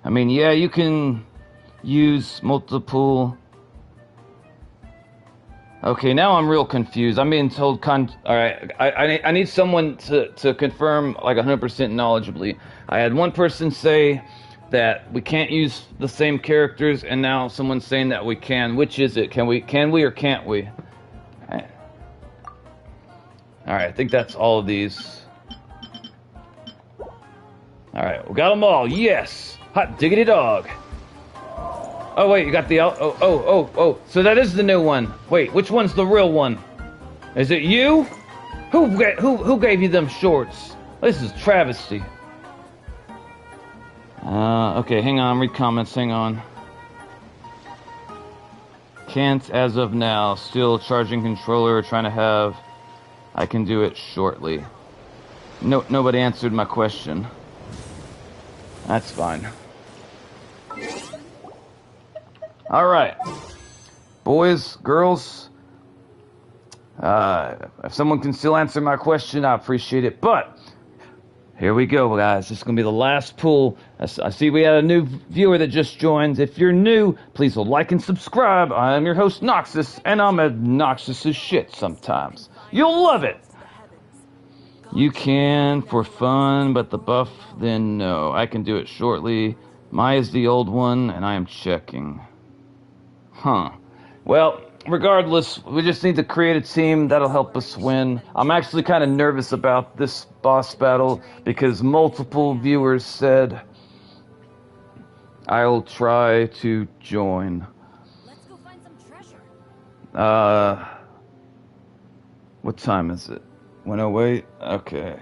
I mean, yeah, you can use multiple... Okay, now I'm real confused. I'm being told Alright, I need someone to confirm, like, 100% knowledgeably. I had one person say that we can't use the same characters, and now someone's saying that we can. Which is it? Can we or can't we? Alright, I think that's all of these. Alright, we got them all. Yes! Hot diggity dog. Oh, wait, you got the... Oh. So that is the new one. Wait, which one's the real one? Is it you? Who gave you them shorts? This is travesty. Okay, hang on, read comments, hang on. Can't as of now. Still charging controller, trying to have... I can do it shortly. Nobody answered my question. That's fine. Alright. Boys, girls, if someone can still answer my question, I appreciate it. But here we go, guys. This is going to be the last pull. I see we had a new viewer that just joined. If you're new, please like and subscribe. I am your host, Noxus, and I'm obnoxious as shit sometimes. You'll love it. You can for fun, but the buff, then no. I can do it shortly. Maya's the old one, and I am checking. Huh. Well, regardless, we just need to create a team that'll help us win. I'm actually kind of nervous about this boss battle because multiple viewers said I'll try to join. Let's go find some treasure. What time is it? 1:08? Okay.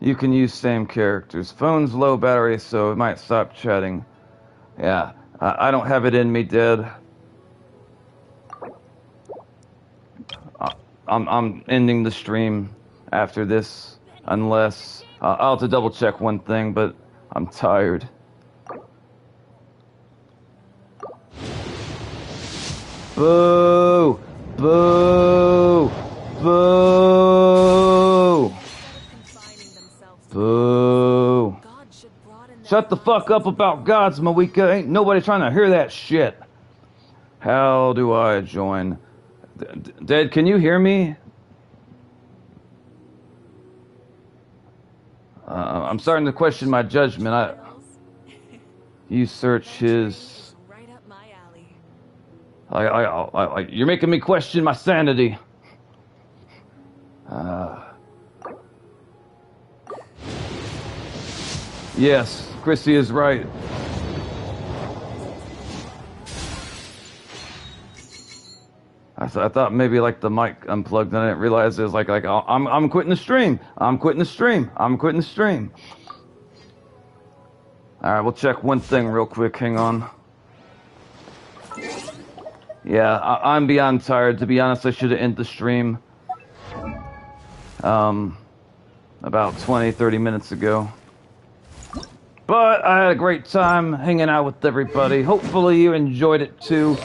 You can use same characters. Phone's low battery, so it might stop chatting. Yeah, I don't have it in me, Dead. I'm ending the stream after this, unless... I'll have to double check one thing, but I'm tired. Boo! Boo! Boo! Boo! Shut the fuck up about gods, Mawika. Ain't nobody trying to hear that shit. How do I join? Dead, can you hear me? I'm starting to question my judgment. You search his... Right up my alley. You're making me question my sanity. Yes, Chrissy is right. I thought maybe like the mic unplugged, and I didn't realize it was like I'm quitting the stream. I'm quitting the stream. I'm quitting the stream. All right, we'll check one thing real quick. Hang on. Yeah, I'm beyond tired. To be honest, I should have ended the stream about 20-30 minutes ago. But I had a great time hanging out with everybody. Hopefully you enjoyed it too.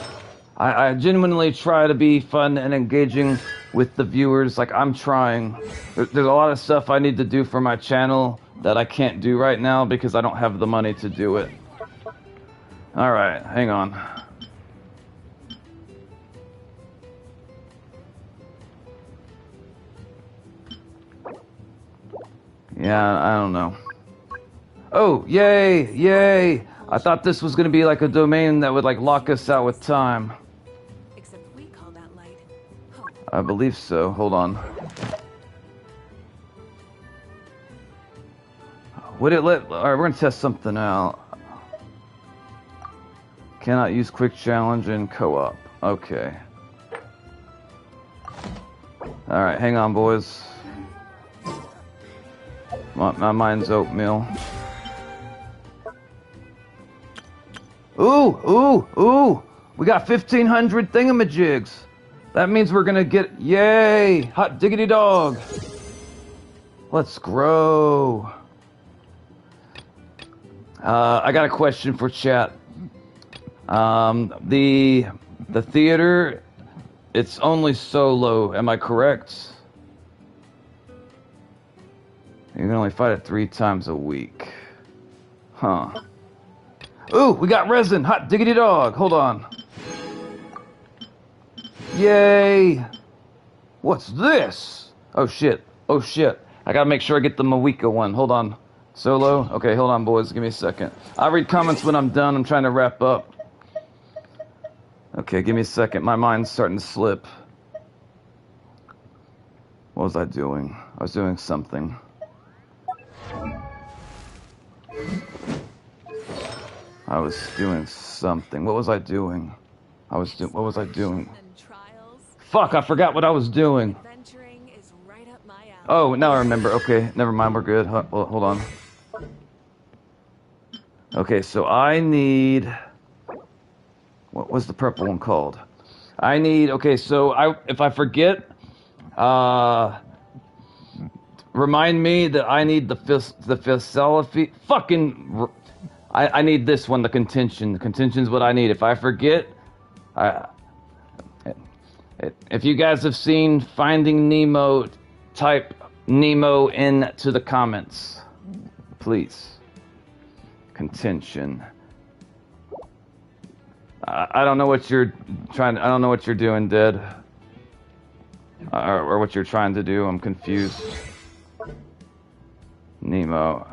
I genuinely try to be fun and engaging with the viewers. Like, I'm trying. There's a lot of stuff I need to do for my channel that I can't do right now because I don't have the money to do it. Alright, hang on. Yeah, I don't know. Oh, yay, yay! I thought this was gonna be like a domain that would like lock us out with time. Except we call that light. Oh. I believe so. Hold on. Would it let... Alright, we're gonna test something out. Cannot use quick challenge in co-op. Okay. Alright, hang on, boys. My mind's oatmeal. Ooh! We got 1,500 thingamajigs. That means we're gonna get... Yay! Hot diggity dog! Let's grow. I got a question for chat. The theater, it's only solo, am I correct? You can only fight it 3 times a week. Huh. Ooh, we got resin! Hot diggity dog! Hold on. Yay! What's this? Oh shit. Oh shit. I gotta make sure I get the Mawika one. Hold on. Solo? Okay, hold on, boys. Give me a second. I'll read comments when I'm done. I'm trying to wrap up. Okay, give me a second. My mind's starting to slip. What was I doing? I was doing something. I was doing something. What was I doing? What was I doing? Fuck, I forgot what I was doing. Oh, now I remember. Okay, never mind. We're good. Hold on. Okay, so I need... What was the purple one called? I need... Okay, so if I forget... Remind me that I need the philosophy... Fucking... I need this one, the contention. The contention's what I need. If I forget... If you guys have seen Finding Nemo, type Nemo into the comments. Please. Contention. I don't know what you're trying... I don't know what you're doing, Dead. Or what you're trying to do. I'm confused. Nemo.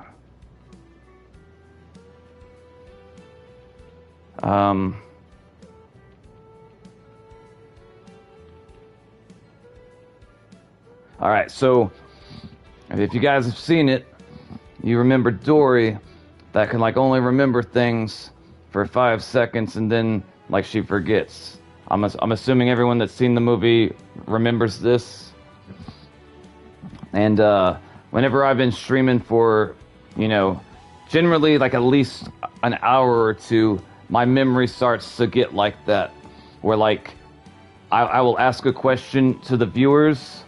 Alright, so if you guys have seen it, you remember Dory that can like only remember things for 5 seconds and then like she forgets. I'm assuming everyone that's seen the movie remembers this. And whenever I've been streaming for, you know, generally like at least an hour or two, my memory starts to get like that. Where like I will ask a question to the viewers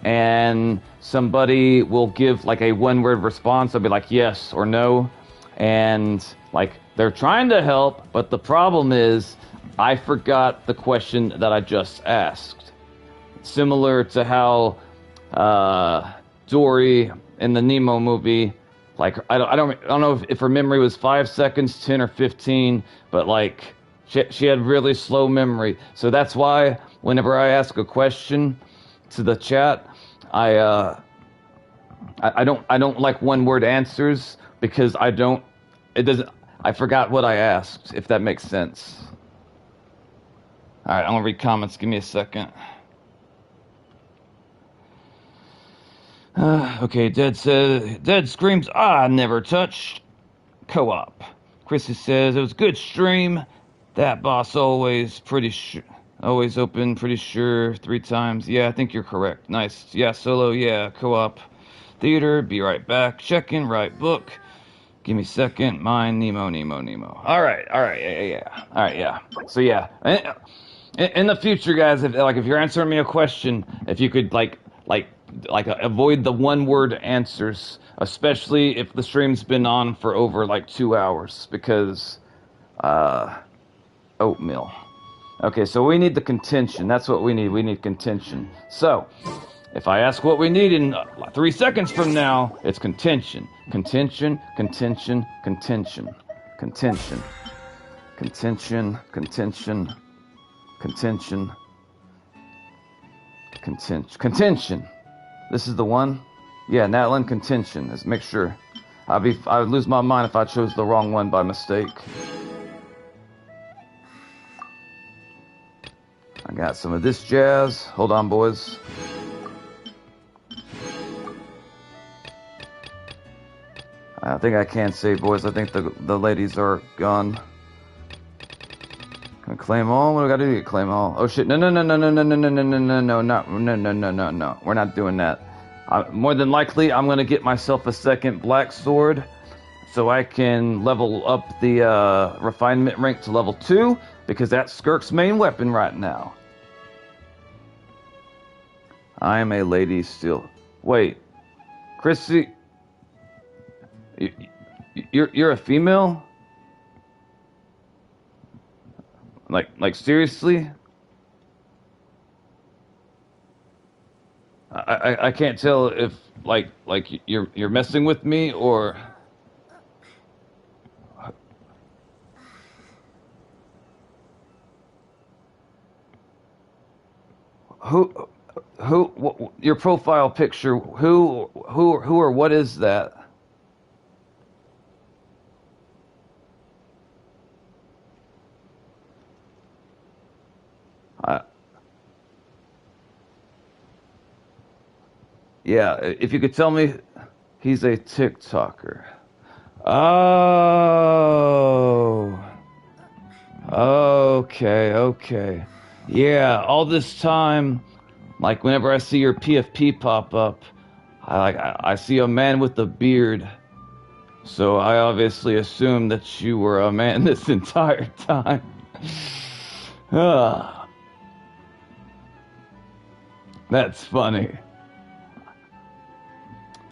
and somebody will give like a one-word response. I'll be like yes or no. And like they're trying to help, but the problem is I forgot the question that I just asked. Similar to how Dory in the Nemo movie, like I don't know if her memory was 5 seconds, 10 or 15, but like she had really slow memory. So that's why whenever I ask a question to the chat, I don't like one word answers because I forgot what I asked, if that makes sense. Alright, I'm gonna read comments. Give me a second. Okay, Dead screams, I never touched. Co-op. Chrissy says, it was a good stream. That boss always always open, pretty sure, 3 times. Yeah, I think you're correct. Nice. Yeah, solo, yeah, co-op. Theater, be right back. Check-in, right book. Give me a second. Mine, Nemo. Alright, yeah. Alright, yeah. So yeah. In the future, guys, if you're answering me a question, if you could avoid the one-word answers, especially if the stream's been on for over 2 hours, because oatmeal. Okay, so we need the contention. That's what we need. We need contention. So, if I ask what we need in 3 seconds from now, it's contention. Contention. Contention. This is the one? Yeah, Natlan contention. Let's make sure. I would lose my mind if I chose the wrong one by mistake. I got some of this jazz. Hold on, boys. I think I can save, boys. I think the ladies are gone. Can I claim all? What do I gotta do to claim all? Oh shit! No! We're not doing that. More than likely, I'm gonna get myself a second black sword, so I can level up the refinement rank to level 2, because that's Skirk's main weapon right now. I am a lady still. Wait, Chrissy, you're a female? Like seriously? I can't tell if like you're messing with me or who your profile picture, who or what is that? Yeah, if you could tell me he's a TikToker. Oh. Okay. Yeah, all this time, like whenever I see your PFP pop up, I see a man with a beard. So I obviously assumed that you were a man this entire time. Ah, that's funny.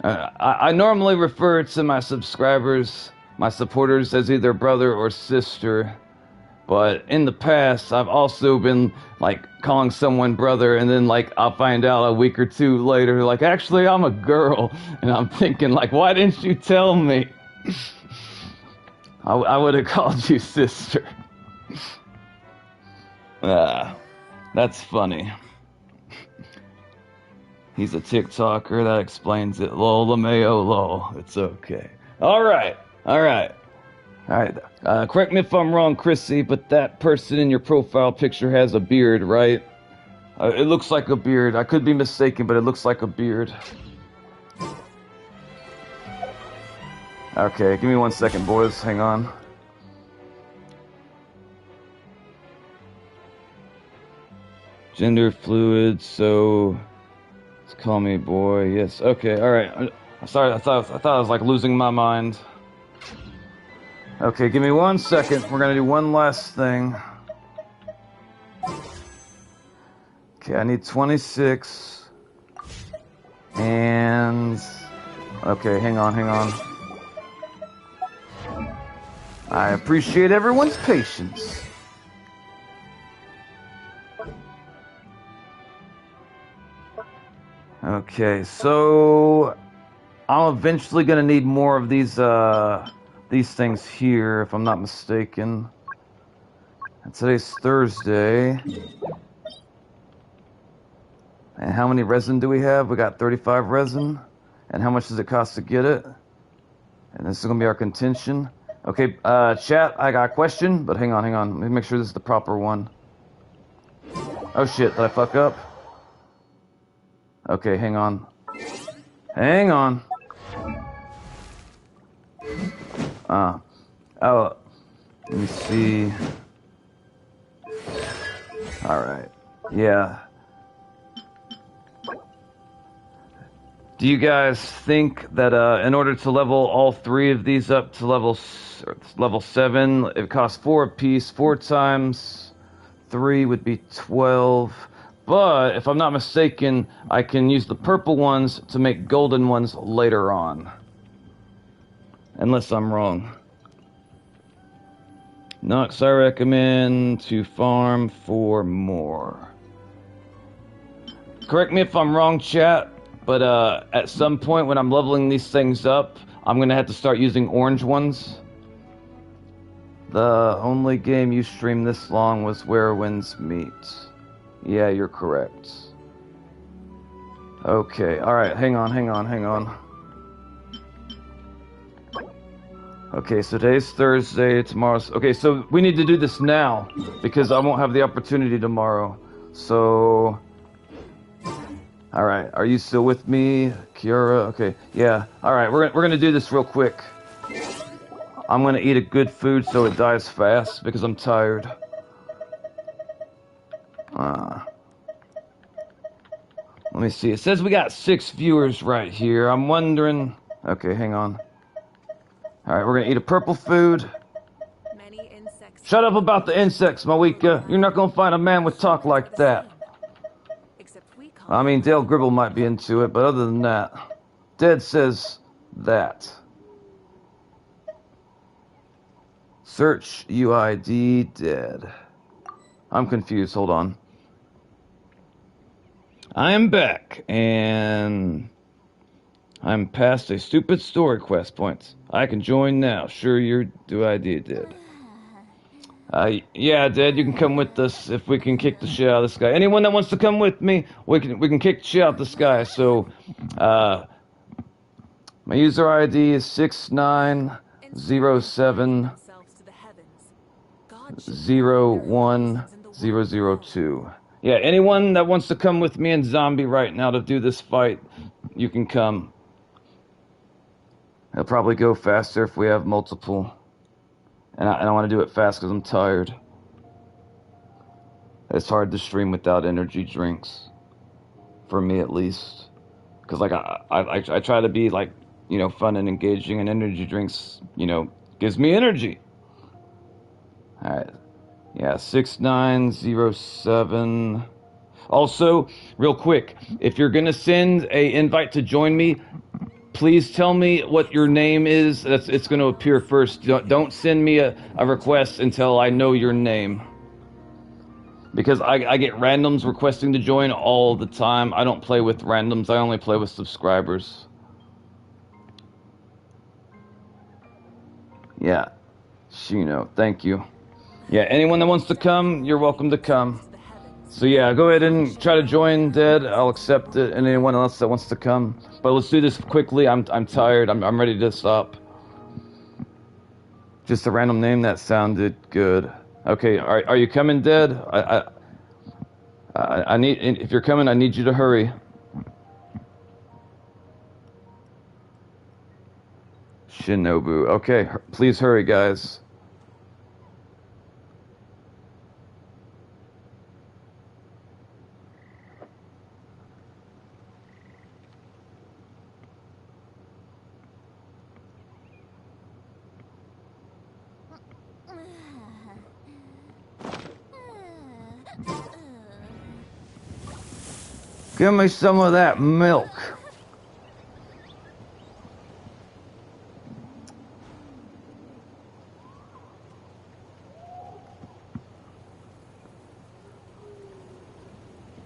I normally refer to my subscribers, my supporters, as either brother or sister. But in the past, I've also been, like, calling someone brother, and then, like, I'll find out a week or two later, like, actually, I'm a girl. And I'm thinking, like, why didn't you tell me? I would have called you sister. That's funny. He's a TikToker, that explains it. Lol, LMAO, lol. It's okay. Alright. Correct me if I'm wrong, Chrissy, but that person in your profile picture has a beard, right? It looks like a beard. I could be mistaken, but it looks like a beard. Okay, give me 1 second, boys. Hang on. Gender fluid, so call me boy. Yes. Okay. All right. I'm sorry. I thought I was like losing my mind. Okay, give me 1 second. We're gonna do one last thing. Okay, I need 26. And okay, hang on. I appreciate everyone's patience. Okay, so I'm eventually gonna need more of these things here, if I'm not mistaken. And today's Thursday. And how many resin do we have? We got 35 resin. And how much does it cost to get it? And this is gonna be our contention. Okay, chat, I got a question, but hang on. Let me make sure this is the proper one. Oh shit, did I fuck up? Okay, hang on. Oh, let me see. Alright, yeah. Do you guys think that in order to level all 3 of these up to level 7, it costs 4 apiece? 4 times 3 would be 12. But if I'm not mistaken, I can use the purple ones to make golden ones later on. Unless I'm wrong. Nux, I recommend to farm for more. Correct me if I'm wrong, chat. But at some point when I'm leveling these things up, I'm going to have to start using orange ones. The only game you streamed this long was Where Winds Meet. Yeah, you're correct. Okay, alright, hang on. Okay, so today's Thursday, tomorrow's... Okay, so we need to do this now, because I won't have the opportunity tomorrow. So... Alright, are you still with me, Kiara? Okay, yeah. Alright, we're gonna do this real quick. I'm gonna eat a good food so it dies fast, because I'm tired. Let me see. It says we got 6 viewers right here. I'm wondering... Okay, hang on. Alright, we're gonna eat a purple food. Many insects. Shut up about the insects, Mawika. You're not gonna find a man with talk like that. I mean, Dale Gribble might be into it, but other than that... Dead says that. Search UID dead. I'm confused, hold on. I am back, and I'm past a stupid story quest points. I can join now. Sure, your UID dead. Yeah, Dad, you can come with us if we can kick the shit out of this guy. Anyone that wants to come with me, we can kick the shit out of this guy. So, my user ID is 6907010002. Yeah, anyone that wants to come with me and Zombie right now to do this fight, you can come. It'll probably go faster if we have multiple. And I want to do it fast because I'm tired. It's hard to stream without energy drinks. For me, at least. Because, like, I try to be, like, you know, fun and engaging, and energy drinks, you know, gives me energy. Alright. Yeah, 6907. Also, real quick, if you're gonna send a invite to join me, please tell me what your name is. It's gonna appear first. Don't send me a request until I know your name. Because I get randoms requesting to join all the time. I don't play with randoms, I only play with subscribers. Yeah. Shino, thank you. Yeah, anyone that wants to come, you're welcome to come. So yeah, go ahead and try to join, Dead. I'll accept it, and anyone else that wants to come. But let's do this quickly. I'm tired. I'm ready to stop. Just a random name that sounded good. Okay, are you coming, Dead? I need, if you're coming, I need you to hurry. Shinobu. Okay, please hurry, guys. Give me some of that milk.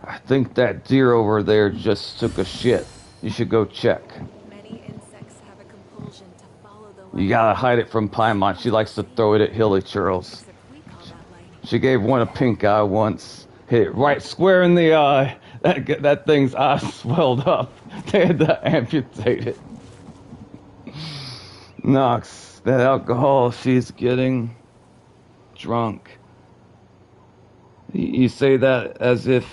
I think that deer over there just took a shit. You should go check. Many insects have a compulsion to follow the You gotta hide it from Paimon. She likes to throw it at Hilly Churls. She gave one a pink eye once. Hit it right square in the eye. That thing's eye swelled up. They had to amputate it. Nox, that alcohol, she's getting drunk. You say that as if...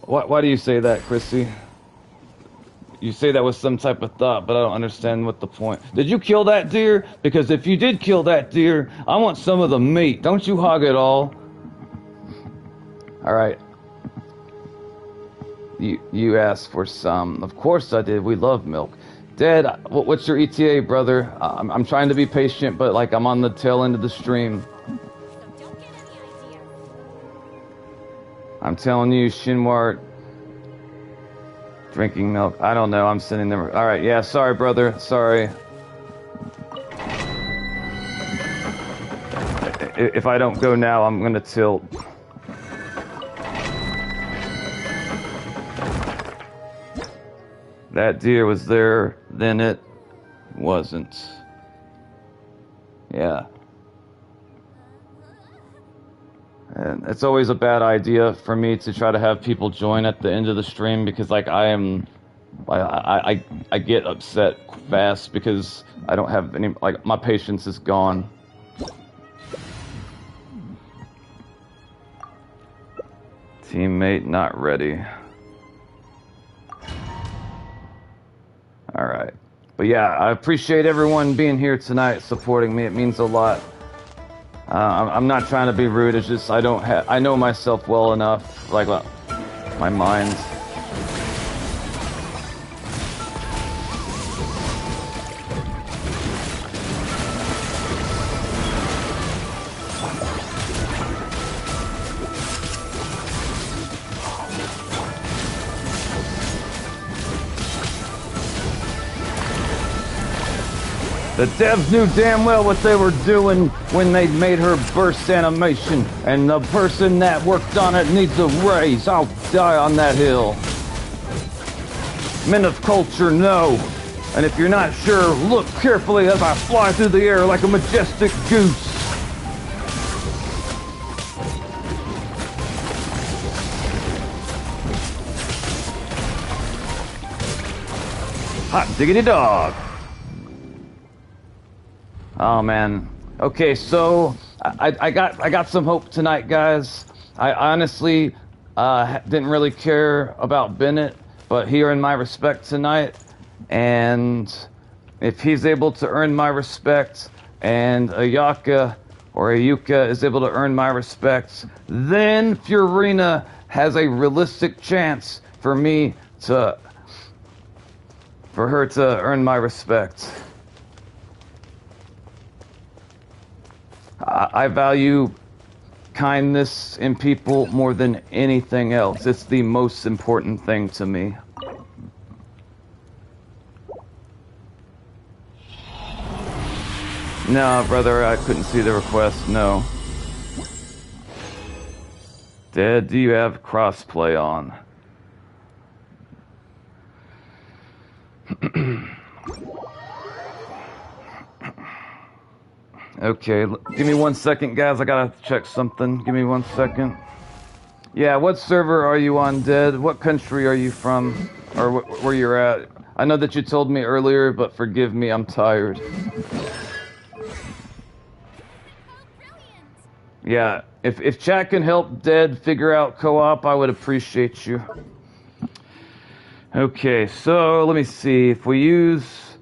Why do you say that, Chrissy? You say that with some type of thought, but I don't understand what the point... Did you kill that deer? Because if you did kill that deer, I want some of the meat. Don't you hog it all. Alright. You asked for some. Of course I did. We love milk. Dad, what's your ETA, brother? I'm trying to be patient, but like I'm on the tail end of the stream. I'm telling you, Shinwar drinking milk. I don't know. I'm sending them. All right. Yeah. Sorry, brother. Sorry. If I don't go now, I'm gonna tilt. That deer was there, then it wasn't. Yeah. And it's always a bad idea for me to try to have people join at the end of the stream because, like, I get upset fast because I don't have any, like, my patience is gone. Teammate not ready. Alright. But yeah, I appreciate everyone being here tonight, supporting me. It means a lot. I'm not trying to be rude, it's just I know myself well enough, like, my mind. The devs knew damn well what they were doing when they made her burst animation, and the person that worked on it needs a raise. I'll die on that hill. Men of culture know. And if you're not sure, look carefully as I fly through the air like a majestic goose. Hot diggity dog. Oh man. Okay, so I got some hope tonight, guys. I honestly didn't really care about Bennett, but he earned my respect tonight. And if he's able to earn my respect, and Ayaka or Ayuka is able to earn my respect, then Fiorina has a realistic chance for her to earn my respect. I value kindness in people more than anything else. It's the most important thing to me. No, brother, I couldn't see the request, no. Dad, do you have crossplay on? Okay, give me 1 second, guys. I gotta check something. Give me 1 second. Yeah, what server are you on, Dead? What country are you from? Or where you're at? I know that you told me earlier, but forgive me, I'm tired. Yeah, if chat can help Dead figure out co-op, I would appreciate you. Okay, so let me see. If we use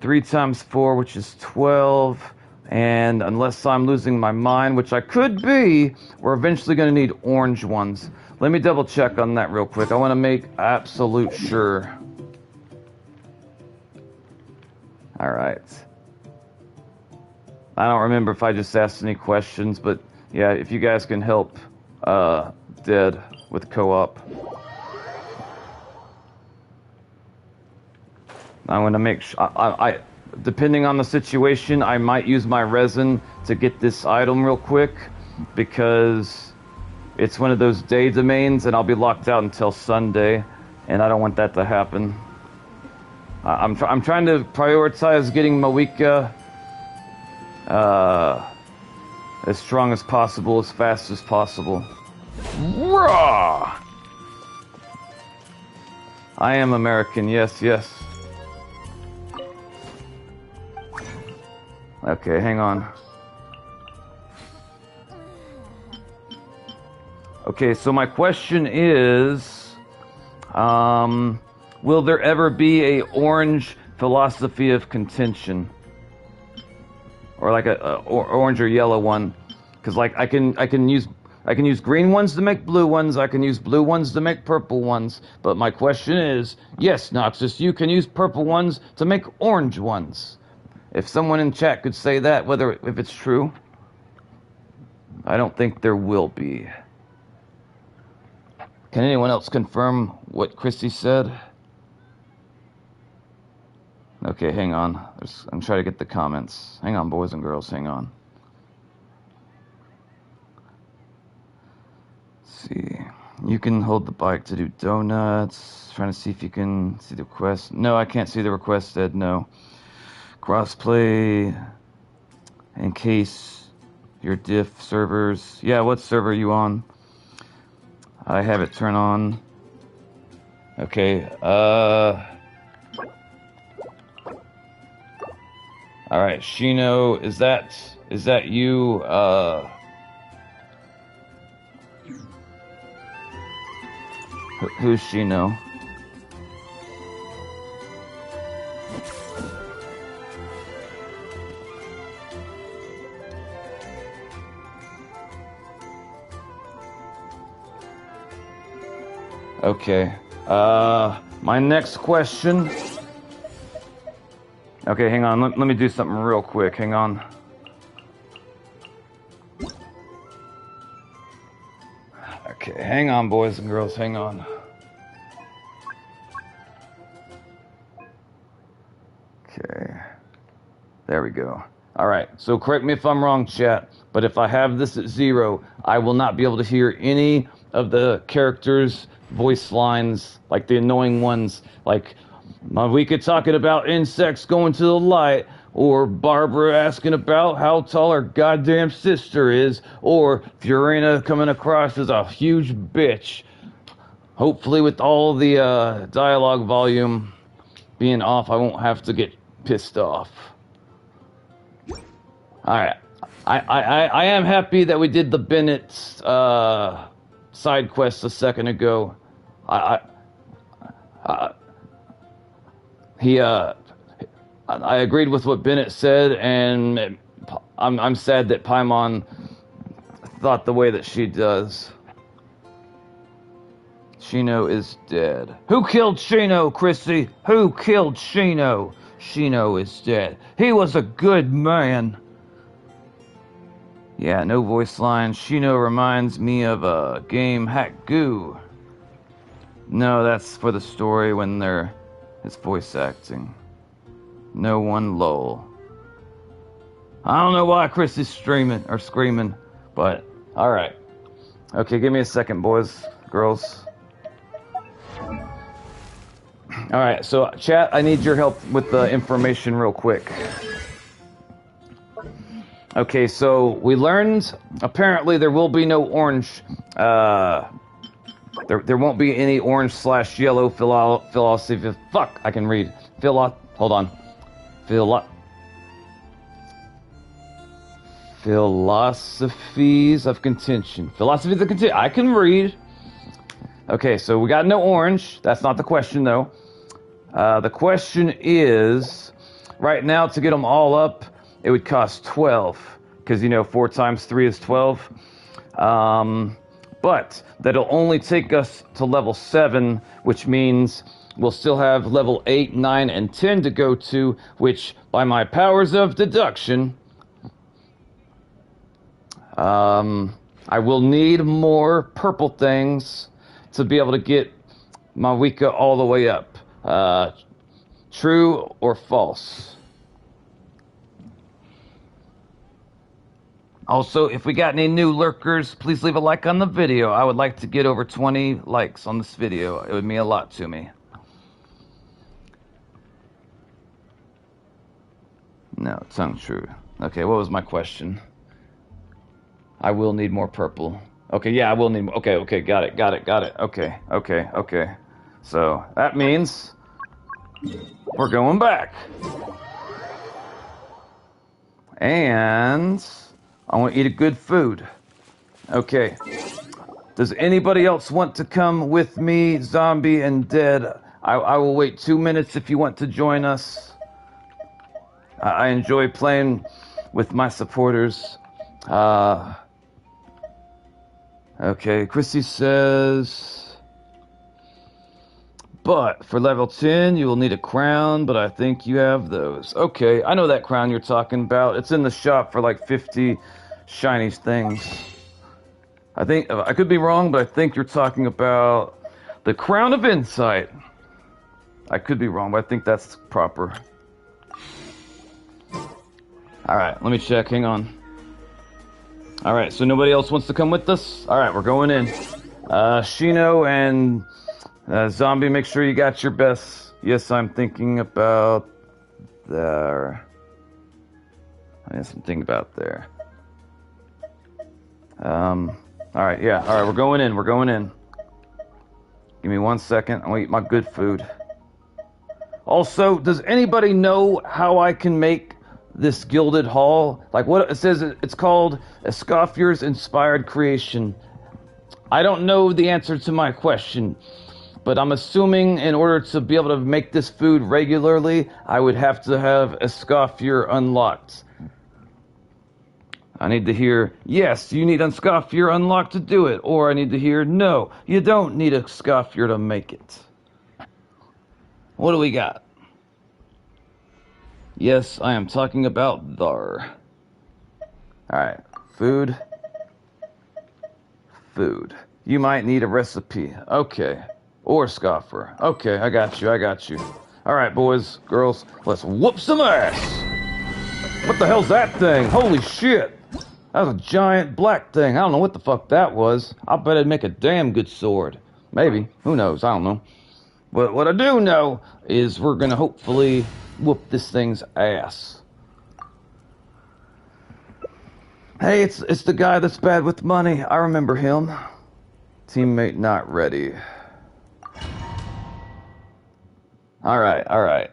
3 times 4, which is 12... And unless I'm losing my mind, which I could be, we're eventually going to need orange ones. Let me double check on that real quick. I want to make absolute sure. Alright. I don't remember if I just asked any questions, but yeah, if you guys can help Dead with co-op. I want to make sure... Depending on the situation, I might use my resin to get this item real quick, because it's one of those day domains and I'll be locked out until Sunday, and I don't want that to happen. I'm trying to prioritize getting Mawika as strong as possible, as fast as possible. Raw! I am American, yes, yes. Okay, hang on. Okay, so my question is, will there ever be a orange philosophy of contention? Or like a orange or yellow one? Because like I can use green ones to make blue ones, I can use blue ones to make purple ones. But my question is, yes, Noxus, you can use purple ones to make orange ones. If someone in chat could say that, if it's true, I don't think there will be. Can anyone else confirm what Christy said? Okay, hang on. I'm trying to get the comments. Hang on, boys and girls, hang on. Let's see. You can hold the bike to do donuts. Trying to see if you can see the request. No, I can't see the request, Ed, no. Crossplay in case your diff servers. Yeah, what server are you on? I have it turned on. Okay, alright, Shino, is that you, who's Shino? Okay, my next question. Okay, hang on, let me do something real quick, hang on. Okay, hang on, boys and girls, hang on. Okay, there we go. Alright, so correct me if I'm wrong, chat, but if I have this at 0, I will not be able to hear any of the characters' voice lines, like the annoying ones, like Mawika talking about insects going to the light, or Barbara asking about how tall her goddamn sister is, or Fiorina coming across as a huge bitch. Hopefully with all the dialogue volume being off, I won't have to get pissed off. Alright, I am happy that we did the Bennett side quest a second ago. I agreed with what Bennett said, and I'm sad that Paimon thought the way that she does. Shino is dead. Who killed Shino, Chrissy? Who killed Shino? Shino is dead. He was a good man. Yeah, no voice line. Shino reminds me of a game Hack Goo. No, that's for the story when it's voice acting. No one lol. I don't know why Chris is screaming, but alright. Okay, give me a second, boys, girls. Alright, so chat, I need your help with the information real quick. Okay, so we learned apparently there will be no orange. There won't be any orange/yellow philosophy. Fuck, I can read. Hold on. Philosophies of contention. Philosophies of contention. I can read. Okay, so we got no orange. That's not the question, though. The question is, right now, to get them all up, it would cost 12. Because, 4 times 3 is 12. But that'll only take us to level 7, which means we'll still have level 8, 9, and 10 to go to, which, by my powers of deduction, I will need more purple things to be able to get my Wicca all the way up. True or false? Also, if we got any new lurkers, please leave a like on the video. I would like to get over 20 likes on this video. It would mean a lot to me. No, it's untrue. Okay, what was my question? I will need more purple. Okay, yeah, I will need more. Okay, got it. Okay. So, that means we're going back. And I want to eat a good food. Okay. Does anybody else want to come with me, Zombie and Dead? I will wait 2 minutes if you want to join us. I enjoy playing with my supporters. Okay, Chrissy says, but for level 10, you will need a crown, but I think you have those. Okay, I know that crown you're talking about. It's in the shop for like 50 shiny things. I think, I could be wrong, but I think you're talking about the Crown of Insight. I could be wrong, but I think that's proper. Alright, let me check, hang on. Alright, so nobody else wants to come with us? Alright, we're going in. Shino and Zombie, make sure you got your best. Yes, I'm thinking about there. Yes, I'm thinking about there. Alright, yeah. Alright, we're going in. Give me 1 second. I'll eat my good food. Also, does anybody know how I can make this gilded hall? Like what it says, it's called Escoffier's Inspired Creation. I don't know the answer to my question, but I'm assuming in order to be able to make this food regularly, I would have to have Escoffier unlocked. I need to hear, yes, you need Escoffier unlocked to do it, or I need to hear, no, you don't need Escoffier to make it. What do we got? Yes, I am talking about thar. Alright, food. You might need a recipe. Okay. Or Scoffer. Okay, I got you. Alright, boys, girls, let's whoop some ass! What the hell's that thing? Holy shit! That was a giant black thing. I don't know what the fuck that was. I bet it'd make a damn good sword. Maybe. Who knows? I don't know. But what I do know is we're gonna hopefully whoop this thing's ass. Hey, it's the guy that's bad with money. I remember him. Teammate not ready. Alright.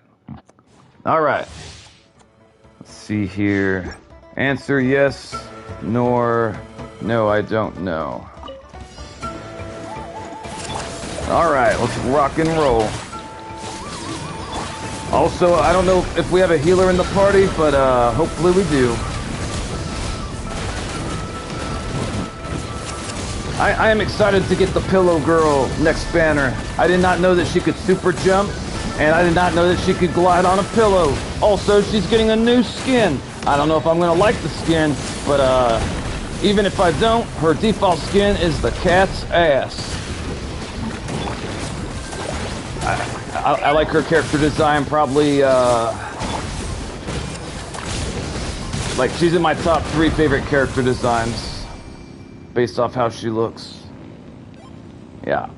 Let's see here. Answer yes, nor no, I don't know. Alright, let's rock and roll. Also, I don't know if we have a healer in the party, but hopefully we do. I am excited to get the Pillow Girl next banner. I did not know that she could super jump, and I did not know that she could glide on a pillow. Also, she's getting a new skin. I don't know if I'm gonna like the skin, but even if I don't, her default skin is the cat's ass. I like her character design, probably, like, she's in my top 3 favorite character designs, based off how she looks. Yeah.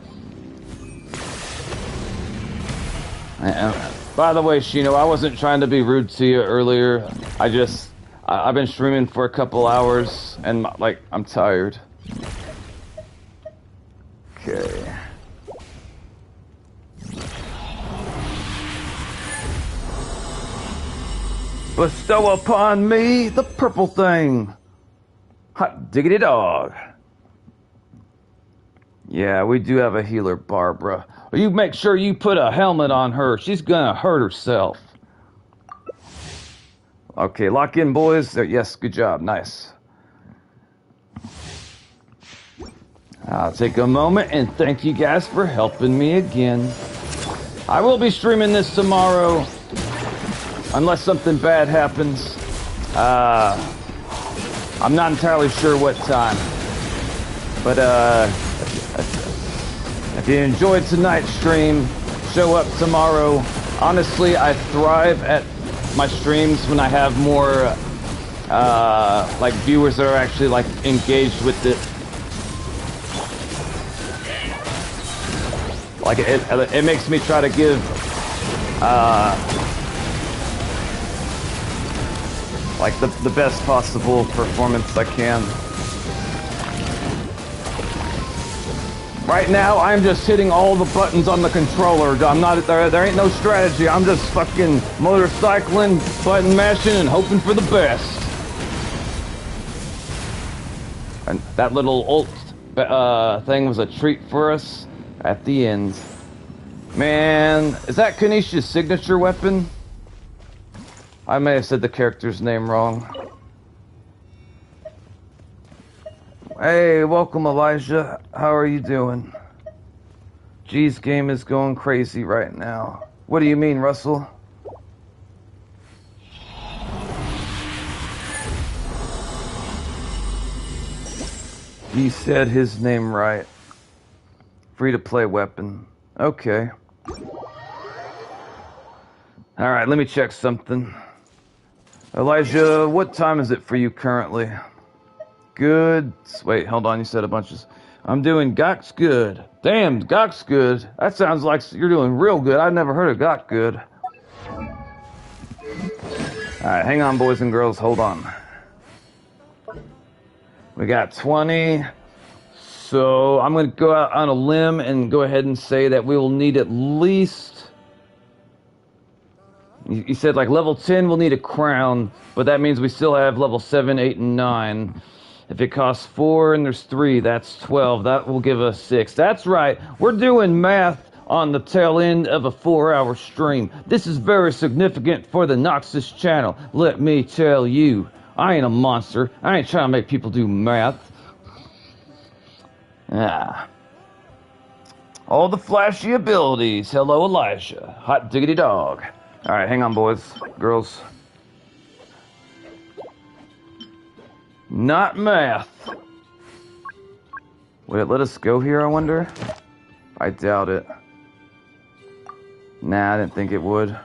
And, by the way, Shino, I wasn't trying to be rude to you earlier. I've been streaming for a couple hours, and, like, I'm tired. Okay. Bestow upon me the purple thing. Hot diggity dog. Yeah, we do have a healer, Barbara. You make sure you put a helmet on her. She's gonna hurt herself. Okay, lock in, boys. Yes, good job. Nice. I'll take a moment and thank you guys for helping me again. I will be streaming this tomorrow. Unless something bad happens. I'm not entirely sure what time. But if you enjoyed tonight's stream, show up tomorrow. Honestly, I thrive at my streams when I have more like viewers that are actually like engaged with it. Like it makes me try to give like the best possible performance I can. Right now, I'm just hitting all the buttons on the controller. I'm not there ain't no strategy. I'm just fucking motorcycling, button mashing, and hoping for the best. And that little ult thing was a treat for us at the end. Man, is that Kanisha's signature weapon? I may have said the character's name wrong. Hey, welcome, Elijah. How are you doing? G's game is going crazy right now. What do you mean, Russell? He said his name right. Free-to-play weapon. Okay. Alright, let me check something. Elijah, what time is it for you currently? Good. Wait, hold on. You said a bunch of... I'm doing Gok's good. Damn, Gok's good. That sounds like you're doing real good. I've never heard of Gok good. Alright, hang on, boys and girls. Hold on. We got 20. So I'm going to go out on a limb and go ahead and say that we will need at least... You said like level 10 we'll need a crown, but that means we still have level 7, 8, and 9. If it costs 4 and there's 3, that's 12. That will give us 6. That's right. We're doing math on the tail end of a 4-hour stream. This is very significant for the Noxus channel. Let me tell you. I ain't a monster. I ain't trying to make people do math. Ah. All the flashy abilities. Hello, Elijah. Hot diggity dog. Alright, hang on, boys. Girls. Not math. Would it let us go here, I wonder? I doubt it. Nah, I didn't think it would.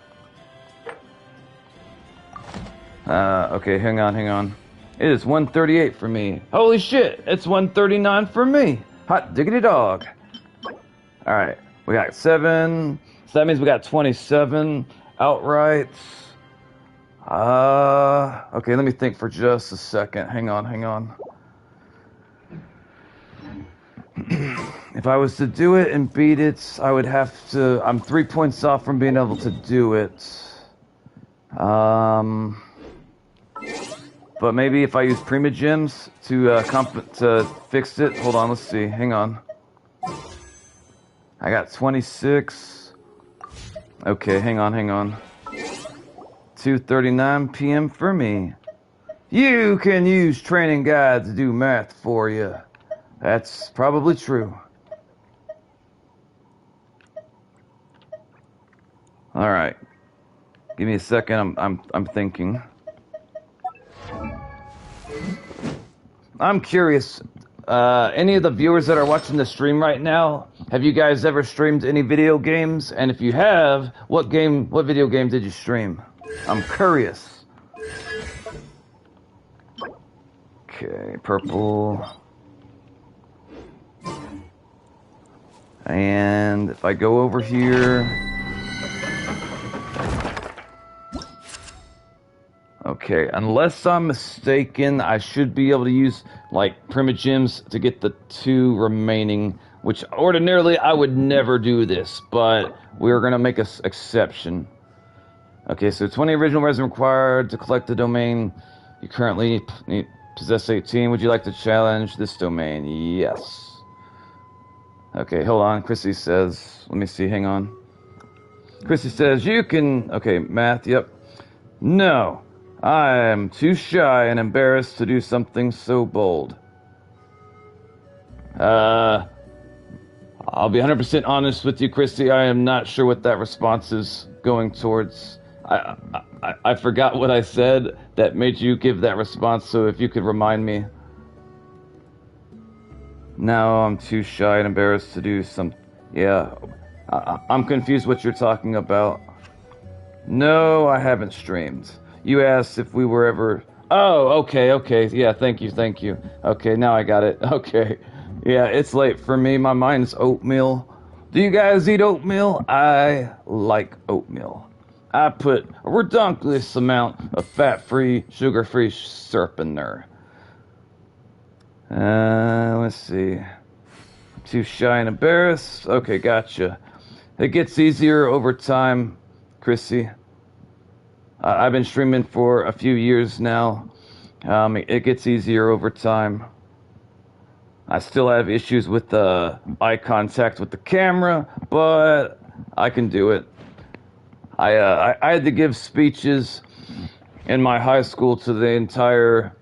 Okay, hang on. It is 138 for me. Holy shit, it's 139 for me. Hot diggity dog. Alright, we got 7. So that means we got 27 outright. Okay, let me think for just a second. Hang on. If I was to do it and beat it, I would have to... I'm 3 points off from being able to do it. But maybe if I use Primogems to fix it. Hold on, let's see. Hang on. I got 26. Okay, hang on. 2:39 p.m. for me. You can use training guide to do math for you. That's probably true. All right. Give me a second. I'm thinking. I'm curious. Any of the viewers that are watching the stream right now, have you guys ever streamed any video games? And if you have, what video game did you stream? I'm curious. Okay, purple. And if I go over here. Okay, unless I'm mistaken, I should be able to use, like, primogems to get the 2 remaining, which ordinarily I would never do this, but we're going to make an exception. Okay, so 20 original resin required to collect the domain. You currently possess 18. Would you like to challenge this domain? Yes. Okay, hold on. Chrissy says, let me see, hang on. Chrissy says, you can, okay, math, yep. No. I am too shy and embarrassed to do something so bold. I'll be 100% honest with you, Christy. I am not sure what that response is going towards. I forgot what I said that made you give that response, so if you could remind me. No, I'm too shy and embarrassed to do some... Yeah, I'm confused what you're talking about. No, I haven't streamed. You asked if we were ever... Oh, okay. Yeah, thank you. Okay, now I got it. Okay. Yeah, it's late for me. My mind's oatmeal. Do you guys eat oatmeal? I like oatmeal. I put a redonkulous amount of fat-free, sugar-free syrup in there. Let's see. Too shy and embarrassed? Okay, gotcha. It gets easier over time, Chrissy. I've been streaming for a few years now. It gets easier over time. I still have issues with the eye contact with the camera, but I can do it. I had to give speeches in my high school to the entire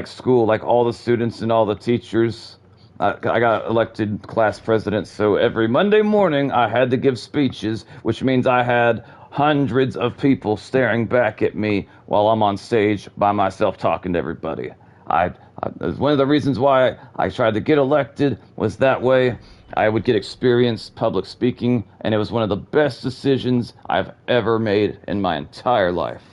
school, like all the students and all the teachers. I got elected class president, so every Monday morning I had to give speeches, which means I had hundreds of people staring back at me while I'm on stage by myself talking to everybody. One of the reasons why I tried to get elected was that way I would get experience public speaking, and it was one of the best decisions I've ever made in my entire life.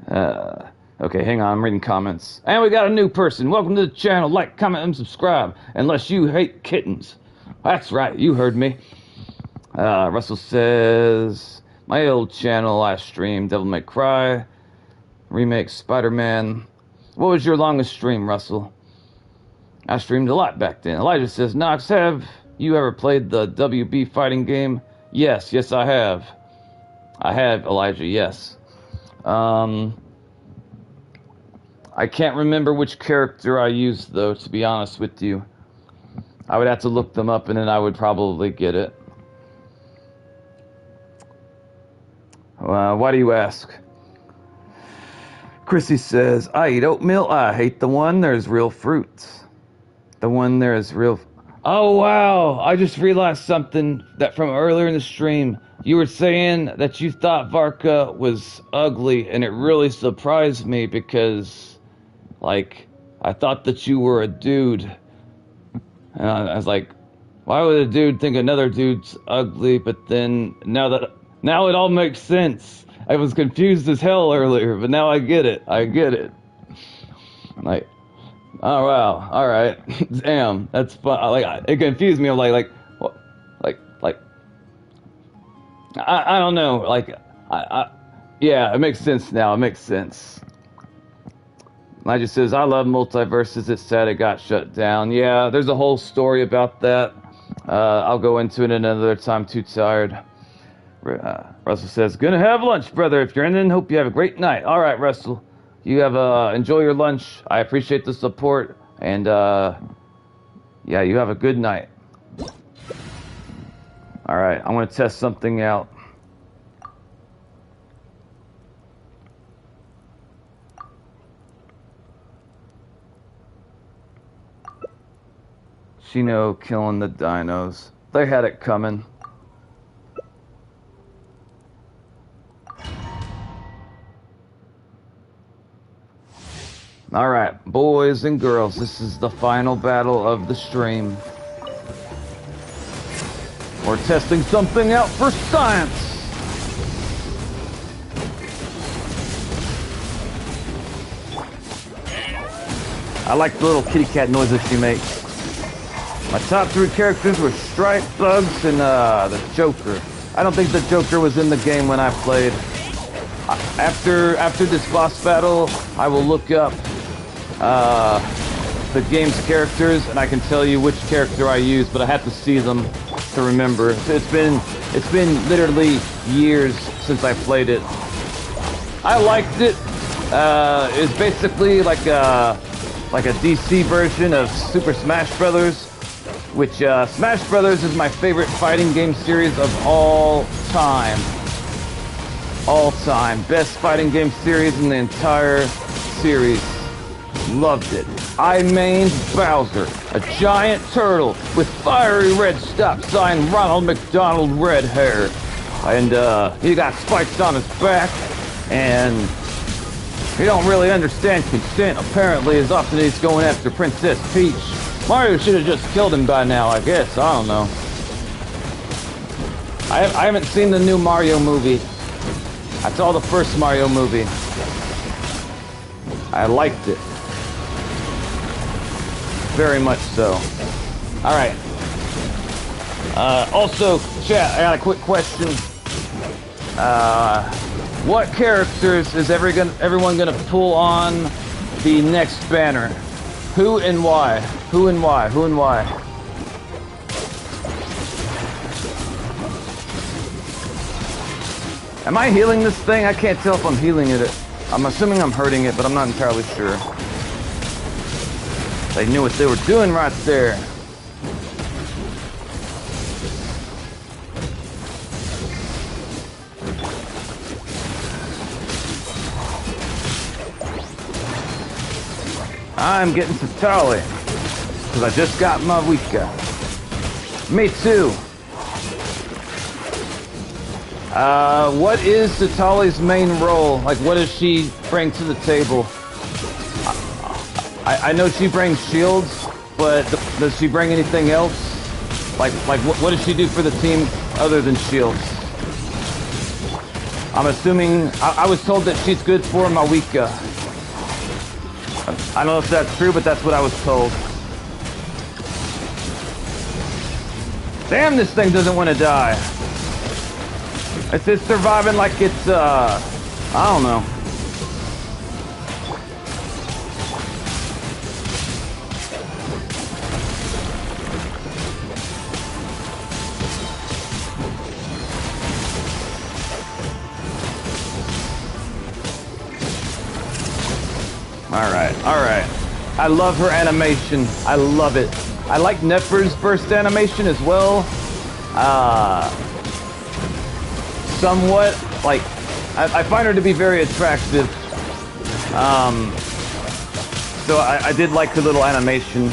Okay, hang on, I'm reading comments. And we got a new person. Welcome to the channel. Like, comment, and subscribe. Unless you hate kittens. That's right, you heard me. Russell says, my old channel I streamed Devil May Cry, remake Spider-Man. What was your longest stream, Russell? I streamed a lot back then. Elijah says, Nox, have you ever played the WB fighting game? Yes, I have. I have, Elijah, yes. I can't remember which character I used, though, to be honest with you. I would have to look them up, and then I would probably get it. Why do you ask? Chrissy says, I eat oatmeal. I hate the one there's real fruit. The one there is real... Oh, wow. I just realized something that from earlier in the stream. You were saying that you thought Varka was ugly, and it really surprised me because, I thought that you were a dude. And I was like, why would a dude think another dude's ugly? But then, now it all makes sense. I was confused as hell earlier, but now I get it. Oh wow, all right, damn, that's fun. It confused me. I'm what? I don't know. Yeah, it makes sense now. It makes sense. Elijah says, I love multiverses. It's sad it got shut down. Yeah, there's a whole story about that. I'll go into it another time. Too tired. Russell says, gonna have lunch, brother. If you're in, then hope you have a great night. All right, Russell. You have enjoy your lunch. I appreciate the support, and yeah, you have a good night. Alright, I'm gonna test something out. Chino killing the dinos. They had it coming. Alright, boys and girls, this is the final battle of the stream. We're testing something out for science! I like the little kitty cat noises she makes. My top 3 characters were Stripe, Bugs, and the Joker. I don't think the Joker was in the game when I played. After this boss battle, I will look up the game's characters, and I can tell you which character I use, but I have to see them to remember. It's been literally years since I played it. I liked it. It's basically like a DC version of Super Smash Brothers, which Smash Brothers is my favorite fighting game series of all time. All time. Best fighting game series in the entire series. Loved it. I mained Bowser, a giant turtle with fiery red stop sign Ronald McDonald red hair. And he got spikes on his back, and he don't really understand consent apparently as often as he's going after Princess Peach. Mario should have just killed him by now, I guess. I don't know. I haven't seen the new Mario movie. I saw the first Mario movie. I liked it. Very much so. Alright. Also, chat, I got a quick question. What characters is everyone gonna pull on the next banner? Who and why? Who and why? Who and why? Am I healing this thing? I can't tell if I'm healing it. I'm assuming I'm hurting it, but I'm not entirely sure. They knew what they were doing right there. I'm getting Satali, because I just got my Wika. Me too. What is Satali's main role? Like, what does she bring to the table? I know she brings shields, but does she bring anything else? Like what does she do for the team other than shields? I'm assuming, I was told that she's good for Mawika. I don't know if that's true, but that's what I was told. Damn, this thing doesn't want to die. It's just surviving like it's, I don't know. Alright. I love her animation. I love it. I like Nefer's burst animation as well. Somewhat, like, I find her to be very attractive. So I did like her little animation.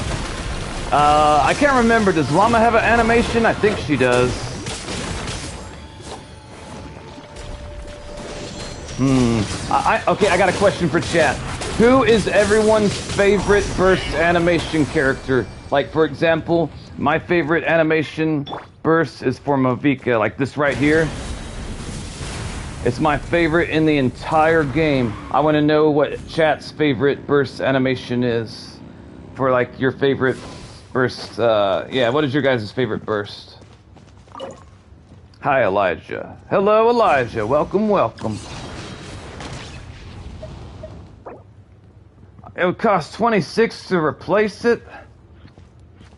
I can't remember, does Llama have an animation? I think she does. Okay, I got a question for chat. Who is everyone's favorite burst animation character? Like, for example, my favorite animation burst is for Mavika, like this right here. It's my favorite in the entire game. I want to know what chat's favorite burst animation is. For, like, your favorite burst, yeah, what is your guys' favorite burst? Hi, Elijah. Hello, Elijah. Welcome, welcome. It would cost 26 to replace it?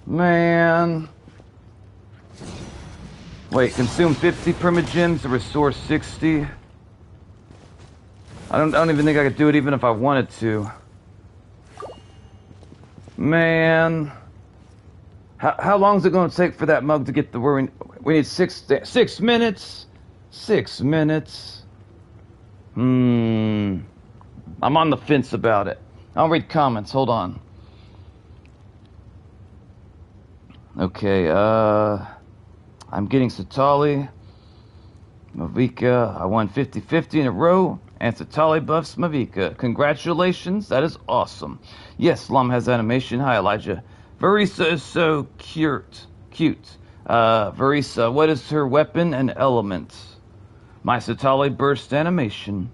Man. Wait, consume 50 primogems to restore 60? I don't even think I could do it even if I wanted to. Man. How long is it going to take for that mug to get to where we need 6 minutes? 6 minutes. I'm on the fence about it. I'll read comments. Hold on. Okay, I'm getting Satali, Mavika. I won 50-50 in a row, and Satali buffs Mavika. Congratulations, that is awesome. Yes, Lum has animation. Hi, Elijah. Verisa is so cute. Verisa, what is her weapon and element? My Satali burst animation.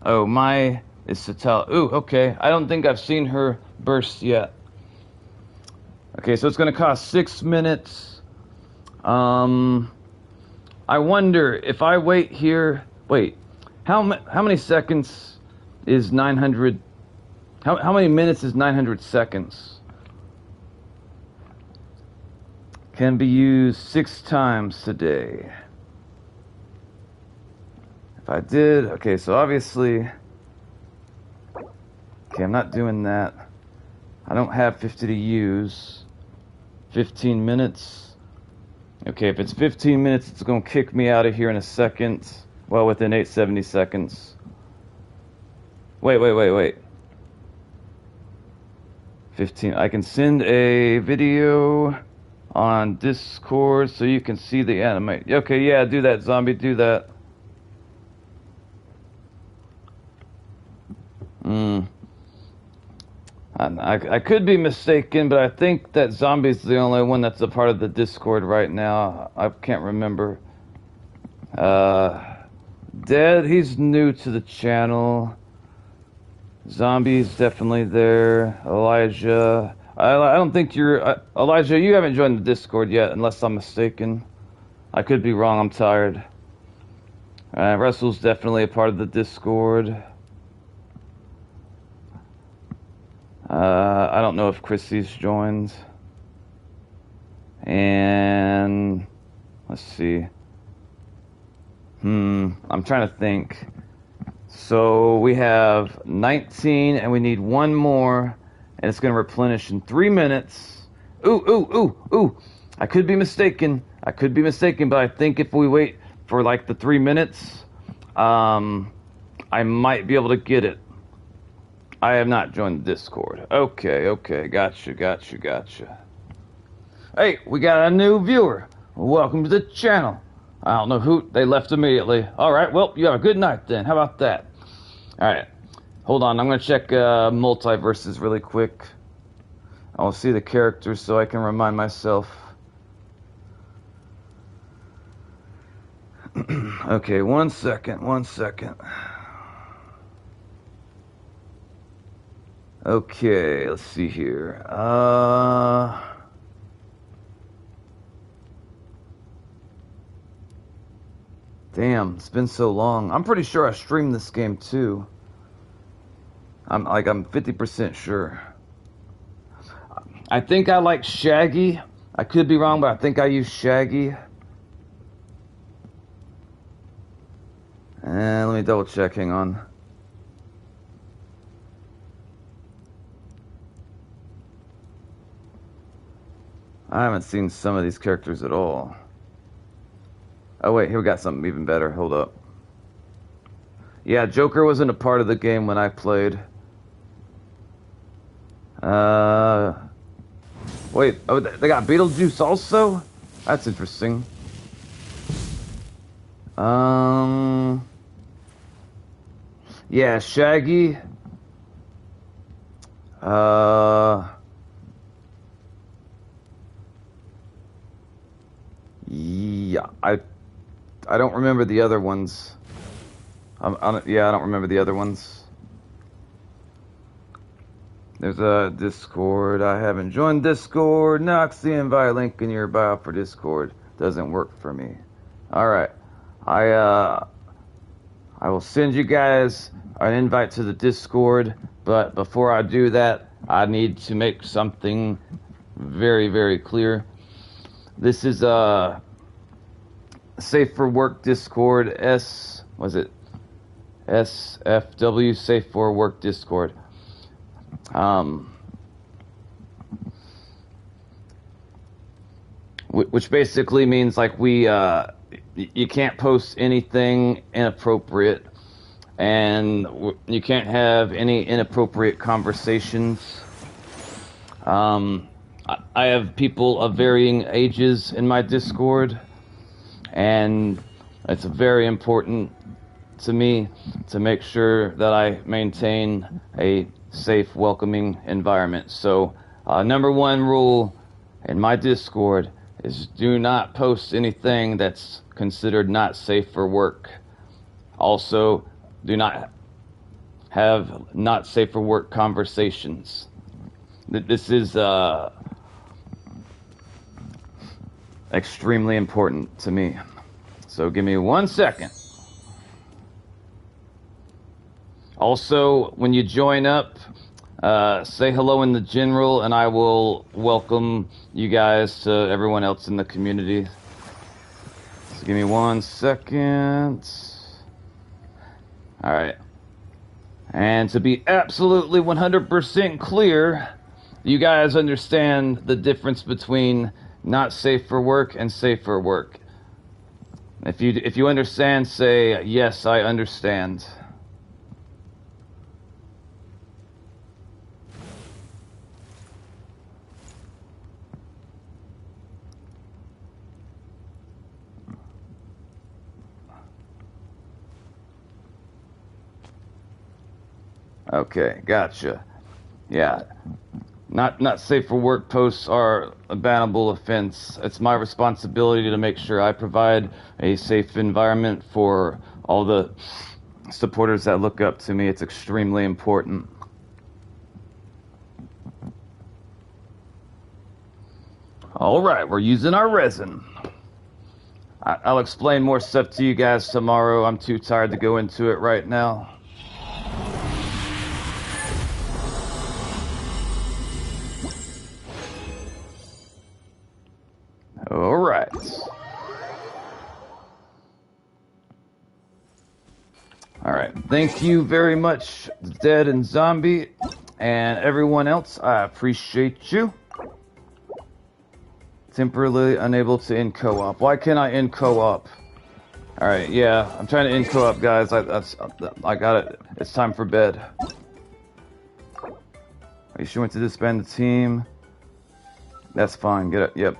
Oh, my is Satali. Ooh, okay. I don't think I've seen her burst yet. Okay, so it's going to cost 6 minutes. I wonder if I wait here. Wait, how many seconds is 900? How many minutes is 900 seconds? Can be used 6 times today. If I did, okay, so obviously, okay, I'm not doing that. I don't have 50 to use. 15 minutes. Okay, if it's 15 minutes, it's going to kick me out of here in a second. Well, within 870 seconds. Wait. 15. I can send a video on Discord so you can see the anime. Okay, yeah, do that, zombie, do that. I could be mistaken, but I think that Zombie's the only one that's a part of the Discord right now. I can't remember. Dead, he's new to the channel. Zombie's definitely there. Elijah. I don't think you're... Elijah, you haven't joined the Discord yet, unless I'm mistaken. I could be wrong, I'm tired. Russell's definitely a part of the Discord. I don't know if Chrissy's joined. And let's see. I'm trying to think. So we have 19 and we need one more, and it's going to replenish in 3 minutes. Ooh. I could be mistaken, but I think if we wait for like the 3 minutes, I might be able to get it. I have not joined the Discord. Okay. Gotcha. Hey, we got a new viewer. Welcome to the channel. I don't know who. They left immediately. Alright, well, you have a good night then. How about that? Alright. Hold on, I'm going to check multiverses really quick. I'll see the characters so I can remind myself. Okay, one second. Okay, let's see here. Damn, it's been so long. I'm pretty sure I streamed this game too. I'm 50% sure. I think I like Shaggy. I could be wrong, but I think I use Shaggy. And let me double check, hang on. I haven't seen some of these characters at all. Oh wait, here we got something even better. Hold up. Yeah, Joker wasn't a part of the game when I played. Wait, oh, they got Beetlejuice also? That's interesting. Yeah, Shaggy. Yeah, I don't remember the other ones. Yeah, I don't remember the other ones. There's a Discord. I haven't joined Discord. Knox the invite link in your bio for Discord. Doesn't work for me. Alright. I will send you guys an invite to the Discord, but before I do that, I need to make something very, very clear. This is a Safe for Work Discord. SFW Safe for Work Discord. which basically means like you can't post anything inappropriate, and you can't have any inappropriate conversations. I have people of varying ages in my Discord, and it's very important to me to make sure that I maintain a safe, welcoming environment. So, number one rule in my Discord is do not post anything that's considered not safe for work. Also, do not have not safe for work conversations. This is extremely important to me. So give me 1 second. Also, when you join up, say hello in the general, and I will welcome you guys to everyone else in the community. So give me 1 second. Alright. And to be absolutely 100% clear, you guys understand the difference between not safe for work and safe for work. If you understand, say, yes, I understand. Okay, gotcha. Yeah. Not safe for work posts are a bannable offense. It's my responsibility to make sure I provide a safe environment for all the supporters that look up to me. It's extremely important. Alright, we're using our resin. I'll explain more stuff to you guys tomorrow. I'm too tired to go into it right now. Alright. Alright, thank you very much, Dead and Zombie, and everyone else. I appreciate you. Temporarily unable to end co-op. Why can't I end co-op? Alright, yeah, I'm trying to end co-op, guys. I got it. It's time for bed. Are you sure you want to disband the team? That's fine, get it, yep.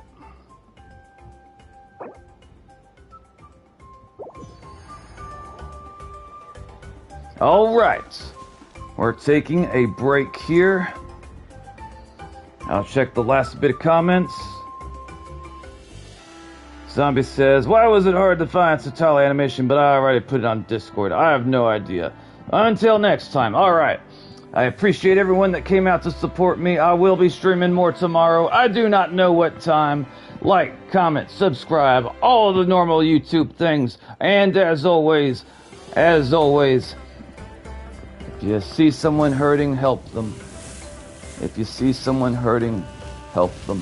Alright, we're taking a break here. I'll check the last bit of comments. Zombie says, why was it hard to find Satali animation, but I already put it on Discord? I have no idea. Until next time, alright. I appreciate everyone that came out to support me. I will be streaming more tomorrow. I do not know what time. Like, comment, subscribe, all of the normal YouTube things. And as always, if you see someone hurting, help them. If you see someone hurting, help them.